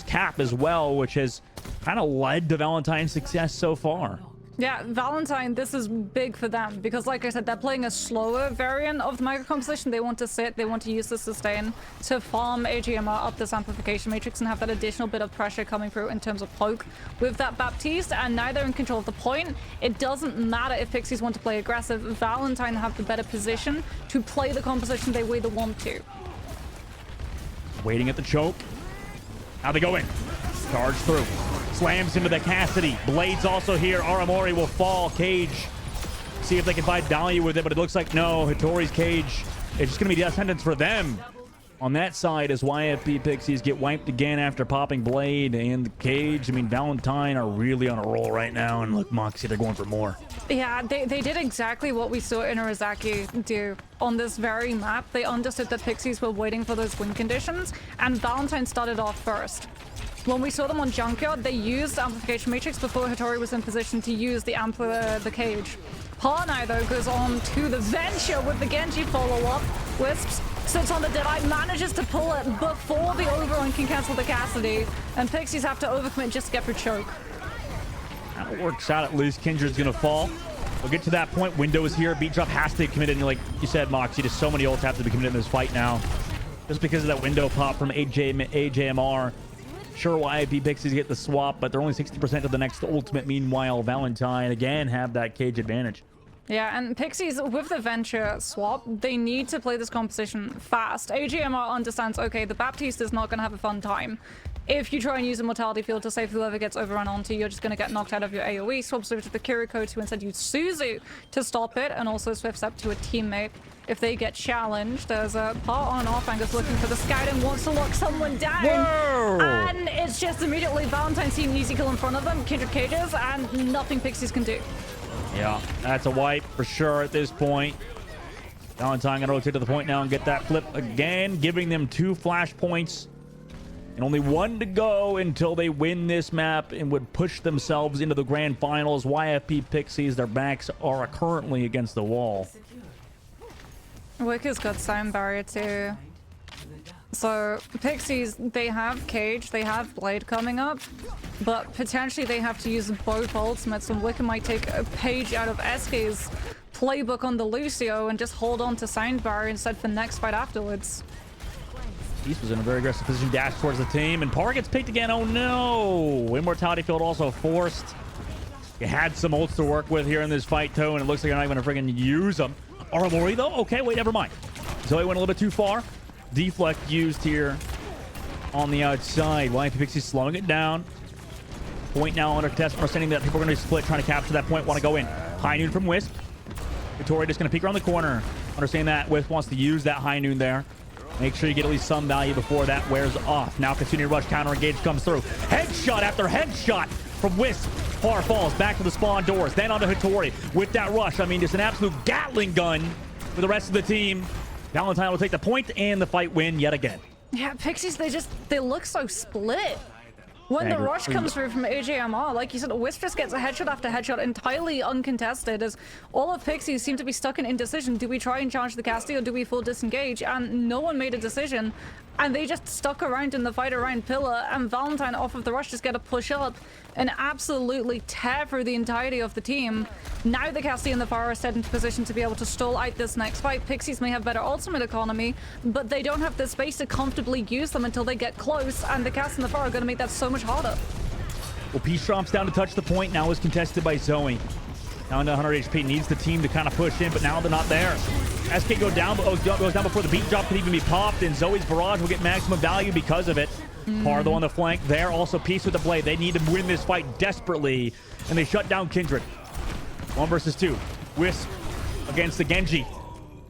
cap as well, which has kind of led to Valentine's success so far. Yeah, Valentine, this is big for them because, like I said, they're playing a slower variant of the micro composition. They want to sit, they want to use the sustain to farm AGMR up this amplification matrix and have that additional bit of pressure coming through in terms of poke with that Baptiste, and now they're in control of the point. It doesn't matter if Pixies want to play aggressive. Valentine have the better position to play the composition they way they want to. Waiting at the choke. Now they go in. Charge through. Slams into the Cassidy. Blade's also here. Aramori will fall. Cage. See if they can find value with it, but it looks like no. Hitori's cage. It's just going to be death sentence for them. On that side, as YFP Pixies get wiped again after popping Blade and the cage. I mean, Valentine are really on a roll right now. And look, Moxie, they're going for more. Yeah, they did exactly what we saw Inurazaki do on this very map. They understood that Pixies were waiting for those win conditions, and Valentine started off first. When we saw them on Junkyard, they used Amplification Matrix before Hitori was in position to use the cage. Parnai, though, goes on to the Venture with the Genji follow-up. Wisps sits on the Deadeye, manages to pull it before the Overrun can cancel the Cassidy, and Pixies have to overcommit just to get through choke. That works out at least. Kindred's going to fall. We'll get to that point. Window is here. Beat drop has to be committed. And like you said, Moxie, just so many ults have to be committed in this fight now. Just because of that window pop from AJMR. Sure, YIP Pixies get the swap, but they're only 60% of the next ultimate. Meanwhile, Valentine, again, have that cage advantage. Yeah, and Pixies, with the Venture swap, they need to play this composition fast. AGMR understands, okay, the Baptiste is not going to have a fun time. If you try and use a Mortality Field to save whoever gets overrun onto, you're just going to get knocked out of your AoE. Swaps over to the Kiriko to instead use Suzu to stop it, and also Swift Step to a teammate if they get challenged. There's a part on off, Angus looking for the scout and wants to lock someone down. Whoa! And it's just immediately Valentine's team easy kill in front of them, Kindred cages, and nothing Pixies can do. Yeah, that's a wipe for sure at this point. Valentine going to rotate to the point now and get that flip again, giving them 2 flash points. And only one to go until they win this map and would push themselves into the grand finals. YFP Pixies, their backs are currently against the wall. Wicker's got sound barrier too. So Pixies, they have Cage, they have Blade coming up, but potentially they have to use both ultimates, and Wicker might take a page out of SK's playbook on the Lucio and just hold on to sound barrier instead for next fight afterwards. East was in a very aggressive position, dash towards the team, and Par gets picked again. Oh no! Immortality Field also forced. You had some ults to work with here in this fight, too, and it looks like you're not even going to friggin' use them. Aramori, though? Okay, wait, never mind. Zoe went a little bit too far. Deflect used here on the outside. YFP Pixies slowing it down. Point now under contest. Understanding that people are going to be split, trying to capture that point, want to go in. High noon from Wisp. Victoria just going to peek around the corner. Understand that Wisp wants to use that high noon there. Make sure you get at least some value before that wears off. Now Continue Rush counter engage comes through. Headshot after headshot from Wisp. Par falls back to the spawn doors. Then onto Hattori with that rush. I mean, just an absolute Gatling gun for the rest of the team. Valentine will take the point and the fight win yet again. Yeah, Pixies, they look so split. When the rush comes through from AJMR, like you said, Wisp just gets a headshot after headshot, entirely uncontested, as all of Pixies seem to be stuck in indecision. Do we try and charge the Casty or do we full disengage? And no one made a decision, and they just stuck around in the fight around Pillar, and Valentine off of the rush just get a push up and absolutely tear through the entirety of the team. Now the Casty and the Pharah are set into position to be able to stall out this next fight. Pixies may have better ultimate economy, but they don't have the space to comfortably use them until they get close, and the Casty and the Pharah are going to make that so much harder. Well, P-Strom's down to touch the point. Now is contested by Zoe. Down to 100 HP. Needs the team to kind of push in, but now they're not there. SK goes down before the beat drop could even be popped, and Zoe's barrage will get maximum value because of it. Par though on the flank there. Also Peace with the blade. They need to win this fight desperately, and they shut down Kindred. 1 versus 2. Wisp against the Genji.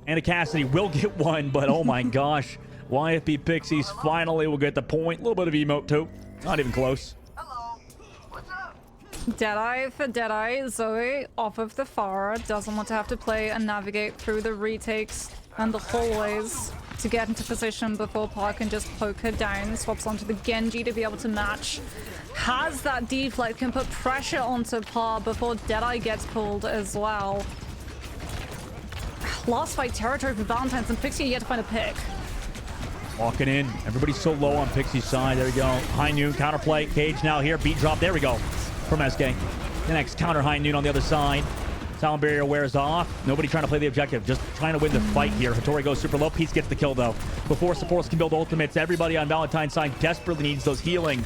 And a Cassidy will get one, but oh my gosh. YFP Pixies finally will get the point. A little bit of emote too. Not even close. Deadeye for Deadeye. Zoe off of the Pharah. Doesn't want to have to play and navigate through the retakes and the hallways to get into position before Par can just poke her down. Swaps onto the Genji to be able to match. Has that deflect, can put pressure onto Par before Deadeye gets pulled as well. Last fight territory for Valentine's, and Pixie yet to find a pick. Walking in. Everybody's so low on Pixie's side. There we go. High noon counterplay. Cage now here. Beat drop. There we go. From SK. The next counter high noon on the other side. Sound barrier wears off. Nobody trying to play the objective. Just trying to win the fight here. Hattori goes super low. Peace gets the kill though. Before supports can build ultimates, everybody on Valentine's side desperately needs those healing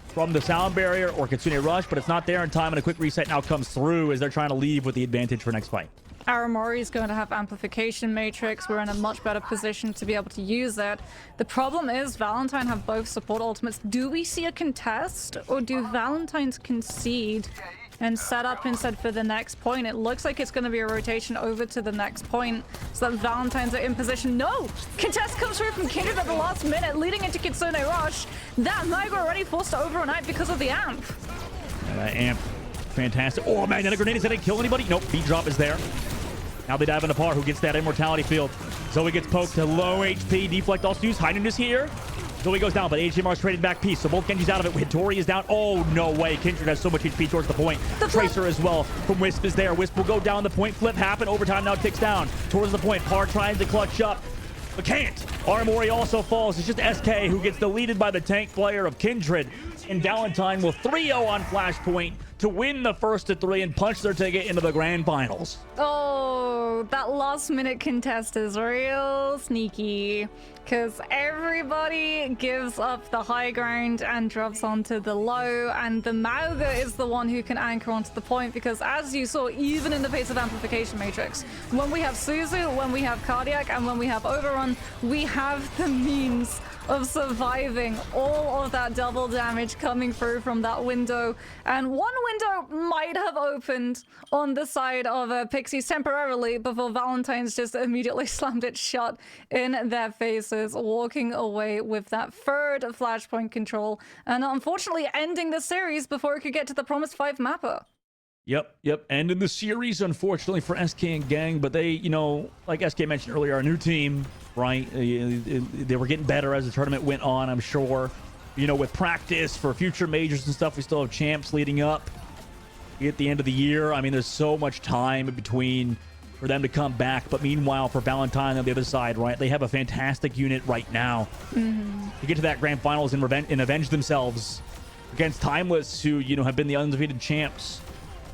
from the sound barrier or Kitsune Rush, but it's not there in time, and a quick reset now comes through as they're trying to leave with the advantage for next fight. Aramori is going to have Amplification Matrix. We're in a much better position to be able to use that. The problem is Valentine have both support ultimates. Do we see a contest, or do Valentines concede and set up instead for the next point? It looks like it's going to be a rotation over to the next point so that Valentines are in position. No! Contest comes through from Kindred at the last minute, leading into Kitsune Rush. That might already forced to overnight because of the amp. That amp, fantastic. Oh, magnetic grenade, is that going to kill anybody? Nope, beat drop is there. Now they dive into Par, who gets that immortality field. Zoe gets poked to low HP. Deflect also used. Heinen is here. Zoe goes down, but HMR's trading back Peace. So both Genji's out of it. Hattori is down. Oh, no way. Kindred has so much HP towards the point. Tracer as well from Wisp is there. Wisp will go down the point. Flip happen. Overtime now ticks down towards the point. Par trying to clutch up, but can't. Aramori also falls. It's just SK who gets deleted by the tank player of Kindred. And Valentine will 3-0 on Flashpoint to win the first of 3 and punch their ticket into the grand finals. Oh, that last minute contest is real sneaky, because everybody gives up the high ground and drops onto the low, and the Mauga is the one who can anchor onto the point, because as you saw, even in the face of Amplification Matrix, when we have Suzu, when we have Cardiac, and when we have Overrun, we have the means of surviving all of that double damage coming through from that window. And one window might have opened on the side of Pixies temporarily before Valentine's just immediately slammed it shut in their faces, walking away with that third Flashpoint control, and unfortunately ending the series before it could get to the promised 5 mapper. Yep. And in the series, unfortunately for SK and Gang, but they, you know, like SK mentioned earlier, our new team, right? They were getting better as the tournament went on, I'm sure. you know, with practice for future majors and stuff, we still have champs leading up at the end of the year. I mean, there's so much time in between for them to come back. But meanwhile, for Valentine on the other side, right, they have a fantastic unit right now to get to that grand finals and avenge themselves against Timeless, who, you know, have been the undefeated champs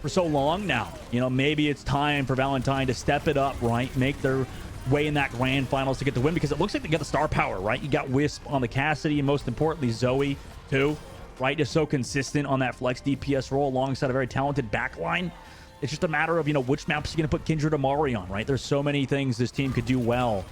for so long now. You know, maybe it's time for Valentine to step it up, right? Make their way in that grand finals to get the win, because it looks like they got the star power, right? You got Wisp on the Cassidy, and most importantly, Zoe too, right? Just so consistent on that flex DPS role alongside a very talented backline. It's just a matter of, you know, which maps you're going to put Kindred Amari on, right? There's so many things this team could do well,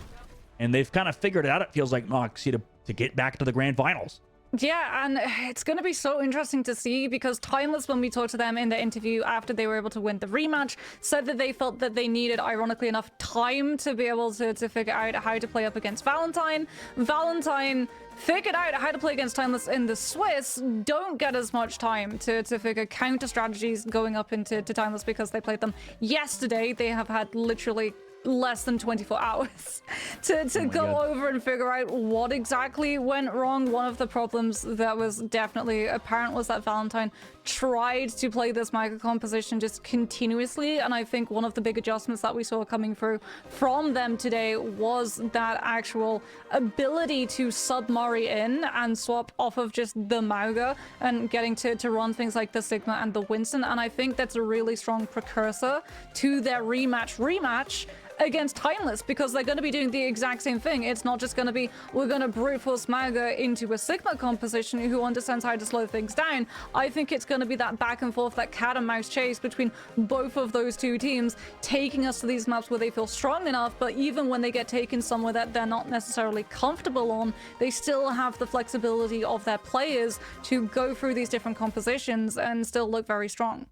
and they've kind of figured it out, it feels like, Moxie, to get back to the grand finals. Yeah, and it's going to be so interesting to see, because Timeless, when we talked to them in the interview after they were able to win the rematch, said that they felt that they needed, ironically enough, time to be able to figure out how to play up against Valentine. Valentine figured out how to play against Timeless in the Swiss, don't get as much time to figure counter strategies going up into Timeless, because they played them yesterday. They have had literally less than 24 hours to go over and figure out what exactly went wrong. One of the problems that was definitely apparent was that Valentine tried to play this micro composition just continuously, and I think one of the big adjustments that we saw coming through from them today was that actual ability to sub Mari in and swap off of just the Mauga and getting to run things like the Sigma and the Winston, and I think that's a really strong precursor to their rematch against Timeless, because they're going to be doing the exact same thing. It's not just going to be, we're going to brute force Mauga into a Sigma composition who understands how to slow things down. I think it's going to be that back and forth, that cat and mouse chase between both of those two teams, taking us to these maps where they feel strong enough, but even when they get taken somewhere that they're not necessarily comfortable on, they still have the flexibility of their players to go through these different compositions and still look very strong.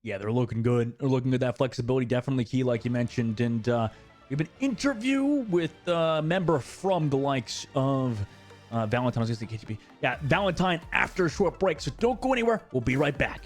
Yeah, they're looking good. They're looking good. That flexibility definitely key, like you mentioned. And we have an interview with a member from the likes of Valentine. I was going to say KTP. Yeah, Valentine after a short break. So don't go anywhere. We'll be right back.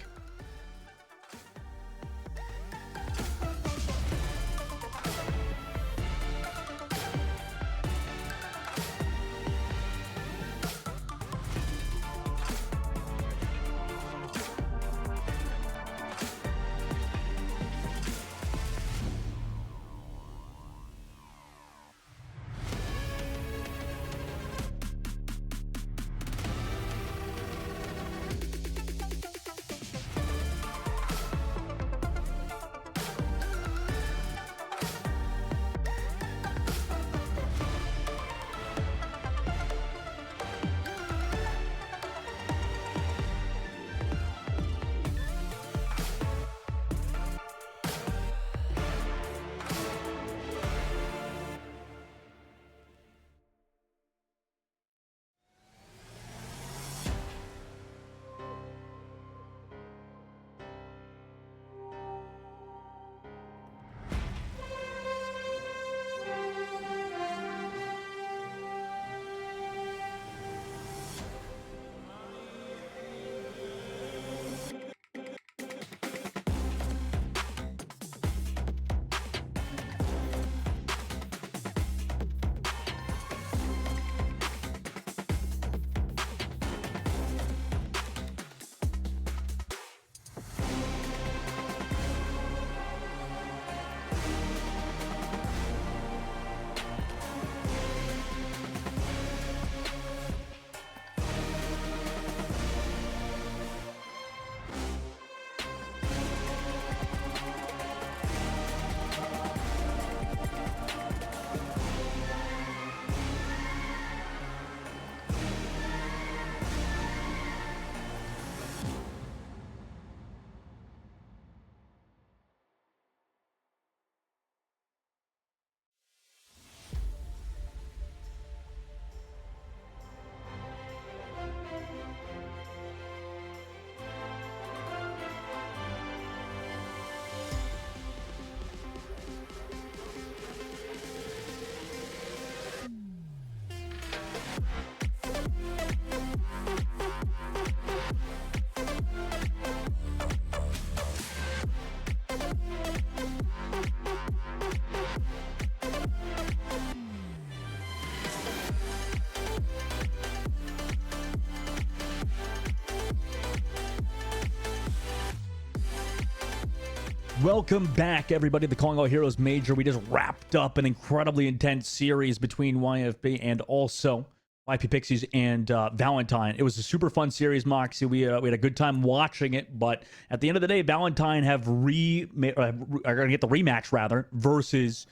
Welcome back, everybody. The Calling All Heroes Major. We just wrapped up an incredibly intense series between YFB and also YP Pixies and Valentine. It was a super fun series, Moxie. We had a good time watching it, but at the end of the day, Valentine are going to get the rematch, rather, versus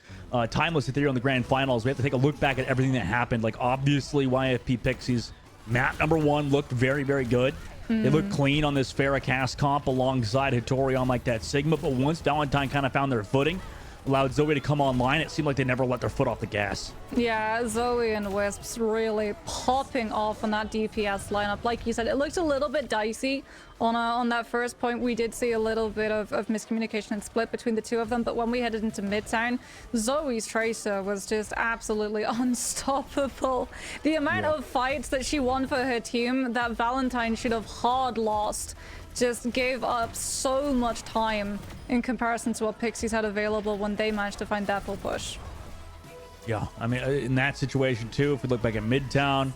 Timeless Ethereal in the grand finals. We have to take a look back at everything that happened. Like, obviously, YFP Pixies, map number 1 looked very, very good. They looked clean on this Farah cast comp alongside Hattori on like that Sigma, but once Valentine kind of found their footing, allowed Zoe to come online, it seemed like they never let their foot off the gas. Yeah, Zoe and Wisps really popping off on that DPS lineup. Like you said, it looked a little bit dicey on that first point. We did see a little bit of miscommunication and split between the two of them, but when we headed into Midtown, Zoe's Tracer was just absolutely unstoppable. The amount of fights that she won for her team that Valentine should have hard lost just gave up so much time in comparison to what Pixies had available when they managed to find that full push. Yeah, I mean, in that situation too, if we look back at Midtown,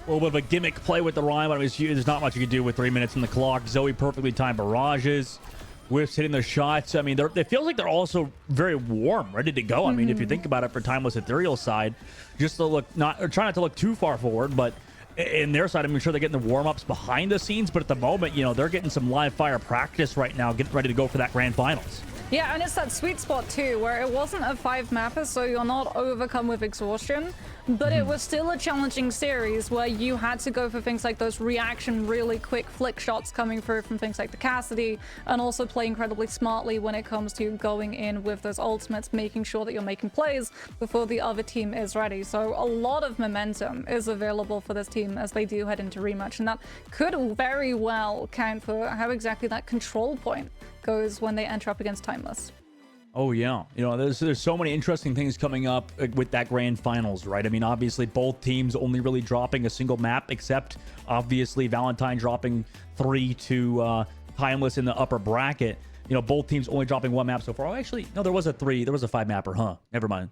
a little bit of a gimmick play with the Ryan, but I mean, there's not much you can do with 3 minutes on the clock. Zoe perfectly timed barrages, Wisps hitting their shots. I mean, it feels like they're also very warm, ready to go. I mean, if you think about it, for Timeless Ethereal side, just to look try not to look too far forward, but in their side, I'm sure they're getting the warm-ups behind the scenes, but at the moment, you know, they're getting some live fire practice right now, getting ready to go for that grand finals. Yeah, and it's that sweet spot too, where it wasn't a 5-mapper, so you're not overcome with exhaustion, but it was still a challenging series where you had to go for things like those reaction, really quick flick shots coming through from things like the Cassidy, and also play incredibly smartly when it comes to going in with those ultimates, making sure that you're making plays before the other team is ready. So a lot of momentum is available for this team as they do head into rematch, and that could very well count for how exactly that control point goes when they enter up against Timeless. Oh yeah, you know, there's so many interesting things coming up with that grand finals, right? I mean, obviously both teams only really dropping a single map, except obviously Valentine dropping 3 to Timeless in the upper bracket. You know, both teams only dropping 1 map so far. Oh, actually, no, there was a 5-mapper, huh? Never mind.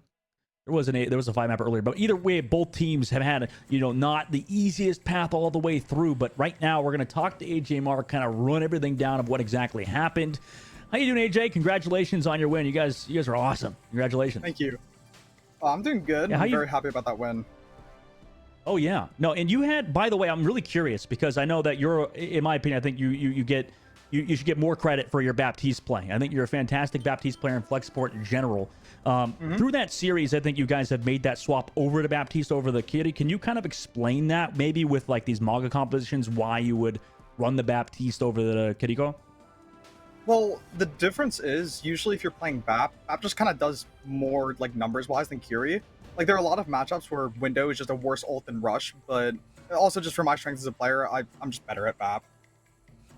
There was a 5-mapper earlier, but either way, both teams have had, you know, not the easiest path all the way through. But right now, we're going to talk to AJ Mark, kind of run everything down of what exactly happened. How you doing, AJ? Congratulations on your win. You guys are awesome. Congratulations. Thank you. I'm doing good. Yeah, I'm very happy about that win. Oh yeah, no, and you had. By the way, I'm really curious because I know that you're, in my opinion, I think you should get more credit for your Baptiste play. I think you're a fantastic Baptiste player in flex sport in general. Through that series, I think you guys have made that swap over to Baptiste over the Kitty. Can you kind of explain that, maybe with like these Maga compositions, why you would run the Baptiste over the Kiriko? Well, the difference is usually if you're playing Bap just kind of does more like numbers wise than Curie. Like there are a lot of matchups where Window is just a worse ult than Rush, but also just for my strengths as a player, I'm just better at Bap.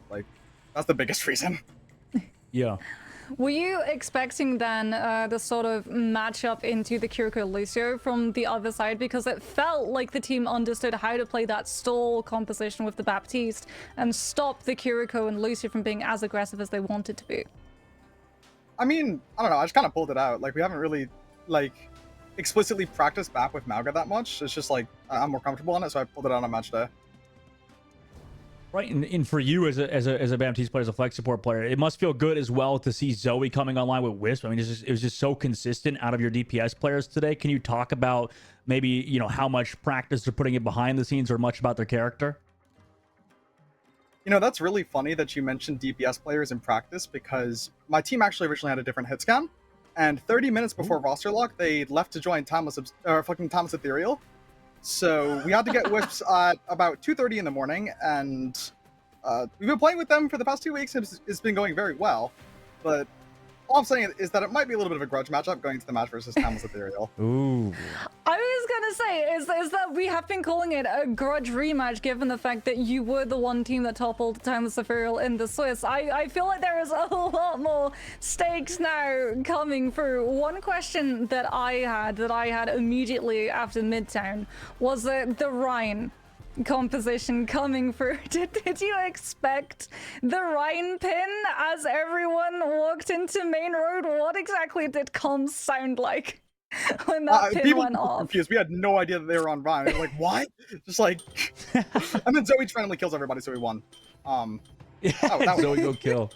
Like that's the biggest reason. Yeah. Were you expecting then the sort of matchup into the Kiriko Lucio from the other side? Because it felt like the team understood how to play that stall composition with the Baptiste and stop the Kiriko and Lucio from being as aggressive as they wanted to be. I mean, I don't know, I just kind of pulled it out. Like we haven't really like explicitly practiced BAP with Mauga that much. It's just like I'm more comfortable on it, so I pulled it out on match day. Right, and for you as a Baptiste player, as a flex support player, it must feel good as well to see Zoe coming online with Wisp. I mean, it was just so consistent out of your DPS players today. Can you talk about maybe, you know, how much practice they're putting in behind the scenes or much about their character? You know, that's really funny that you mentioned DPS players in practice because my team actually originally had a different hit scan, and 30 minutes before roster lock, they left to join Timeless Ethereal. So we had to get Wisps at about 2:30 in the morning, and we've been playing with them for the past 2 weeks. It's been going very well, but all I'm saying is that it might be a little bit of a grudge matchup going into the match versus Timeless Ethereal. Ooh. I was gonna say, is that we have been calling it a grudge rematch given the fact that you were the one team that toppled Timeless Ethereal in the Swiss. I feel like there is a lot more stakes now coming through. One question that I had immediately after Midtown was the Rhine composition coming through. Did you expect the Rhine pin as everyone walked into main road? What exactly did comms sound like when that pin went off? Confused. We had no idea that they were on Rhine. Like, what? Just like, and then Zoe randomly kills everybody, so we won. Yeah, Zoe go kill.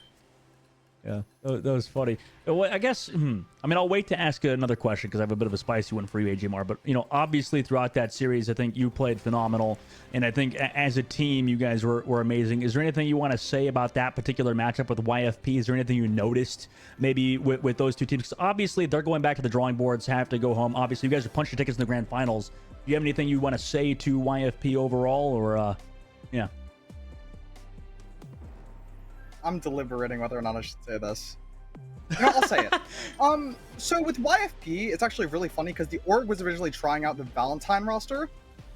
Yeah, that was funny. Well, I guess, I mean, I'll wait to ask another question because I have a bit of a spicy one for you, AJMR. But, you know, obviously throughout that series, I think you played phenomenal. And I think as a team, you guys were amazing. Is there anything you want to say about that particular matchup with YFP? Is there anything you noticed maybe with those two teams? Because obviously they're going back to the drawing boards, have to go home. Obviously, you guys are punching tickets in the grand finals. Do you have anything you want to say to YFP overall? Or, yeah. I'm deliberating whether or not I should say this. No, I'll say it. So with YFP, it's actually really funny because the org was originally trying out the Valentine roster,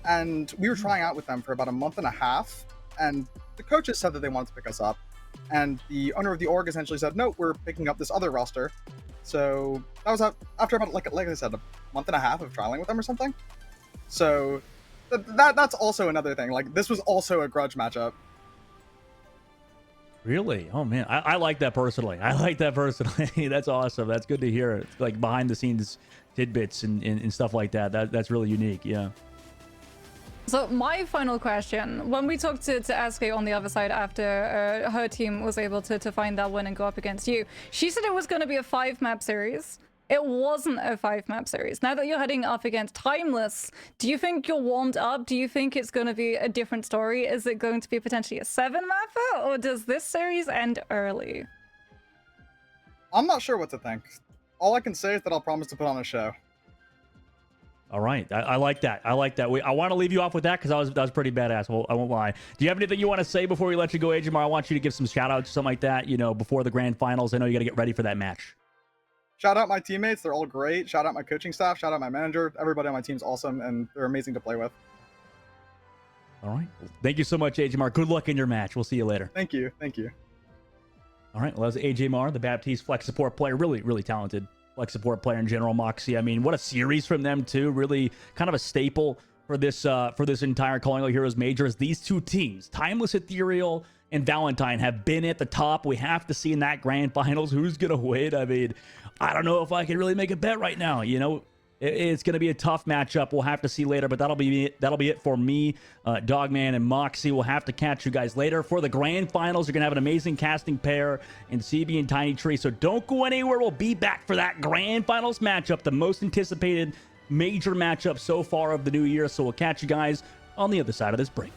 and we were trying out with them for about a month and a half, and the coaches said that they wanted to pick us up, and the owner of the org essentially said, no, we're picking up this other roster. So that was after about, like I said, a month and a half of trialing with them or something. So that's also another thing. Like, this was also a grudge matchup. Really? Oh man, I like that personally. I like that personally. That's awesome. That's good to hear. It's like behind the scenes tidbits and stuff like that. That's really unique. Yeah. So my final question, when we talked to SK on the other side after her team was able to find that win and go up against you, she said it was going to be a 5-map series. It wasn't a 5-map series. Now that you're heading up against Timeless, do you think you're warmed up? Do you think it's going to be a different story? Is it going to be potentially a 7-mapper, or does this series end early? I'm not sure what to think. All I can say is that I'll promise to put on a show. All right, I like that. I like that. I want to leave you off with that because that was pretty badass. Well, I won't lie. Do you have anything you want to say before we let you go, AJMR? I want you to give some shout outs, something like that. You know, before the grand finals. I know you got to get ready for that match. Shout out my teammates, they're all great. Shout out my coaching staff, shout out my manager. Everybody on my team's awesome, and they're amazing to play with. All right. Well, thank you so much, AJMR. Good luck in your match. We'll see you later. Thank you. Thank you. All right. Well, that was AJMR, the Baptiste flex support player. Really, really talented flex support player in general. Moxie, I mean, what a series from them, too. Really kind of a staple for this entire Calling All Heroes Major. As these two teams, Timeless Ethereal and Valentine, have been at the top. We have to see in that grand finals who's going to win. I mean, I don't know if I can really make a bet right now. You know, it's going to be a tough matchup. We'll have to see later, but that'll be it for me, Dogman and Moxie. We'll have to catch you guys later for the grand finals. You're going to have an amazing casting pair in CB and Tiny Tree, so don't go anywhere. We'll be back for that grand finals matchup, the most anticipated major matchup so far of the new year. So we'll catch you guys on the other side of this break.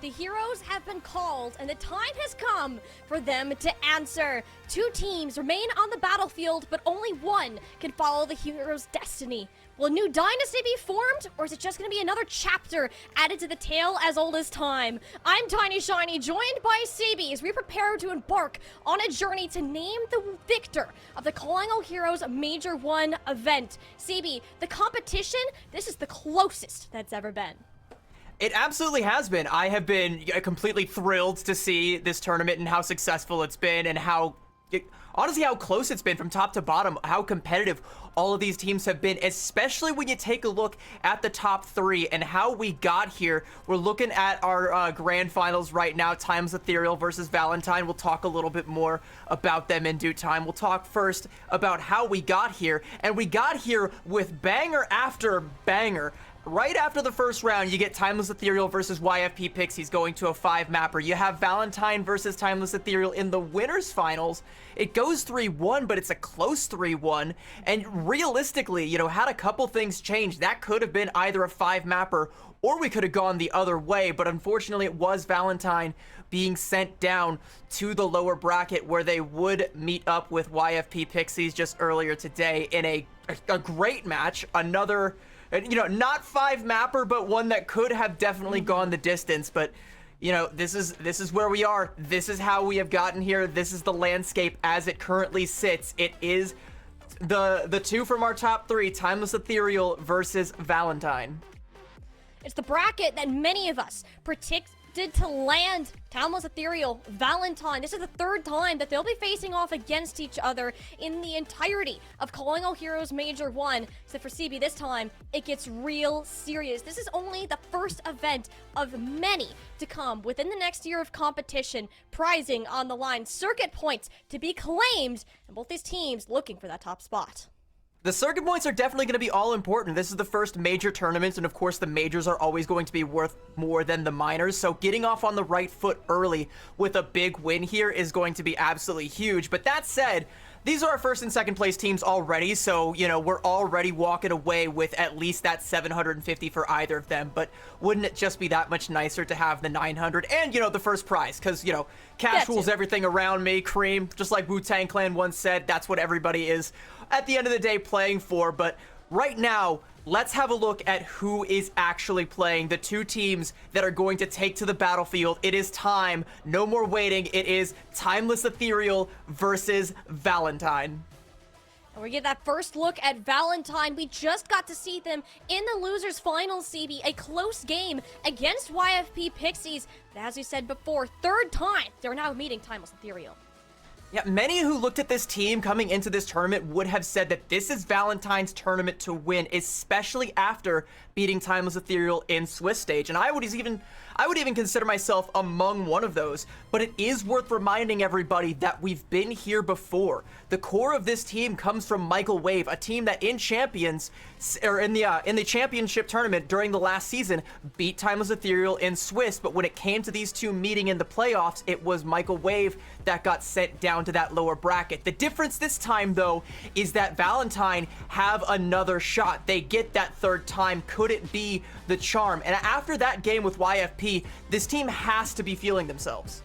The heroes have been called, and the time has come for them to answer. 2 teams remain on the battlefield, but only one can follow the heroes' destiny. Will a new dynasty be formed, or is it just going to be another chapter added to the tale as old as time? I'm Tiny Shiny, joined by CB as we prepare to embark on a journey to name the victor of the Calling All Heroes Major 1 event. CB, the competition, this is the closest that's ever been. It absolutely has been. I have been completely thrilled to see this tournament and how successful it's been, and honestly how close it's been from top to bottom, how competitive all of these teams have been, especially when you take a look at the top 3 and how we got here. We're looking at our grand finals right now, Timeless Ethereal versus Valentine. We'll talk a little bit more about them in due time. We'll talk first about how we got here, and we got here with banger after banger. Right after the first round, you get Timeless Ethereal versus YFP Pixies going to a 5-mapper. You have Valentine versus Timeless Ethereal in the winners finals. It goes 3-1, but it's a close 3-1. And realistically, you know, had a couple things changed, that could have been either a 5-mapper or we could have gone the other way. But unfortunately, it was Valentine being sent down to the lower bracket where they would meet up with YFP Pixies just earlier today in a great match. Another, you know, not 5-mapper, but one that could have definitely gone the distance. But, you know, this is where we are. This is how we have gotten here. This is the landscape as it currently sits. It is the 2 from our top 3, Timeless Ethereal versus Valentine. It's the bracket that many of us predicted to land Timeless Ethereal, Valentine. This is the 3rd time that they'll be facing off against each other in the entirety of Calling All Heroes Major 1. Except for CB, this time, it gets real serious. This is only the first event of many to come within the next year of competition. Prizing on the line, circuit points to be claimed, and both these teams looking for that top spot. The circuit points are definitely going to be all important. This is the first major tournament, and of course the majors are always going to be worth more than the minors, so getting off on the right foot early with a big win here is going to be absolutely huge. But that said, these are our 1st and 2nd place teams already, so, you know, we're already walking away with at least that 750 for either of them. But wouldn't it just be that much nicer to have the 900 and, you know, the first prize? Because, you know, cash rules everything around me. Cream, just like Wu-Tang Clan once said, that's what everybody is at the end of the day playing for. But right now, let's have a look at who is actually playing. The 2 teams that are going to take to the battlefield. It is time. No more waiting. It is Timeless Ethereal versus Valentine. And we get that first look at Valentine. We just got to see them in the losers finals, CB. A close game against YFP Pixies. But as we said before, 3rd time they're now meeting Timeless Ethereal. Yeah, many who looked at this team coming into this tournament would have said that this is Valentine's tournament to win, especially after beating Timeless Ethereal in Swiss stage. And I would even consider myself among one of those. But it is worth reminding everybody that we've been here before. The core of this team comes from Michael Wave, a team that in Champions, or in the championship tournament during the last season, beat Timeless Ethereal in Swiss. But when it came to these 2 meeting in the playoffs, it was Michael Wave that got sent down to that lower bracket. The difference this time, though, is that Valentine have another shot. They get that 3rd time. Could it be the charm? And after that game with YFP, this team has to be feeling themselves.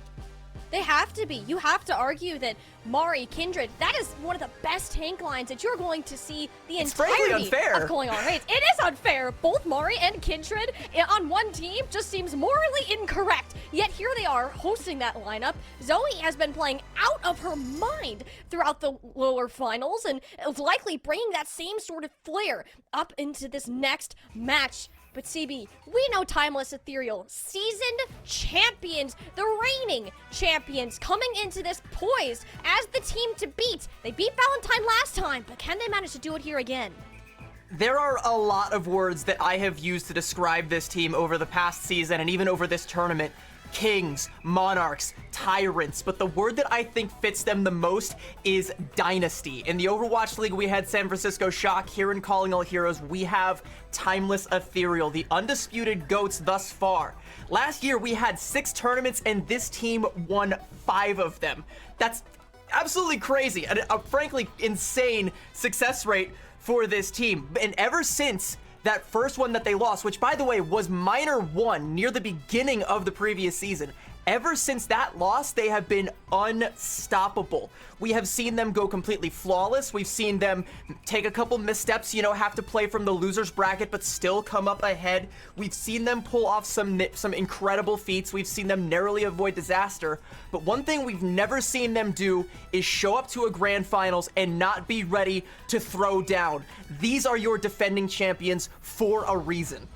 They have to be. You have to argue that Mari, Kindred, that is one of the best tank lines that you're going to see the entirety of Calling All Raids. It is unfair. Both Mari and Kindred on one team just seems morally incorrect. Yet here they are hosting that lineup. Zoe has been playing out of her mind throughout the lower finals and is likely bringing that same sort of flair up into this next match. But CB, we know Timeless Ethereal, seasoned champions, the reigning champions, coming into this poised as the team to beat. They beat Valentine last time, but can they manage to do it here again? There are a lot of words that I have used to describe this team over the past season and even over this tournament. Kings, monarchs, tyrants, but the word that I think fits them the most is dynasty. In the Overwatch League, we had San Francisco Shock. Here in Calling All Heroes, we have Timeless Ethereal, the undisputed GOATs thus far. Last year, we had 6 tournaments, and this team won 5 of them. That's absolutely crazy, and a frankly insane success rate for this team. And ever since that first one that they lost, which by the way was -1 near the beginning of the previous season. Ever since that loss, they have been unstoppable. We have seen them go completely flawless. We've seen them take a couple missteps, you know, have to play from the loser's bracket, but still come up ahead. We've seen them pull off some incredible feats. We've seen them narrowly avoid disaster. But one thing we've never seen them do is show up to a grand finals and not be ready to throw down. These are your defending champions for a reason.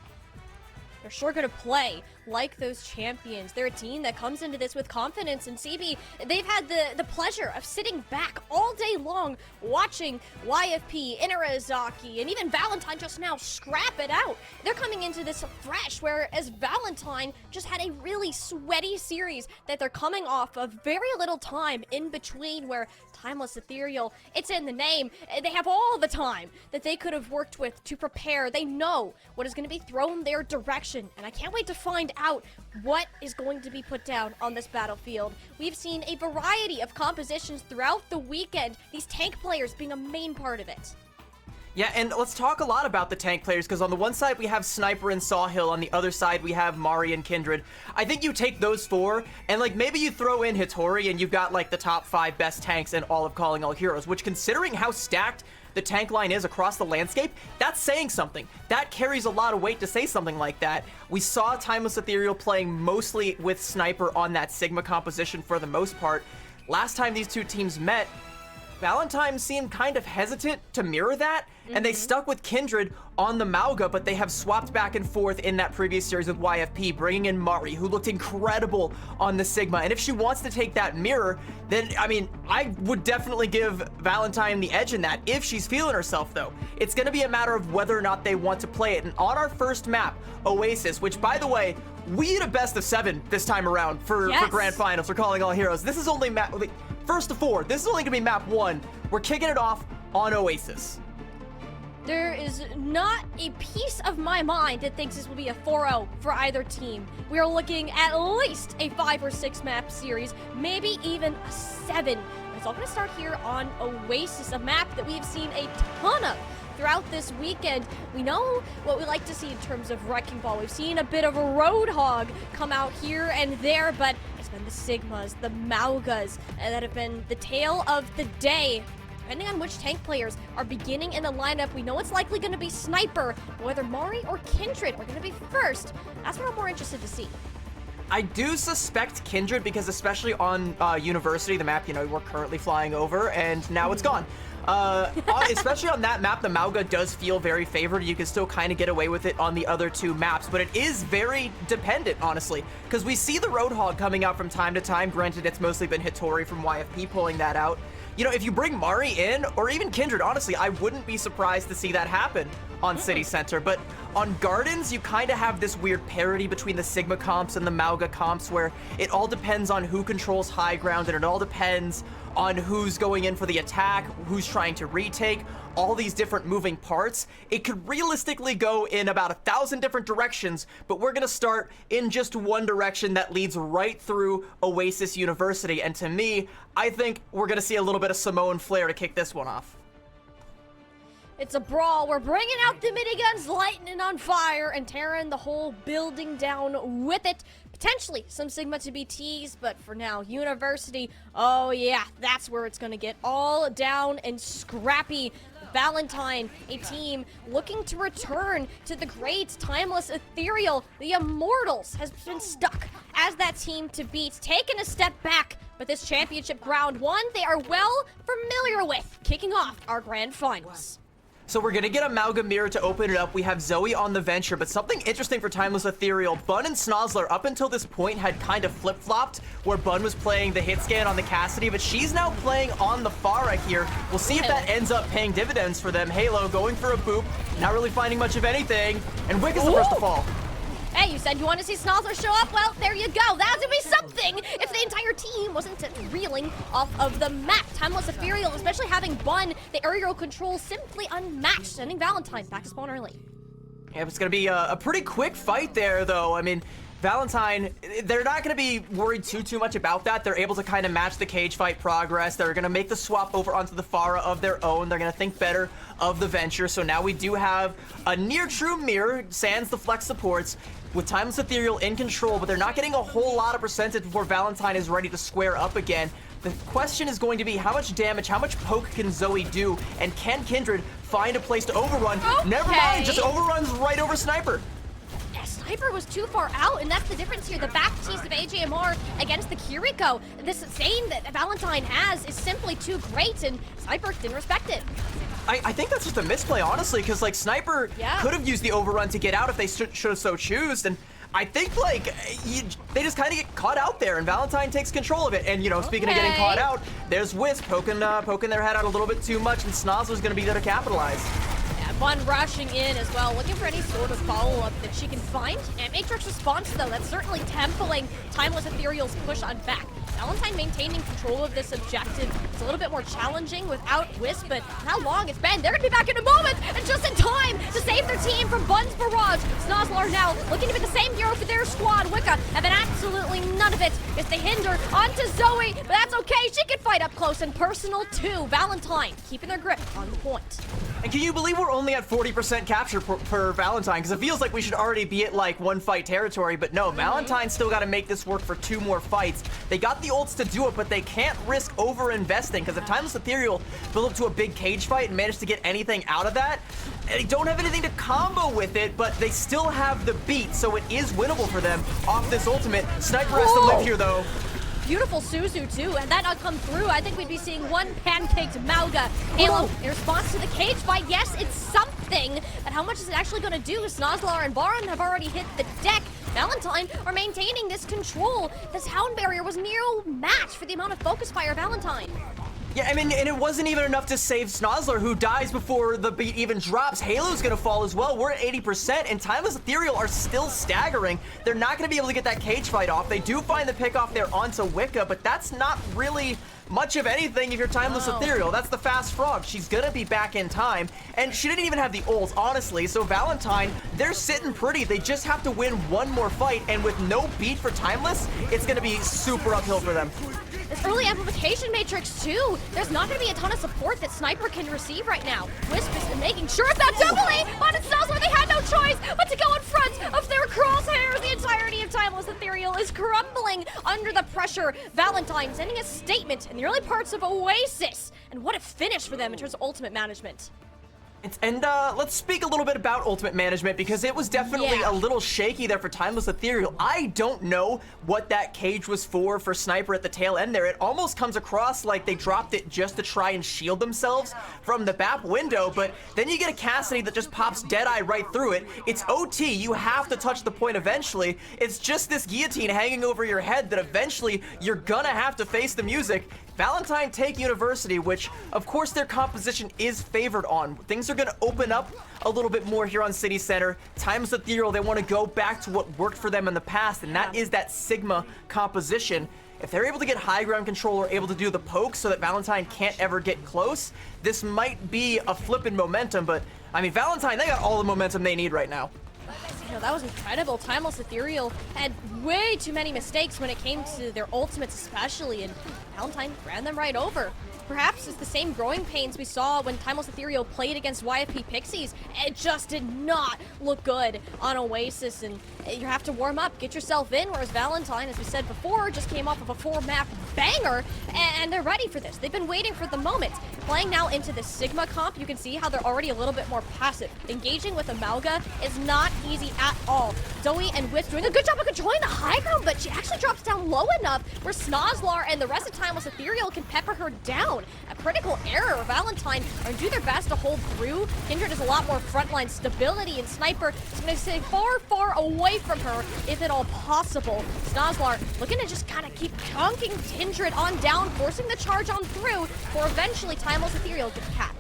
They're sure going to play like those champions. They're a team that comes into this with confidence, and CB, they've had the pleasure of sitting back all day long watching YFP, Inarizaki, and even Valentine just now scrap it out. They're coming into this fresh, whereas Valentine just had a really sweaty series that they're coming off of very little time in between, where Timeless Ethereal, it's in the name. They have all the time that they could have worked with to prepare. They know what is going to be thrown their direction, and I can't wait to find out what is going to be put down on this battlefield. We've seen a variety of compositions throughout the weekend, these tank players being a main part of it. Yeah, and let's talk a lot about the tank players, because on the one side we have Sniper and Sawhill, on the other side we have Mari and Kindred. I think you take those four, and like maybe you throw in Hitori, and you've got like the top 5 best tanks in all of Calling All Heroes, which, considering how stacked the tank line is across the landscape, that's saying something. That carries a lot of weight to say something like that. We saw Timeless Ethereal playing mostly with Sniper on that Sigma composition for the most part. Last time these two teams met, Valentine seemed kind of hesitant to mirror that, and they stuck with Kindred on the Mauga, but they have swapped back and forth in that previous series with YFP, bringing in Mari, who looked incredible on the Sigma. And if she wants to take that mirror, then, I mean, I would definitely give Valentine the edge in that, if she's feeling herself, though. It's going to be a matter of whether or not they want to play it. And on our first map, Oasis, which, by the way, we need a best of 7 this time around for Grand Finals, for Calling All Heroes. This is only map... First of 4, this is only gonna be map 1. We're kicking it off on Oasis. There is not a piece of my mind that thinks this will be a 4-0 for either team. We are looking at least a 5 or 6 map series, maybe even a 7. It's all gonna start here on Oasis, a map that we have seen a ton of throughout this weekend. We know what we like to see in terms of Wrecking Ball. We've seen a bit of a Roadhog come out here and there, but it's been the Sigmas, the Maugas, that have been the tale of the day. Depending on which tank players are beginning in the lineup, we know it's likely going to be Sniper, but whether Mari or Kindred are going to be first, that's what I'm more interested to see. I do suspect Kindred, because especially on University, the map, you know, we're currently flying over, and now it's gone. Especially on that map, the Mauga does feel very favored. You can still kind of get away with it on the other 2 maps, but it is very dependent, honestly, because we see the Roadhog coming out from time to time. Granted, it's mostly been Hitori from YFP pulling that out. You know, if you bring Mari in, or even Kindred, honestly, I wouldn't be surprised to see that happen on City Center. But on Gardens, you kind of have this weird parity between the Sigma comps and the Mauga comps, where it all depends on who controls high ground, and it all depends on who's going in for the attack, who's trying to retake, all these different moving parts. It could realistically go in about 1,000 different directions, but we're gonna start in just one direction that leads right through Oasis University. And to me, I think we're gonna see a little bit of Samoan flair to kick this one off. It's a brawl. We're bringing out the miniguns, lighting it on fire, and tearing the whole building down with it. Potentially some Sigma to be teased, but for now, University, oh yeah, that's where it's going to get all down and scrappy. Valentine, a team looking to return to the great Timeless Ethereal. The Immortals has been stuck as that team to beat, taking a step back, but this championship ground one they are well familiar with, kicking off our grand finals. So we're gonna get a Mauga mirror to open it up. We have Zoe on the Venture, but something interesting for Timeless Ethereal, Bun and Snozzler up until this point had kind of flip-flopped, where Bun was playing the hit scan on the Cassidy, but she's now playing on the Pharah here. We'll see if that ends up paying dividends for them. Halo going for a boop, not really finding much of anything, and Wick is the first to fall. Hey, you said you want to see Snozzler show up? Well, there you go. That would be something if the entire team wasn't reeling off of the map. Timeless Ethereal, especially having Bun, the aerial control simply unmatched, sending Valentine back to spawn early. Yeah, it's gonna be a pretty quick fight there, though. I mean, Valentine, they're not going to be worried too much about that. They're able to kind of match the cage fight progress. They're going to make the swap over onto the Pharah of their own. They're going to think better of the Venture. So now we do have a near true mirror, sans the flex supports, with Timeless Ethereal in control, but they're not getting a whole lot of percentage before Valentine is ready to square up again. The question is going to be how much damage, how much poke can Zoe do, and can Kindred find a place to overrun? Okay. Never mind, just overruns right over Sniper. Sniper was too far out, and that's the difference here. The back tease of AJMR against the Kiriko. This Zane that Valentine has is simply too great, and Sniper didn't respect it. I think that's just a misplay, honestly, because like Sniper could have used the overrun to get out if they should have so choose, and I think like they just kind of get caught out there, and Valentine takes control of it. And you know, speaking of getting caught out, there's Wisp poking their head out a little bit too much, and Snozzler's going to be there to capitalize. Bun rushing in as well, looking for any sort of follow-up that she can find. And Matrix response, though, that's certainly templing Timeless Ethereal's push on back. Valentine maintaining control of this objective. It's a little bit more challenging without Wisp, but how long it's been. They're going to be back in a moment, and just in time to save their team from Bun's barrage. Snozzler now looking to be the same hero for their squad. Wicca having absolutely none of it as they hinder onto Zoe, but that's okay. She can fight up close and personal, too. Valentine keeping their grip on the point. And can you believe we're only at 40% capture per Valentine? Because it feels like we should already be at like 1 fight territory, but no, Valentine's still got to make this work for 2 more fights. They got the ults to do it, but they can't risk over-investing, because if Timeless Ethereal build up to a big cage fight and manage to get anything out of that, they don't have anything to combo with it, but they still have the beat, so it is winnable for them off this ultimate. Sniper has to live here, though. Beautiful Suzu, too. Had that not come through, I think we'd be seeing one pancaked Mauga. Halo, in response to the cage fight, yes, it's something, but how much is it actually going to do? Snozzler and Baron have already hit the deck. Valentine are maintaining this control. This Hound Barrier was near match for the amount of focus fire Valentine. Yeah, I mean, and it wasn't even enough to save Snozzler, who dies before the beat even drops. Halo's gonna fall as well. We're at 80%, and Timeless Ethereal are still staggering. They're not gonna be able to get that cage fight off. They do find the pick off there onto Wicca, but that's not really much of anything if you're Timeless Ethereal. That's the fast frog. She's gonna be back in time, and she didn't even have the ult, honestly. So Valentine, they're sitting pretty. They just have to win 1 more fight, and with no beat for Timeless, it's gonna be super uphill for them. This early amplification matrix, too. There's not going to be a ton of support that Sniper can receive right now. Wisp is making sure of that doubly on itself, where they had no choice but to go in front of their crosshairs. The entirety of Timeless Ethereal is crumbling under the pressure. Valentine sending a statement in the early parts of Oasis. And what a finish for them in terms of ultimate management. And let's speak a little bit about ultimate management, because it was definitely a little shaky there for Timeless Ethereal. I don't know what that cage was for Sniper at the tail end there. It almost comes across like they dropped it just to try and shield themselves from the BAP window, but then you get a Cassidy that just pops Deadeye right through it. It's OT. You have to touch the point eventually. It's just this guillotine hanging over your head that eventually you're gonna have to face the music. Valentine take University, which of course their composition is favored on. Things are going to open up a little bit more here on City Center. Timeless Ethereal, they want to go back to what worked for them in the past, and that is that Sigma composition. If they're able to get high ground control or able to do the poke so that Valentine can't ever get close, this might be a flip in momentum, but I mean, Valentine, they got all the momentum they need right now. You know, that was incredible. Timeless Ethereal had way too many mistakes when it came to their ultimates especially, and Valentine ran them right over. Perhaps it's the same growing pains we saw when Timeless Ethereal played against YFP Pixies. It just did not look good on Oasis, and you have to warm up, get yourself in, whereas Valentine, as we said before, just came off of a 4-map banger, and they're ready for this. They've been waiting for the moment. Playing now into the Sigma comp, you can see how they're already a little bit more passive. Engaging with Amalga is not easy at all. Zoe and Wisp doing a good job of controlling the high ground, but she actually drops down low enough where Snozzler and the rest of Timeless Ethereal can pepper her down. A critical error. Valentine are do their best to hold through. Kindred has a lot more frontline stability, and Sniper is going to stay far, far away from her, if at all possible. Snozzler looking to just kind of keep chunking Kindred on down, forcing the charge on through, for eventually Timeless Ethereal to cap.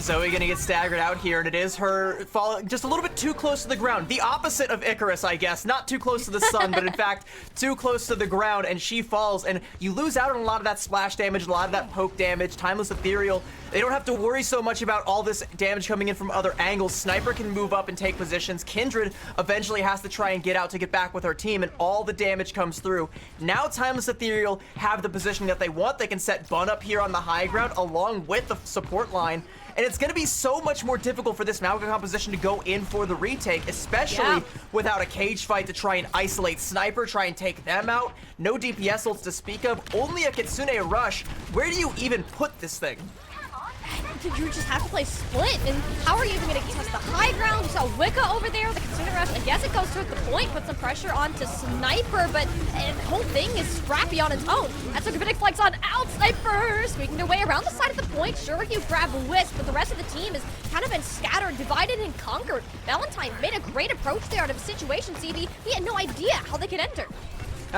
Zoe gonna get staggered out here, and it is her falling just a little bit too close to the ground. The opposite of Icarus, I guess. Not too close to the sun, but in fact, too close to the ground, and she falls, and you lose out on a lot of that splash damage, a lot of that poke damage. Timeless Ethereal, they don't have to worry so much about all this damage coming in from other angles. Sniper can move up and take positions. Kindred eventually has to try and get out to get back with her team, and all the damage comes through. Now Timeless Ethereal have the positioning that they want. They can set Bun up here on the high ground along with the support line. And it's going to be so much more difficult for this Mauga composition to go in for the retake, especially without a cage fight to try and isolate Sniper, try and take them out. No DPS ults to speak of, only a Kitsune rush. Where do you even put this thing? You just have to play split, and how are you even going to test the high ground? You saw Wicca over there, the Kitsune Rush. I guess it goes toward the point, put some pressure onto Sniper, but the whole thing is scrappy on its own. That's what Gravitic Flex on out. Sniper squeaking their way around the side of the point. Sure, you grab Wisp, but the rest of the team has kind of been scattered, divided, and conquered. Valentine made a great approach there out of the situation, CV. He had no idea how they could enter.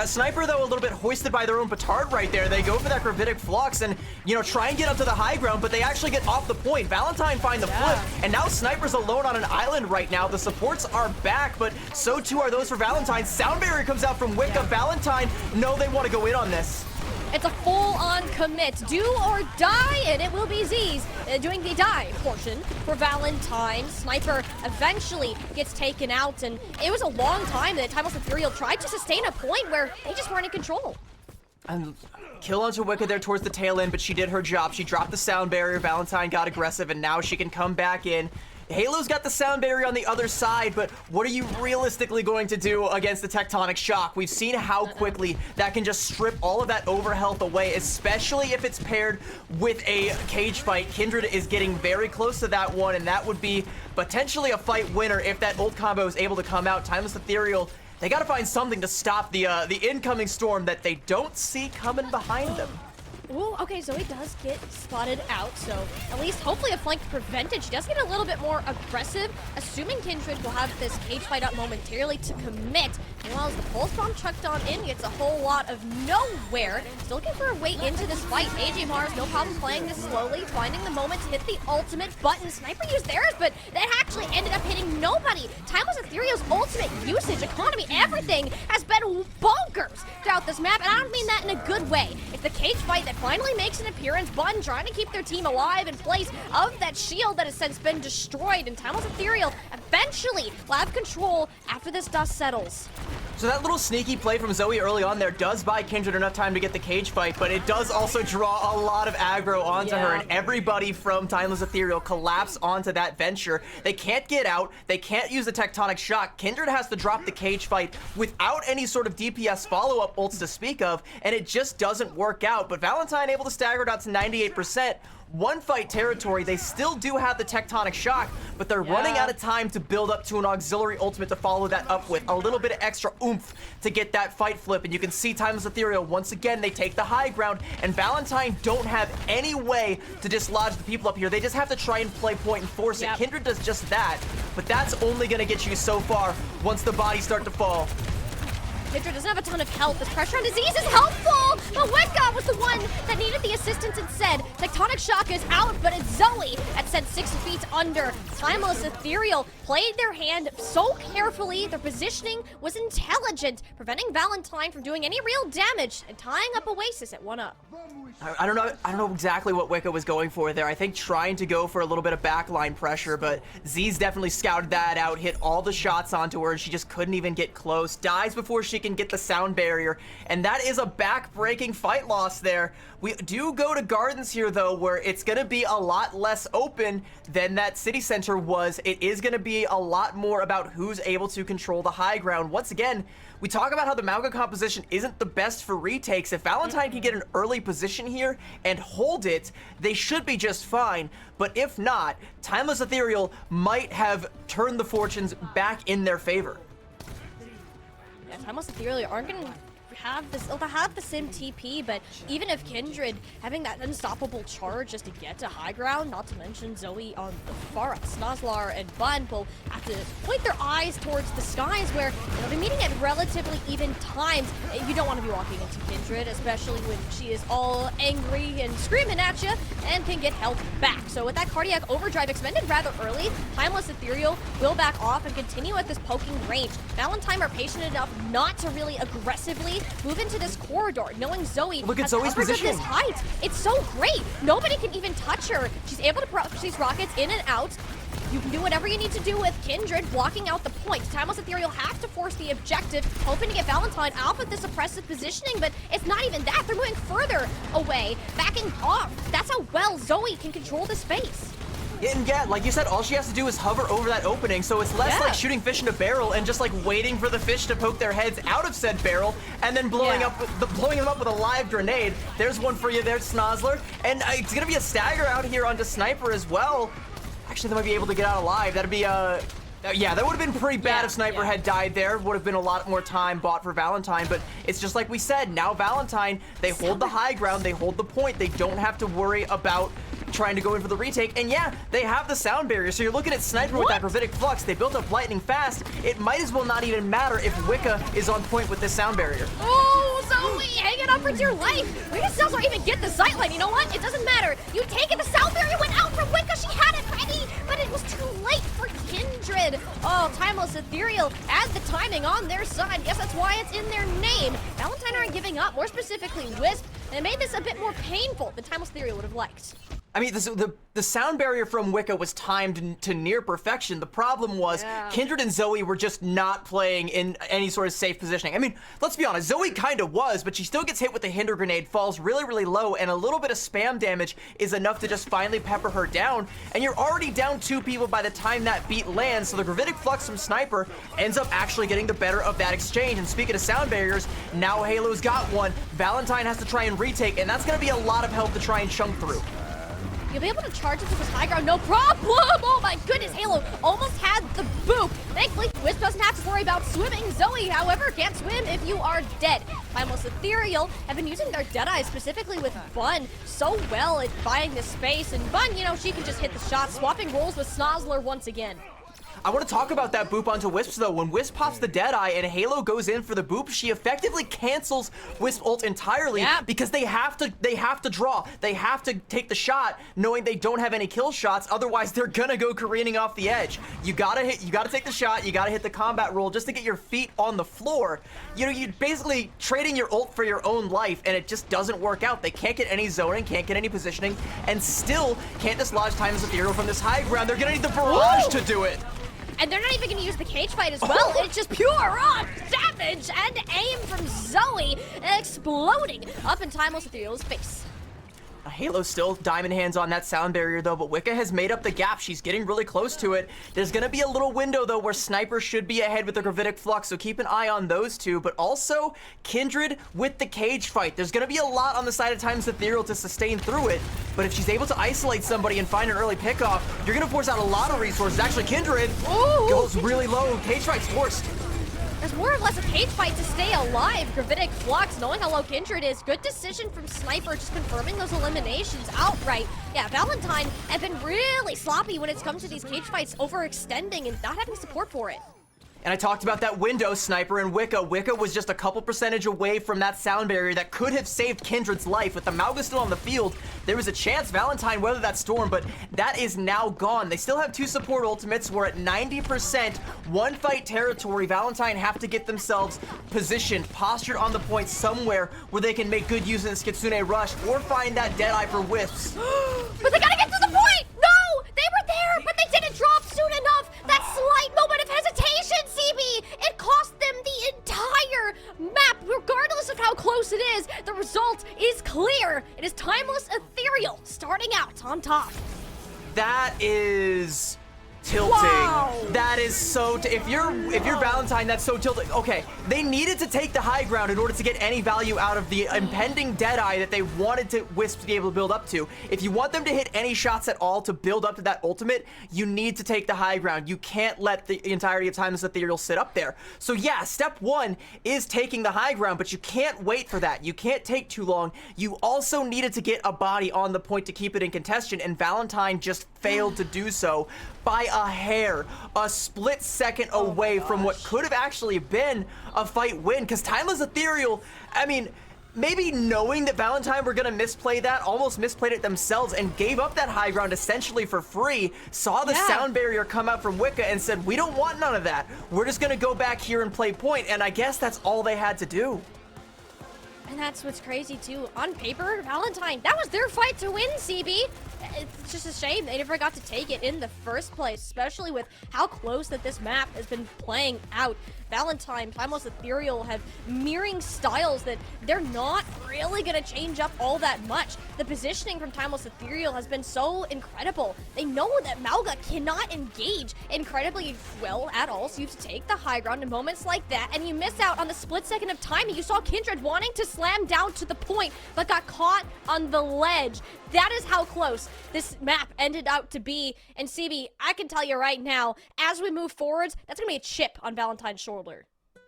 Sniper, though, a little bit hoisted by their own petard right there. They go for that Gravitic Flux and, you know, try and get up to the high ground, but they actually get off the point. Valentine find the flip, and now Sniper's alone on an island right now. The supports are back, but so too are those for Valentine. Sound Barrier comes out from Wicca. Valentine, no, they want to go in on this. It's a full-on commit. Do or die, and it will be Z's doing the die portion for Valentine. Sniper eventually gets taken out, and it was a long time that Timeless Ethereal tried to sustain a point where they just weren't in control. And kill onto Wicca there towards the tail end, but she did her job. She dropped the Sound Barrier. Valentine got aggressive, and now she can come back in. Halo's got the Sound Barrier on the other side, but what are you realistically going to do against the Tectonic Shock? We've seen how quickly that can just strip all of that overhealth away, especially if it's paired with a cage fight. Kindred is getting very close to that one, and that would be potentially a fight winner if that ult combo is able to come out. Timeless Ethereal, they gotta find something to stop the incoming storm that they don't see coming behind them. Ooh, okay, Zoe does get spotted out, so at least hopefully a flank prevented. She does get a little bit more aggressive, assuming Kindred will have this cage fight up momentarily to commit. Meanwhile, as the pulse bomb chucked on in, gets a whole lot of nowhere. Still looking for a way into this fight. AJ Mars, no problem playing this slowly, finding the moment to hit the ultimate button. Sniper used theirs, but that actually ended up hitting nobody. Timeless Ethereal's ultimate usage, economy, everything has been bonkers throughout this map, and I don't mean that in a good way. It's the cage fight that finally makes an appearance. Bun trying to keep their team alive in place of that shield that has since been destroyed, and Timeless Ethereal eventually will have control after this dust settles. So that little sneaky play from Zoe early on there does buy Kindred enough time to get the cage fight, but it does also draw a lot of aggro onto her, and everybody from Timeless Ethereal collapse onto that venture. They can't get out, they can't use the Tectonic Shock. Kindred has to drop the cage fight without any sort of DPS follow-up ults to speak of, and it just doesn't work out. But Valentine able to stagger it out to 98%. One fight territory. They still do have the Tectonic Shock, but they're running out of time to build up to an auxiliary ultimate to follow that up with. A little bit of extra oomph to get that fight flip, and you can see Timeless Ethereal, once again, they take the high ground, and Valentine don't have any way to dislodge the people up here. They just have to try and play point and force it. Kindred does just that, but that's only going to get you so far once the bodies start to fall. Kindred doesn't have a ton of health. This pressure on disease is helpful, but Wicca was the one that needed the assistance instead. Tectonic Shock is out, but it's Zoe that sent 6 feet under. Timeless Ethereal played their hand so carefully. Their positioning was intelligent, preventing Valentine from doing any real damage and tying up Oasis at 1-up. I don't know exactly what Wicca was going for there. I think trying to go for a little bit of backline pressure, but Z's definitely scouted that out, hit all the shots onto her, and she just couldn't even get close. Dies before she can get the Sound Barrier, and that is a back-breaking fight loss there. We do go to Gardens here, though, where it's going to be a lot less open than that City Center was. It is going to be a lot more about who's able to control the high ground. Once again, we talk about how the Mauga composition isn't the best for retakes. If Valentine can get an early position here and hold it, they should be just fine. But if not, Timeless Ethereal might have turned the fortunes back in their favor. Yeah, Timeless Ethereal aren't going to have this, they'll have the same TP, but even if Kindred having that unstoppable charge just to get to high ground, not to mention Zoe on the far right, Snozlar and Bun will have to point their eyes towards the skies where they'll be meeting at relatively even times. You don't want to be walking into Kindred, especially when she is all angry and screaming at you and can get held back. So with that cardiac overdrive expended rather early, Timeless Ethereal will back off and continue at this poking range. Valentine are patient enough not to really aggressively move into this corridor, knowing Zoe Look at has Zoe's coverage of positioning. this height. It's so great. Nobody can even touch her. She's able to proc these rockets in and out. You can do whatever you need to do with Kindred blocking out the point. Timeless Ethereal have to force the objective, hoping to get Valentine off of this oppressive positioning, but it's not even that. They're moving further away, backing off. That's how well Zoe can control the space. And yeah, like you said, all she has to do is hover over that opening, so it's less like shooting fish in a barrel and just like waiting for the fish to poke their heads out of said barrel and then blowing them up with a live grenade. There's one for you there, Snozlar. And it's gonna be a stagger out here onto Sniper as well. Actually, they might be able to get out alive. That'd be yeah, that would have been pretty bad if Sniper had died there. Would have been a lot more time bought for Valentine, but it's just like we said, now Valentine, they hold the high ground, they hold the point, they don't have to worry about trying to go in for the retake, and yeah, they have the sound barrier, so you're looking at Sniper with that Gravitic Flux. They built up lightning fast. It might as well not even matter if Wicca is on point with this sound barrier. Oh, Zoe, hanging on for dear life. Where does Snozlar even get the sightline? You know what? It doesn't matter. You take it. The sound barrier went out from Wicca. She had it ready, but it was too late for Kindred. Oh, Timeless Ethereal has the timing on their side. Yes, that's why it's in their name. Valentine aren't giving up, more specifically Wisp, and it made this a bit more painful than Timeless Ethereal would have liked. I mean, the sound barrier from Wicca was timed to near perfection. The problem was Kindred and Zoe were just not playing in any sort of safe positioning. I mean, let's be honest, Zoe kind of was, but she still gets hit with the Hinder Grenade, falls really, really low, and a little bit of spam damage is enough to just finally pepper her down, and you're already down 2 people by the time that beat lands, so the Gravitic Flux from Sniper ends up actually getting the better of that exchange. And speaking of sound barriers, now Halo's got one. Valentine has to try and retake, and that's going to be a lot of help to try and chunk through. You'll be able to charge into this high ground, no problem! Oh my goodness, Halo almost had the boop! Thankfully, Wisp doesn't have to worry about swimming. Zoe, however, can't swim if you are dead. Timeless Ethereal have been using their Deadeye, specifically with Bun, so well at buying this space. And Bun, you know, she can just hit the shot, swapping roles with Snozlar once again. I want to talk about that boop onto Wisp, though. When Wisp pops the Deadeye and Halo goes in for the boop, she effectively cancels Wisp ult entirely because they have to draw. They have to take the shot knowing they don't have any kill shots, otherwise they're gonna go careening off the edge. You gotta take the shot, you gotta hit the combat roll just to get your feet on the floor. You know, you're basically trading your ult for your own life, and it just doesn't work out. They can't get any zoning, can't get any positioning, and still can't dislodge Timeless Ethereal from this high ground. They're gonna need the barrage to do it. And they're not even going to use the cage fight as well. It's just pure raw damage and aim from Zoe exploding up in Timeless Ethereal's face. Halo's still diamond hands on that sound barrier, though, but Wicca has made up the gap. She's getting really close to it. There's going to be a little window, though, where Sniper should be ahead with the Gravitic Flux, so keep an eye on those two, but also Kindred with the cage fight. There's going to be a lot on the side of Timeless Ethereal to sustain through it, but if she's able to isolate somebody and find an early pickoff, you're going to force out a lot of resources. Actually, Kindred goes really low. Cage fight's forced. There's more or less a cage fight to stay alive. Gravitic Flux, knowing how low Kindred is. Good decision from Sniper, just confirming those eliminations outright. Yeah, Valentine have been really sloppy when it's come to these cage fights, overextending and not having support for it. And I talked about that window, Sniper and Wicca. Wicca was just a couple percentage away from that sound barrier that could have saved Kindred's life. With the Mauga still on the field, there was a chance Valentine weathered that storm, but that is now gone. They still have 2 support ultimates. We're at 90% one fight territory. Valentine have to get themselves positioned, postured on the point somewhere where they can make good use of this Kitsune Rush or find that Deadeye for Wisps. But they gotta get to the point! No! They were there, but they didn't drop soon enough! That slight moment of hesitation, CB! It cost them the entire map, regardless of how close it is. The result is clear. It is Timeless Ethereal starting out on top. That is tilting. Wow. That That is so. If you're Valentine, that's so tilted. Okay, they needed to take the high ground in order to get any value out of the impending Deadeye that they wanted to Wisp to be able to build up to. If you want them to hit any shots at all to build up to that ultimate, you need to take the high ground. You can't let the entirety of Timeless Ethereal sit up there. So yeah, step one is taking the high ground, but you can't wait for that. You can't take too long. You also needed to get a body on the point to keep it in contention, and Valentine just failed to do so by a hair, a split second away from what could have actually been a fight win. Because Timeless Ethereal, I mean, maybe knowing that Valentine were gonna misplay that, almost misplayed it themselves and gave up that high ground essentially for free, saw the sound barrier come out from Wicca and said, we don't want none of that. We're just gonna go back here and play point, and I guess that's all they had to do. And that's what's crazy too. On paper, Valentine, that was their fight to win, CB. It's just a shame they never got to take it in the first place, especially with how close that this map has been playing out. Valentine, Timeless Ethereal have mirroring styles that they're not really going to change up all that much. The positioning from Timeless Ethereal has been so incredible. They know that Mauga cannot engage incredibly well at all, so you have to take the high ground in moments like that, and you miss out on the split second of timing. You saw Kindred wanting to slam down to the point, but got caught on the ledge. That is how close this map ended out to be. And CB, I can tell you right now, as we move forwards, that's going to be a chip on Valentine's shoulder.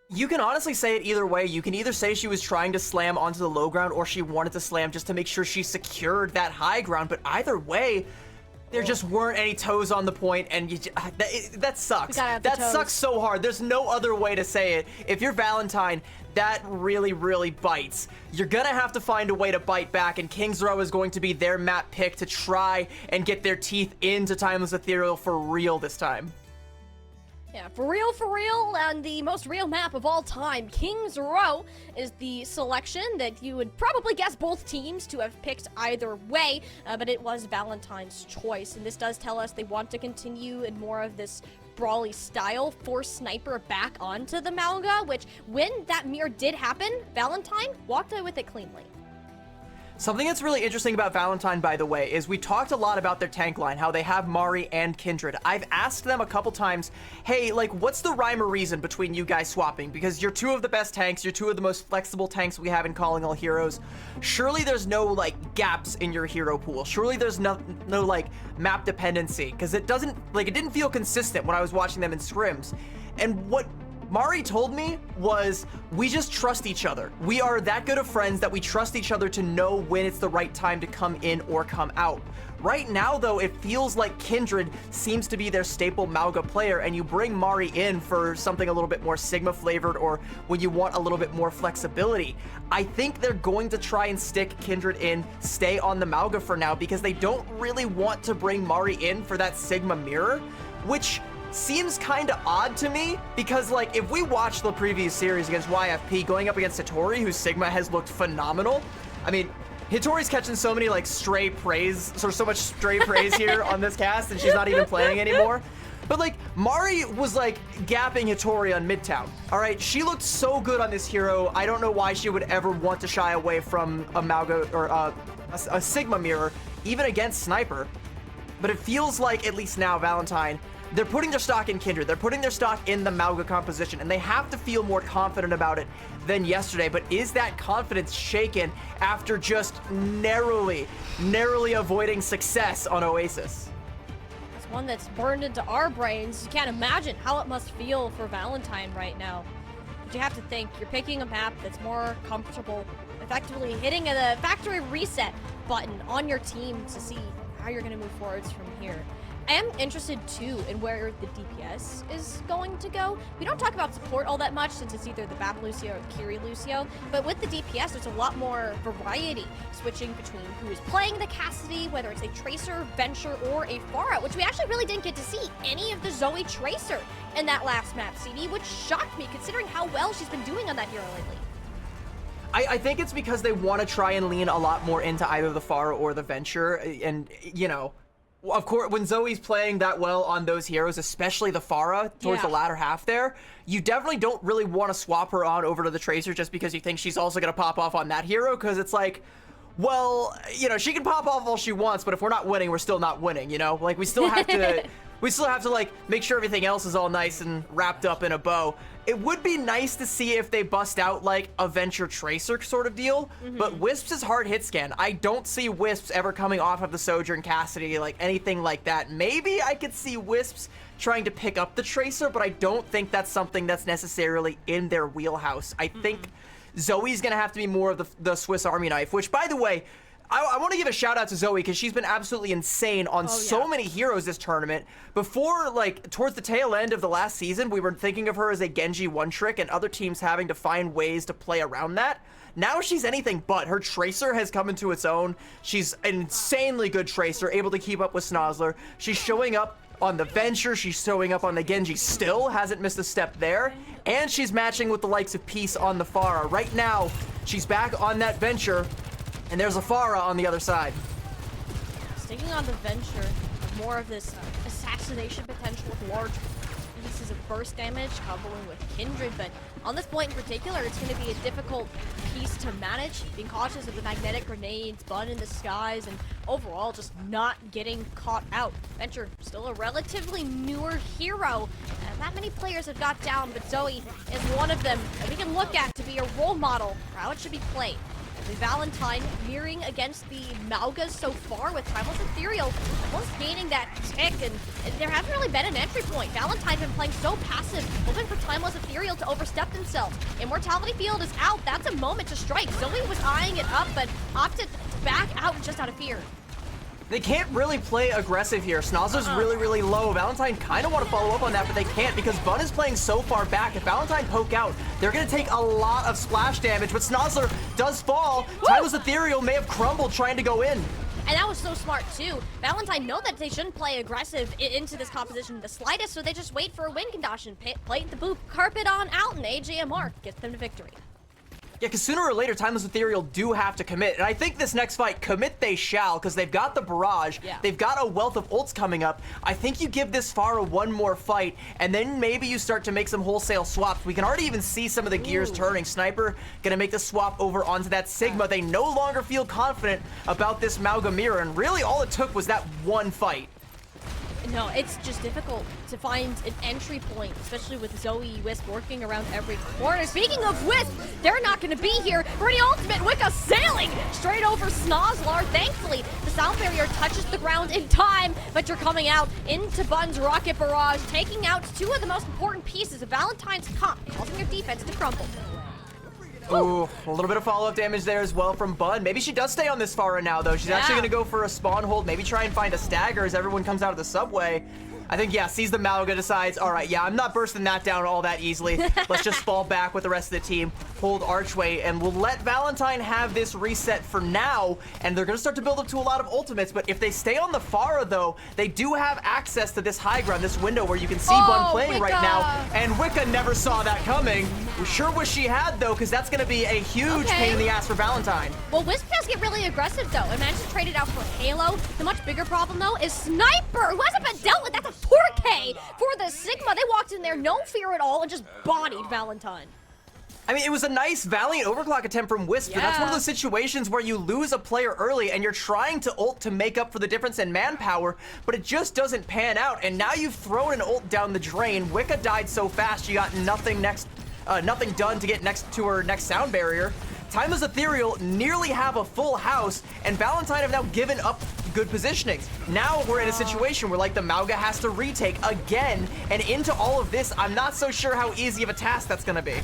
You can honestly say it either way. You can either say she was trying to slam onto the low ground, or she wanted to slam just to make sure she secured that high ground. But either way, there just weren't any toes on the point, and that sucks. That sucks so hard. There's no other way to say it. If you're Valentine, that really, really bites. You're gonna have to find a way to bite back, and King's Row is going to be their map pick to try and get their teeth into Timeless Ethereal for real this time. Yeah, for real, and the most real map of all time, King's Row is the selection that you would probably guess both teams to have picked either way, but it was Valentine's choice, and this does tell us they want to continue in more of this brawly style, force Sniper back onto the Mauga, which when that mirror did happen, Valentine walked away with it cleanly. Something that's really interesting about Valentine, by the way, is we talked a lot about their tank line, how they have Mari and Kindred. I've asked them a couple times, hey, like, what's the rhyme or reason between you guys swapping? Because you're two of the best tanks, you're two of the most flexible tanks we have in Calling All Heroes. Surely there's no, like, gaps in your hero pool. Surely there's no like, map dependency, because it didn't feel consistent when I was watching them in scrims. And what Mari told me was, we just trust each other. We are that good of friends that we trust each other to know when it's the right time to come in or come out. Right now, though, it feels like Kindred seems to be their staple Mauga player, and you bring Mari in for something a little bit more Sigma flavored, or when you want a little bit more flexibility. I think they're going to try and stick Kindred in, stay on the Mauga for now, because they don't really want to bring Mari in for that Sigma mirror, which seems kind of odd to me, because like if we watch the previous series against YFP going up against Hitori, whose Sigma has looked phenomenal. I mean, Hitori's catching so many like stray praise, so much stray praise here on this cast, and she's not even playing anymore. But like Mari was like gapping Hitori on Midtown. All right, she looked so good on this hero. I don't know why she would ever want to shy away from a Mauga or a Sigma mirror, even against Sniper. But it feels like, at least now, Valentine, they're putting their stock in Kindred. They're putting their stock in the Mauga composition, and they have to feel more confident about it than yesterday. But is that confidence shaken after just narrowly avoiding success on Oasis? It's one that's burned into our brains. You can't imagine how it must feel for Valentine right now. But you have to think, you're picking a map that's more comfortable, effectively hitting a factory reset button on your team to see how you're going to move forwards from here. I am interested too in where the DPS is going to go. We don't talk about support all that much since it's either the Baba Lucio or Kiri Lucio, but with the DPS there's a lot more variety switching between who is playing the Cassidy, whether it's a Tracer, Venture, or a Pharah, which we actually really didn't get to see any of the Zoe Tracer in that last map, CD, which shocked me considering how well she's been doing on that hero lately. I think it's because they want to try and lean a lot more into either the Pharah or the Venture, and you know, of course, when Zoe's playing that well on those heroes, especially the Pharah towards the latter half there, you definitely don't really want to swap her on over to the Tracer just because you think she's also going to pop off on that hero, because it's like, well, you know, she can pop off all she wants, but if we're not winning, we're still not winning, you know? Like, we still have to we still have to like make sure everything else is all nice and wrapped up in a bow. It would be nice to see if they bust out like a Venture Tracer sort of deal, but Wisps is hard hit scan. I don't see Wisps ever coming off of the Sojourn Cassidy, like anything like that. Maybe I could see Wisps trying to pick up the Tracer, but I don't think that's something that's necessarily in their wheelhouse. I think Zoe's gonna have to be more of the Swiss Army knife, which, by the way, I want to give a shout out to Zoe because she's been absolutely insane on so many heroes this tournament. Before, like, towards the tail end of the last season, we were thinking of her as a Genji one-trick and other teams having to find ways to play around that. Now she's anything but. Her Tracer has come into its own. She's an insanely good Tracer, able to keep up with Snozzler. She's showing up on the Venture, she's showing up on the Genji still, hasn't missed a step there. And she's matching with the likes of Peace on the Pharah. Right now, she's back on that Venture. And there's a Pharah on the other side. Sticking on the Venture, more of this assassination potential with large pieces of burst damage, comboing with Kindred, but on this point in particular, it's going to be a difficult piece to manage, being cautious of the magnetic grenades, Bun in the skies, and overall just not getting caught out. Venture, still a relatively newer hero, and not many players have got down, but Zoe is one of them that we can look at to be a role model for how it should be played. Valentine mirroring against the Maugas so far with Timeless Ethereal, almost gaining that tick, and there hasn't really been an entry point. Valentine's been playing so passive, hoping for Timeless Ethereal to overstep themselves. Immortality Field is out. That's a moment to strike. Zoe was eyeing it up, but opted to back out just out of fear. They can't really play aggressive here. Snozzler's really low. Valentine kind of want to follow up on that, but they can't because Bun is playing so far back. If Valentine poke out, they're going to take a lot of splash damage, but Snozzler does fall. Timeless Ethereal may have crumbled trying to go in. And that was so smart, too. Valentine know that they shouldn't play aggressive into this composition the slightest, so they just wait for a win condition. Play the boop, carpet on out, and AJMR gets them to victory. Yeah, because sooner or later, Timeless Ethereal do have to commit. And I think this next fight, commit they shall, because they've got the barrage. Yeah. They've got a wealth of ults coming up. I think you give this Pharah one more fight, and then maybe you start to make some wholesale swaps. We can already even see some of the gears turning. Sniper going to make the swap over onto that Sigma. They no longer feel confident about this Mauga mirror, and really all it took was that one fight. No, it's just difficult to find an entry point, especially with Zoe Wisp working around every corner. Speaking of Wisp, they're not going to be here. For the ultimate, Wicca sailing straight over Snozzler. Thankfully, the sound barrier touches the ground in time, but you're coming out into Bun's rocket barrage, taking out two of the most important pieces of Valentine's comp, causing your defense to crumble. Ooh, a little bit of follow-up damage there as well from Bun. Maybe she does stay on this Pharah now, though. She's actually going to go for a spawn hold, maybe try and find a stagger as everyone comes out of the subway. I think, yeah, sees the Mauga, decides, all right, yeah, I'm not bursting that down all that easily. Let's just fall back with the rest of the team, hold Archway, and we'll let Valentine have this reset for now, and they're going to start to build up to a lot of ultimates, but if they stay on the Pharah, though, they do have access to this high ground, this window where you can see Bun playing Wicca. right now, and Wicca never saw that coming. We sure wish she had, though, because that's going to be a huge pain in the ass for Valentine. Well, Wisp does get really aggressive, though, and managed to trade it out for Halo. The much bigger problem, though, is Sniper, who hasn't been dealt with. That's a 4K for the Sigma. They walked in there, no fear at all, and just bodied Valentine. I mean, it was a nice valiant overclock attempt from Wisp, but that's one of those situations where you lose a player early and you're trying to ult to make up for the difference in manpower, but it just doesn't pan out, and now you've thrown an ult down the drain. Wicca died so fast, you got nothing done to get next to her next sound barrier. Timeless Ethereal nearly have a full house, and Valentine have now given up good positioning. Now we're in a situation where, like, the Mauga has to retake again, and into all of this, I'm not so sure how easy of a task that's gonna be.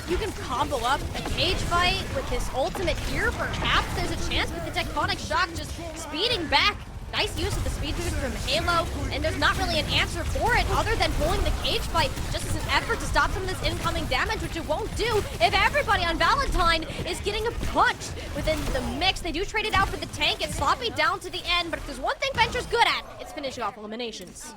You can combo up a cage fight with this ultimate here. Perhaps there's a chance with the Tectonic Shock just speeding back. Nice use of the speed boost from Halo, and there's not really an answer for it other than pulling the cage fight just as an effort to stop some of this incoming damage, which it won't do if everybody on Valentine is getting a punch within the mix. They do trade it out for the tank. It's sloppy down to the end, but if there's one thing Venture's good at, it's finishing off eliminations.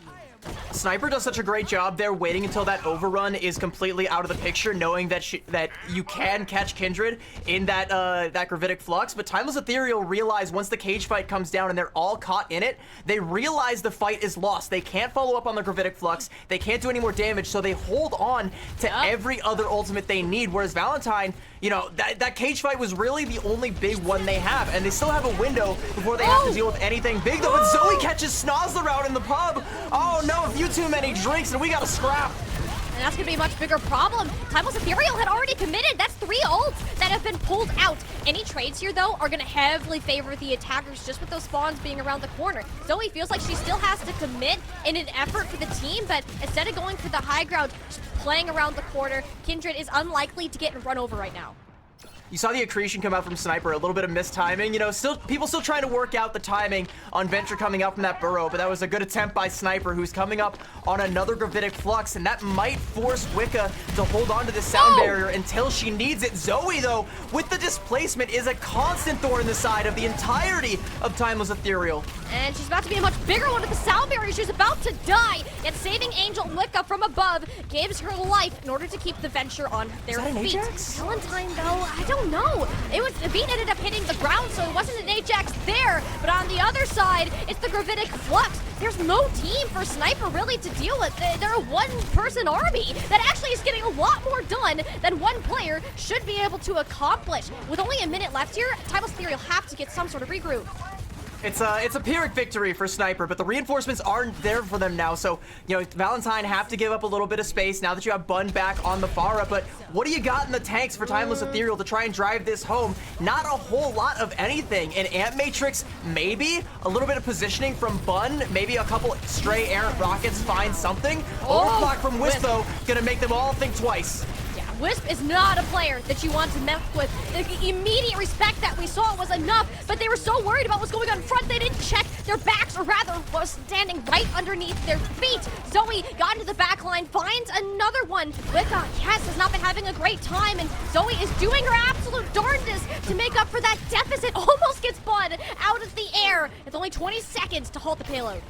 Sniper does such a great job there, waiting until that overrun is completely out of the picture, knowing that that you can catch Kindred in that that gravitic flux. But Timeless Ethereal realize once the cage fight comes down and they're all caught in it, they realize the fight is lost. They can't follow up on the gravitic flux. They can't do any more damage, so they hold on to every other ultimate they need. Whereas Valentine, you know, that cage fight was really the only big one they have, and they still have a window before they have to deal with anything big though. But Zoe catches Snozzler out in the pub. Oh no, a few too many drinks and we got a scrap. And that's gonna be a much bigger problem. Timeless Ethereal had already committed. That's 3 ults that have been pulled out. Any trades here, though, are gonna heavily favor the attackers just with those spawns being around the corner. Zoe feels like she still has to commit in an effort for the team, but instead of going for the high ground, just playing around the corner, Kindred is unlikely to get run over right now. You saw the accretion come out from Sniper, a little bit of missed timing. You know, people still trying to work out the timing on Venture coming up from that burrow, but that was a good attempt by Sniper, who's coming up on another gravitic flux, and that might force Wicca to hold on to the sound barrier until she needs it. Zoe, though, with the displacement, is a constant thorn in the side of the entirety of Timeless Ethereal. And she's about to be a much bigger one with the sound barrier. She's about to die. Yet saving Angel Wicca from above gives her life in order to keep the Venture on their feet. Valentine, though, I don't know. The beat ended up hitting the ground, so it wasn't an Ajax there. But on the other side, it's the gravitic flux. There's no team for Sniper really to deal with. They're a one-person army that actually is getting a lot more done than one player should be able to accomplish. With only a minute left here, Timeless Ethereal have to get some sort of regroup. It's a Pyrrhic victory for Sniper, but the reinforcements aren't there for them now. So, you know, Valentine have to give up a little bit of space now that you have Bun back on the Pharah. But what do you got in the tanks for Timeless Ethereal to try and drive this home? Not a whole lot of anything. An Amp Matrix, maybe. A little bit of positioning from Bun. Maybe a couple stray errant rockets find something. Overclock from Wisp, though, gonna make them all think twice. Wisp is not a player that you want to mess with. The immediate respect that we saw was enough, but they were so worried about what's going on in front, they didn't check their backs, or rather, was standing right underneath their feet. Zoe got into the back line, finds another one. Wicca, yes, has not been having a great time, and Zoe is doing her absolute darndest to make up for that deficit. Almost gets Bud out of the air. It's only 20 seconds to halt the payload.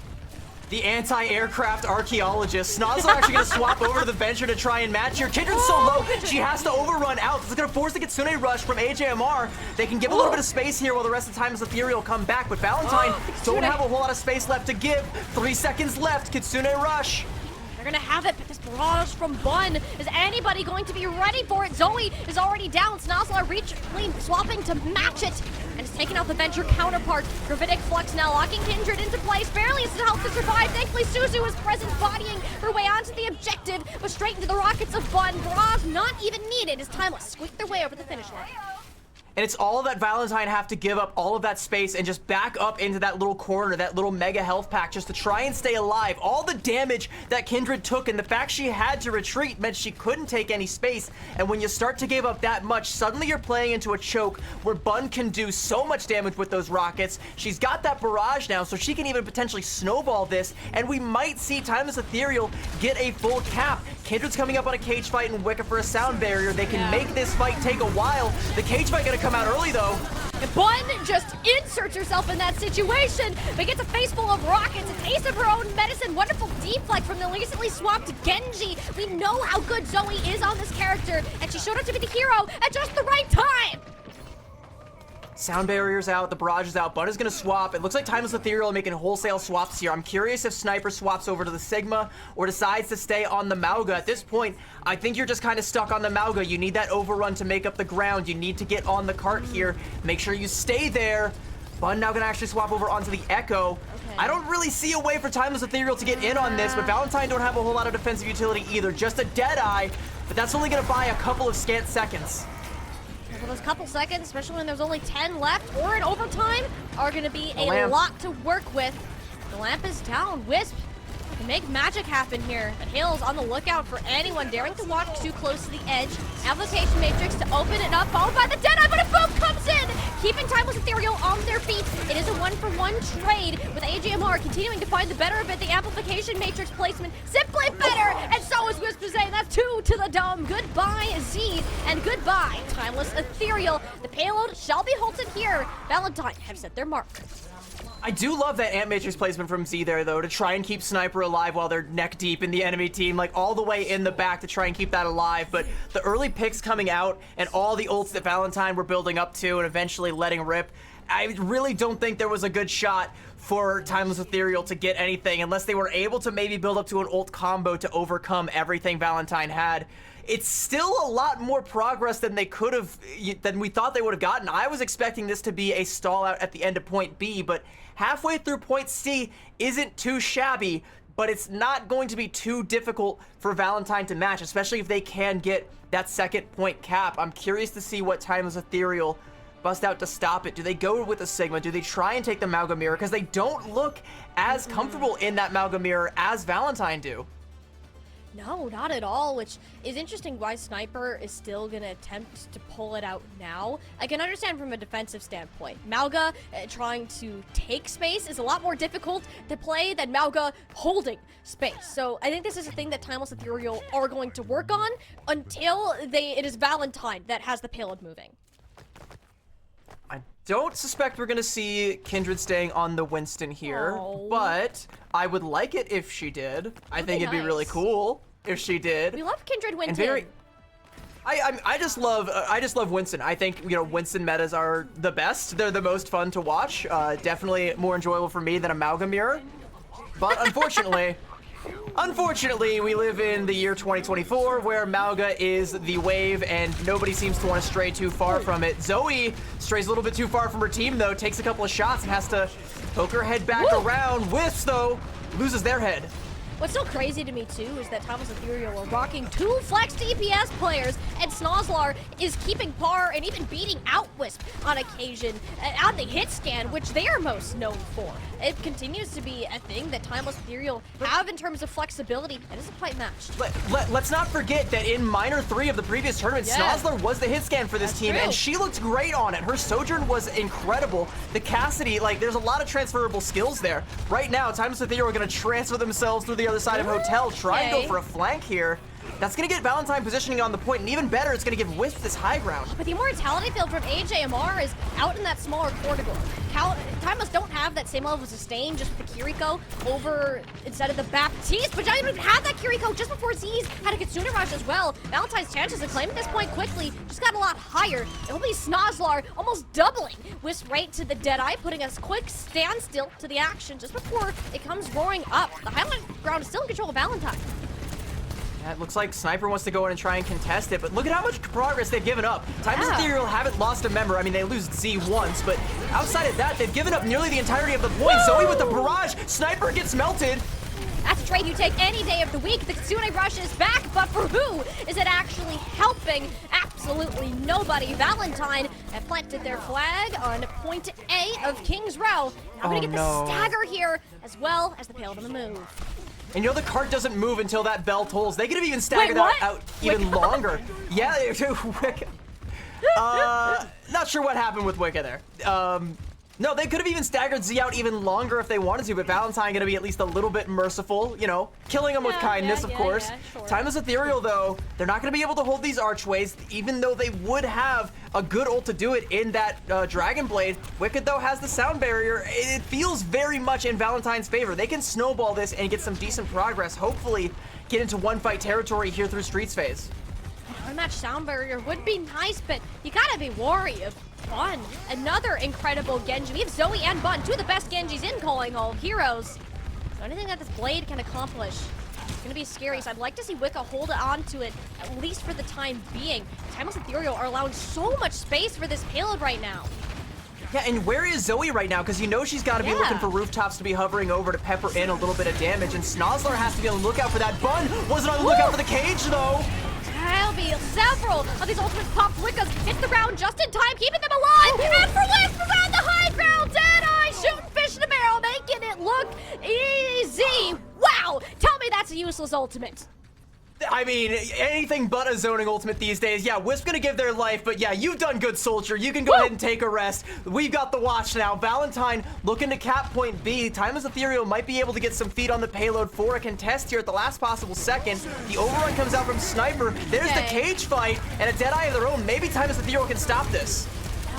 The anti-aircraft archaeologist. Snozzler actually gonna swap over to the Venture to try and match here. Kindred's so low, she has to overrun out. This is gonna force the Kitsune rush from AJMR. They can give a little bit of space here while the rest of the Timeless Ethereal come back, but Valentine don't have a whole lot of space left to give. 3 seconds left, Kitsune rush. They're gonna have it, but this barrage from Bun, is anybody going to be ready for it? Zoe is already down. Snozzler recently swapping to match it, and it's taking out the Venture counterpart. Gravitic Flux now locking Kindred into place. Barely has helped to survive. Thankfully, Suzu is present, bodying her way onto the objective, but straight into the rockets of Bun. Barrage not even needed as Timeless squeaked their way over the finish line. And it's all that Valentine have to give up all of that space and just back up into that little corner, that little mega health pack, just to try and stay alive. All the damage that Kindred took and the fact she had to retreat meant she couldn't take any space. And when you start to give up that much, suddenly you're playing into a choke where Bun can do so much damage with those rockets. She's got that barrage now, so she can even potentially snowball this, and we might see Timeless Ethereal get a full cap. Kindred's coming up on a cage fight and Wicca for a sound barrier. They can make this fight take a while. The cage fight gonna come out early though. And Bun just inserts herself in that situation, but gets a face full of rockets, a taste of her own medicine. Wonderful deflect from the recently swapped Genji. We know how good Zoe is on this character, and she showed up to be the hero at just the right time. Sound barrier's out, the barrage is out, Bun is gonna swap. It looks like Timeless Ethereal making wholesale swaps here. I'm curious if Sniper swaps over to the Sigma or decides to stay on the Mauga. At this point, I think you're just kind of stuck on the Mauga. You need that overrun to make up the ground. You need to get on the cart here. Make sure you stay there. Bun now gonna actually swap over onto the Echo. I don't really see a way for Timeless Ethereal to get in on this, but Valentine don't have a whole lot of defensive utility either. Just a Deadeye, but that's only gonna buy a couple of scant seconds. Well, those couple seconds, especially when there's only 10 left or in overtime, are going to be a lot to work with. The lamp is down. Wisp can make magic happen here, but Hale's on the lookout for anyone daring to walk too close to the edge. Application Matrix to open it up, followed by the Deadeye, but a boom comes in, keeping Timeless Ethereal on their feet. It is a 1-for-1 trade, with AJMR continuing to find the better of it. The Amplification Matrix placement simply better, and so is Wisp saying that's 2 to the dome. Goodbye, Z, and goodbye, Timeless Ethereal. The payload shall be halted here. Valentine have set their mark. I do love that Ant Matrix placement from Z there, though, to try and keep Sniper alive while they're neck deep in the enemy team, like all the way in the back to try and keep that alive. But the early picks coming out and all the ults that Valentine were building up to and eventually letting rip, I really don't think there was a good shot for Timeless Ethereal to get anything unless they were able to maybe build up to an ult combo to overcome everything Valentine had. It's still a lot more progress than they could have, than we thought they would have gotten. I was expecting this to be a stall out at the end of point B, but halfway through point C isn't too shabby, but it's not going to be too difficult for Valentine to match, especially if they can get that second point cap. I'm curious to see what Timeless Ethereal bust out to stop it. Do they go with a Sigma? Do they try and take the Malga Mirror? Because they don't look as comfortable in that Malga Mirror as Valentine do. No, not at all, which is interesting why Sniper is still going to attempt to pull it out now. I can understand from a defensive standpoint. Malga trying to take space is a lot more difficult to play than Malga holding space. So I think this is a thing that Timeless Ethereal are going to work on until it is Valentine that has the payload moving. I don't suspect we're going to see Kindred staying on the Winston here, but I would like it if she did. I think it'd be really cool if she did. We love Kindred Winston. I just love Winston. I think, you know, Winston metas are the best. They're the most fun to watch. Definitely more enjoyable for me than a Malga Mirror. But unfortunately, we live in the year 2024 where Malga is the wave and nobody seems to want to stray too far from it. Zoe strays a little bit too far from her team, though, takes a couple of shots and has to poke her head back around. Wisps, though, loses their head. What's so crazy to me, too, is that Timeless Ethereal are rocking 2 flex DPS players, and Snozlar is keeping par and even beating out Wisp on occasion on the hit scan, which they are most known for. It continues to be a thing that Timeless Ethereal have in terms of flexibility, and isn't quite matched. Let's not forget that in Minor 3 of the previous tournament, Snozlar was the hit scan for this team, and she looked great on it. Her Sojourn was incredible. The Cassidy, like, there's a lot of transferable skills there. Right now, Timeless Ethereal are going to transfer themselves through the other side of Hotel, try and go for a flank here. That's going to get Valentine positioning on the point, and even better, it's going to give Wisp this high ground. But the Immortality field from AJMR is out in that smaller corridor. Timeless don't have that same level of sustain just with the Kiriko over instead of the Baptiste, but Giant had that Kiriko just before Z's had a Kitsune Rush as well. Valentine's chances of claiming this point quickly just got a lot higher. It will be Snozlar almost doubling Wisp right to the Deadeye, putting a quick standstill to the action just before it comes roaring up. The Highland ground is still in control of Valentine. Yeah, it looks like Sniper wants to go in and try and contest it, but look at how much progress they've given up. Timeless Ethereal haven't lost a member. I mean, they lose Z once, but outside of that, they've given up nearly the entirety of the point. Zoe with the barrage. Sniper gets melted. That's a trade you take any day of the week. The Kitsune Rush is back, but for who is it actually helping? Absolutely nobody. Valentine have planted their flag on point A of King's Row. Now we're gonna get the stagger here, as well as the payload on the move. And you know the cart doesn't move until that bell tolls. They could have even staggered that out even longer. Yeah, Wicca. Not sure what happened with Wicca there. No, they could have even staggered Z out even longer if they wanted to, but Valentine gonna be at least a little bit merciful, you know, killing them with kindness, of course. Sure. Timeless Ethereal, though, they're not gonna be able to hold these archways, even though they would have a good ult to do it in that Dragon Blade. Wicked, though, has the sound barrier. It feels very much in Valentine's favor. They can snowball this and get some decent progress, hopefully get into one fight territory here through Streets phase. Unmatched sound barrier would be nice, but you gotta be wary of Bun. Another incredible Genji. We have Zoe and Bun, 2 of the best Genjis in Calling All Heroes. So anything that this blade can accomplish, it's gonna be scary. So I'd like to see Wicca hold on to it, at least for the time being. Timeless Ethereal are allowing so much space for this payload right now. Yeah, and where is Zoe right now? Because you know she's got to be looking for rooftops to be hovering over to pepper in a little bit of damage, and Snozlar has to be on the lookout for that. Bun wasn't on the lookout for the cage, though. There'll be several of these ultimates pop Wicca's hit the ground just in time, keeping them alive. And for Wisp around the high ground, Deadeye shooting fish in a barrel, making it look easy. Wow, tell me that's a useless ultimate. I mean, anything but a zoning ultimate these days. Yeah, Wisp gonna give their life, but yeah, you've done good, soldier. You can go ahead and take a rest. We've got the watch now. Valentine looking to cap point B. Timeless Ethereal might be able to get some feet on the payload for a contest here at the last possible second. The overrun comes out from Sniper. There's the cage fight, and a Deadeye of their own. Maybe Timeless Ethereal can stop this.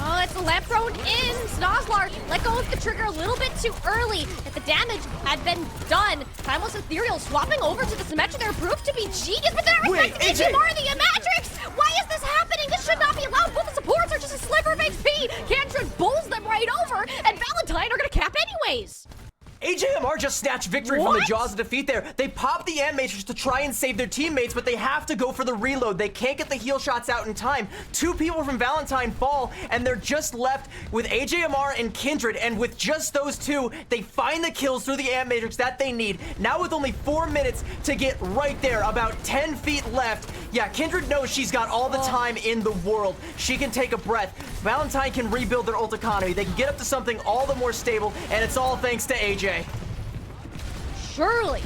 Oh, it's Lamprone in. Snozlar let go of the trigger a little bit too early. If the damage had been done, Timeless Ethereal swapping over to the Symmetra there proved to be genius, but they're not respecting HMR the Matrix. Why is this happening? This should not be allowed. Both the supports are just a sliver of HP. Cantron bowls them right over, and Valentine are gonna cap anyways. AJMR just snatched victory from the jaws of defeat there. They pop the Amp Matrix to try and save their teammates, but they have to go for the reload. They can't get the heal shots out in time. 2 people from Valentine fall, and they're just left with AJMR and Kindred, and with just those 2, they find the kills through the Amp Matrix that they need. Now with only 4 minutes to get right there, about 10 feet left. Yeah, Kindred knows she's got all the time in the world. She can take a breath. Valentine can rebuild their ult economy. They can get up to something all the more stable, and it's all thanks to AJ. Surely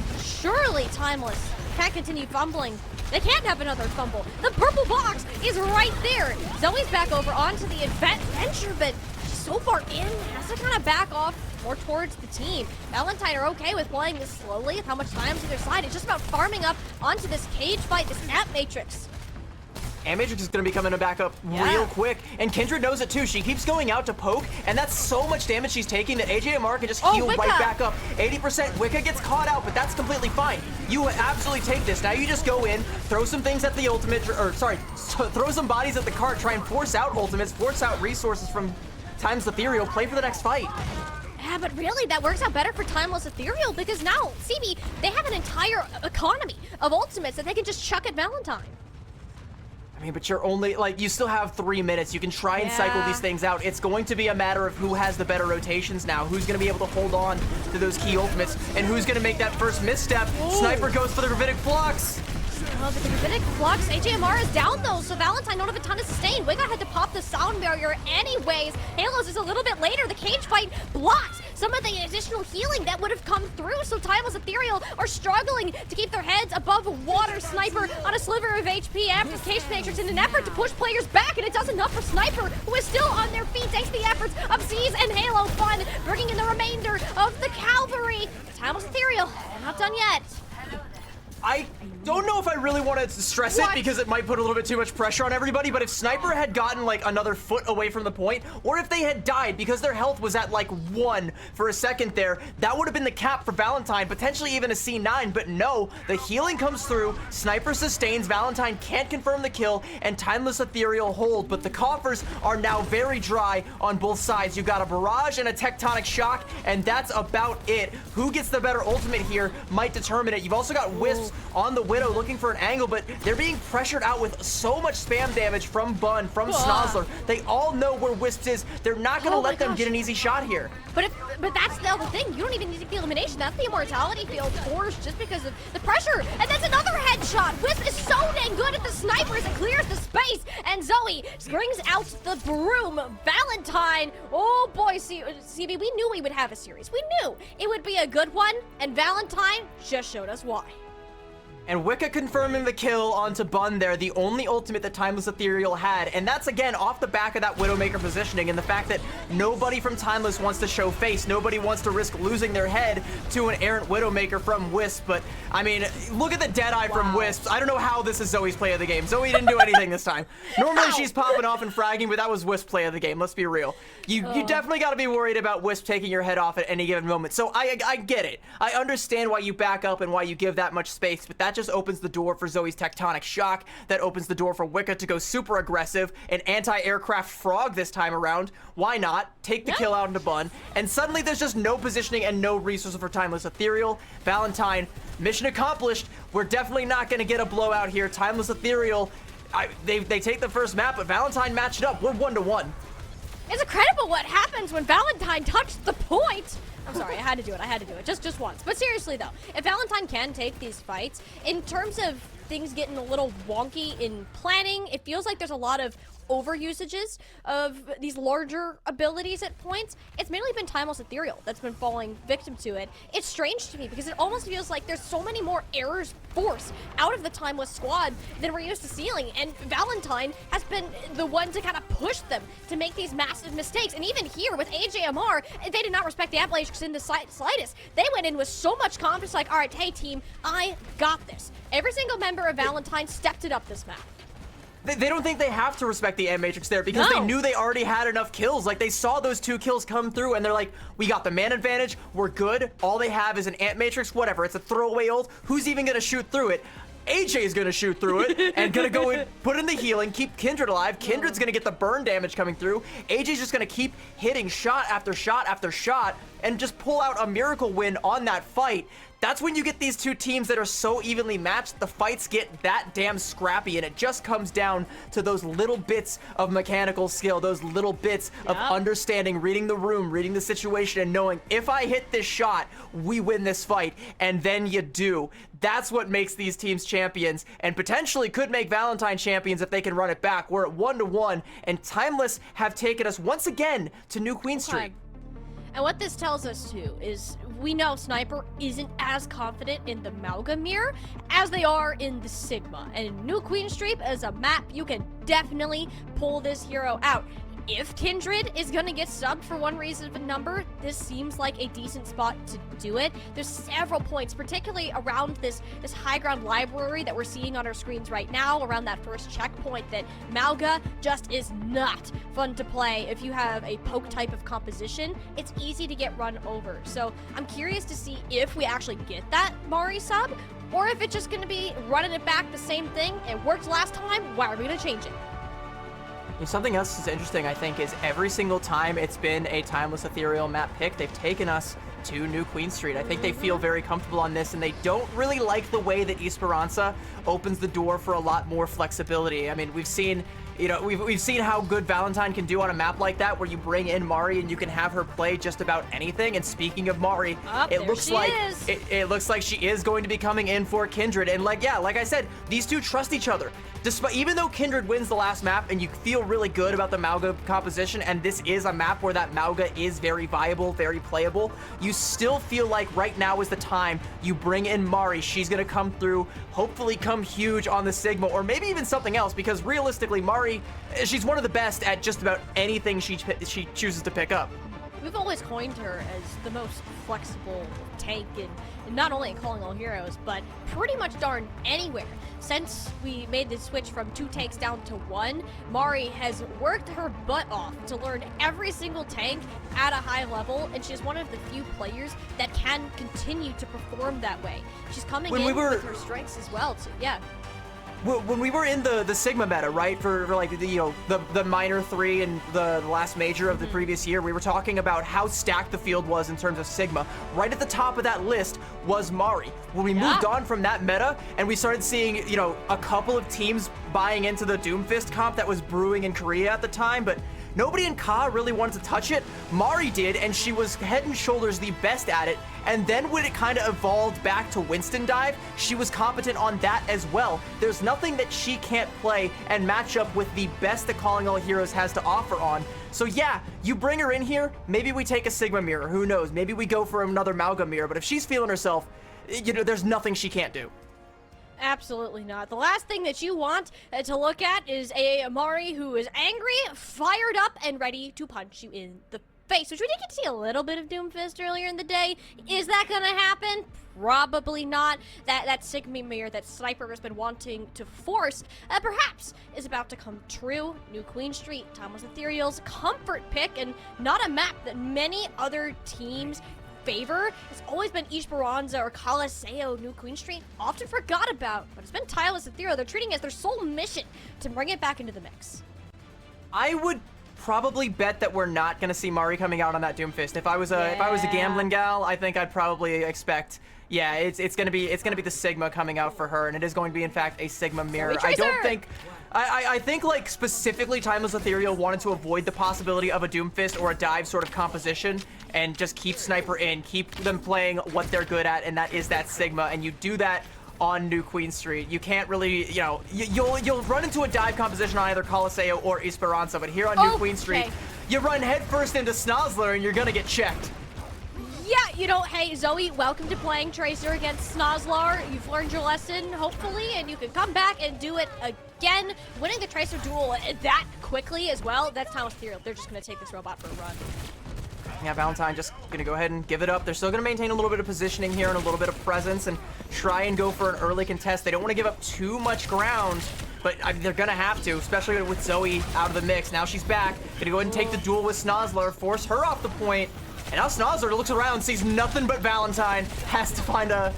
Timeless can't continue fumbling. They can't have another fumble. The purple box is right there. Zoe's back over onto the adventure, but she's so far in, has to kind of back off more towards the team. Valentine are okay with playing this slowly with how much time's to their side. It's just about farming up onto this cage fight, this Amp Matrix. Amp Matrix is going to be coming back up real quick, and Kindred knows it too. She keeps going out to poke, and that's so much damage she's taking that AJMR can just heal right back up. 80% Wicca gets caught out, but that's completely fine. You absolutely take this. Now you just go in, throw some things at the ultimate, or sorry, throw some bodies at the cart, try and force out ultimates, force out resources from Timeless Ethereal, play for the next fight. Yeah, but really, that works out better for Timeless Ethereal because now, CB, they have an entire economy of ultimates that they can just chuck at Valentine. I mean, but you're only, like, you still have 3 minutes. You can try and cycle these things out. It's going to be a matter of who has the better rotations now, who's going to be able to hold on to those key ultimates, and who's going to make that first misstep. Sniper goes for the Gravitic Flux. Oh, but the Gravitic Flux, AJMR is down though, so Valentine don't have a ton of sustain. Wigga had to pop the sound barrier anyways. Halos is a little bit later. The cage fight blocks some of the additional healing that would have come through, so Timeless Ethereal are struggling to keep their heads above water. Sniper on a sliver of HP after Cage Matrix in an effort to push players back, and it does enough for Sniper, who is still on their feet thanks to the efforts of Z's and Halo Fun, bringing in the remainder of the cavalry. Timeless Ethereal, they're not done yet. I don't know if I really want to stress it because it might put a little bit too much pressure on everybody, but if Sniper had gotten like another foot away from the point, or if they had died because their health was at like 1 for a second there, that would have been the cap for Valentine, potentially even a C9, but no, the healing comes through, Sniper sustains, Valentine can't confirm the kill, and Timeless Ethereal hold, but the coffers are now very dry on both sides. You've got a barrage and a tectonic shock, and that's about it. Who gets the better ultimate here might determine it. You've also got Wisps on the Widow looking for an angle, but they're being pressured out with so much spam damage from Bun, from Snozlar. They all know where Wisps is. They're not going to let them get an easy shot here. But that's the other thing. You don't even need to get the elimination. That's the immortality field forced just because of the pressure. And that's another headshot. Wisp is so dang good at the sniper as it clears the space. And Zoe brings out the broom. Valentine. Oh boy, CB, we knew we would have a series. We knew it would be a good one. And Valentine just showed us why. And Wicca confirming the kill onto Bun there, the only ultimate that Timeless Ethereal had. And that's, again, off the back of that Widowmaker positioning and the fact that nobody from Timeless wants to show face. Nobody wants to risk losing their head to an errant Widowmaker from Wisp. But, I mean, look at the Deadeye from Wisp. I don't know how this is Zoe's play of the game. Zoe didn't do anything this time. Normally she's popping off and fragging, but that was Wisp play of the game. Let's be real. You definitely got to be worried about Wisp taking your head off at any given moment. So I get it. I understand why you back up and why you give that much space, but that just opens the door for Zoe's tectonic shock. That opens the door for Wicca to go super aggressive, an anti-aircraft frog this time around. Why not? Take the kill out into Bun, and suddenly there's just no positioning and no resources for Timeless Ethereal. Valentine, mission accomplished. We're definitely not going to get a blowout here. Timeless Ethereal, they take the first map, but Valentine matched up. We're 1-1. It's incredible what happens when Valentine touched the point. I'm sorry, I had to do it. Just once. But seriously though, if Valentine can take these fights, in terms of things getting a little wonky in planning, it feels like there's a lot of overusages of these larger abilities at points. It's mainly been Timeless Ethereal that's been falling victim to it. It's strange to me because it almost feels like there's so many more errors forced out of the Timeless squad than we're used to seeing, and Valentine has been the one to kind of push them to make these massive mistakes. And even here with AJMR, they did not respect the Amp Matrix in the slightest. They went in with so much confidence, like, all right, hey team, I got this. Every single member of Valentine stepped it up this map. They don't think they have to respect the Ant Matrix there because they knew they already had enough kills. Like, they saw those 2 kills come through and they're like, we got the man advantage, we're good. All they have is an Ant Matrix, whatever. It's a throwaway ult. Who's even gonna shoot through it? AJ is gonna shoot through it and gonna go and put in the healing, keep Kindred alive. Kindred's gonna get the burn damage coming through. AJ's just gonna keep hitting shot after shot after shot and just pull out a miracle win on that fight. That's when you get these 2 teams that are so evenly matched, the fights get that damn scrappy, and it just comes down to those little bits of mechanical skill, those little bits of understanding, reading the room, reading the situation, and knowing if I hit this shot, we win this fight, and then you do. That's what makes these teams champions, and potentially could make Valentine champions if they can run it back. We're at 1-1, and Timeless have taken us once again to New Queen Street. And what this tells us too is we know Sniper isn't as confident in the Mauga mirror as they are in the Sigma. And in New Queen Street as a map, you can definitely pull this hero out. If Kindred is gonna get subbed for one reason or another, this seems like a decent spot to do it. There's several points, particularly around this high ground library that we're seeing on our screens right now, around that first checkpoint, that Mauga just is not fun to play if you have a poke type of composition. It's easy to get run over. So I'm curious to see if we actually get that Mari sub, or if it's just gonna be running it back the same thing. It worked last time, why are we gonna change it? Something else that's interesting, I think, is every single time it's been a Timeless Ethereal map pick, they've taken us to New Queen Street. I think they feel very comfortable on this, and they don't really like the way that Esperanza opens the door for a lot more flexibility. I mean, we've seen, you know, we've seen how good Valentine can do on a map like that, where you bring in Mari and you can have her play just about anything. And speaking of Mari, it looks like she is going to be coming in for Kindred. And like I said, these 2 trust each other. Even though Kindred wins the last map and you feel really good about the Mauga composition, and this is a map where that Mauga is very viable, very playable, you still feel like right now is the time you bring in Mari. She's gonna come through, hopefully come huge on the Sigma, or maybe even something else, because realistically, Mari, she's one of the best at just about anything she chooses to pick up. We've always coined her as the most flexible tank in not only in Calling All Heroes, but pretty much darn anywhere. Since we made the switch from 2 tanks down to 1, Mari has worked her butt off to learn every single tank at a high level, and she's one of the few players that can continue to perform that way. She's coming with her strengths as well, too. Yeah. When we were in the Sigma meta, right, for like the minor 3 and the last major of the previous year, we were talking about how stacked the field was in terms of Sigma. Right at the top of that list was Mari. When we moved on from that meta and we started seeing, you know, a couple of teams buying into the Doomfist comp that was brewing in Korea at the time, but nobody in CAH really wanted to touch it. Mari did, and she was head and shoulders the best at it. And then when it kind of evolved back to Winston Dive, she was competent on that as well. There's nothing that she can't play and match up with the best that Calling All Heroes has to offer on. So yeah, you bring her in here, maybe we take a Sigma mirror, who knows? Maybe we go for another Mauga mirror, but if she's feeling herself, you know, there's nothing she can't do. Absolutely not. The last thing that you want to look at is a Mari who is angry, fired up, and ready to punch you in the face, which we did get to see a little bit of Doomfist earlier in the day. Is that gonna happen? Probably not. That Sigma mirror that Sniper has been wanting to force, perhaps, is about to come true. New Queen Street, Timeless Ethereal's comfort pick, and not a map that many other teams favor. It's always been Esperanza or Caliseo. New Queen Street often forgot about, but it's been Timeless Ethereal. They're treating it as their sole mission to bring it back into the mix. I would probably bet that we're not going to see Mari coming out on that Doomfist. If I was a gambling gal, I think I'd probably expect, yeah, it's going to be the Sigma coming out for her, and it is going to be in fact a Sigma mirror. I think like specifically Timeless Ethereal wanted to avoid the possibility of a Doomfist or a dive sort of composition and just keep Sniper in, keep them playing what they're good at, and that is that Sigma, and you do that on New Queen Street. You can't really, you know, you'll run into a dive composition on either Caliseo or Esperanza, but here on New Queen Street, you run headfirst into Snozzler and you're gonna get checked. Yeah, you know, hey, Zoe, welcome to playing Tracer against Snozzler. You've learned your lesson, hopefully, and you can come back and do it again. Winning the Tracer duel that quickly as well, that's Timeless Ethereal. They're just gonna take this robot for a run. Yeah, Valentine just gonna go ahead and give it up. They're still gonna maintain a little bit of positioning here and a little bit of presence and try and go for an early contest. They don't want to give up too much ground but I mean, they're gonna have to, especially with Zoe out of the mix. Now she's back, gonna go ahead and take the duel with Snozzler, force her off the point. And now Snozzler looks around, sees nothing but Valentine, has to find a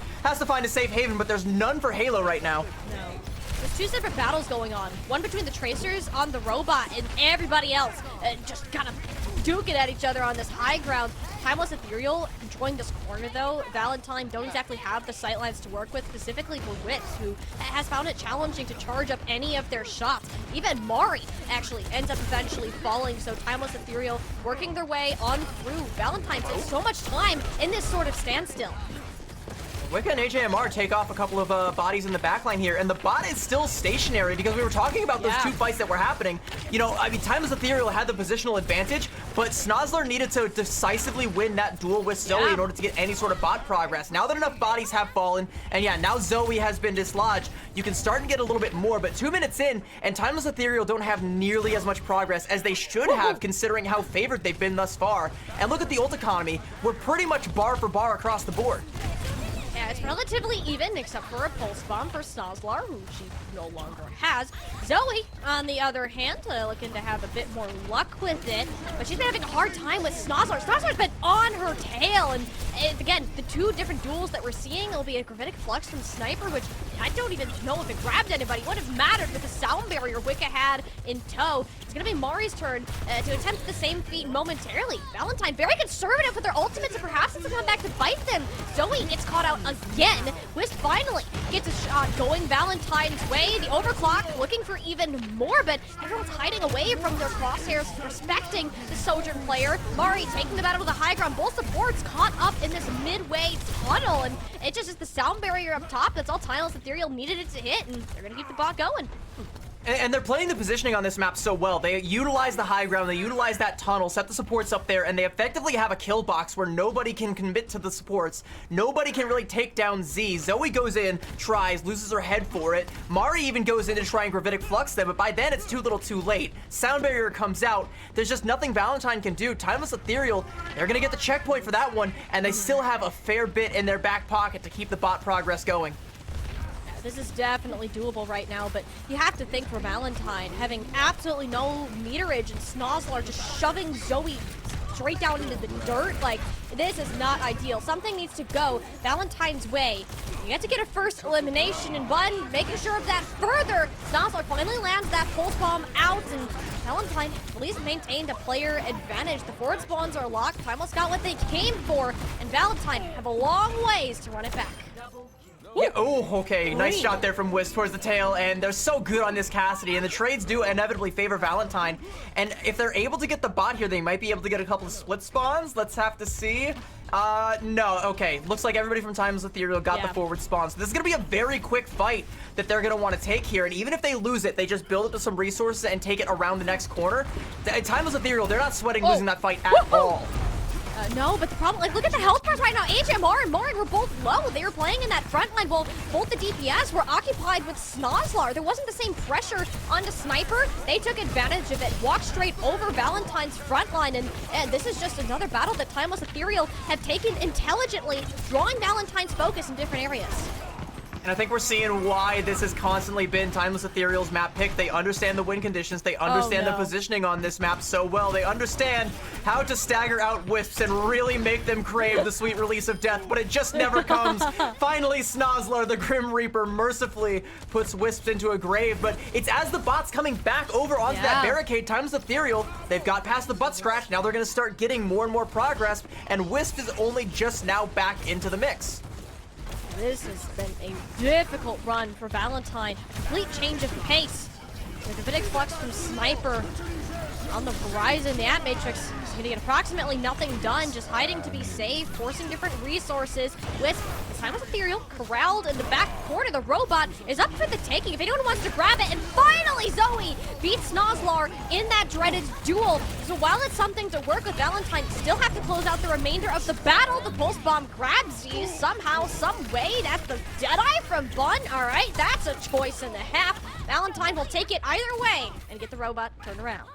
safe haven, but there's none for Halo right now. No. There's two separate battles going on. One between the Tracers on the robot and everybody else just kind of duking at each other on this high ground. Timeless Ethereal enjoying this corner though. Valentine don't exactly have the sightlines to work with, specifically for Wits, who has found it challenging to charge up any of their shots. Even Mari actually ends up eventually falling, so Timeless Ethereal working their way on through. Valentine takes so much time in this sort of standstill. Wicca and AJMR take off a couple of bodies in the backline here, and the bot is still stationary because we were talking about those two fights that were happening. You know, I mean, Timeless Ethereal had the positional advantage, but Snozzler needed to decisively win that duel with Zoe in order to get any sort of bot progress. Now that enough bodies have fallen, and yeah, now Zoe has been dislodged, you can start and get a little bit more, but 2 minutes in, and Timeless Ethereal don't have nearly as much progress as they should have, considering how favored they've been thus far. And look at the ult economy. We're pretty much bar for bar across the board. Yeah, it's relatively even, except for a pulse bomb for Snozzler, who she no longer has. Zoe, on the other hand, looking to have a bit more luck with it, but she's been having a hard time with Snozzler. Snozzler's been on her tail, and again, the two different duels that we're seeing will be a Gravitic Flux from Sniper, which I don't even know if it grabbed anybody. It wouldn't have mattered with the sound barrier Wicca had in tow. It's going to be Mari's turn to attempt the same feat momentarily. Valentine very conservative with their ultimates, and perhaps it's come back to bite them. Zoe gets caught out again. Wisp finally gets a shot going Valentine's way. The overclock looking for even more, but everyone's hiding away from their crosshairs, respecting the Sojourn player. Mari taking the battle to the high ground. Both supports caught up in this midway tunnel, and it just is the sound barrier up top. That's all Timeless Ethereal needed it to hit, and they're going to keep the bot going. And they're playing the positioning on this map so well. They utilize the high ground, they utilize that tunnel, set the supports up there, and they effectively have a kill box where nobody can commit to the supports. Nobody can really take down Z. Zoe goes in, tries, loses her head for it. Mari even goes in to try and Gravitic Flux them, but by then it's too little too late. Sound barrier comes out. There's just nothing Valentine can do. Timeless Ethereal, they're gonna get the checkpoint for that one, and they still have a fair bit in their back pocket to keep the bot progress going. This is definitely doable right now, but you have to think for Valentine, having absolutely no meterage and Snozzler just shoving Zoe straight down into the dirt, like, this is not ideal. Something needs to go Valentine's way. You have to get a first elimination in one, making sure of that further. Snozzler finally lands that pulse bomb out, and Valentine at least maintained a player advantage. The forward spawns are locked. Timeless got what they came for, and Valentine have a long ways to run it back. Yeah, oh, okay. Nice shot there from Wisp towards the tail, and they're so good on this Cassidy, and the trades do inevitably favor Valentine. And if they're able to get the bot here, they might be able to get a couple of split spawns. Let's have to see. No, okay. Looks like everybody from Timeless Ethereal got the forward spawn. So this is going to be a very quick fight that they're going to want to take here. And even if they lose it, they just build up to some resources and take it around the next corner. Timeless Ethereal, they're not sweating losing that fight at all. No, but the problem, like, look at the health bars right now. AJMR and Mari were both low. They were playing in that front line while both the DPS were occupied with Snozzler. There wasn't the same pressure onto Sniper. They took advantage of it, walked straight over Valentine's front line, and this is just another battle that Timeless Ethereal have taken intelligently, drawing Valentine's focus in different areas. And I think we're seeing why this has constantly been Timeless Ethereal's map pick. They understand the win conditions. They understand the positioning on this map so well. They understand how to stagger out Wisps and really make them crave the sweet release of death, but it just never comes. Finally, Snozzler, the Grim Reaper, mercifully puts Wisps into a grave, but it's as the bot's coming back over onto that barricade. Timeless Ethereal, they've got past the butt scratch. Now they're going to start getting more and more progress, and Wisp is only just now back into the mix. This has been a difficult run for Valentine. Complete change of pace. With a Gravitic Flux from Sniper on the horizon. The Ant Matrix is going to get approximately nothing done, just hiding to be safe, forcing different resources. With Timeless Ethereal corralled in the back corner, the robot is up for the taking if anyone wants to grab it. And finally, Zoe beats Snozzler in that dreaded duel. So while it's something to work with, Valentine still have to close out the remainder of the battle. The pulse bomb grabs you somehow, some way. That's the Deadeye from Bun. All right, that's a choice and a half. Valentine will take it either way and get the robot turned around.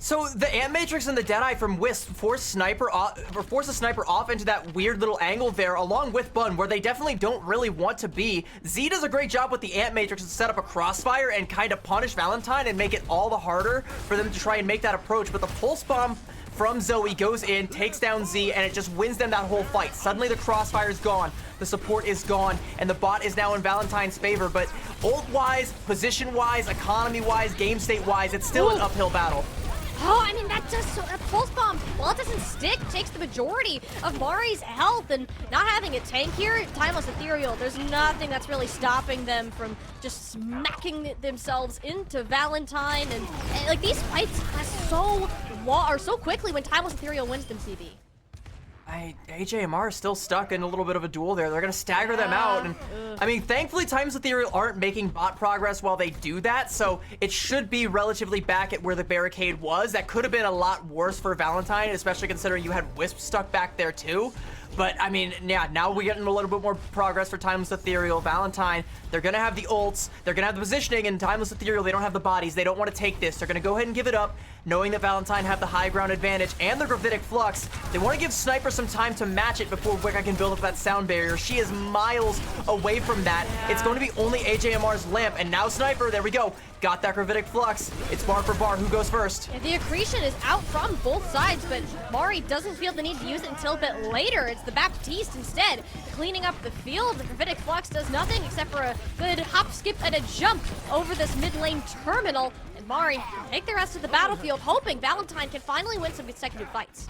So the Ant Matrix and the Deadeye from Wisp force a sniper off into that weird little angle there, along with Bun, where they definitely don't really want to be. Z does a great job with the Ant Matrix to set up a crossfire and kind of punish Valentine and make it all the harder for them to try and make that approach. But the Pulse Bomb from Zoe goes in, takes down Z, and it just wins them that whole fight. Suddenly the crossfire is gone, the support is gone, and the bot is now in Valentine's favor. But ult-wise, position-wise, economy-wise, game state-wise, it's still an uphill battle. Oh, I mean, that Pulse Bomb, while it doesn't stick, takes the majority of Mari's health, and not having a tank here, Timeless Ethereal, there's nothing that's really stopping them from just smacking themselves into Valentine, and like, these fights are so quickly when Timeless Ethereal wins them, CB. AJMR is still stuck in a little bit of a duel there. They're going to stagger them out. And I mean, thankfully, Timeless Ethereal aren't making bot progress while they do that, so it should be relatively back at where the barricade was. That could have been a lot worse for Valentine, especially considering you had Wisp stuck back there too. But, I mean, yeah, now we're getting a little bit more progress for Timeless Ethereal. Valentine, they're going to have the ults, they're going to have the positioning, and Timeless Ethereal, they don't have the bodies. They don't want to take this. They're going to go ahead and give it up, knowing that Valentine have the high ground advantage and the Gravitic Flux. They want to give Sniper some time to match it before Wicca can build up that sound barrier. She is miles away from that. It's going to be only AJMR's Lamp, and now Sniper, there we go. Got that Gravitic Flux. It's bar for bar. Who goes first? Yeah, the accretion is out from both sides, but Mari doesn't feel the need to use it until a bit later. It's the Baptiste instead, cleaning up the field. The Gravitic Flux does nothing except for a good hop, skip, and a jump over this mid lane terminal. And Mari take the rest of the battlefield, hoping Valentine can finally win some consecutive fights.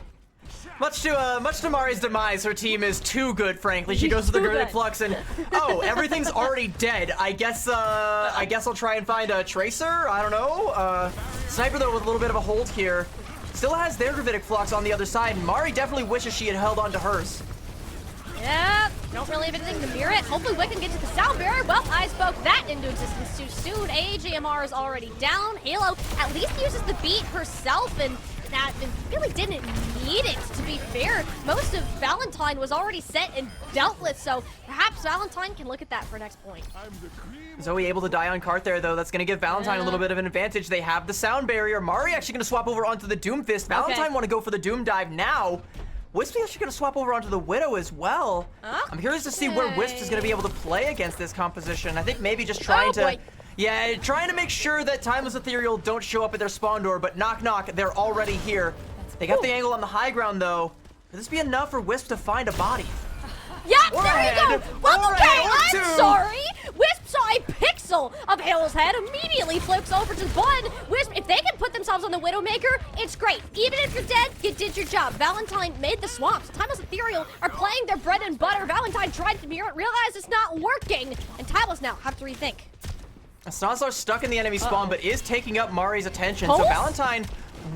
Much to Mari's demise, her team is too good, frankly. She goes to the Gravitic Flux and, oh, everything's already dead. I guess I'll try and find a Tracer. I don't know. Sniper, though, with a little bit of a hold here. Still has their Gravitic Flux on the other side. Mari definitely wishes she had held on to hers. Yeah, don't really have anything to mirror it. Hopefully Wiccan gets to the sound barrier. Well, I spoke that into existence too soon. AJMR is already down. Halo at least uses the beat herself, and that really didn't need it, to be fair. Most of Valentine was already set and dealt with, so perhaps Valentine can look at that for next point. Zoe able to die on cart there, though. That's going to give Valentine a little bit of an advantage. They have the sound barrier. Mari actually going to swap over onto the Doom Fist. Valentine want to go for the Doom Dive now. Wisp is actually going to swap over onto the Widow as well. I'm curious to see where Wisp is going to be able to play against this composition. I think maybe just trying to... Yeah, trying to make sure that Timeless Ethereal don't show up at their spawn door, but knock knock, they're already here. They got the angle on the high ground, though. Could this be enough for Wisp to find a body? Yeah, there you go! Well, okay, I'm sorry! Wisp saw a pixel of Halo's head, immediately flips over to Bun. Wisp, if they can put themselves on the Widowmaker, it's great. Even if you're dead, you did your job. Valentine made the swamps. Timeless Ethereal are playing their bread and butter. Valentine tried to mirror it, realized it's not working, and Timeless now have to rethink. Snozlar's stuck in the enemy spawn, but is taking up Mari's attention. So Valentine,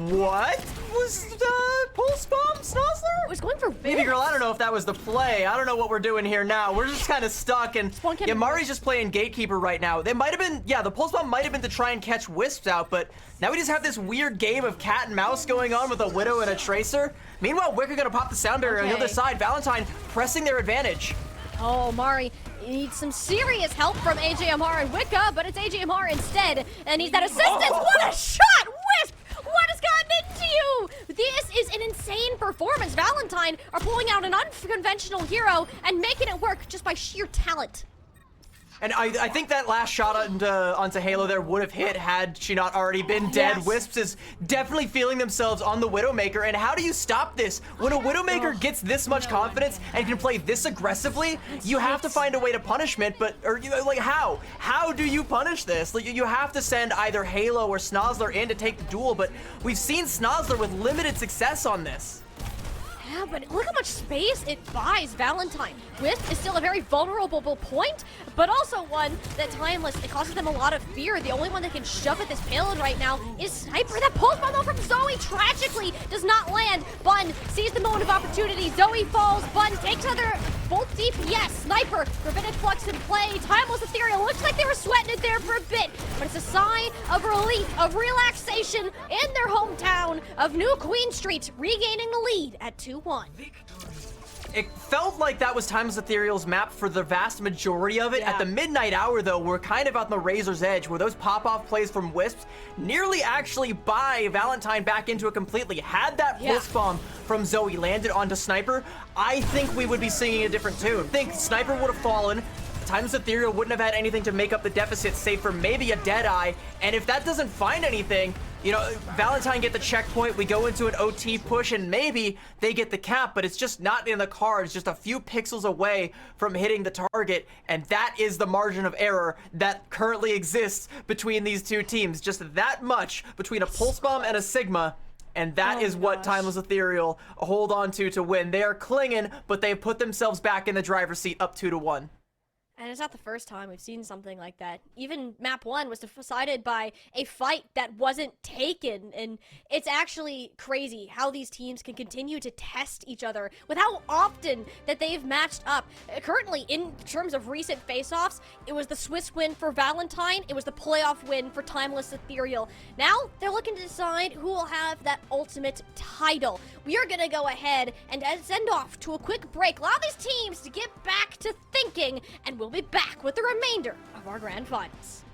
what was the Pulse Bomb, Snozlar? It was going for Baby girl, I don't know if that was the play. I don't know what we're doing here now. We're just kind of stuck, and yeah, Mari's just playing Gatekeeper right now. They might have been, yeah, the Pulse Bomb might have been to try and catch Wisps out, but now we just have this weird game of cat and mouse going on with a Widow and a Tracer. Meanwhile, Wicker gonna pop the sound barrier on the other side. Valentine pressing their advantage. Oh, Mari needs some serious help from AJMR and Wicca, but it's AJMR instead, and needs that assistance. What a shot! Wisp! What has gotten into you? This is an insane performance. Valentine are pulling out an unconventional hero and making it work just by sheer talent. And I think that last shot onto Halo there would have hit had she not already been dead. Yes. Wisps is definitely feeling themselves on the Widowmaker, and how do you stop this? When a Widowmaker gets this much confidence and can play this aggressively, you have to find a way to punishment, like how? How do you punish this? Like, you have to send either Halo or Snozlar in to take the duel, but we've seen Snozlar with limited success on this. Yeah, but look how much space it buys Valentine. Wisp is still a very vulnerable point, but also one that Timeless, it causes them a lot of fear. The only one that can shove at this payload right now is Sniper. That pulse bomb from Zoe tragically does not land. Bun sees the moment of opportunity. Zoe falls. Bun takes other both deep. Yes, Sniper. Gravitic Flux in play. Timeless Ethereal. Looks like they were sweating it there for a bit, but it's a sign of relief, of relaxation in their hometown of New Queen Street, regaining the lead at 2-1. It felt like that was Timeless Ethereal's map for the vast majority of it. Yeah. At the midnight hour, though, we're kind of on the razor's edge, where those pop-off plays from Wisps nearly actually buy Valentine back into it completely. Had that Pulse Bomb from Zoe landed onto Sniper, I think we would be singing a different tune. I think Sniper would have fallen. Timeless Ethereal wouldn't have had anything to make up the deficit, save for maybe a Deadeye. And if that doesn't find anything, you know, Valentine get the checkpoint, we go into an OT push, and maybe they get the cap, but it's just not in the cards, just a few pixels away from hitting the target, and that is the margin of error that currently exists between these two teams. Just that much between a Pulse Bomb and a Sigma, and that is what Timeless Ethereal hold on to win. They are clinging, but they've put themselves back in the driver's seat up 2-1. And it's not the first time we've seen something like that. Even map 1 was decided by a fight that wasn't taken, and it's actually crazy how these teams can continue to test each other with how often that they've matched up. Currently, in terms of recent face-offs, it was the Swiss win for Valentine, it was the playoff win for Timeless Ethereal. Now, they're looking to decide who will have that ultimate title. We are gonna go ahead and send off to a quick break, allow these teams to get back to thinking, and we'll be back with the remainder of our grand finals.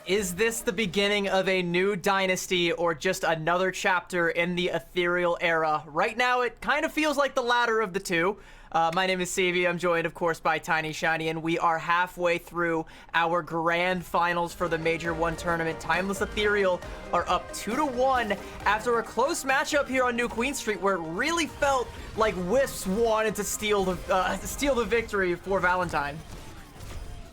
Is this the beginning of a new dynasty or just another chapter in the ethereal era? Right now, it kind of feels like the latter of the two. My name is Savy. I'm joined, of course, by Tiny Shiny, and we are halfway through our grand finals for the Major 1 tournament. Timeless Ethereal are up 2-1 after a close matchup here on New Queen Street, where it really felt like Wisps wanted to steal the victory for Valentine.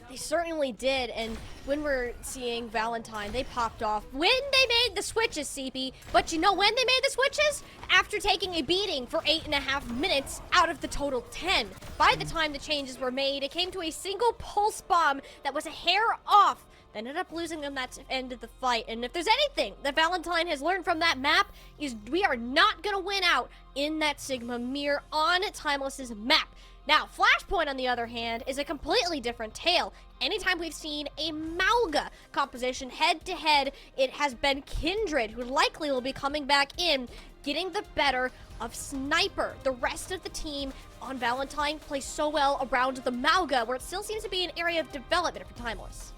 They certainly did, and when we're seeing Valentine, they popped off when they made the switches, CB. But you know when they made the switches? After taking a beating for 8.5 minutes out of the total 10. By the time the changes were made, it came to a single pulse bomb that was a hair off. They ended up losing them that end of the fight. And if there's anything that Valentine has learned from that map, is we are not going to win out in that Sigma mirror on Timeless's map. Now, Flashpoint, on the other hand, is a completely different tale. Anytime we've seen a Mauga composition head-to-head, it has been Kindred, who likely will be coming back in, getting the better of Sniper. The rest of the team on Valentine plays so well around the Mauga, where it still seems to be an area of development for Timeless.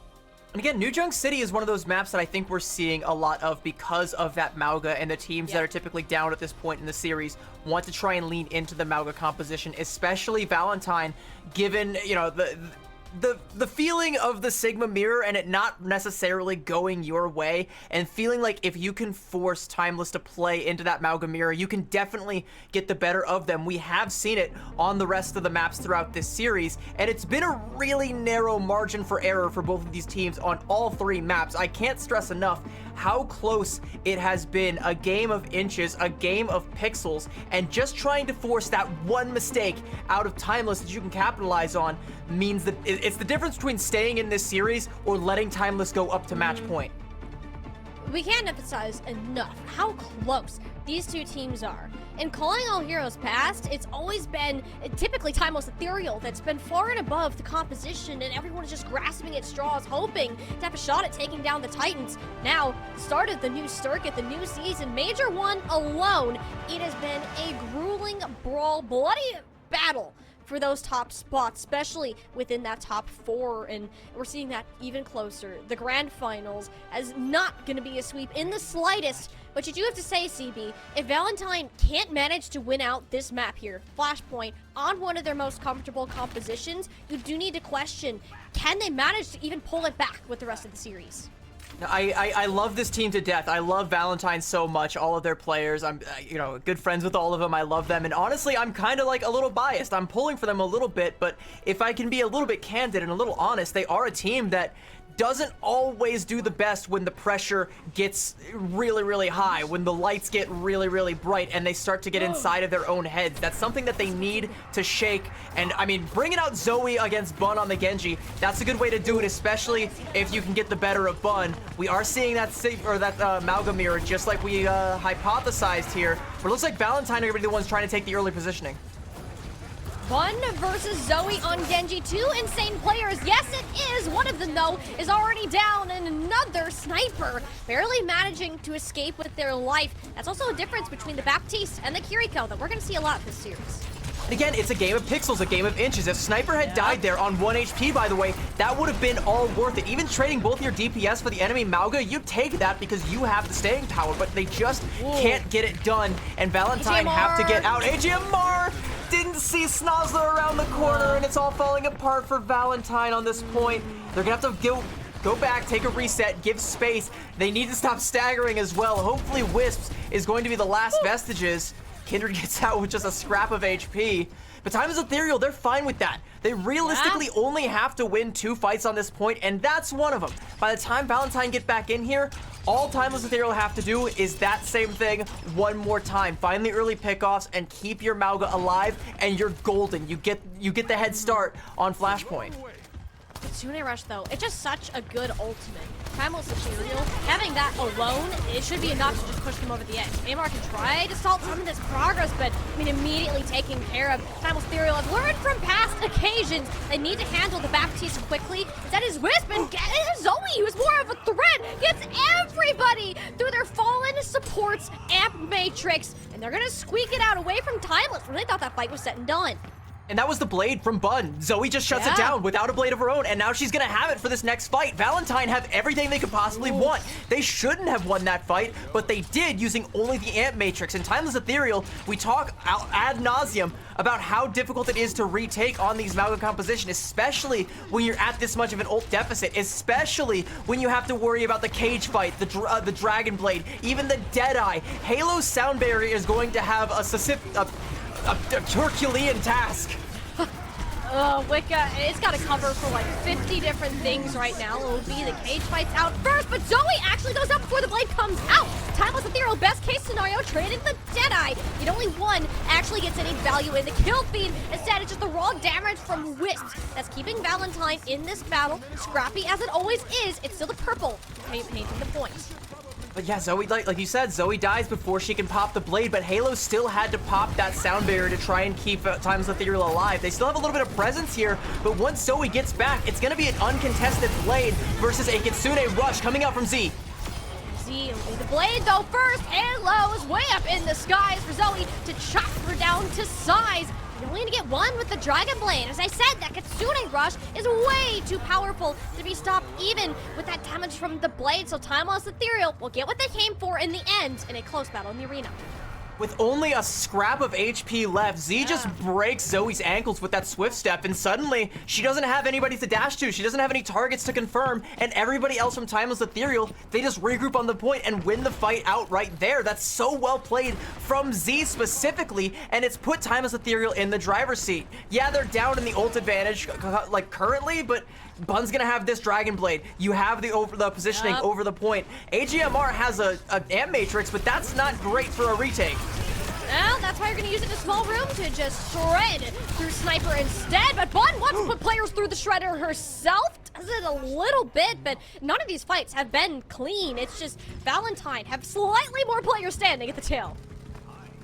And again, New Junk City is one of those maps that I think we're seeing a lot of because of that Mauga, and the teams that are typically down at this point in the series want to try and lean into the Mauga composition, especially Valentine, given, you know, the feeling of the Sigma mirror and it not necessarily going your way, and feeling like if you can force Timeless to play into that Mauga mirror, you can definitely get the better of them. We have seen it on the rest of the maps throughout this series, and it's been a really narrow margin for error for both of these teams on all three maps. I can't stress enough how close it has been. A game of inches, a game of pixels, and just trying to force that one mistake out of Timeless that you can capitalize on means that it's the difference between staying in this series or letting Timeless go up to match point. We can't emphasize enough how close these two teams are. In Calling All Heroes past, it's always been typically Timeless Ethereal that's been far and above the composition, and everyone is just grasping at straws, hoping to have a shot at taking down the Titans. Now, start of the new circuit, the new season, Major 1 alone, it has been a grueling brawl, bloody battle for those top spots, especially within that top 4, and we're seeing that even closer. The grand finals is not going to be a sweep in the slightest, but you do have to say, CB, if Valentine can't manage to win out this map here, Flashpoint, on one of their most comfortable compositions, you do need to question, can they manage to even pull it back with the rest of the series? I love this team to death. I love Valentine so much, all of their players. I'm, you know, good friends with all of them. I love them. And honestly, I'm kind of like a little biased. I'm pulling for them a little bit, but if I can be a little bit candid and a little honest, they are a team that doesn't always do the best when the pressure gets really, really high, when the lights get really, really bright and they start to get inside of their own heads. That's something that they need to shake. And I mean, bringing out Zoe against Bun on the Genji, that's a good way to do it, especially if you can get the better of Bun. We are seeing that Mauga mirror, just like we hypothesized here, but it looks like Valentine are going to be the ones trying to take the early positioning. Bun versus Zoe on Genji. Two insane players. Yes, it is. One of them, though, is already down, and another Sniper barely managing to escape with their life. That's also a difference between the Baptiste and the Kiriko that we're going to see a lot this series. Again, it's a game of pixels, a game of inches. If Sniper had died there on 1 HP, by the way, that would have been all worth it. Even trading both your DPS for the enemy Mauga, you take that because you have the staying power, but they just can't get it done, and Valentine have to get out. AGMR didn't see Snozzler around the corner, and it's all falling apart for Valentine on this point. They're gonna have to go back, take a reset, give space. They need to stop staggering as well. Hopefully Wisps is going to be the last vestiges. Kindred gets out with just a scrap of HP. But Timeless Ethereal, they're fine with that. They realistically only have to win 2 fights on this point, and that's one of them. By the time Valentine get back in here, all Timeless Ethereal have to do is that same thing one more time. Find the early pickoffs and keep your Mauga alive, and you're golden. You get the head start on Flashpoint. The Tsune Rush, though, it's just such a good ultimate. Timeless Ethereal, having that alone, it should be enough to just push them over the edge. AMR can try to stall some of this progress, but I mean, immediately taken care of. Timeless Ethereal have learned from past occasions. They need to handle the Baptiste quickly. That is Wisp, and Zoe, who's more of a threat, gets everybody through their fallen supports amp matrix, and they're gonna squeak it out away from Timeless when they thought that fight was set and done. And that was the blade from Bun. Zoe just shuts it down without a blade of her own, and now she's gonna have it for this next fight. Valentine have everything they could possibly want. They shouldn't have won that fight, but they did using only the Amp Matrix. And Timeless Ethereal, we talk ad nauseum about how difficult it is to retake on these Malga composition, especially when you're at this much of an ult deficit, especially when you have to worry about the cage fight, the Dragon Blade, even the Deadeye. Halo's sound barrier is going to have a Herculean task. Wicca, it's got to cover for like 50 different things right now. It will be the cage fights out first, but Zoe actually goes up before the blade comes out. Timeless Ethereal, best case scenario, trading the Deadeye. Yet only one actually gets any value in the kill feed. Instead, it's just the raw damage from Wisp that's keeping Valentine in this battle. Scrappy as it always is, it's still the purple painting the point. But yeah, Zoe, like you said, Zoe dies before she can pop the blade, but Halo still had to pop that sound barrier to try and keep Timeless Ethereal alive. They still have a little bit of presence here, but once Zoe gets back, it's going to be an uncontested blade versus a Kitsune Rush coming out from Z. Z will be the blade though first. Halo is way up in the skies for Zoe to chop her down to size. You're only gonna get one with the Dragon Blade. As I said, that Kitsune Rush is way too powerful to be stopped even with that damage from the blade, so Timeless Ethereal will get what they came for in the end in a close battle in the arena. With only a scrap of HP left, Z just breaks Zoe's ankles with that Swift Step, and suddenly she doesn't have anybody to dash to. She doesn't have any targets to confirm, and everybody else from Timeless Ethereal, they just regroup on the point and win the fight out right there. That's so well played from Z specifically, and it's put Timeless Ethereal in the driver's seat. Yeah, they're down in the ult advantage, like currently, but Bun's gonna have this Dragon Blade. You have the positioning over the point. AGMR has a Amp Matrix, but that's not great for a retake. Well, that's why you're going to use it in a small room to just shred through Sniper instead. But Bun wants to put players through the shredder herself. Does it a little bit, but none of these fights have been clean. It's just Valentine have slightly more players standing at the tail.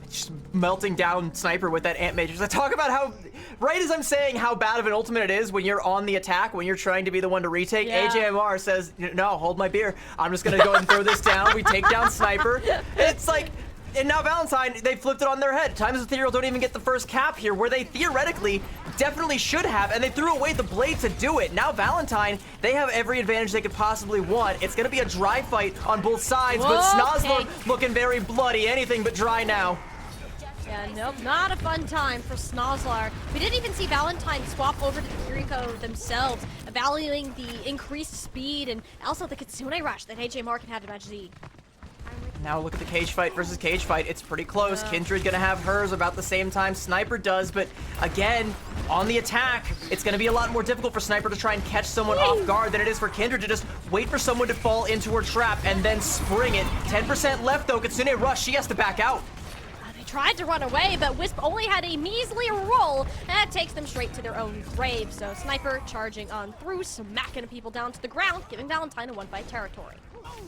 Just melting down Sniper with that Amp Matrix. I talk about how, right as I'm saying how bad of an ultimate it is when you're on the attack, when you're trying to be the one to retake, AJMR says, no, hold my beer. I'm just going to go and throw this down. We take down Sniper. It's like, and now Valentine, they flipped it on their head. Timeless Ethereal don't even get the first cap here, where they theoretically definitely should have, and they threw away the blade to do it. Now Valentine, they have every advantage they could possibly want. It's gonna be a dry fight on both sides, but Snozler looking very bloody, anything but dry now. Yeah, nope, not a fun time for Snozlar. We didn't even see Valentine swap over to the Kiriko themselves, valuing the increased speed and also the Kitsune Rush that AJ Markin had to match Z. Now look at the cage fight versus cage fight. It's pretty close. Kindred gonna have hers about the same time Sniper does, but again, on the attack, it's gonna be a lot more difficult for Sniper to try and catch someone off guard than it is for Kindred to just wait for someone to fall into her trap and then spring it. 10% left though. Kitsune Rush, she has to back out. Tried to run away, but Wisp only had a measly roll. That takes them straight to their own grave. So Sniper charging on through, smacking people down to the ground, giving Valentine a one-fight territory.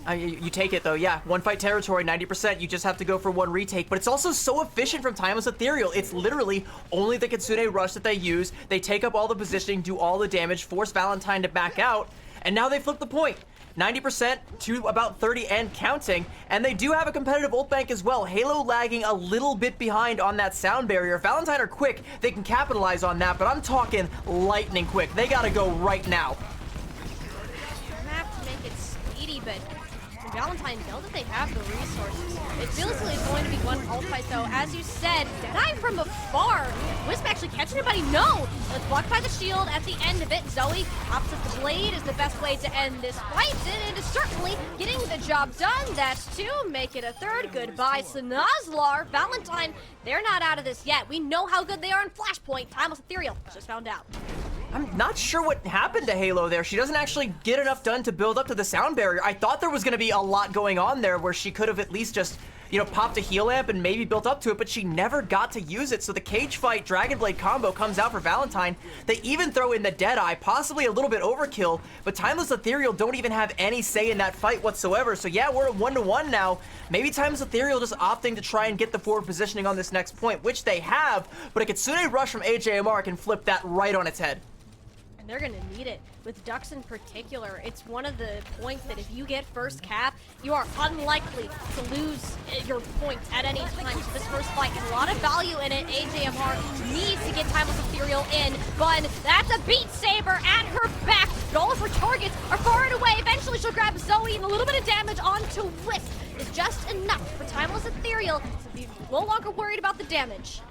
You take it though, yeah. One fight territory, 90%. You just have to go for one retake, but it's also so efficient from Timeless Ethereal. It's literally only the Kitsune Rush that they use. They take up all the positioning, do all the damage, force Valentine to back out, and now they flip the point. 90% to about 30 and counting, and they do have a competitive ult bank as well. Halo lagging a little bit behind on that sound barrier. If Valentine are quick, they can capitalize on that, but I'm talking lightning quick. They gotta go right now. I have to make it speedy, but Valentine know that they have the resources. It feels like it's going to be one ult fight though. As you said, Deadeye from afar. Wisp actually catch anybody? No! It's blocked by the shield at the end of it. Zoe pops up the blade is the best way to end this fight, and it is certainly getting the job done. That's two, make it a third. Goodbye, Snozlar. Valentine, they're not out of this yet. We know how good they are in Flashpoint. Timeless Ethereal just found out. I'm not sure what happened to Halo there. She doesn't actually get enough done to build up to the sound barrier. I thought there was going to be a lot going on there where she could have at least just, you know, popped a heal amp and maybe built up to it, but she never got to use it. So the cage fight Dragon Blade combo comes out for Valentine. They even throw in the Deadeye, possibly a little bit overkill, but Timeless Ethereal don't even have any say in that fight whatsoever. So yeah, we're at 1-1 now. Maybe Timeless Ethereal just opting to try and get the forward positioning on this next point, which they have, but a Kitsune Rush from AJMR can flip that right on its head. And they're gonna need it. With Ducks in particular, it's one of the points that if you get first cap, you are unlikely to lose your points at any time. So this first fight has a lot of value in it. AJMR needs to get Timeless Ethereal in, but that's a Beat Saber at her back. But all of her targets are far and away. Eventually she'll grab Zoe, and a little bit of damage onto Wisp is just enough for Timeless Ethereal to be no longer worried about the damage.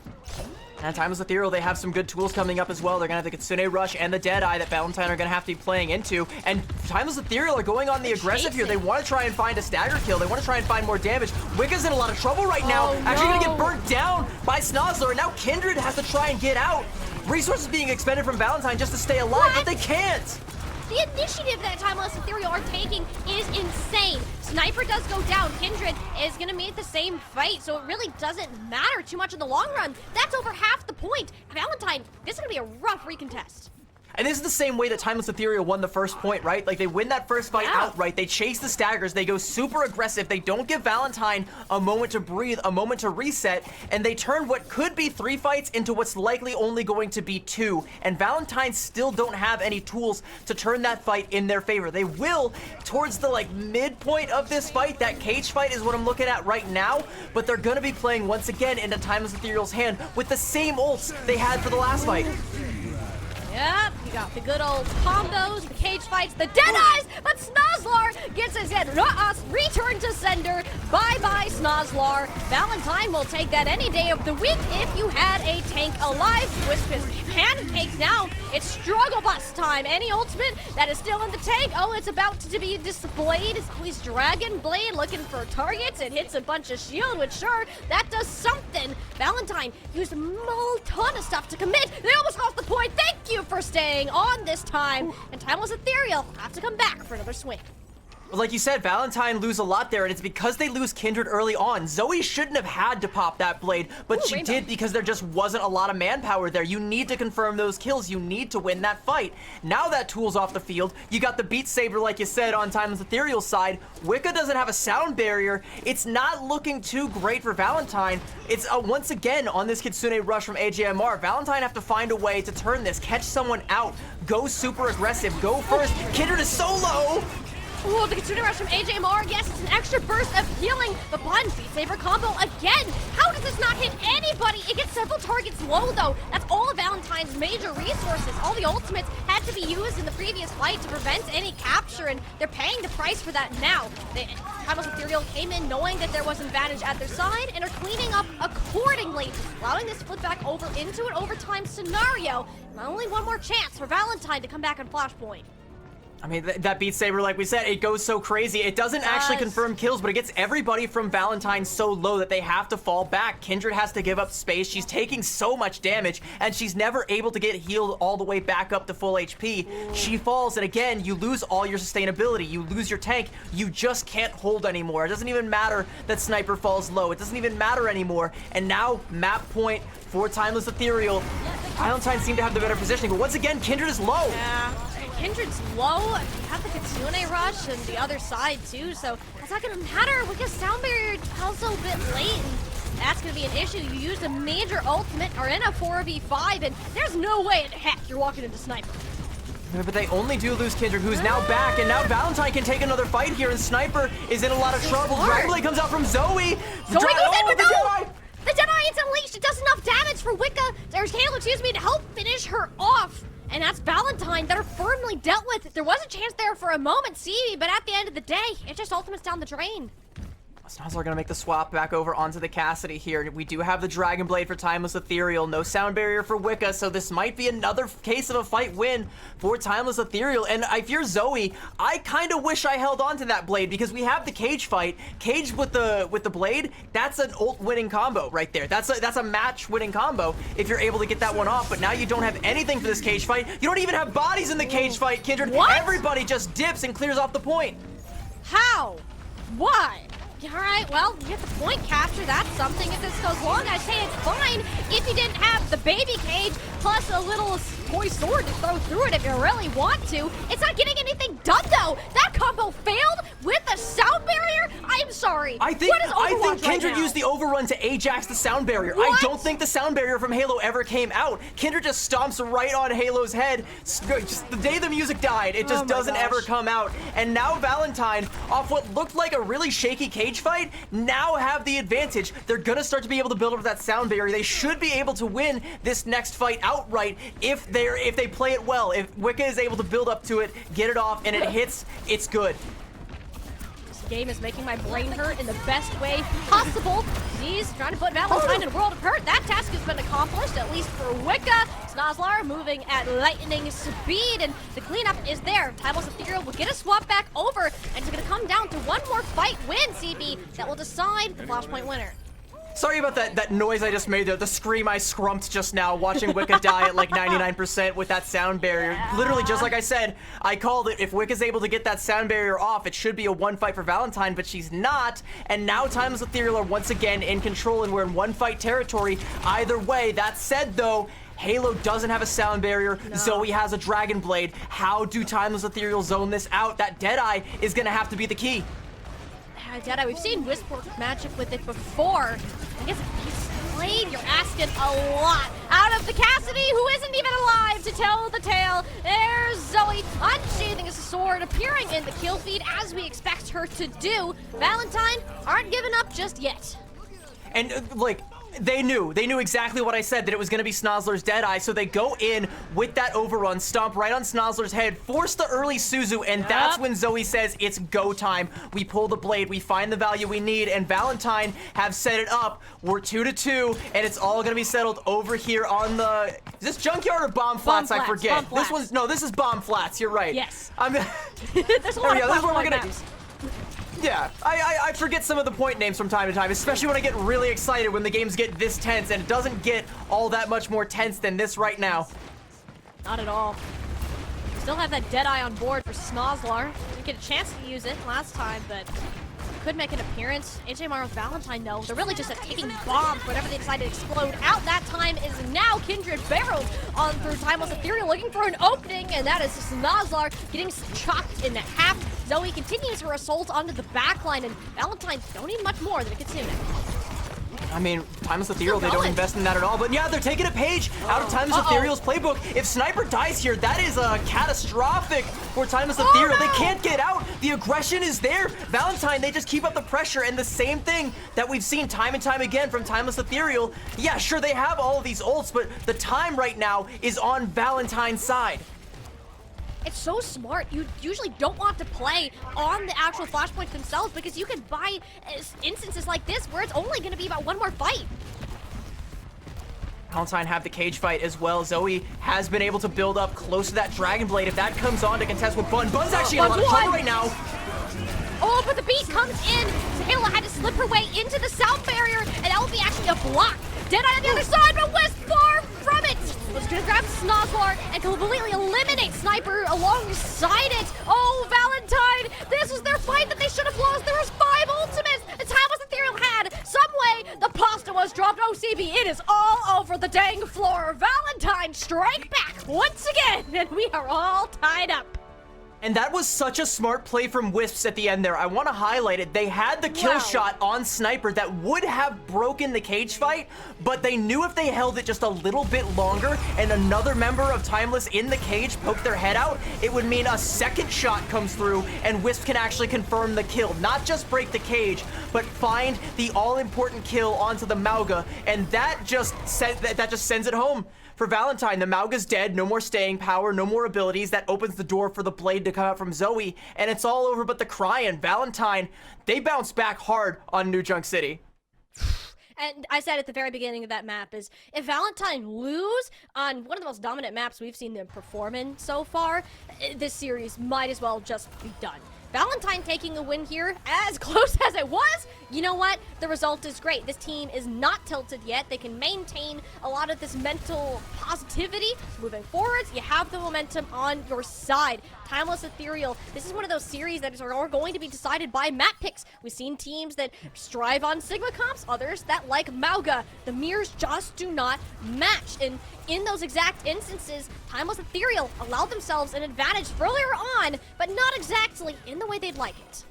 And Timeless Ethereal, they have some good tools coming up as well. They're going to have the Kitsune Rush and the Deadeye that Valentine are going to have to be playing into. And Timeless Ethereal are going on the aggressive here. They want to try and find a stagger kill. They want to try and find more damage. Wicca's in a lot of trouble right now. Actually going to get burnt down by Snozzler. And now Kindred has to try and get out. Resources being expended from Valentine just to stay alive, but they can't. The initiative that Timeless Ethereal are taking is insane. Sniper does go down. Kindred is going to meet the same fight, so it really doesn't matter too much in the long run. That's over half the point. Valentine, this is going to be a rough recontest. And this is the same way that Timeless Ethereal won the first point, right? Like, they win that first fight outright. They chase the staggers. They go super aggressive. They don't give Valentine a moment to breathe, a moment to reset, and they turn what could be 3 fights into what's likely only going to be 2. And Valentine still don't have any tools to turn that fight in their favor. They will towards the, like, midpoint of this fight. That cage fight is what I'm looking at right now, but they're going to be playing once again into Timeless Ethereal's hand with the same ults they had for the last fight. Yep, you got the good old combos, the cage fights, the Deadeyes, but Snozzler gets his head return to sender. Bye-bye, Snozzler. Valentine will take that any day of the week if you had a tank alive. Wisp is pancaked now. It's struggle bus time. Any ultimate that is still in the tank, oh, it's about to be displayed. Squeeze Dragon Blade looking for targets. It hits a bunch of shield, which sure, that does something. Valentine used a ton of stuff to commit. They almost lost the point. Thank you for staying on this time. And Timeless Ethereal have to come back for another swing. Like you said, Valentine lose a lot there, and it's because they lose Kindred early on. Zoe shouldn't have had to pop that blade, but she did because there just wasn't a lot of manpower there. You need to confirm those kills. You need to win that fight. Now that tool's off the field, you got the Beat Saber, like you said, on Timeless Ethereal's side. Wicca doesn't have a sound barrier. It's not looking too great for Valentine. It's once again on this Kitsune Rush from AJMR. Valentine have to find a way to turn this, catch someone out, go super aggressive, go first. Kindred is so low. Ooh, the Kitsune Rush from AJMR. Yes, it's an extra burst of healing. The Beat Saber combo again. How does this not hit anybody? It gets several targets low, though. That's all of Valentine's major resources. All the ultimates had to be used in the previous fight to prevent any capture, and they're paying the price for that now. Timeless Ethereal came in knowing that there was advantage at their side and are cleaning up accordingly, allowing this flip back over into an overtime scenario. And only one more chance for Valentine to come back on Flashpoint. I mean, that Beat Saber, like we said, it goes so crazy. It doesn't actually confirm kills, but it gets everybody from Valentine so low that they have to fall back. Kindred has to give up space. She's taking so much damage, and she's never able to get healed all the way back up to full HP. She falls, and again, you lose all your sustainability. You lose your tank. You just can't hold anymore. It doesn't even matter that Sniper falls low. It doesn't even matter anymore. And now, map point for Timeless Ethereal. Valentine seemed to have the better positioning, but once again, Kindred is low. Yeah. Kindred's low. You have the Kitsune Rush and the other side too, so that's not gonna matter because sound barrier is also a bit late, and that's gonna be an issue. You used a major ultimate, are in a 4v5, and there's no way in heck you're walking into Sniper. But they only do lose Kindred, who's now back, and now Valentine can take another fight here, and Sniper is in a lot of trouble. Dragon Blade comes out from Zoe. Zoe goes in with the Deadeye is unleashed. It does enough damage for Wicca, there's Halo, excuse me, to help finish her off. And that's Valentine that are firmly dealt with. There was a chance there for a moment, see, but at the end of the day, it just ultimates down the drain. Snozzler gonna make the swap back over onto the Cassidy here. We do have the Dragon Blade for Timeless Ethereal, no sound barrier for Wicca, so this might be another case of a fight win for Timeless Ethereal. And if you're Zoe, I kind of wish I held on to that blade because we have the cage fight. Cage with the blade, that's an ult winning combo right there. That's a match winning combo if you're able to get that one off. But now you don't have anything for this cage fight. You don't even have bodies in the cage fight, Kindred. What? Everybody just dips and clears off the point. How? Why? All right, well, you get the point capture. That's something. If this goes long, I say it's fine. If you didn't have the baby cage plus a little toy sword to throw through it if you really want to. It's not getting anything done though. That combo failed with the sound barrier. I'm sorry. I think Overwatch Kindred right used the overrun to Ajax the sound barrier. What? I don't think the sound barrier from Halo ever came out. Kindred just stomps right on Halo's head. Just the day the music died, it just doesn't ever come out. And now Valentine, off what looked like a really shaky cage fight, now have the advantage. They're gonna start to be able to build up that sound barrier. They should be able to win this next fight outright if they play it well. If Wicca is able to build up to it, get it off, and it hits, it's good. This game is making my brain hurt in the best way possible. He's trying to put Valentine in a world of hurt. That task has been accomplished, at least for Wicca. Snozlar moving at lightning speed, and the cleanup is there. Timeless Ethereal will get a swap back over, and it's going to come down to one more fight win, CB, that will decide the Flashpoint winner. Sorry about that noise I just made there, the scream I scrumped just now watching Wicca die at like 99% with that sound barrier. Literally, just like I said, I called it. If Wicca's able to get that sound barrier off, it should be a one fight for Valentine, but she's not. And now Timeless Ethereal are once again in control, and we're in one fight territory either way. That said though, Halo doesn't have a sound barrier. No. Zoe has a Dragon Blade. How do Timeless Ethereal zone this out? That Deadeye is gonna have to be the key. Deadeye, we've seen Wisp work magic with it before. I guess if he's played, you're asking a lot out of the Cassidy, who isn't even alive to tell the tale. There's Zoe unsheathing his sword, appearing in the kill feed as we expect her to do. Valentine aren't giving up just yet. And they knew exactly what I said, that it was going to be Snozlar's Deadeye, so they go in with that overrun, stomp right on Snozlar's head, force the early Suzu, and that's when Zoe says it's go time. We pull the blade, we find the value we need, and Valentine have set it up. We're 2-2, and it's all going to be settled over here on the... Is this Junkyard or Bomb Flats? I forget. This is Bomb Flats, you're right. Yes. There's a lot of Bomb Flats. Yeah, I forget some of the point names from time to time, especially when I get really excited when the games get this tense, and it doesn't get all that much more tense than this right now. Not at all. We still have that Deadeye on board for Snozlar. Didn't get a chance to use it last time, but could make an appearance. AJ Morrow's Valentine, though, they're really just taking bombs whenever they decide to explode out. That time is now Kindred barreled on through Timeless Ethereal, looking for an opening, and that is Snozlar getting chopped in half. Zoe continues her assault onto the backline, and Valentine don't need much more than a Kitsune. I mean, Timeless Ethereal, they don't invest in that at all, but yeah, they're taking a page out of Timeless Ethereal's playbook. If Sniper dies here, that is catastrophic for Timeless Ethereal. They can't get out. The aggression is there. Valentine, they just keep up the pressure, and the same thing that we've seen time and time again from Timeless Ethereal. Yeah, sure, they have all of these ults, but the time right now is on Valentine's side. It's so smart. You usually don't want to play on the actual flashpoints themselves because you can buy instances like this where it's only going to be about one more fight. Valentine have the cage fight as well. Zoe has been able to build up close to that Dragon Blade. If that comes on to contest with Bun, Bun's actually in a lot of trouble right now. Oh, but the beat comes in. Halo had to slip her way into the sound barrier, and that will be actually a block. Deadeye on the other side, but Wisp far from it. Was gonna grab Snozlar and completely eliminate Sniper alongside it. Oh, Valentine, this was their fight that they should have lost. There was 5 ultimates. The Timeless Ethereal had. Some way, the pasta was dropped. OCB, it is all over the dang floor. Valentine strike back once again, and we are all tied up. And that was such a smart play from Wisps at the end there. I want to highlight it. They had the kill shot on Sniper that would have broken the cage fight, but they knew if they held it just a little bit longer and another member of Timeless in the cage poked their head out, it would mean a second shot comes through and Wisp can actually confirm the kill. Not just break the cage, but find the all-important kill onto the Mauga, and that just sends it home. For Valentine, the Mauga's dead, no more staying power, no more abilities. That opens the door for the blade to come out from Zoe, and it's all over but the crying. Valentine, they bounce back hard on New Junk City. And I said at the very beginning of that map is, if Valentine lose on one of the most dominant maps we've seen them perform in so far, this series might as well just be done. Valentine taking a win here, as close as it was, you know what? The result is great. This team is not tilted yet. They can maintain a lot of this mental positivity moving forwards. You have the momentum on your side. Timeless Ethereal, this is one of those series that are going to be decided by map picks. We've seen teams that strive on Sigma comps, others that like Mauga. The mirrors just do not match, and in those exact instances, Timeless Ethereal allowed themselves an advantage earlier on, but not exactly in the way they'd like it.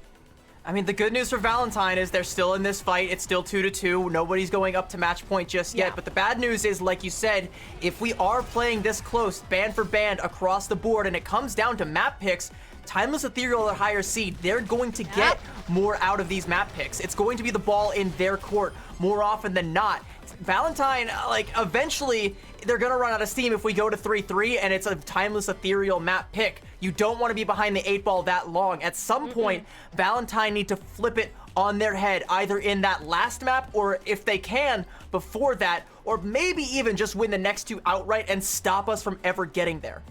I mean, the good news for Valentine is they're still in this fight. It's still 2-2. Nobody's going up to match point just yet. But the bad news is, like you said, if we are playing this close, band for band across the board, and it comes down to map picks, Timeless Ethereal at higher seed, they're going to get more out of these map picks. It's going to be the ball in their court more often than not. Valentine, like, eventually they're going to run out of steam if we go to 3-3 and it's a Timeless Ethereal map pick. You don't want to be behind the 8 ball that long. At some point, Valentine need to flip it on their head, either in that last map or if they can before that, or maybe even just win the next 2 outright and stop us from ever getting there.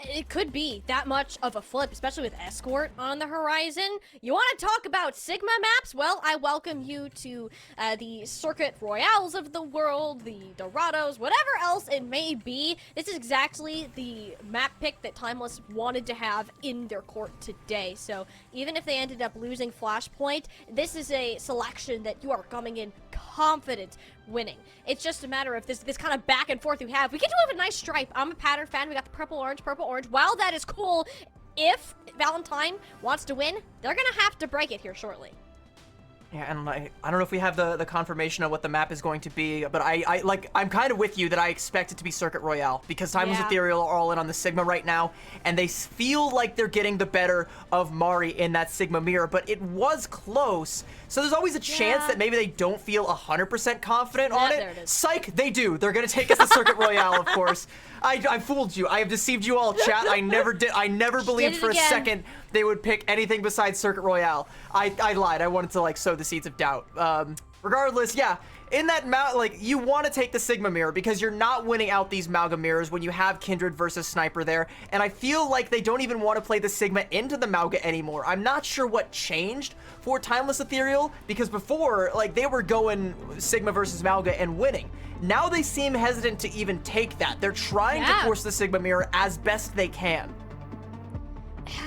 It could be that much of a flip, especially with Escort on the horizon. You want to talk about Sigma maps? Well, I welcome you to the Circuit Royales of the world, the Dorados, whatever else it may be. This is exactly the map pick that Timeless wanted to have in their court today. So even if they ended up losing Flashpoint, this is a selection that you are coming in confident winning. It's just a matter of this kind of back and forth we have. We get to have a nice stripe. I'm a pattern fan. We got the purple, orange. While that is cool, if Valentine wants to win, they're gonna have to break it here shortly. Yeah, and I don't know if we have the confirmation of what the map is going to be, but I'm kind of with you that I expect it to be Circuit Royale, because Timeless Ethereal are all in on the Sigma right now, and they feel like they're getting the better of Mari in that Sigma mirror, but it was close, so there's always a chance that maybe they don't feel 100% confident on it. Psych, they do. They're gonna take us to Circuit Royale, of course. I fooled you. I have deceived you all, chat. I never believed for a second they would pick anything besides Circuit Royale. I lied. I wanted to, like, sow the seeds of doubt. Regardless, yeah, in that like, you want to take the Sigma mirror because you're not winning out these Malga mirrors when you have Kindred versus Sniper there, and I feel like they don't even want to play the Sigma into the Malga anymore. I'm not sure what changed for Timeless Ethereal, because before, like, they were going Sigma versus Malga and winning. Now they seem hesitant to even take that. They're trying to force the Sigma mirror as best they can.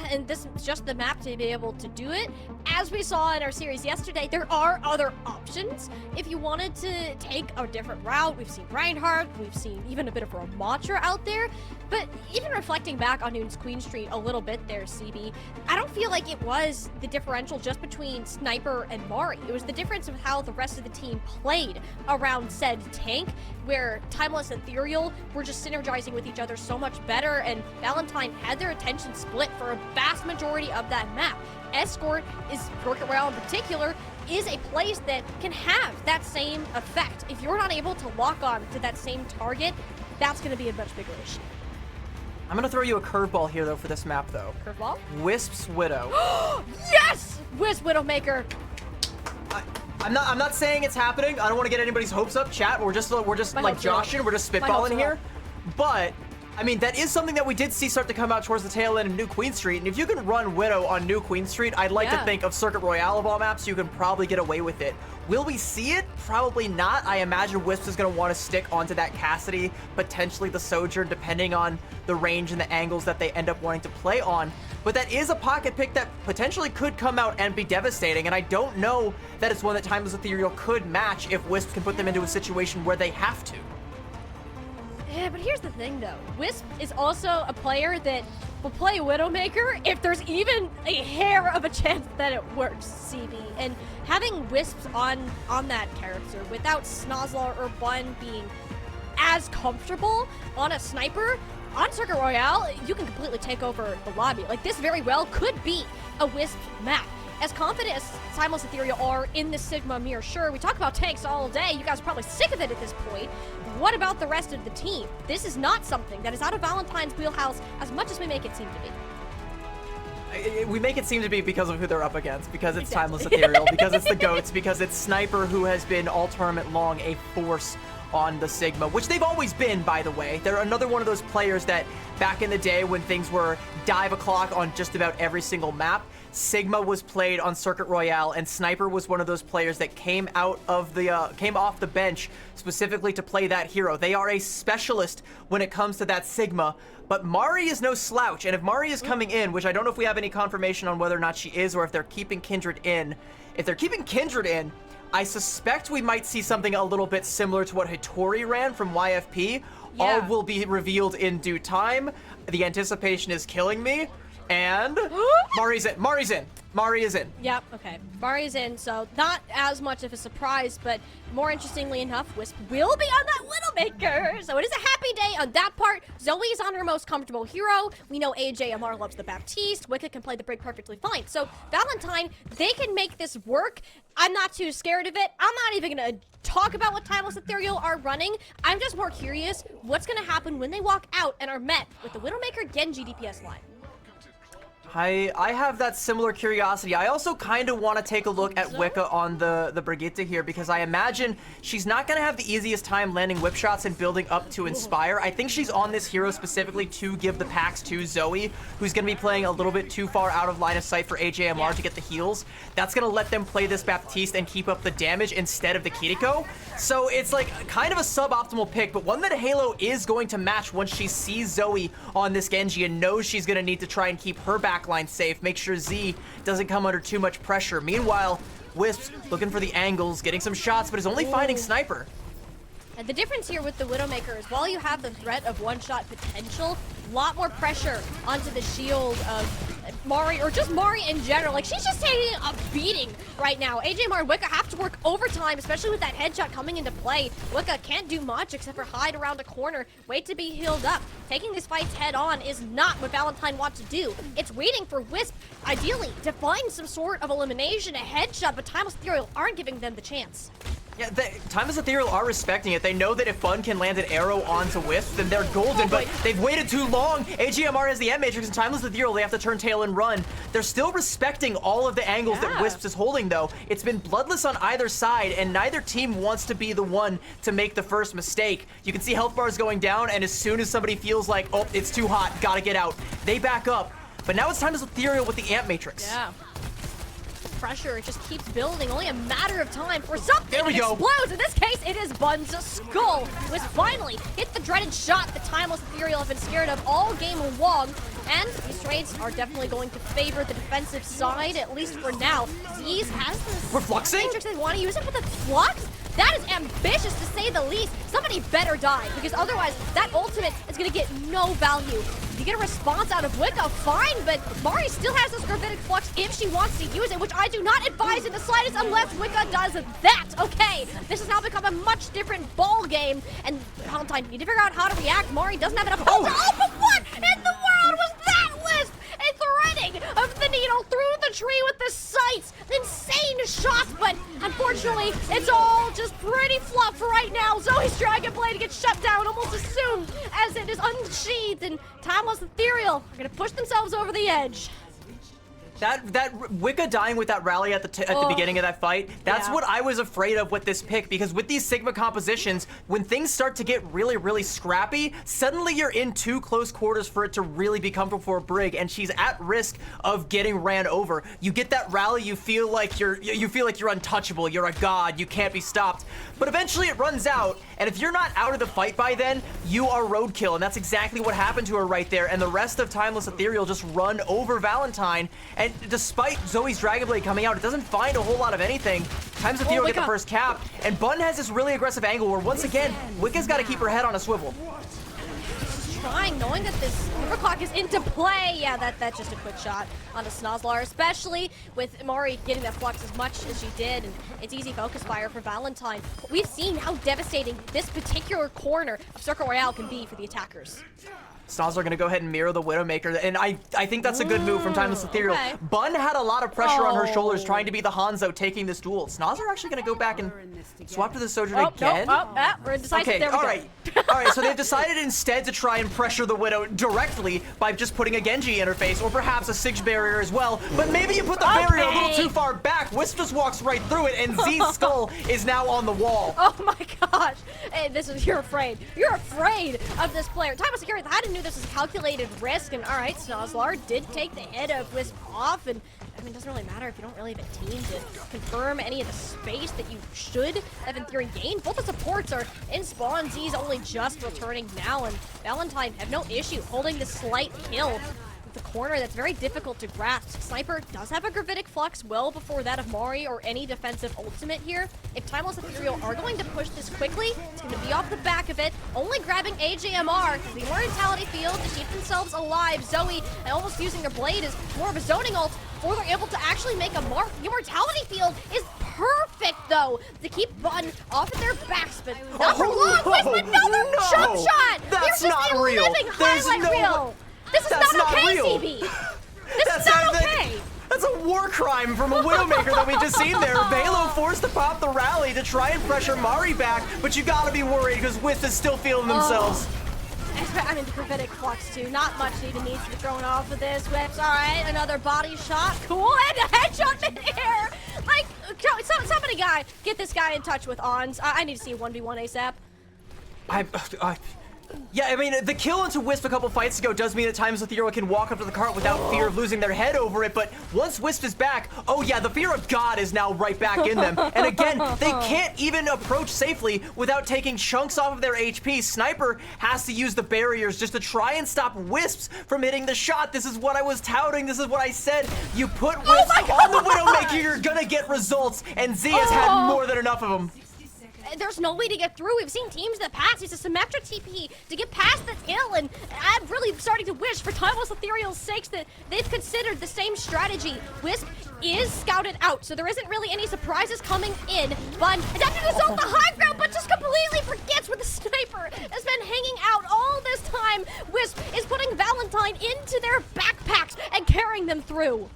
And this is just the map to be able to do it. As we saw in our series yesterday, there are other options. If you wanted to take a different route, we've seen Reinhardt, we've seen even a bit of Ramattra out there. But even reflecting back on Noon's Queen Street a little bit there, CB, I don't feel like it was the differential just between Sniper and Mari. It was the difference of how the rest of the team played around said tank, where Timeless and Ethereal were just synergizing with each other so much better, and Valentine had their attention split for a vast majority of that map. Escort is, Circuit Royale in particular, is a place that can have that same effect. If you're not able to lock on to that same target, that's going to be a much bigger issue. I'm gonna throw you a curveball here, though, for this map, though. Curveball? Wisp's Widow. Yes! Wisp Widowmaker. I'm not saying it's happening. I don't want to get anybody's hopes up, chat. We're just like joshing. We're just spitballing here. But I mean, that is something that we did see start to come out towards the tail end of New Queen Street. And if you can run Widow on New Queen Street, I'd like to think of Circuit Royale of all maps, you can probably get away with it. Will we see it? Probably not. I imagine Wisp is going to want to stick onto that Cassidy, potentially the Sojourn, depending on the range and the angles that they end up wanting to play on. But that is a pocket pick that potentially could come out and be devastating, and I don't know that it's one that Timeless Ethereal could match if Wisp can put them into a situation where they have to. Yeah, but here's the thing, though. Wisp is also a player that will play Widowmaker if there's even a hair of a chance that it works, CB. And having Wisps on that character without Snozzler or Bun being as comfortable on a Sniper, on Circuit Royale, you can completely take over the lobby. Like, this very well could be a Wisp map. As confident as Timeless Ethereal are in the Sigma mirror, sure, we talk about tanks all day. You guys are probably sick of it at this point. What about the rest of the team? This is not something that is out of Valentine's wheelhouse as much as we make it seem to be. We make it seem to be because of who they're up against, because it's Timeless Ethereal, because it's the GOATs, because it's Sniper, who has been all tournament long a force on the Sigma, which they've always been, by the way. They're another one of those players that back in the day when things were dive o'clock on just about every single map, Sigma was played on Circuit Royale, and Sniper was one of those players that came off the bench specifically to play that hero. They are a specialist when it comes to that Sigma, but Mari is no slouch, and if Mari is coming in, which I don't know if we have any confirmation on whether or not she is, or if they're keeping Kindred in. If they're keeping Kindred in, I suspect we might see something a little bit similar to what Hitori ran from YFP. All will be revealed in due time. The anticipation is killing me. And Mari's in. Mari's in. Mari is in. Yep, okay. Mari's in, so not as much of a surprise, but more interestingly enough, Wisp will be on that Widowmaker. So it is a happy day on that part. Zoe's on her most comfortable hero. We know AJMR loves the Baptiste. Wicked can play the Brig perfectly fine. So Valentine, they can make this work. I'm not too scared of it. I'm not even gonna talk about what Timeless Ethereal are running. I'm just more curious what's gonna happen when they walk out and are met with the Widowmaker Genji DPS line. I have that similar curiosity. I also kind of want to take a look at Wicca on the Brigitte here, because I imagine she's not going to have the easiest time landing whip shots and building up to Inspire. I think she's on this hero specifically to give the packs to Zoe, who's going to be playing a little bit too far out of line of sight for AJMR to get the heals. That's going to let them play this Baptiste and keep up the damage instead of the Kiriko. So it's like kind of a suboptimal pick, but one that Halo is going to match once she sees Zoe on this Genji and knows she's going to need to try and keep her backline safe, make sure Z doesn't come under too much pressure. Meanwhile, Wisp's looking for the angles, getting some shots, but is only finding Sniper. And the difference here with the Widowmaker is while you have the threat of one-shot potential, a lot more pressure onto the shield of Mari, or just Mari in general. Like, she's just taking a beating right now. AJMR and Wicca have to work overtime, especially with that headshot coming into play. Wicca can't do much except for hide around a corner, wait to be healed up. Taking these fights head on is not what Valentine wants to do. It's waiting for Wisp, ideally, to find some sort of elimination, a headshot, but Timeless Ethereal aren't giving them the chance. Yeah, Timeless Ethereal are respecting it. They know that if Bun can land an arrow onto Wisp, then they're golden, but they've waited too long. AGMR has the M Matrix, and Timeless Ethereal, they have to turn tail and run. They're still respecting all of the angles that Wisp is holding, though. It's been bloodless on either side, and neither team wants to be the one to make the first mistake. You can see health bars going down, and as soon as somebody feels like, oh, it's too hot, gotta get out, they back up. But now it's Timeless Ethereal with the Amp Matrix. Yeah. Pressure, it just keeps building. Only a matter of time for something explodes. In this case, it is Bun's skull. Wisp finally hit the dreaded shot that Timeless Ethereal have been scared of all game long. And these trades are definitely going to favor the defensive side, at least for now. Z's has this Matrix. They want to use it with a flux. That is ambitious to say the least. Somebody better die, because otherwise that ultimate is going to get no value. If you get a response out of Wicca, fine, but Mari still has this Gravitic Flux if she wants to use it, which I do not advise in the slightest unless Wicca does that. Okay, this has now become a much different ball game, and Valentine, you need to figure out how to react. Mari doesn't have enough ult. Oh, but what in the world was that, Wisp? A threading of the needle through the tree with the sights. Insane shots, but unfortunately, it's all just pretty fluff right now. Zoe's Dragon Blade gets shut down almost as soon as it is unsheathed, and Timeless Ethereal are gonna push themselves over the edge. That Wicca dying with that rally at the beginning of that fight, that's what I was afraid of with this pick, because with these Sigma compositions, when things start to get really, really scrappy, suddenly you're in too close quarters for it to really be comfortable for a Brig, and she's at risk of getting ran over. You get that rally, you feel like you're untouchable, you're a god, you can't be stopped. But eventually it runs out, and if you're not out of the fight by then, you are roadkill, and that's exactly what happened to her right there, and the rest of Timeless Ethereal just run over Valentine. And despite Zoe's Dragon Blade coming out, it doesn't find a whole lot of anything. Timeless Ethereal get the first cap, and Bun has this really aggressive angle where, once again, Wicca's got to keep her head on a swivel. Trying, knowing that this overclock is into play. Yeah, that's just a quick shot onto Snozlar, especially with Mari getting that flux as much as she did, and it's easy focus fire for Valentine. We've seen how devastating this particular corner of Circle Royale can be for the attackers. Snozlar gonna go ahead and mirror the Widowmaker, and I think that's a good move from Timeless Ethereal. Okay. Bun had a lot of pressure on her shoulders trying to be the Hanzo taking this duel. Snozlar actually gonna go back and swap to the Sojourn again? We're indecisive. Okay, there we go. Alright, so they've decided instead to try and pressure the Widow directly by just putting a Genji interface, or perhaps a Siege barrier as well, but maybe you put the barrier a little too far back. Wisp just walks right through it, and Z's skull is now on the wall. Oh my gosh. Hey, you're afraid. You're afraid of this player. Timeless Security, I knew this was a calculated risk, and alright, Snozlar did take the head of Wisp off, and I mean, it doesn't really matter if you don't really have a team to confirm any of the space that you should have in theory gained. Both the supports are in spawn. Z's only just returning now, and Valentine have no issue holding the slight hill. the corner that's very difficult to grasp. Sniper does have a Gravitic Flux well before that of Mari or any defensive ultimate here. If Timeless Ethereal are going to push this quickly, it's going to be off the back of it, only grabbing AJMR, the Immortality Field to keep themselves alive. Zoe almost using her blade is more of a zoning ult, or they're able to actually make a mark. The Immortality Field is perfect, though, to keep Bun off of their backs, but not for long. With another jump shot! That's You're not just a real. living There's highlight no reel. This is not okay, real. CB. This is not okay. That's a war crime from a Widowmaker that we just seen there. Velo forced to pop the rally to try and pressure Mari back, but you gotta be worried because Wisp is still feeling themselves. I mean, the Gravitic Flux, too. Not much even needs to be thrown off of this. Whips, all right, another body shot. Cool, and a headshot mid-air. Like, somebody, get this guy in touch with Ons. I need to see a 1v1 ASAP. Yeah, I mean, the kill into Wisp a couple fights ago does mean at times Ethereal can walk up to the cart without fear of losing their head over it, but once Wisp is back, oh yeah, the fear of God is now right back in them. And again, they can't even approach safely without taking chunks off of their HP. Sniper has to use the barriers just to try and stop Wisps from hitting the shot. This is what I was touting. This is what I said. You put Wisp on the Widowmaker, you're gonna get results, and Z has had more than enough of them. There's no way to get through. We've seen teams in the past use a Symmetra TP to get past the kill, and I'm really starting to wish for Timeless Ethereal's sakes that they've considered the same strategy. Wisp is scouted out, so there isn't really any surprises coming in. Bun attempting to assault the high ground, but just completely forgets where the Sniper has been hanging out all this time. Wisp is putting Valentine into their backpacks and carrying them through.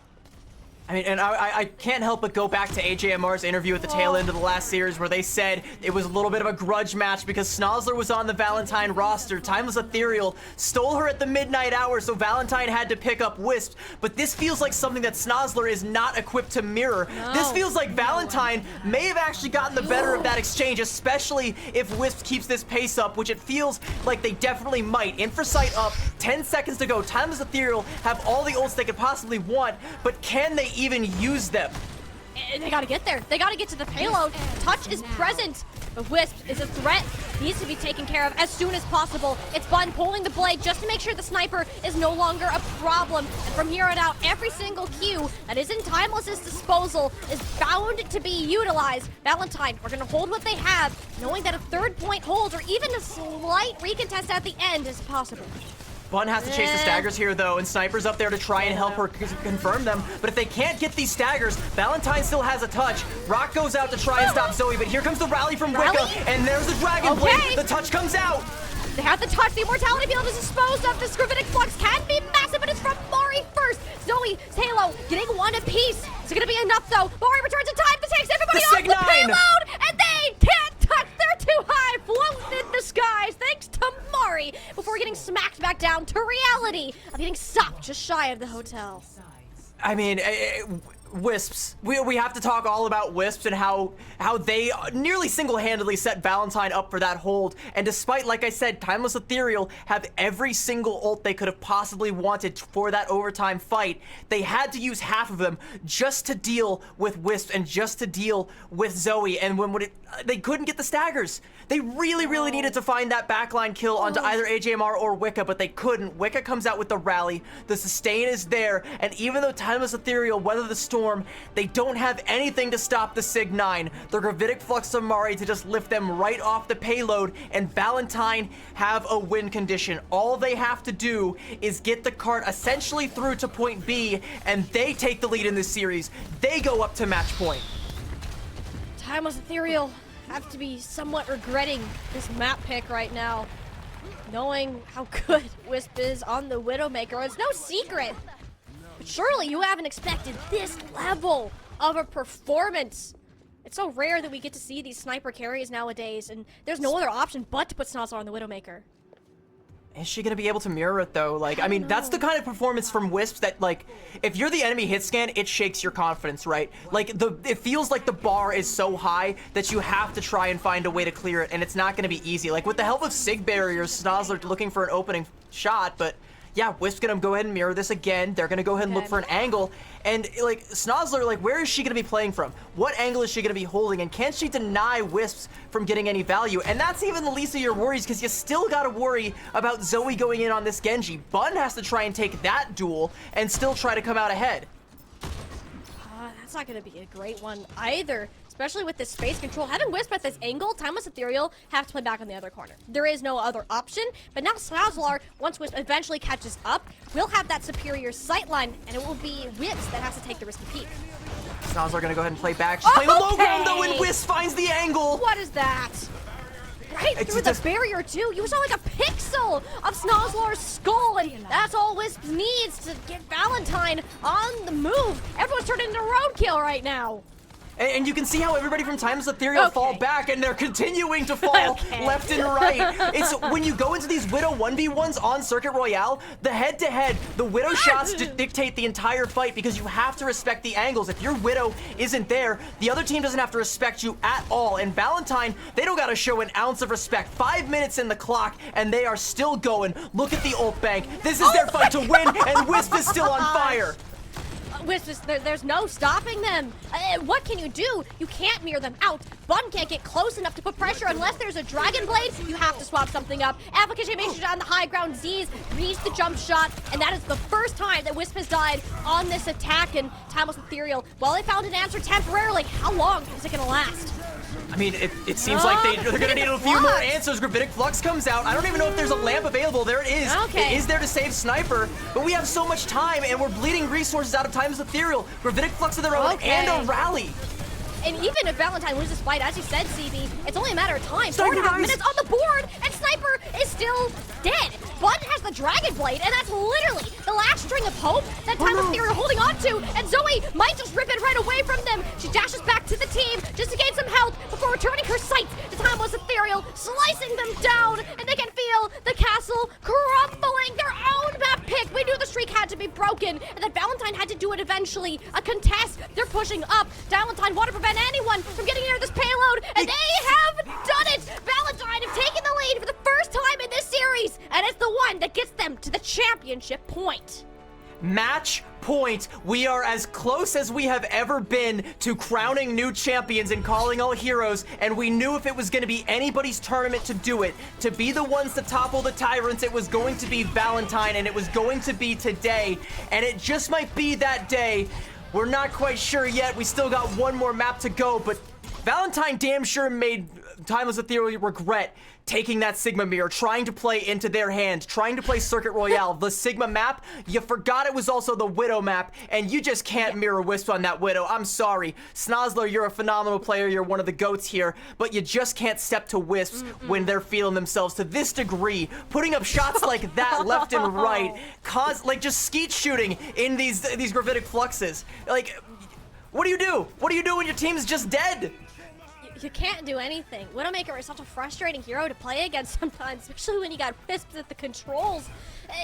I mean, and I can't help but go back to AJMR's interview at the tail end of the last series where they said it was a little bit of a grudge match because Snozzler was on the Valentine roster. Timeless Ethereal stole her at the midnight hour, so Valentine had to pick up Wisp. But this feels like something that Snozzler is not equipped to mirror. No. This feels like Valentine may have actually gotten the better of that exchange, especially if Wisp keeps this pace up, which it feels like they definitely might. Infrasight up, 10 seconds to go. Timeless Ethereal have all the ults they could possibly want, but can they even use them? They gotta get there. They gotta get to the payload. Touch is present, but Wisp is a threat. Needs to be taken care of as soon as possible. It's Bun pulling the blade just to make sure the Sniper is no longer a problem. And from here on out, every single Q that is in Timeless's disposal is bound to be utilized. Valentine are gonna hold what they have, knowing that a third point hold or even a slight recontest at the end is possible. Bun has to chase the staggers here, though, and Sniper's up there to try and help her confirm them. But if they can't get these staggers, Valentine still has a touch. Rock goes out to try and stop Zoe, but here comes the rally from Wicca, and there's the Dragon Blade. The touch comes out. They have the touch. The Immortality Field is disposed of. The Gravitic Flux can be massive, but it's from Mari first. Zoe, Halo, getting one apiece. Is it going to be enough, though? Mari returns in time to takes everybody off the payload, and they can't touch. They're too high, floating in the skies, thanks to Mari, before getting smacked back down to reality of getting sucked just shy of the hotel. I mean, Wisps. We have to talk all about Wisps and how they nearly single-handedly set Valentine up for that hold. And despite, like I said, Timeless Ethereal have every single ult they could have possibly wanted for that overtime fight, they had to use half of them just to deal with Wisp and just to deal with Zoe. And they couldn't get the staggers. They really needed to find that backline kill onto either AJMR or Wicca, but they couldn't. Wicca comes out with the rally. The sustain is there, and even though Timeless Ethereal weather the storm, they don't have anything to stop the Sig-9. The Gravitic Flux of Mari to just lift them right off the payload, and Valentine have a win condition. All they have to do is get the cart essentially through to point B, and they take the lead in this series. They go up to match point. Timeless Ethereal have to be somewhat regretting this map pick right now, knowing how good Wisp is on the Widowmaker. It's no secret, but surely you haven't expected this level of a performance. It's so rare that we get to see these sniper carries nowadays, and there's no other option but to put Snozzler on the Widowmaker. Is she gonna be able to mirror it though? Like, I mean, that's the kind of performance from Wisp that, like, if you're the enemy hit scan, it shakes your confidence, right? Like, it feels like the bar is so high that you have to try and find a way to clear it, and it's not gonna be easy. Like, with the help of Sig barriers, Snozzler looking for an opening shot, but yeah, Wisp's gonna go ahead and mirror this again. They're gonna go ahead and look for an angle. And like Snozzler, like where is she gonna be playing from? What angle is she gonna be holding? And can she deny Wisps from getting any value? And that's even the least of your worries, because you still gotta worry about Zoe going in on this Genji. Bun has to try and take that duel and still try to come out ahead. That's not gonna be a great one either. Especially with this space control. Having Wisp at this angle, Timeless Ethereal have to play back on the other corner. There is no other option, but now Snozzler, once Wisp eventually catches up, will have that superior sightline, and it will be Wisp that has to take the risky peek. Snozzler gonna go ahead and play back. She's playing the low ground though, and Wisp finds the angle. What is that? Right through the barrier too. You saw like a pixel of Snozzler's skull, and that's all Wisp needs to get Valentine on the move. Everyone's turning into roadkill right now. And you can see how everybody from Timeless Ethereal fall back, and they're continuing to fall left and right. It's when you go into these Widow 1v1s on Circuit Royale, the head-to-head, the Widow shots dictate the entire fight, because you have to respect the angles. If your Widow isn't there, the other team doesn't have to respect you at all. And Valentine, they don't gotta show an ounce of respect. 5 minutes in the clock, and they are still going. Look at the ult bank. This is their fight to win, and Wisp is still on fire. Wisp, there's no stopping them. What can you do? You can't mirror them out. Bun can't get close enough to put pressure unless there's a Dragon Blade. You have to swap something up. CAH Major on the high ground. Z's reached the jump shot, and that is the first time that Wisp has died on this attack. And Timeless Ethereal, well, they found an answer temporarily. How long is it gonna last? I mean, it seems like they're gonna need a few more answers. Gravitic Flux comes out. I don't even know if there's a lamp available. There it is. It is there to save Sniper, but we have so much time, and we're bleeding resources out of Timeless Ethereal. Gravitic Flux of their own and a rally. And even if Valentine loses this fight, as you said, CB, it's only a matter of time. 4.5 minutes on the board, and Sniper is still dead. Bun has the Dragon Blade, and that's literally the last string of hope that Timeless Ethereal are holding on to. And Zoe might just rip it right away from them. She dashes back to the team just to gain some health before returning her sights to Timeless Ethereal, slicing them down, and they can feel the castle crumbling. Their own map pick. We knew the streak had to be broken, and that Valentine had to do it eventually. A contest. They're pushing up. Valentine want to prevent anyone from getting near this payload, and they have done it! Valentine have taken the lead for the first time in this series, and it's the one that gets them to the championship point. Match point. We are as close as we have ever been to crowning new champions and calling all heroes, and we knew if it was going to be anybody's tournament to do it, to be the ones to topple the tyrants, it was going to be Valentine, and it was going to be today, and it just might be that day. We're not quite sure yet. We still got one more map to go, but Valentine damn sure made Timeless Ethereal regret taking that Sigma mirror, trying to play into their hand, trying to play Circuit Royale. The Sigma map, you forgot it was also the Widow map, and you just can't mirror Wisp on that Widow. I'm sorry. Snozzler, you're a phenomenal player. You're one of the GOATs here, but you just can't step to Wisps when they're feeling themselves to this degree. Putting up shots like that left and right, like just skeet shooting in these gravitic fluxes. Like, what do you do? What do you do when your team's just dead? You can't do anything. Widowmaker is such a frustrating hero to play against sometimes, especially when you got Wisps at the controls.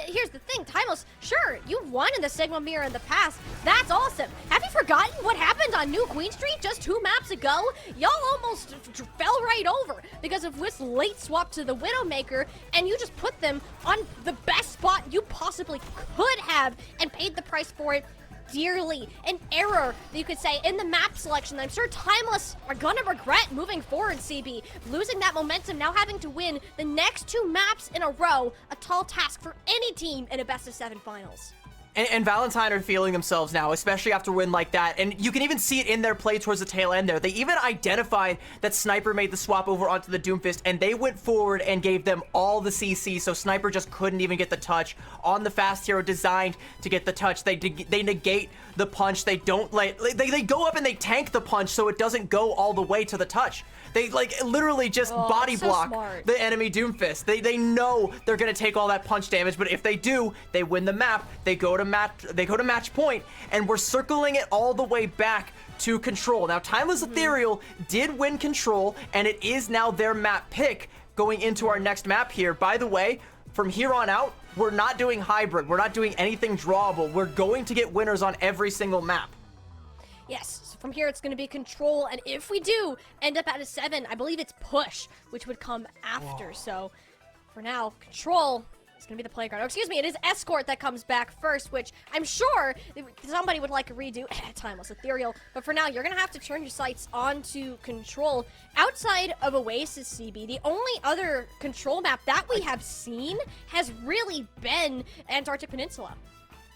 Here's the thing, Timeless, sure, you won in the Sigma mirror in the past. That's awesome. Have you forgotten what happened on New Queen Street just 2 maps ago? Y'all almost fell right over because of Wisp's late swap to the Widowmaker, and you just put them on the best spot you possibly could have and paid the price for it dearly. An error that you could say in the map selection that I'm sure Timeless are gonna regret moving forward, CB. Losing that momentum, now having to win the next 2 maps in a row, a tall task for any team in a best-of-7 finals. And Valentine are feeling themselves now, especially after a win like that. And you can even see it in their play towards the tail end there. They even identified that Sniper made the swap over onto the Doomfist, and they went forward and gave them all the CC, so Sniper just couldn't even get the touch on the fast hero designed to get the touch. They negate the punch. They don't they go up and they tank the punch so it doesn't go all the way to the touch. They like literally just body block the enemy Doomfist. They know they're gonna take all that punch damage, but if they do, they win the map. They go to match point, and we're circling it all the way back to Control. Now, Timeless Ethereal did win Control, and it is now their map pick going into our next map here. By the way, from here on out, we're not doing hybrid. We're not doing anything drawable. We're going to get winners on every single map. Yes, so from here it's going to be Control, and if we do end up at a 7, I believe it's Push, which would come after. So for now, Control, It's gonna be the playground. Oh, excuse me, it is Escort that comes back first, which I'm sure somebody would like a redo. Timeless Ethereal. But for now, you're gonna have to turn your sights onto Control. Outside of Oasis, CB, the only other Control map that we have seen has really been Antarctic Peninsula.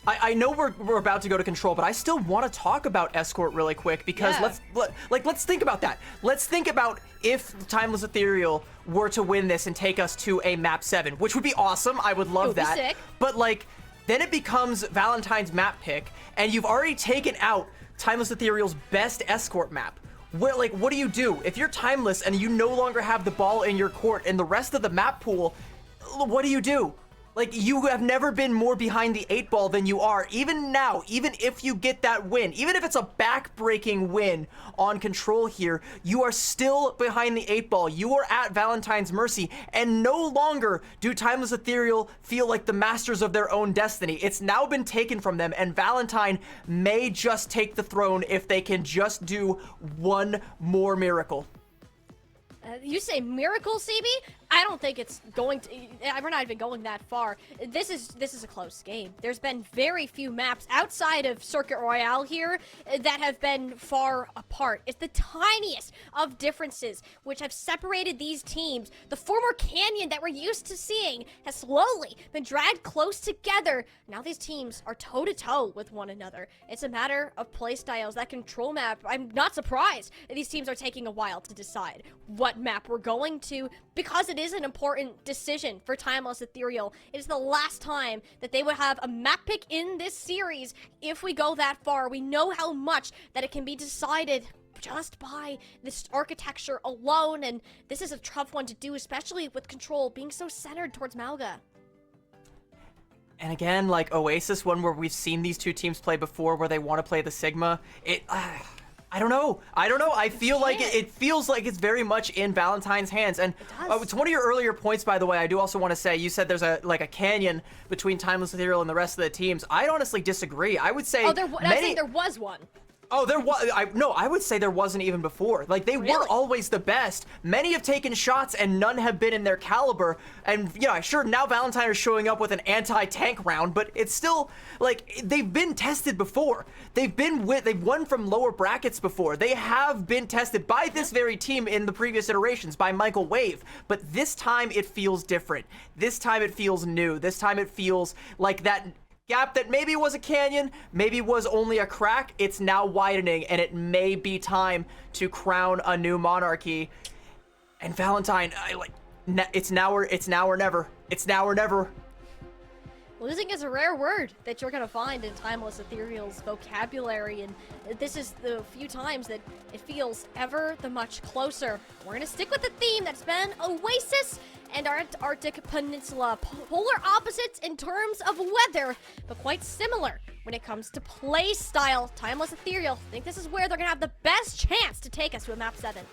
I know we're about to go to Control, but I still want to talk about Escort really quick because let's think about that. Let's think about if Timeless Ethereal were to win this and take us to a map 7, which would be awesome. I would love that. Sick. But like, then it becomes Valentine's map pick, and you've already taken out Timeless Ethereal's best Escort map. What do you do if you're Timeless and you no longer have the ball in your court and the rest of the map pool? What do you do? Like, you have never been more behind the 8 ball than you are. Even now, even if you get that win, even if it's a back-breaking win on Control here, you are still behind the 8 ball. You are at Valentine's mercy, and no longer do Timeless Ethereal feel like the masters of their own destiny. It's now been taken from them, and Valentine may just take the throne if they can just do one more miracle. You say miracle, CB? I don't think it's going to. We're not even going that far. This is a close game. There's been very few maps outside of Circuit Royale here that have been far apart. It's the tiniest of differences which have separated these teams. The former Canyon that we're used to seeing has slowly been dragged close together. Now these teams are toe-to-toe with one another. It's a matter of playstyles. That Control map, I'm not surprised that these teams are taking a while to decide what map we're going to, because it is an important decision for Timeless Ethereal. It is the last time that they would have a map pick in this series if we go that far. We know how much that it can be decided just by this architecture alone, and this is a tough one to do, especially with Control being so centered towards Malga. And again, like Oasis, one where we've seen these two teams play before, where they want to play the Sigma, I don't know. I feel like it feels like it's very much in Valentine's hands. And it's one of your earlier points, by the way. I do also want to say, you said there's a canyon between Timeless Ethereal and the rest of the teams. I honestly disagree. I would say there was one. Oh, there was. I would say there wasn't even before. Like, they were always the best. Many have taken shots, and none have been in their caliber. And, sure, now Valentine is showing up with an anti-tank round, but it's still, like, they've been tested before. They've won from lower brackets before. They have been tested by this very team in the previous iterations, by Michael Wave. But this time, it feels different. This time, it feels new. This time, it feels like that gap that maybe was a canyon, maybe was only a crack, it's now widening, and it may be time to crown a new monarchy. And Valentine, it's now or never. It's now or never. Losing is a rare word that you're going to find in Timeless Ethereal's vocabulary, and this is the few times that it feels ever the much closer. We're going to stick with the theme that's been Oasis and our Arctic Peninsula. Polar opposites in terms of weather, but quite similar when it comes to play style. Timeless Ethereal, I think this is where they're going to have the best chance to take us to a map 7.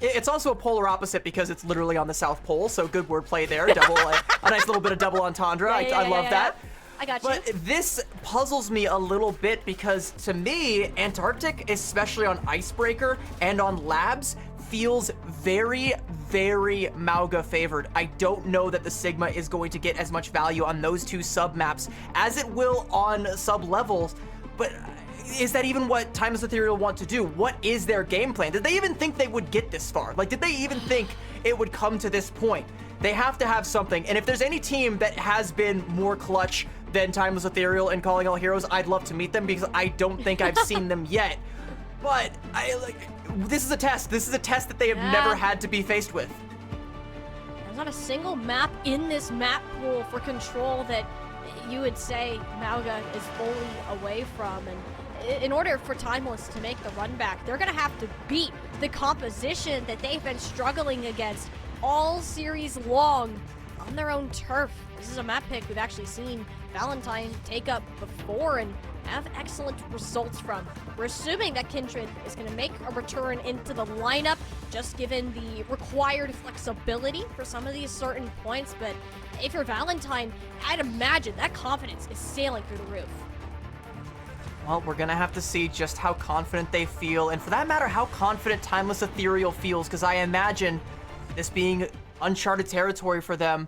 It's also a polar opposite because it's literally on the South Pole, so good wordplay there. A nice little bit of double entendre. I love that. I got you. But this puzzles me a little bit because, to me, Antarctic, especially on Icebreaker and on Labs, feels very, very Malga favored. I don't know that the Sigma is going to get as much value on those two sub-maps as it will on sub-levels, but is that even what Timeless Ethereal want to do? What is their game plan? Did they even think they would get this far? Like, did they even think it would come to this point? They have to have something, and if there's any team that has been more clutch than Timeless Ethereal and Calling All Heroes, I'd love to meet them because I don't think I've seen them yet. But this is a test. This is a test that they have never had to be faced with. There's not a single map in this map pool for Control that you would say Malga is fully away from, and in order for Timeless to make the run back, they're gonna have to beat the composition that they've been struggling against all series long on their own turf. This is a map pick we've actually seen Valentine take up before and have excellent results from. We're assuming that Kindred is going to make a return into the lineup, just given the required flexibility for some of these certain points, but if you're Valentine, I'd imagine that confidence is sailing through the roof. Well, we're going to have to see just how confident they feel, and for that matter, how confident Timeless Ethereal feels, because I imagine this being uncharted territory for them,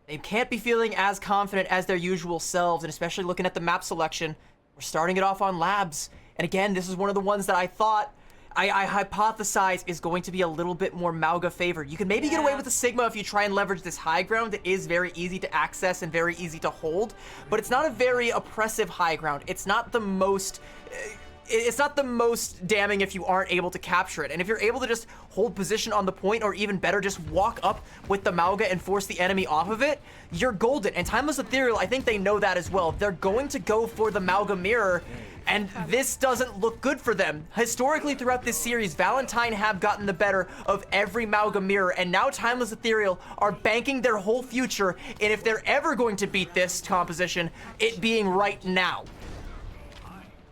They can't be feeling as confident as their usual selves, and especially looking at the map selection. We're starting it off on Labs. And again, this is one of the ones that I thought, I hypothesize is going to be a little bit more Mauga favored. You can maybe get away with the Sigma if you try and leverage this high ground that is very easy to access and very easy to hold, but it's not a very oppressive high ground. It's not the most damning if you aren't able to capture it. And if you're able to just hold position on the point, or even better, just walk up with the Mauga and force the enemy off of it, you're golden. And Timeless Ethereal, I think they know that as well. They're going to go for the Mauga mirror, and this doesn't look good for them. Historically, throughout this series, Valentine have gotten the better of every Mauga mirror, and now Timeless Ethereal are banking their whole future, and if they're ever going to beat this composition, it being right now.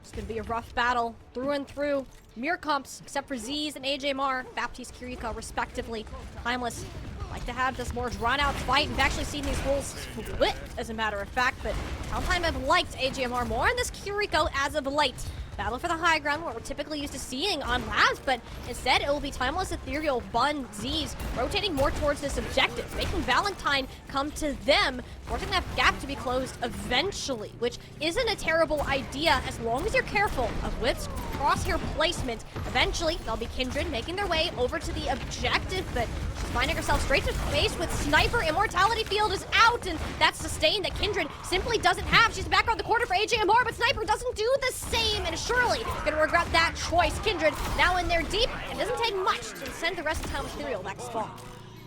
It's gonna be a rough battle through and through. Mirror comps, except for Z's and AJMR, Baptiste Kiriko respectively. Timeless like to have this more drawn-out fight. We've actually seen these roles split, as a matter of fact, but Valentine have liked AJMR more on this Kiriko as of late. Battle for the high ground, what we're typically used to seeing on Labs, but instead it will be Timeless Ethereal, Bun, Z's, rotating more towards this objective, making Valentine come to them, forcing that gap to be closed eventually, which isn't a terrible idea as long as you're careful of Whip's crosshair placement. Eventually, they'll be Kindred making their way over to the objective, but she's finding herself straight to face with Sniper. Immortality Field is out, and that's sustain that Kindred simply doesn't have. She's back on the corner for AJMR, but Sniper doesn't do the same, and surely gonna regret that choice. Kindred now in there deep. It doesn't take much to send the rest of Timeless Ethereal back to spawn.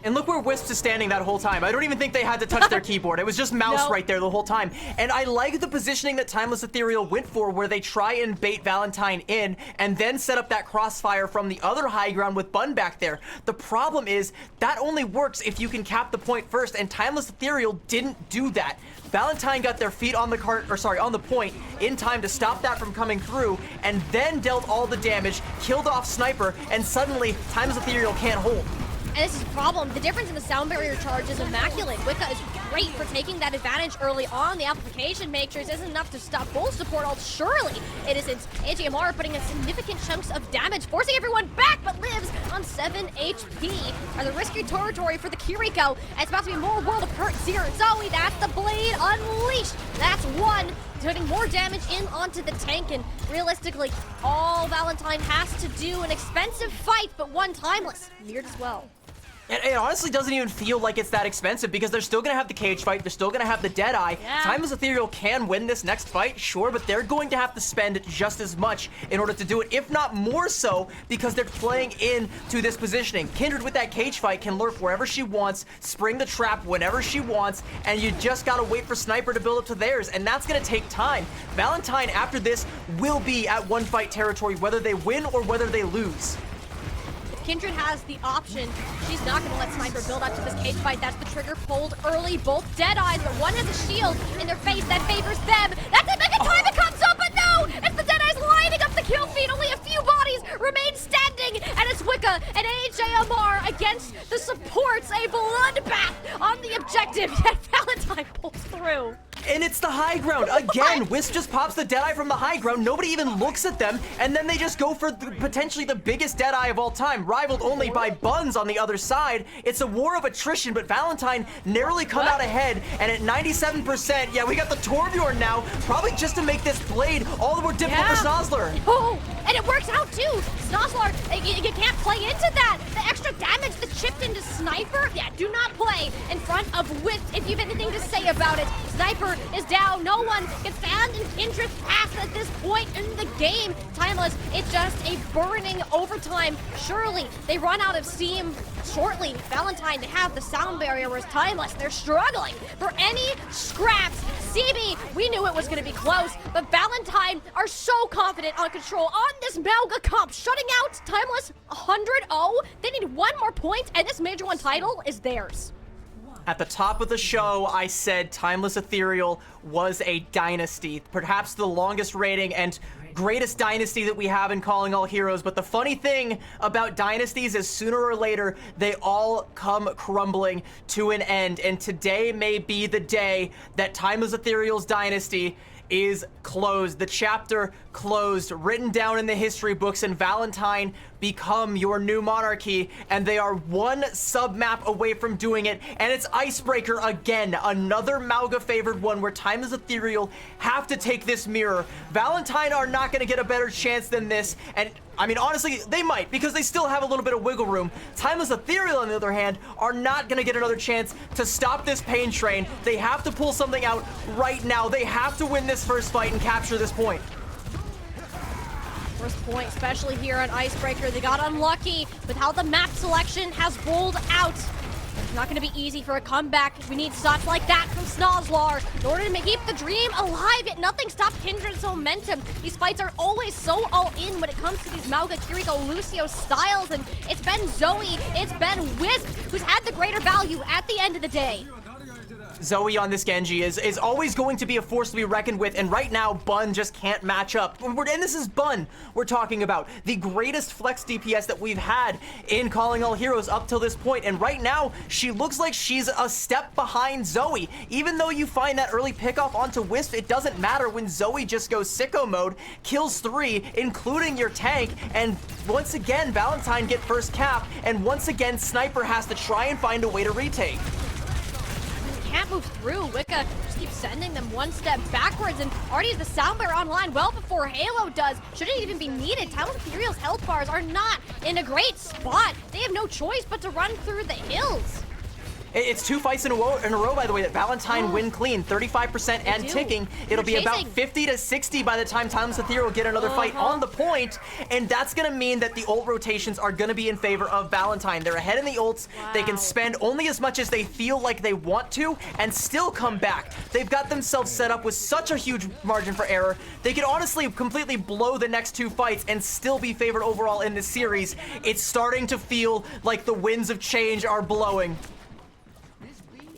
And look where Wisps is standing that whole time. I don't even think they had to touch their keyboard. It was just mouse right there the whole time. And I like the positioning that Timeless Ethereal went for, where they try and bait Valentine in and then set up that crossfire from the other high ground with Bun back there. The problem is that only works if you can cap the point first, and Timeless Ethereal didn't do that. Valentine got their feet on the on the point in time to stop that from coming through, and then dealt all the damage, killed off Sniper, and suddenly Timeless Ethereal can't hold. And this is a problem. The difference in the sound barrier charge is immaculate. Wicca is great for taking that advantage early on. The amplification matrix isn't enough to stop full support ult. Surely it isn't. AJMR putting in significant chunks of damage, forcing everyone back, but lives on 7 HP. Are the risky territory for the Kiriko. And it's about to be more World of Hurt. Zero Zoe, that's the blade unleashed. That's one. Putting more damage in onto the tank, and realistically, all Valentine has to do, an expensive fight, but one Timeless, mirrored as well. It honestly doesn't even feel like it's that expensive, because they're still gonna have the CAH fight, they're still gonna have the Deadeye. Yeah. Timeless Ethereal can win this next fight, sure, but they're going to have to spend just as much in order to do it, if not more so, because they're playing into this positioning. Kindred with that CAH fight can lurk wherever she wants, spring the trap whenever she wants, and you just gotta wait for Sniper to build up to theirs, and that's gonna take time. Valentine, after this, will be at one fight territory, whether they win or whether they lose. Kindred has the option. She's not going to let Sniper build up to this cage fight. That's the trigger pulled early. Both Deadeyes, but one has a shield in their face that favors them. That's it. Mega time it comes up, but no! It's the Deadeyes lining up the kill feed. Only a few bodies remain standing, and it's Wicca and AJMR against the supports. A bloodbath on the objective, yet Valentine pulls through. And it's the high ground. Again, Wisp just pops the Deadeye from the high ground. Nobody even looks at them. And then they just go for potentially the biggest Deadeye of all time, rivaled only by Buns on the other side. It's a war of attrition, but Valentine narrowly come out ahead. And at 97%, yeah, we got the Torbjorn now, probably just to make this blade all the more difficult for Snozzler. Oh, and it works out too. Snozzler, you can't play into that. The extra damage that's chipped into Sniper, yeah, do not play in front of Wisp if you have anything to say about it. Sniper is down. No one can stand in Kindred pass at this point in the game. Timeless, it's just a burning overtime. Surely they run out of steam shortly. Valentine, they have the sound barrier, whereas Timeless, they're struggling for any scraps. CB, we knew it was going to be close, but Valentine are so confident on control on this Mauga comp, shutting out Timeless 100-0. They need one more point, and this Major 1 title is theirs. At the top of the show, I said Timeless Ethereal was a dynasty, perhaps the longest reigning and greatest dynasty that we have in Calling All Heroes. But the funny thing about dynasties is sooner or later, they all come crumbling to an end. And today may be the day that Timeless Ethereal's dynasty is closed. The chapter closed, written down in the history books, and Valentine become your new monarchy, and they are one sub-map away from doing it, and it's Icebreaker again, another Mauga favored one where Timeless Ethereal have to take this mirror. Valentine are not going to get a better chance than this, and I mean, honestly, they might, because they still have a little bit of wiggle room. Timeless Ethereal, on the other hand, are not going to get another chance to stop this pain train. They have to pull something out right now. They have to win this first fight and capture this point. First point, especially here on Icebreaker. They got unlucky with how the map selection has rolled out. It's not going to be easy for a comeback. We need shots like that from Snozlar in order to keep the dream alive, yet nothing stopped Kindred's momentum. These fights are always so all-in when it comes to these Mauga, Kiriko, Lucio styles, and it's been Zoe, it's been Wisp, who's had the greater value at the end of the day. Zoe on this Genji is always going to be a force to be reckoned with, and right now, Bun just can't match up. And this is Bun we're talking about. The greatest flex DPS that we've had in Calling All Heroes up till this point, and right now, she looks like she's a step behind Zoe. Even though you find that early pickoff onto Wisp, it doesn't matter when Zoe just goes sicko mode, kills 3, including your tank, and once again, Valentine get first cap, and once again, Sniper has to try and find a way to retake. Can't move through. Wicca just keeps sending them one step backwards, and already has the soundbar online well before Halo does. Shouldn't even be needed. Timeless Ethereal's health bars are not in a great spot. They have no choice but to run through the hills. It's 2 fights in a row, by the way, that Valentine win clean, 35% and ticking. It'll be about 50 to 60 by the time Timeless Ethereal get another fight on the point, and that's going to mean that the ult rotations are going to be in favor of Valentine. They're ahead in the ults. They can spend only as much as they feel like they want to and still come back. They've got themselves set up with such a huge margin for error. They could honestly completely blow the next 2 fights and still be favored overall in this series. It's starting to feel like the winds of change are blowing.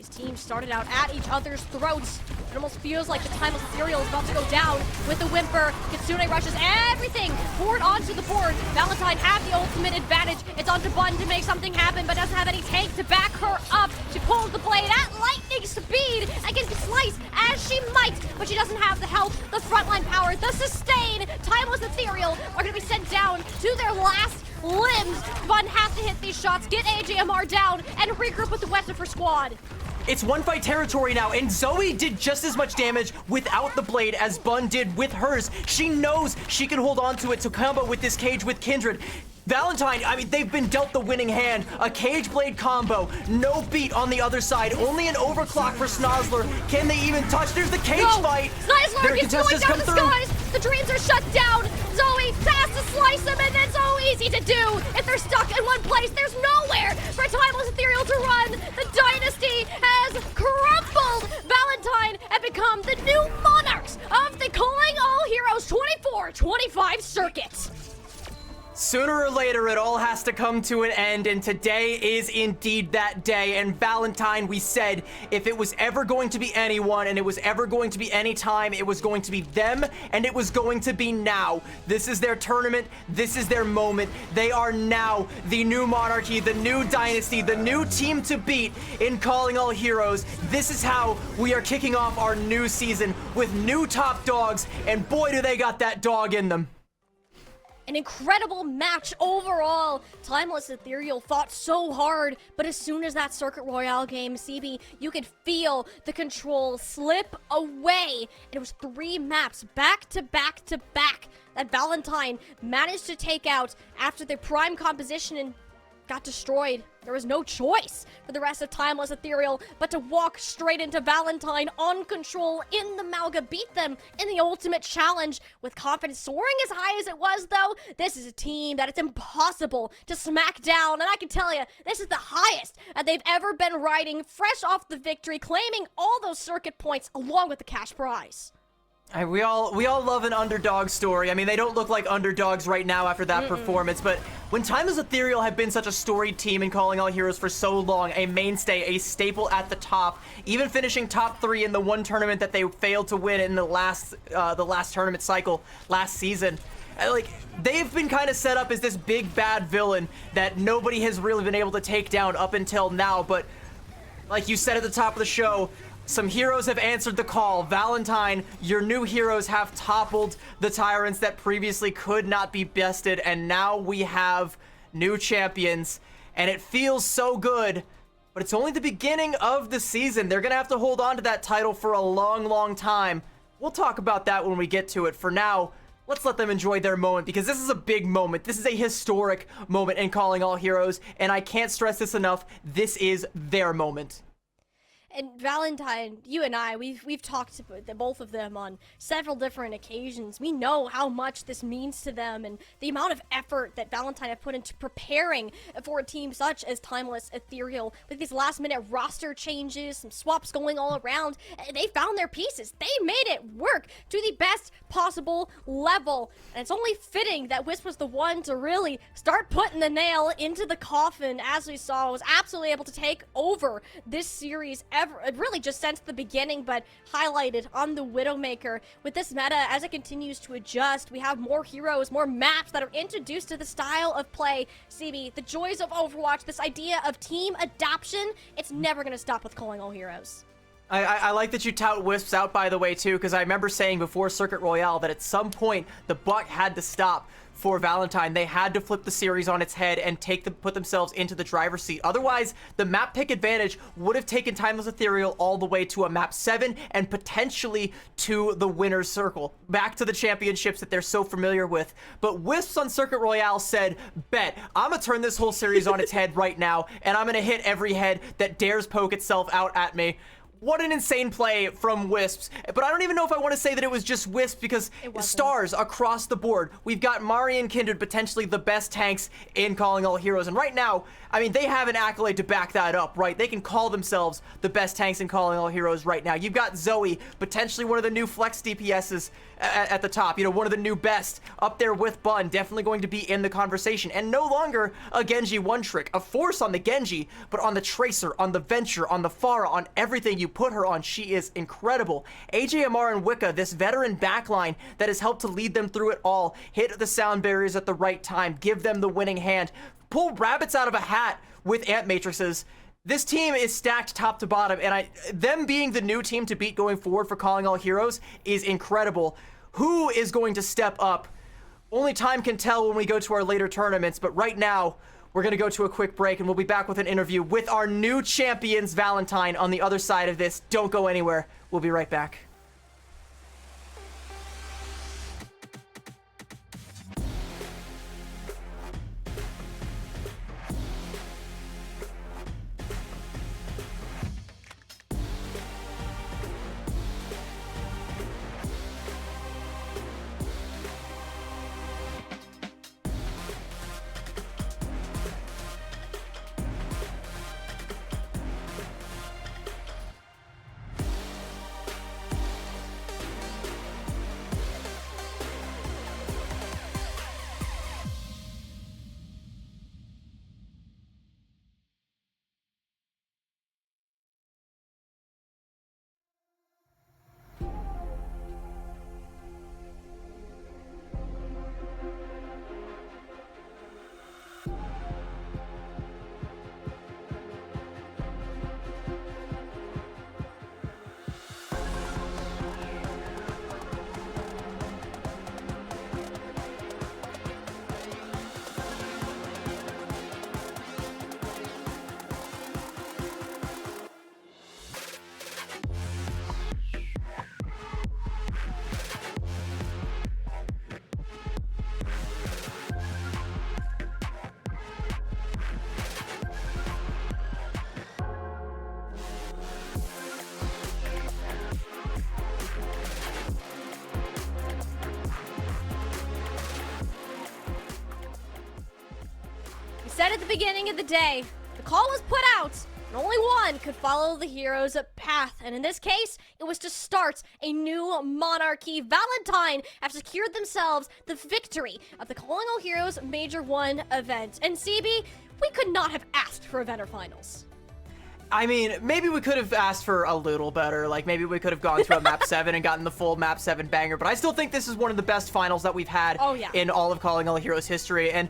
Teams started out at each other's throats. It almost feels like the Timeless Ethereal is about to go down with the Whimper. Kitsune rushes everything forward onto the board. Valentine have the ultimate advantage. It's onto Bun to make something happen, but doesn't have any tank to back her up. She pulls the blade at lightning speed and can slice as she might, but she doesn't have the health, the frontline power, the sustain. Timeless Ethereal are going to be sent down to their last limbs. Bun has to hit these shots, get AJMR down, and regroup with the rest of her squad. It's 1-fight territory now, and Zoe did just as much damage without the blade as Bun did with hers. She knows she can hold on to it to combo with this cage with Kindred. Valentine, I mean, they've been dealt the winning hand. A cage blade combo, no beat on the other side, only an overclock for Snozlar. Can they even touch? There's the cage fight. Snozlar gets going down the skies. The dreams are shut down. Zoe has to slice them, and that's so easy to do. If they're stuck in one place, there's nowhere for Timeless Ethereal to run. The dynasty has crumbled. Valentine have become the new monarchs of the Calling All Heroes 24-25 circuit. Sooner or later, it all has to come to an end, and today is indeed that day. And Valentine, we said, if it was ever going to be anyone, and it was ever going to be any time, it was going to be them, and it was going to be now. This is their tournament. This is their moment. They are now the new monarchy, the new dynasty, the new team to beat in Calling All Heroes. This is how we are kicking off our new season with new top dogs, and boy, do they got that dog in them. An incredible match overall. Timeless Ethereal fought so hard, but as soon as that Circuit Royale game, CB, you could feel the control slip away. And it was 3 maps back to back to back that Valentine managed to take out after their prime composition and got destroyed. There was no choice for the rest of Timeless Ethereal but to walk straight into Valentine on control in the Mauga, beat them in the ultimate challenge. With confidence soaring as high as it was, though, this is a team that it's impossible to smack down, and I can tell you, this is the highest that they've ever been riding, fresh off the victory, claiming all those circuit points along with the cash prize. We all love an underdog story. I mean, they don't look like underdogs right now after that performance, but when Timeless Ethereal have been such a storied team in Calling All Heroes for so long, a mainstay, a staple at the top, even finishing top 3 in the one tournament that they failed to win in the last tournament cycle last season, like, they've been kind of set up as this big bad villain that nobody has really been able to take down up until now. But like you said at the top of the show, Some heroes have answered the call. Valentine, your new heroes have toppled the tyrants that previously could not be bested, and now we have new champions, and it feels so good, but it's only the beginning of the season. They're gonna have to hold on to that title for a long, long time. We'll talk about that when we get to it. For now, let's let them enjoy their moment, because this is a big moment. This is a historic moment in Calling All Heroes, and I can't stress this enough. This is their moment. And Valentine, you and I, we've talked to both of them on several different occasions. We know how much this means to them and the amount of effort that Valentine have put into preparing for a team such as Timeless Ethereal. With these last-minute roster changes, some swaps going all around, they found their pieces. They made it work to the best possible level. And it's only fitting that Wisp was the one to really start putting the nail into the coffin, as we saw, was absolutely able to take over this series really just since the beginning, but highlighted on the Widowmaker. With this meta, as it continues to adjust, we have more heroes, more maps that are introduced to the style of play. CB, the joys of Overwatch, this idea of team adoption, it's never going to stop with Calling All Heroes. I like that you tout Wisps out, by the way, too, because I remember saying before Circuit Royale that at some point the buck had to stop for Valentine. They had to flip the series on its head and put themselves into the driver's seat. Otherwise, the map pick advantage would have taken Timeless Ethereal all the way to a map 7 and potentially to the winner's circle, back to the championships that they're so familiar with. But Wisps on Circuit Royale said, bet, I'm gonna turn this whole series on its head right now, and I'm gonna hit every head that dares poke itself out at me. What an insane play from Wisps. But I don't even know if I want to say that it was just Wisps, because stars across the board. We've got Mari and Kindred, potentially the best tanks in Calling All Heroes. And right now, I mean, they have an accolade to back that up, right? They can call themselves the best tanks in Calling All Heroes right now. You've got Zoe, potentially one of the new flex DPSs at the top. You know, one of the new best, up there with Bun, definitely going to be in the conversation. And no longer a Genji one-trick. A force on the Genji, but on the Tracer, on the Venture, on the Pharah, on everything you put her on. She is incredible. AJMR and Wicca, this veteran backline that has helped to lead them through it all, hit the sound barriers at the right time, give them the winning hand, pull rabbits out of a hat with ant matrices. This team is stacked top to bottom, and them being the new team to beat going forward for Calling All Heroes is incredible. Who is going to step up? Only time can tell when we go to our later tournaments, but right now, we're going to go to a quick break, and we'll be back with an interview with our new champions, Valentine, on the other side of this. Don't go anywhere. We'll be right back. Said at the beginning of the day, the call was put out, and only one could follow the hero's path. And in this case, it was to start a new monarchy. Valentine have secured themselves the victory of the Calling All Heroes Major 1 event. And CB, we could not have asked for a Vendor Finals. I mean, maybe we could have asked for a little better. Like, maybe we could have gone to a map 7 and gotten the full map 7 banger. But I still think this is one of the best finals that we've had in all of Calling All Heroes history. And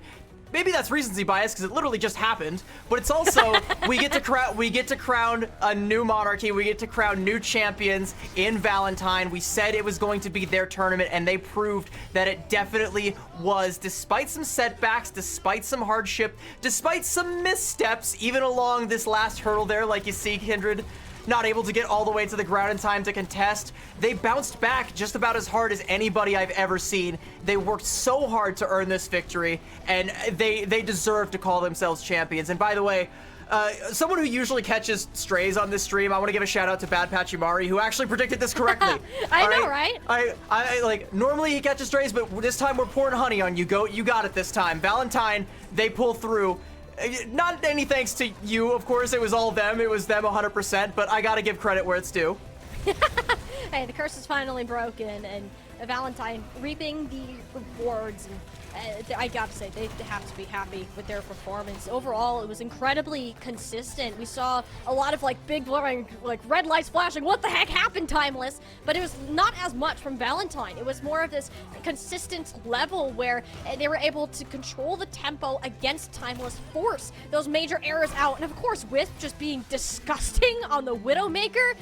maybe that's recency bias because it literally just happened, but it's also we get to crown a new monarchy, we get to crown new champions in Valentine. We said it was going to be their tournament, and they proved that it definitely was, despite some setbacks, despite some hardship, despite some missteps, even along this last hurdle there, like you see Kindred not able to get all the way to the ground in time to contest. They bounced back just about as hard as anybody I've ever seen. They worked so hard to earn this victory, and they deserve to call themselves champions. And by the way, someone who usually catches strays on this stream, I want to give a shout out to Bad Pachimari, who actually predicted this correctly. I know, right? I like, normally he catches strays, but this time we're pouring honey on you. You got it this time. Valentine, they pull through. Not any thanks to you, of course. It was all them. It was them 100%, but I gotta give credit where it's due. Hey, the curse is finally broken, and Valentine reaping the rewards. And I gotta say, they have to be happy with their performance. Overall, it was incredibly consistent. We saw a lot of like big blurring, like red lights flashing. What the heck happened, Timeless? But it was not as much from Valentine. It was more of this consistent level where they were able to control the tempo against Timeless, force those major errors out. And of course, with just being disgusting on the Widowmaker,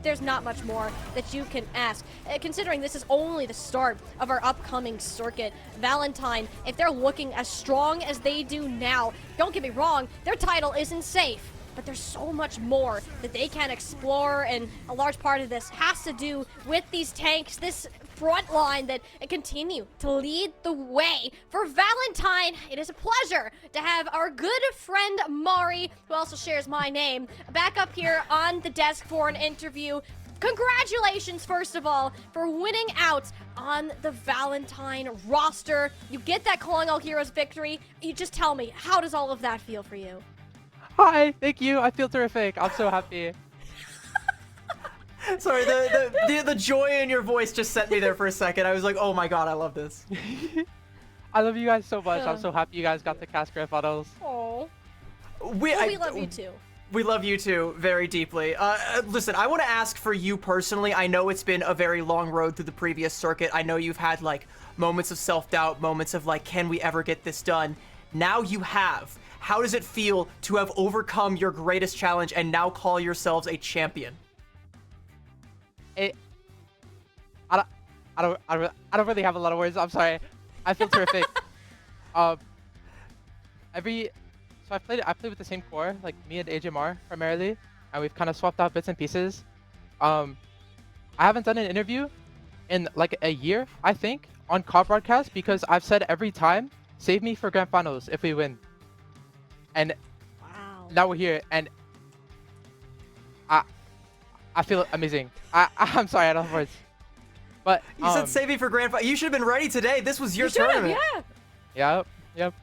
there's not much more that you can ask. Considering this is only the start of our upcoming circuit, Valentine, if they're looking as strong as they do now, don't get me wrong, their title isn't safe, but there's so much more that they can explore, and a large part of this has to do with these tanks, this front line that continue to lead the way. For Valentine, it is a pleasure to have our good friend Mari, who also shares my name, back up here on the desk for an interview. Congratulations, first of all, for winning out on the Valentine roster. You get that Calling All Heroes victory. You just tell me, how does all of that feel for you? Hi, thank you. I feel terrific. I'm so happy. Sorry, the joy in your voice just sent me there for a second. I was like, oh my god, I love this. I love you guys so much. I'm so happy you guys got the cast grand finals. Oh, we love you too. We love you too very deeply. Listen, I want to ask for you personally. I know it's been a very long road through the previous circuit. I know you've had like moments of self-doubt, moments of like, can we ever get this done? Now you have. How does it feel to have overcome your greatest challenge and now call yourselves a champion? I don't really have a lot of words. I'm sorry. I feel terrific. So I played with the same core, like me and AJMR primarily, and we've kind of swapped out bits and pieces. I haven't done an interview in like a year, I think, on CAH broadcast because I've said every time, save me for grand finals if we win. And wow. Now we're here, and I feel amazing. I'm sorry, I don't have words. But you said save me for grand finals. You should have been ready today. This was your tournament. Yeah. Yep.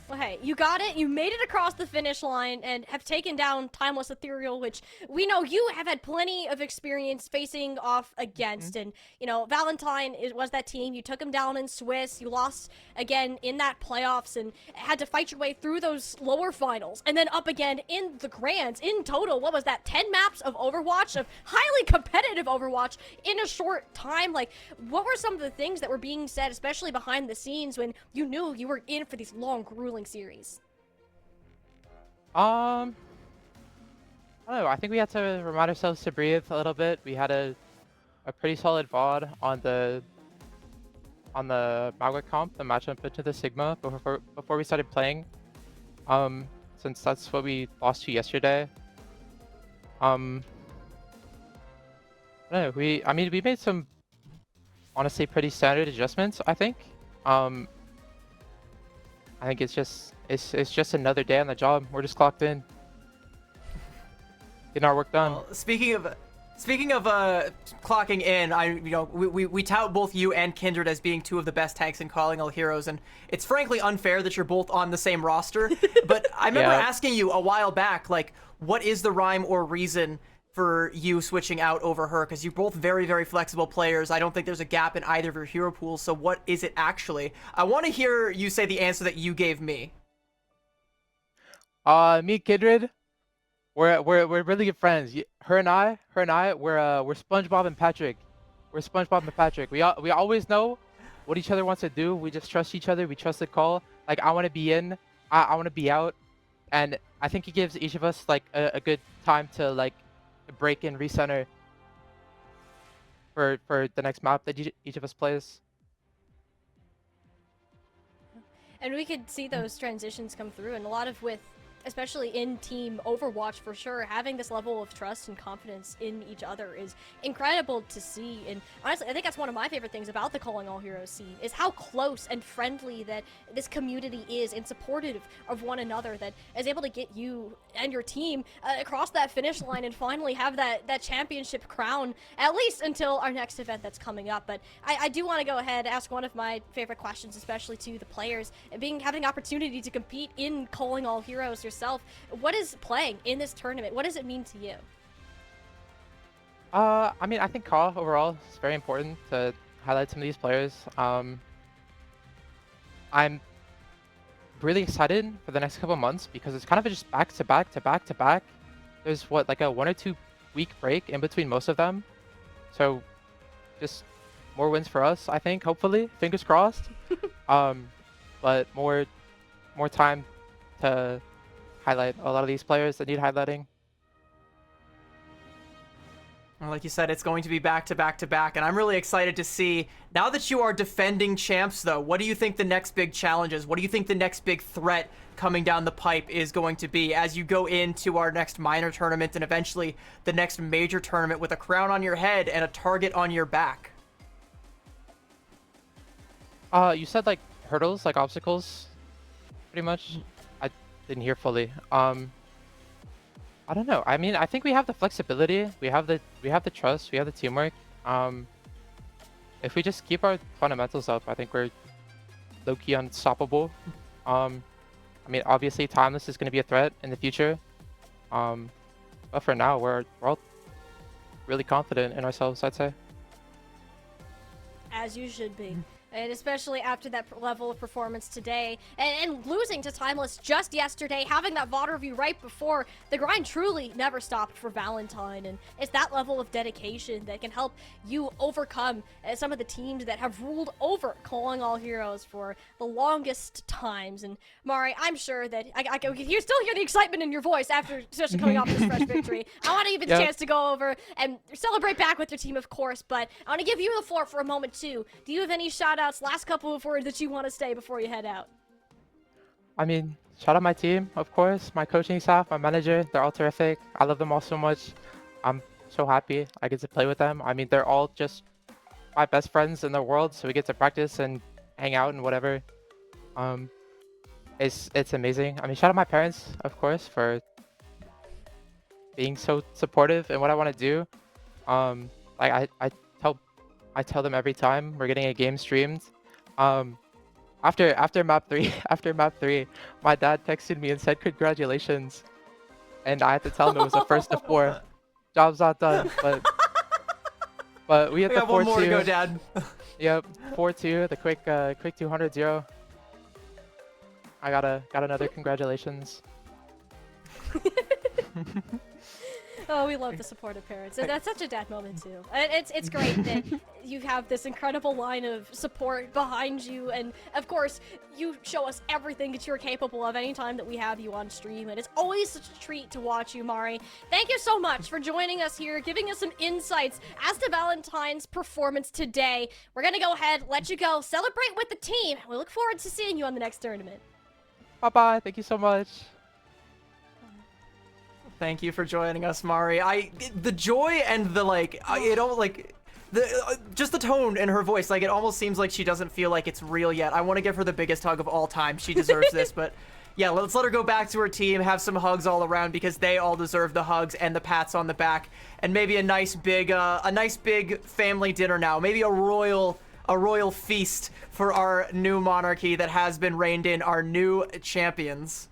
Well, hey, you got it. You made it across the finish line and have taken down Timeless Ethereal, which we know you have had plenty of experience facing off against. And, you know, Valentine was that team. You took them down in Swiss. You lost again in that playoffs and had to fight your way through those lower finals and then up again in the grands. In total, what was that? 10 maps of Overwatch, of highly competitive Overwatch in a short time. Like, what were some of the things that were being said, especially behind the scenes when you knew you were in for these long, grueling series? I don't know. I think we had to remind ourselves to breathe a little bit. We had a pretty solid VOD on the Magway comp, the matchup into the Sigma before we started playing. Since that's what we lost to yesterday. I don't know. We made some honestly pretty standard adjustments, I think. I think it's just another day on the job. We're just clocked in, getting our work done. Well, speaking of clocking in, we tout both you and Kindred as being two of the best tanks in Calling All Heroes, and it's frankly unfair that you're both on the same roster. But I remember asking you a while back, like, what is the rhyme or reason for you switching out over her? Because you're both very, very flexible players. I don't think there's a gap in either of your hero pools. So what is it actually? I want to hear you say the answer that you gave me. Me, Kindred, we're really good friends. Her and I, we're SpongeBob and Patrick. We're SpongeBob and Patrick. We always know what each other wants to do. We just trust each other. We trust the call. Like, I want to be in, I want to be out, and I think it gives each of us like a good time to like break and recenter for the next map that each of us plays. And we could see those transitions come through, and a lot of with, especially in team Overwatch for sure, having this level of trust and confidence in each other is incredible to see. And honestly, I think that's one of my favorite things about the Calling All Heroes scene, is how close and friendly that this community is and supportive of one another, that is able to get you and your team across that finish line and finally have that championship crown, at least until our next event that's coming up. But I do want to go ahead and ask one of my favorite questions, especially to the players, having the opportunity to compete in Calling All Heroes yourself. What is playing in this tournament? What does it mean to you? I mean, I think CAH overall is very important to highlight some of these players. I'm really excited for the next couple months because it's kind of just back to back to back to back. There's what, like a 1 or 2 week break in between most of them. So just more wins for us, I think, hopefully, fingers crossed. But more time to highlight a lot of these players that need highlighting. Well, like you said, it's going to be back to back to back, and I'm really excited to see, now that you are defending champs though, what do you think the next big challenge is? What do you think the next big threat coming down the pipe is going to be as you go into our next minor tournament and eventually the next major tournament with a crown on your head and a target on your back? You said like hurdles, like obstacles, pretty much. I didn't hear fully. I don't know. I mean, I think we have the flexibility, we have the trust, we have the teamwork. If we just keep our fundamentals up, I think we're low-key unstoppable. I mean, obviously, Timeless is going to be a threat in the future. But for now, we're all really confident in ourselves, I'd say. As you should be. And especially after that level of performance today, and losing to Timeless just yesterday, having that VOD review right before, the grind truly never stopped for Valentine, and it's that level of dedication that can help you overcome some of the teams that have ruled over Calling All Heroes for the longest times. And Mari, I'm sure that I can still hear the excitement in your voice after especially coming off this fresh victory. I want to give you the chance to go over and celebrate back with your team, of course, but I want to give you the floor for a moment too. Do you have any shout-outs, last couple of words that you want to say before you head out? I mean, shout out my team, of course, my coaching staff, my manager. They're all terrific. I love them all so much. I'm so happy I get to play with them. I mean, they're all just my best friends in the world, so we get to practice and hang out and whatever. It's amazing. I mean, shout out my parents, of course, for being so supportive in what I want to do. Like I tell them every time we're getting a game streamed. After map 3, my dad texted me and said congratulations, and I had to tell him it was the first of 4. Job's not done, but we hit the 4-2. One more to go, Dad. Yep, 4-2, the quick 200-0. I got another congratulations. Oh, we love the supportive parents. And that's such a dad moment too. It's great that you have this incredible line of support behind you, and of course, you show us everything that you're capable of anytime that we have you on stream, and it's always such a treat to watch you, Mari. Thank you so much for joining us here, giving us some insights as to Valentine's performance today. We're gonna go ahead, let you go, celebrate with the team. We look forward to seeing you on the next tournament. Bye-bye, thank you so much. Thank you for joining us, Mari. The joy and the just the tone in her voice, like it almost seems like she doesn't feel like it's real yet. I want to give her the biggest hug of all time. She deserves this, but yeah, let's let her go back to her team, have some hugs all around because they all deserve the hugs and the pats on the back, and maybe a nice big family dinner now, maybe a royal feast for our new monarchy that has been reigned in, our new champions.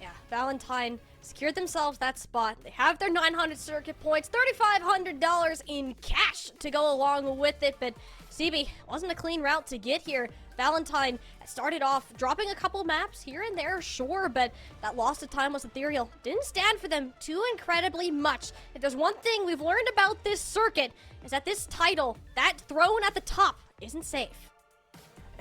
Yeah, Valentine secured themselves that spot. They have their 900 circuit points, $3,500 in cash to go along with it, but CB, wasn't a clean route to get here. Valentine started off dropping a couple maps here and there, sure, but that loss of time was ethereal. Didn't stand for them too incredibly much. If there's one thing we've learned about this circuit, is that this title, that throne at the top, isn't safe.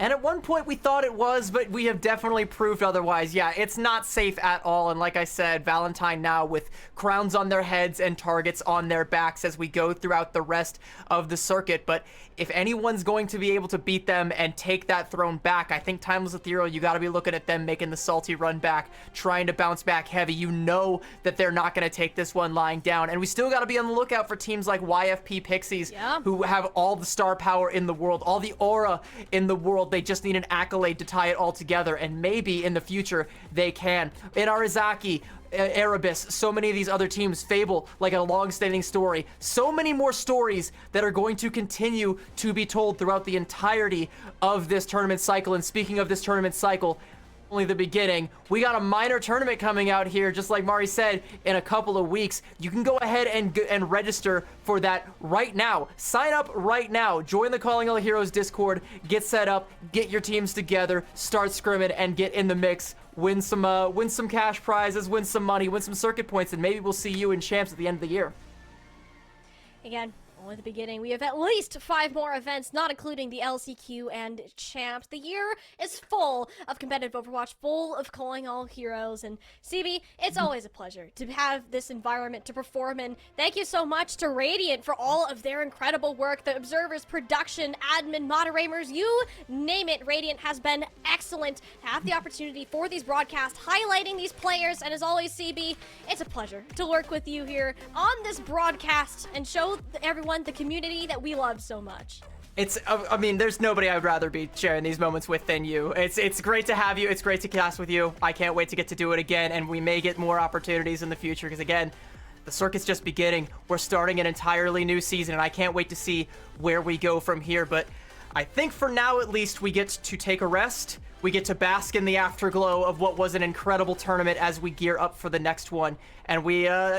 And at one point we thought it was, but we have definitely proved otherwise. Yeah, it's not safe at all. And like I said, Valentine now with crowns on their heads and targets on their backs as we go throughout the rest of the circuit. But if anyone's going to be able to beat them and take that throne back, I think Timeless Ethereal, you got to be looking at them making the salty run back, trying to bounce back heavy. You know that they're not going to take this one lying down. And we still got to be on the lookout for teams like YFP Pixies, who have all the star power in the world, all the aura in the world. They just need an accolade to tie it all together, and maybe in the future they can. In Arizaki, Erebus, so many of these other teams, Fable, like a long-standing story. So many more stories that are going to continue to be told throughout the entirety of this tournament cycle. And speaking of this tournament cycle, only the beginning. We got a minor tournament coming out here, just like Mari said, in a couple of weeks. You can go ahead and register for that right now. Sign up right now. Join the Calling All Heroes Discord. Get set up. Get your teams together. Start scrimming and get in the mix. Win some cash prizes. Win some money. Win some circuit points, and maybe we'll see you in champs at the end of the year. Again, only the beginning. We have at least 5 more events, not including the LCQ and Champs. The year is full of competitive Overwatch, full of Calling All Heroes. And CB, it's always a pleasure to have this environment to perform in. Thank you so much to Radiant for all of their incredible work. The observers, production, admin, moderators, you name it. Radiant has been excellent to have the opportunity for these broadcasts, highlighting these players. And as always, CB, it's a pleasure to work with you here on this broadcast and show everyone the community that we love so much. I mean, there's nobody I'd rather be sharing these moments with than you. It's great to have you. It's great to cast with you. I can't wait to get to do it again, and we may get more opportunities in the future because, again, the circuit's just beginning. We're starting an entirely new season, and I can't wait to see where we go from here. But I think for now, at least, we get to take a rest. We get to bask in the afterglow of what was an incredible tournament as we gear up for the next one. And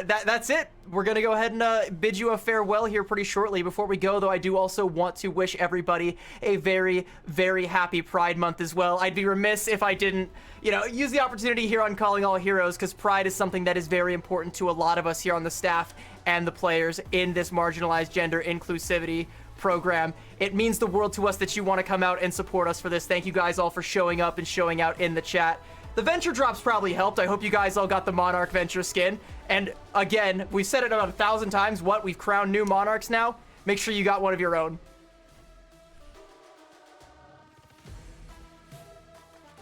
that's it. We're going to go ahead and bid you a farewell here pretty shortly. Before we go, though, I do also want to wish everybody a very, very happy Pride Month as well. I'd be remiss if I didn't, use the opportunity here on Calling All Heroes, because Pride is something that is very important to a lot of us here on the staff and the players in this marginalized gender inclusivity program. It means the world to us that you want to come out and support us for this. Thank you guys all for showing up and showing out in the chat. The Venture drops probably helped. I hope you guys all got the Monarch Venture skin. And again, we've said it about 1,000 times. We've crowned new Monarchs now. Make sure you got one of your own.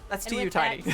That's to you, Tiny.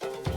Bye.